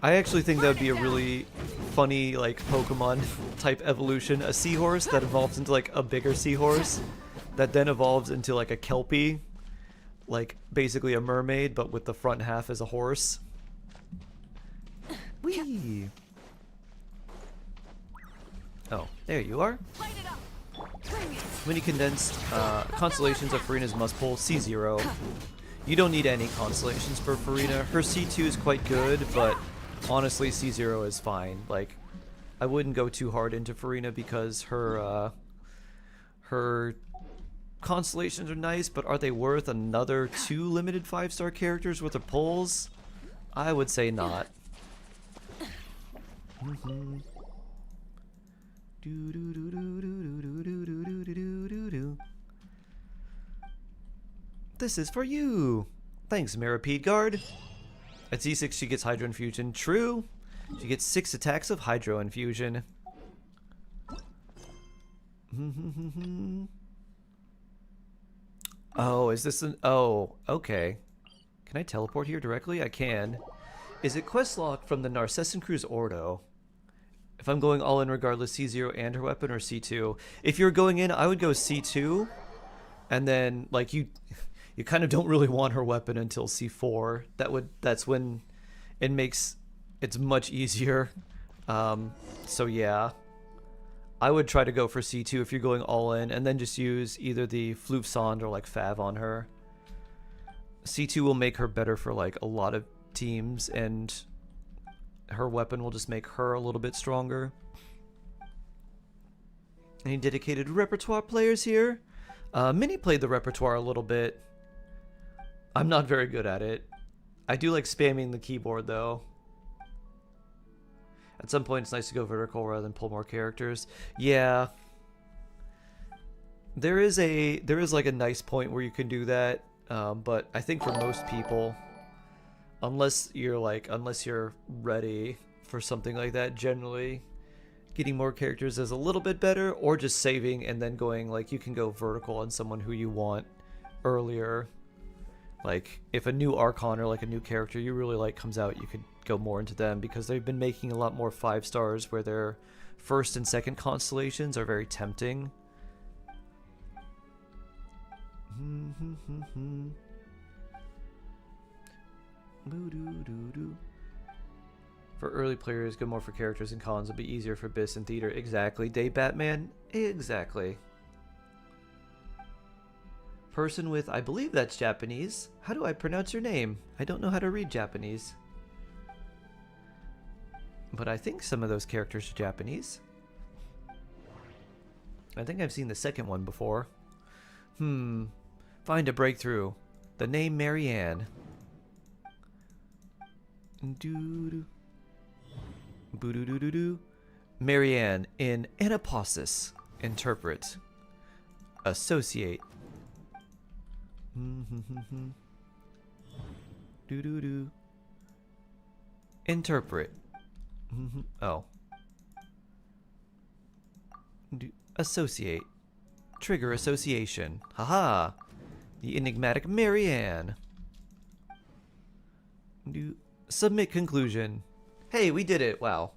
I actually think that would be a really funny, like, Pokemon type evolution. A seahorse that evolves into, like, a bigger seahorse that then evolves into, like, a Kelpie. Like, basically a mermaid, but with the front half as a horse. Whee! Oh, there you are. Mini condensed constellations of Farina's must pull C0. You don't need any constellations for Farina. Her C2 is quite good, but honestly C0 is fine. Like, I wouldn't go too hard into Farina because her her constellations are nice, but are they worth another 2 limited 5-star characters with her pulls? I would say not. This is for you. Thanks, Mirapede Guard. At Z6 she gets Hydro Infusion. True. She gets 6 attacks of Hydro Infusion. Oh, is this an... Oh, okay. Can I teleport here directly? I can. Is it quest lock from the Narcessan Cruz Ordo? If I'm going all in regardless, C0 and her weapon, or C2? If you're going in, I would go C2. And then, like, you kind of don't really want her weapon until C4. That's when it's much easier. So yeah. I would try to go for C2 if you're going all in, and then just use either the Floofsond or like Fav on her. C2 will make her better for like a lot of teams, and her weapon will just make her a little bit stronger. Any dedicated repertoire players here? Minnie played the repertoire a little bit. I'm not very good at it. I do like spamming the keyboard though. At some point it's nice to go vertical rather than pull more characters. Yeah. There is like a nice point where you can do that, but I think for most people, unless you're ready for something like that, generally getting more characters is a little bit better, or just saving and then going, like, you can go vertical on someone who you want earlier. Like, if a new Archon or like a new character you really like comes out, you could go more into them, because they've been making a lot more 5 stars where their first and second constellations are very tempting. For early players, go more for characters and cons. It'll be easier for Bis and Theater. Exactly. Day Batman? Exactly. Person with, I believe that's Japanese. How do I pronounce your name? I don't know how to read Japanese. But I think some of those characters are Japanese. I think I've seen the second one before. Find a breakthrough. The name Marianne. Doo-doo. Boo-doo-doo-doo-doo. Marianne in Anaposis. Interpret. Associate. Doo-doo-doo. Interpret. Oh. Associate. Trigger association. Haha. The enigmatic Marianne. Submit conclusion. Hey, we did it. Wow.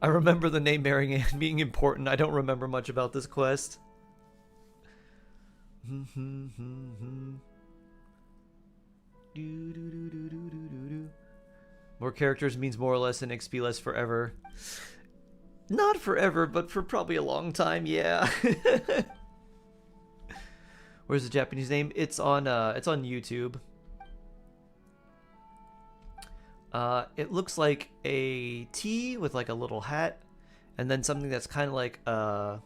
I remember the name Marianne being important. I don't remember much about this quest. More characters means more or less, and XP less forever. Not forever, but for probably a long time, yeah. Where's the Japanese name? It's on YouTube. It looks like a T with like a little hat, and then something that's kind of like a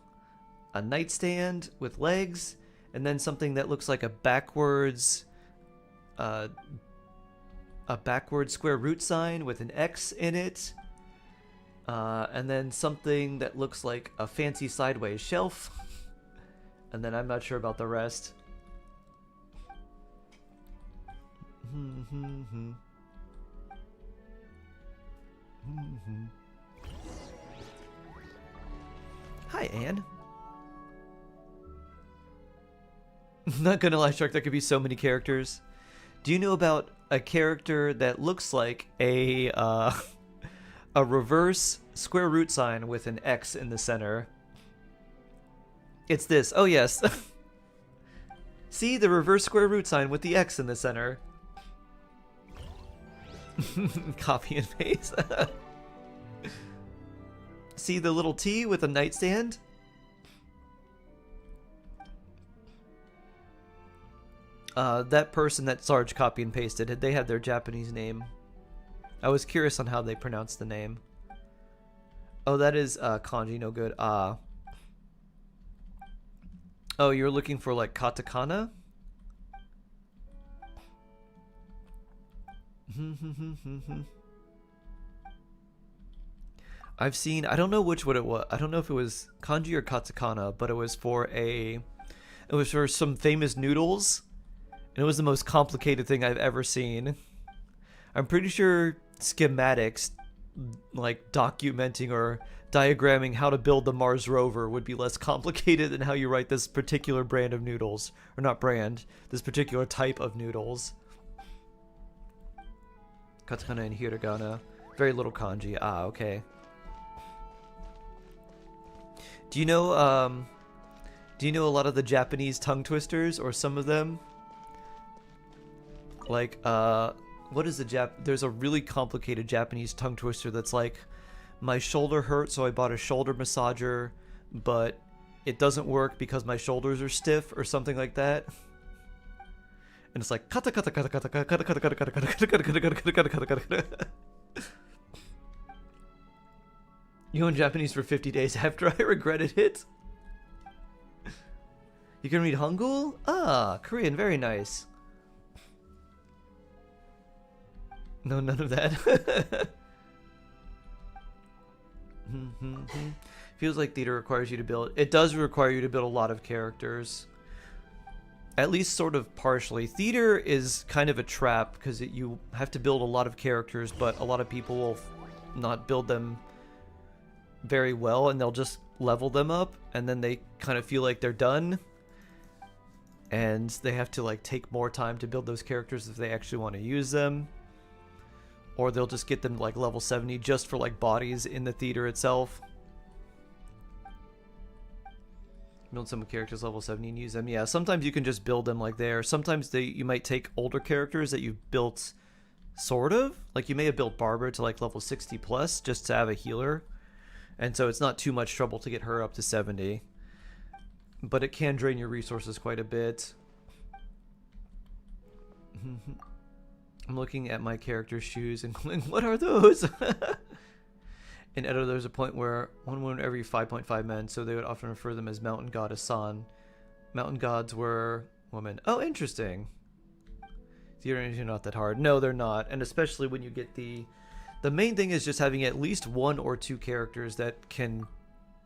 nightstand with legs, and then something that looks like a backwards square root sign with an X in it, and then something that looks like a fancy sideways shelf, and then I'm not sure about the rest. Hi, Anne. Not gonna lie, Shark, there could be so many characters. Do you know about a character that looks like a reverse square root sign with an X in the center? It's this. Oh, yes. See, the reverse square root sign with the X in the center. Copy and paste. See the little T with a nightstand? That person that Sarge copy and pasted, they had their Japanese name. I was curious on how they pronounced the name. Oh, that is kanji no good. Oh, you're looking for like katakana? I've seen, I don't know which one it was. I don't know if it was kanji or katakana, but it was for some famous noodles. And it was the most complicated thing I've ever seen. I'm pretty sure schematics, like documenting or diagramming how to build the Mars rover, would be less complicated than how you write this particular brand of noodles. Or not brand, this particular type of noodles. Katakana and hiragana. Very little kanji. Ah, okay. Do you know a lot of the Japanese tongue twisters, or some of them? Like, what is there's a really complicated Japanese tongue twister that's like my shoulder hurt, so I bought a shoulder massager, but it doesn't work because my shoulders are stiff or something like that. And it's like kata kata kata kata kata kata kata kata kata kata kata kata kata kata kata kata. You own Japanese for 50 days after I regretted it. You can read Hangul? Ah, Korean, very nice. No, none of that. Feels like theater requires you to build. It does require you to build a lot of characters. At least sort of partially. Theater is kind of a trap because you have to build a lot of characters, but a lot of people will not build them very well, and they'll just level them up, and then they kind of feel like they're done, and they have to like take more time to build those characters if they actually want to use them, or they'll just get them to like level 70 just for like bodies in the theater itself. Build some characters level 70 and use them. Yeah, sometimes you can just build them like there. Sometimes you might take older characters that you've built sort of, like you may have built Barbara to like level 60 plus just to have a healer. And so it's not too much trouble to get her up to 70. But it can drain your resources quite a bit. I'm looking at my character's shoes and going, what are those? In Edo, there's a point where one wound every 5.5 men, so they would often refer them as Mountain Goddess San. Mountain gods were women. Oh, interesting. Theaters are not that hard. No, they're not. And especially when you get the main thing is just having at least one or two characters that can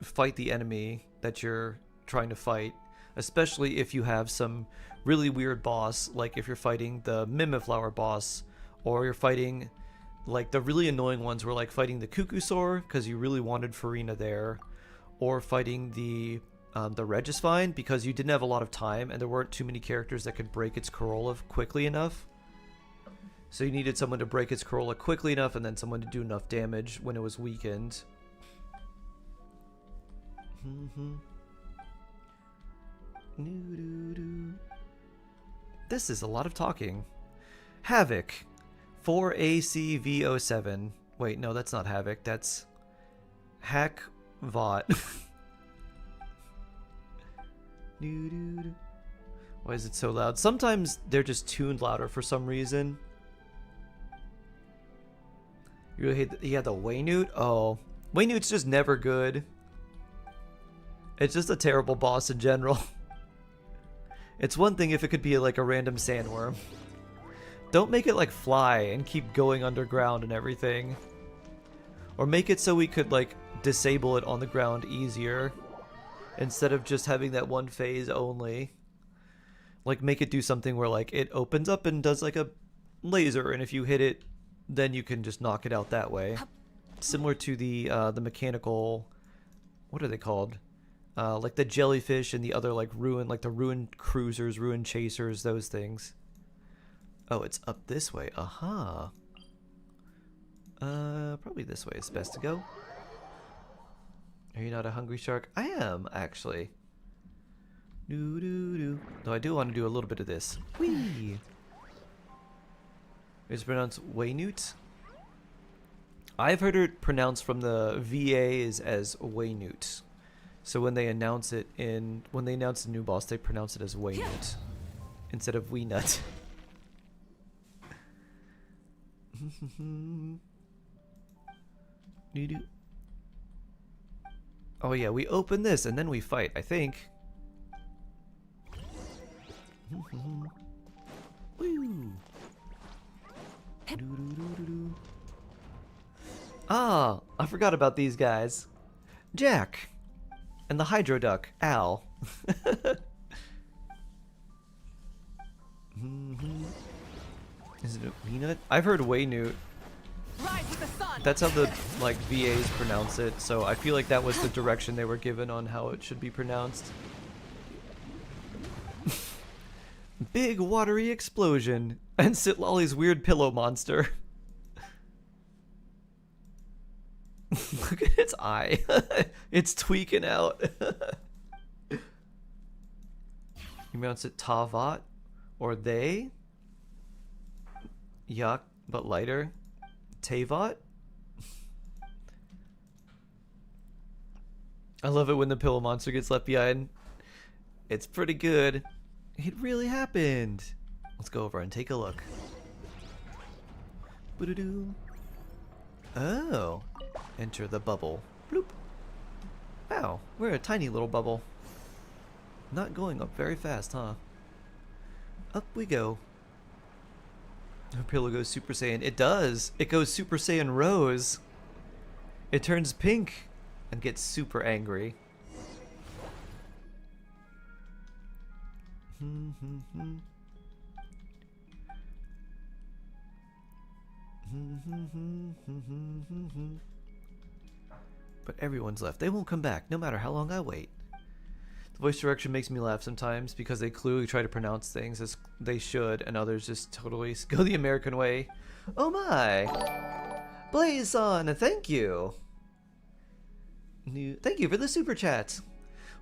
fight the enemy that you're trying to fight. Especially if you have some really weird boss, like if you're fighting the Mimiflower boss, or you're fighting like the really annoying ones were like fighting the Cuckoosaur because you really wanted Farina there, or fighting the Regisvine because you didn't have a lot of time and there weren't too many characters that could break its Corolla quickly enough. So you needed someone to break its Corolla quickly enough and then someone to do enough damage when it was weakened. This is a lot of talking. Havoc. 4ACV07. Wait, no, that's not Havoc. That's Hackvot. Why is it so loud? Sometimes they're just tuned louder for some reason. You really hate the Waynute? Oh. Waynute's just never good. It's just a terrible boss in general. It's one thing if it could be like a random sandworm. Don't make it like fly and keep going underground and everything. Or make it so we could like disable it on the ground easier. Instead of just having that one phase only. Like make it do something where like it opens up and does like a laser, and if you hit it, then you can just knock it out that way. Similar to the mechanical, what are they called? Like the jellyfish and the other like the ruin cruisers, ruin chasers, those things. Oh, it's up this way. Aha. Probably this way is best to go. Are you not a hungry shark? I am, actually. Though I do want to do a little bit of this. Whee! It's pronounced Waynute. I've heard it pronounced from the VAs as Waynute. So when they announce it when they announce the new boss, they pronounce it as Waynute instead of Weenut. Oh yeah, we open this and then we fight, I think. Woo. Ah, I forgot about these guys. Jack. And the Hydro Duck, Al. Is it a Weenut? I've heard Waynute. That's how the like VAs pronounce it, so I feel like that was the direction they were given on how it should be pronounced. Big watery explosion and Sitlolly's weird pillow monster. Look at its eye. It's tweaking out. You pronounce it Tavat or they. Yuck, but lighter. Tavat. I love it when the pillow monster gets left behind. It's pretty good. It really happened. Let's go over and take a look. Boo-doo-doo. Oh. Enter the bubble. Bloop. Wow, we're a tiny little bubble. Not going up very fast, huh? Up we go. Her pillow goes Super Saiyan. It does. It goes Super Saiyan Rose. It turns pink and gets super angry. But everyone's left. They won't come back, no matter how long I wait. The voice direction makes me laugh sometimes because they clearly try to pronounce things as they should, and others just totally go the American way. Oh my! Blaze-on, thank you! Thank you for the super chat!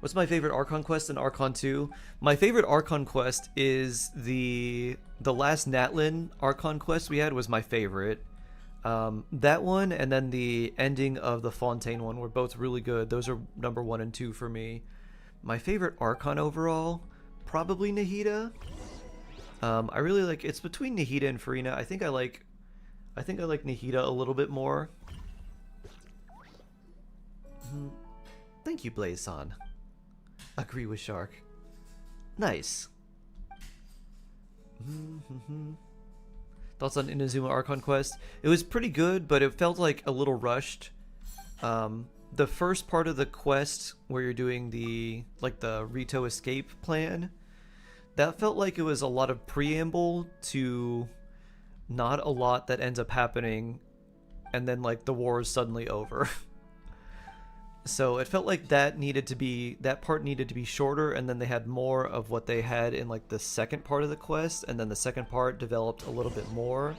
What's my favorite Archon quest in Archon 2? My favorite Archon quest is the last Natlin Archon quest we had was my favorite. That one and then the ending of the Fontaine one were both really good. Those are number 1 and 2 for me. My favorite Archon overall, probably Nahida. I really like, it's between Nahida and Farina. I think I like Nahida a little bit more. Thank you, Blaze-san. Agree with Shark. Nice. Thoughts on Inazuma Archon Quest? It was pretty good, but it felt like a little rushed. The first part of the quest where you're doing the Rito escape plan, that felt like it was a lot of preamble to not a lot that ends up happening, and then like the war is suddenly over. So it felt like that part needed to be shorter, and then they had more of what they had in like the second part of the quest, and then the second part developed a little bit more,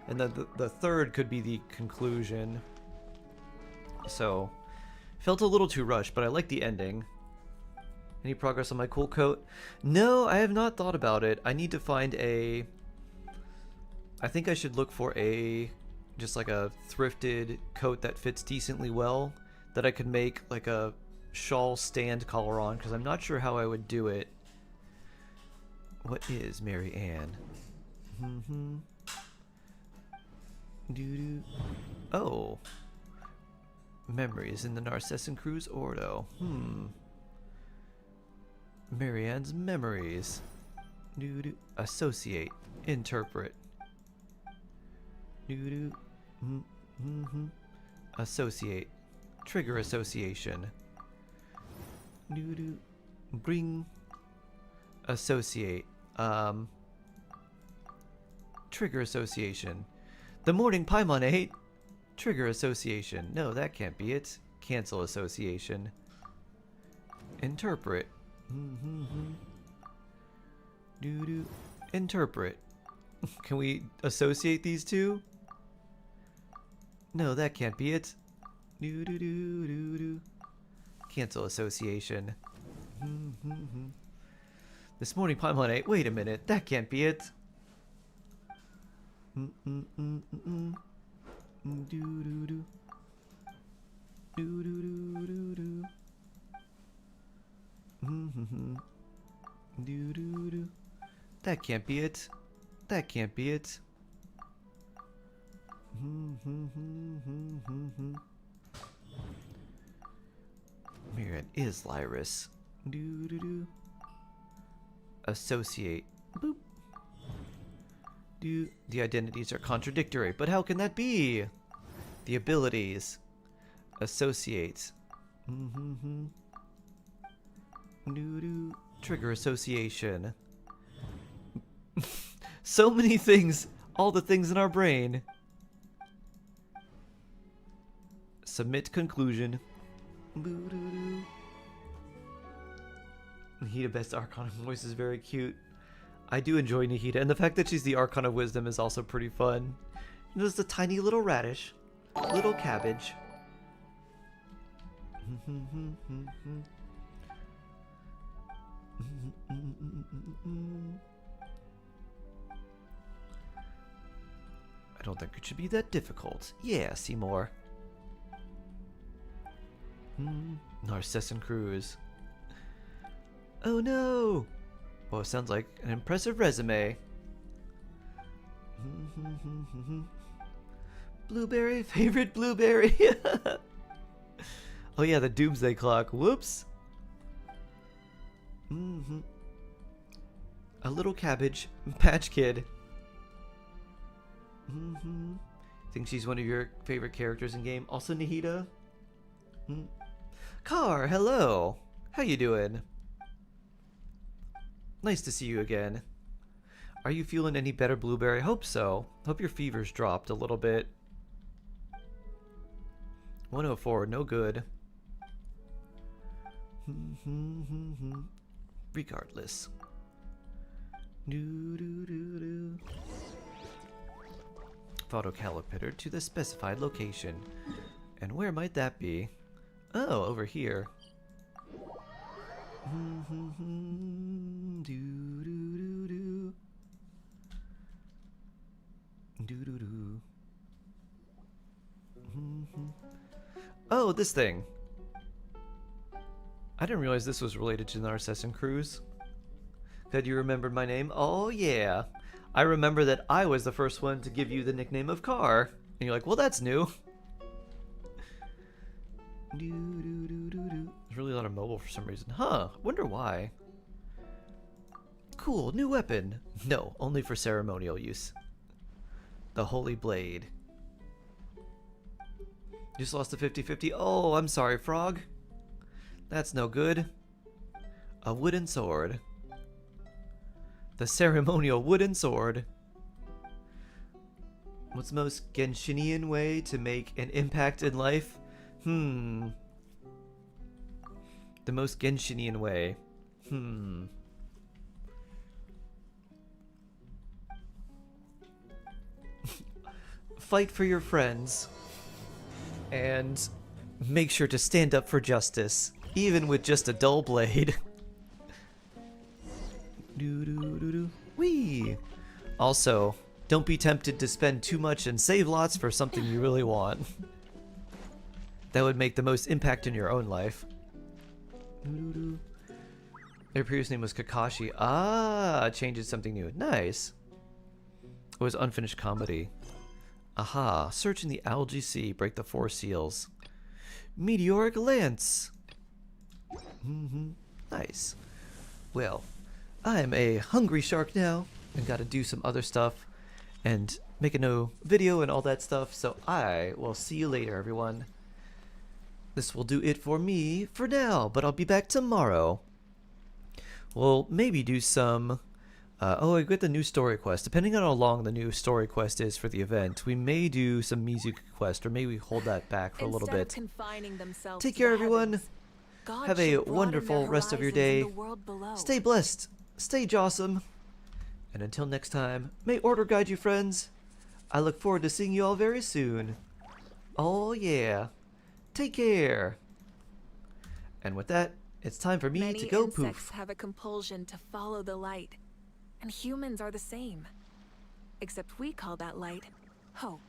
and then the third could be the conclusion. So felt a little too rushed, but I like the ending. Any progress on my cool coat? No, I have not thought about it. I need to find I think I should look for just like a thrifted coat that fits decently well, that I could make like a shawl stand collar on, because I'm not sure how I would do it. What is Mary Ann? Oh. Memories in the Narcessan Cruise Ordo. Mary Ann's memories. Associate. Interpret. Associate. Trigger association. Bring. Associate. Trigger association. The morning Paimon ate. Trigger association. No, that can't be it. Cancel association. Interpret. Interpret. Can we associate these two? No, that can't be it. Cancel association. This morning Paimon ate. Wait a minute, that can't be it. That can't be it. That can't be it. Miriam is Lyris. Associate. Boop. The identities are contradictory, but how can that be? The abilities. Associate. Trigger association. So many things. All the things in our brain. Submit conclusion. Nahida best Archon voice is very cute. I do enjoy Nahida, and the fact that she's the Archon of Wisdom is also pretty fun. Just a tiny little radish. Little cabbage. I don't think it should be that difficult. Yeah, Seymour. Narcissan Cruise. Oh no! Well, it sounds like an impressive resume. Blueberry, favorite blueberry. Oh yeah, the doomsday clock. Whoops. A little cabbage patch kid. Think she's one of your favorite characters in game. Also Nahida. Car, hello. How you doing? Nice to see you again. Are you feeling any better, Blueberry? Hope so. Hope your fever's dropped a little bit. 104, no good. Regardless. Photocalipator to the specified location. And where might that be? Oh, over here. Oh, this thing. I didn't realize this was related to the Narcissan Cruise. Glad you remembered my name. Oh yeah. I remember that I was the first one to give you the nickname of Car. And you're like, well, that's new. There's really a lot of mobile for some reason. Huh, wonder why. Cool, new weapon. No, only for ceremonial use. The Holy Blade. Just lost a 50-50. Oh, I'm sorry, Frog. That's no good. A wooden sword. The ceremonial wooden sword. What's the most Genshinian way to make an impact in life? The most Genshinian way. Fight for your friends. And make sure to stand up for justice, even with just a dull blade. Whee! Also, don't be tempted to spend too much and save lots for something you really want. That would make the most impact in your own life. Their previous name was Kakashi. Ah, changes something new. Nice. It was unfinished comedy. Aha, search in the algae sea, break the 4 seals. Meteoric lance. Nice. Well, I'm a hungry shark now and gotta do some other stuff and make a new video and all that stuff, so I will see you later, everyone. This will do it for me for now, but I'll be back tomorrow. We'll maybe do some... oh, I get the new story quest. Depending on how long the new story quest is for the event, we may do some music quest, or maybe hold that back for a little bit. Take care, everyone. Have a wonderful rest of your day. Stay blessed. Stay jawsome. And until next time, may order guide you, friends. I look forward to seeing you all very soon. Oh, yeah. Take care. And with that, it's time for me to go poof. Many insects have a compulsion to follow the light. And humans are the same. Except we call that light hope.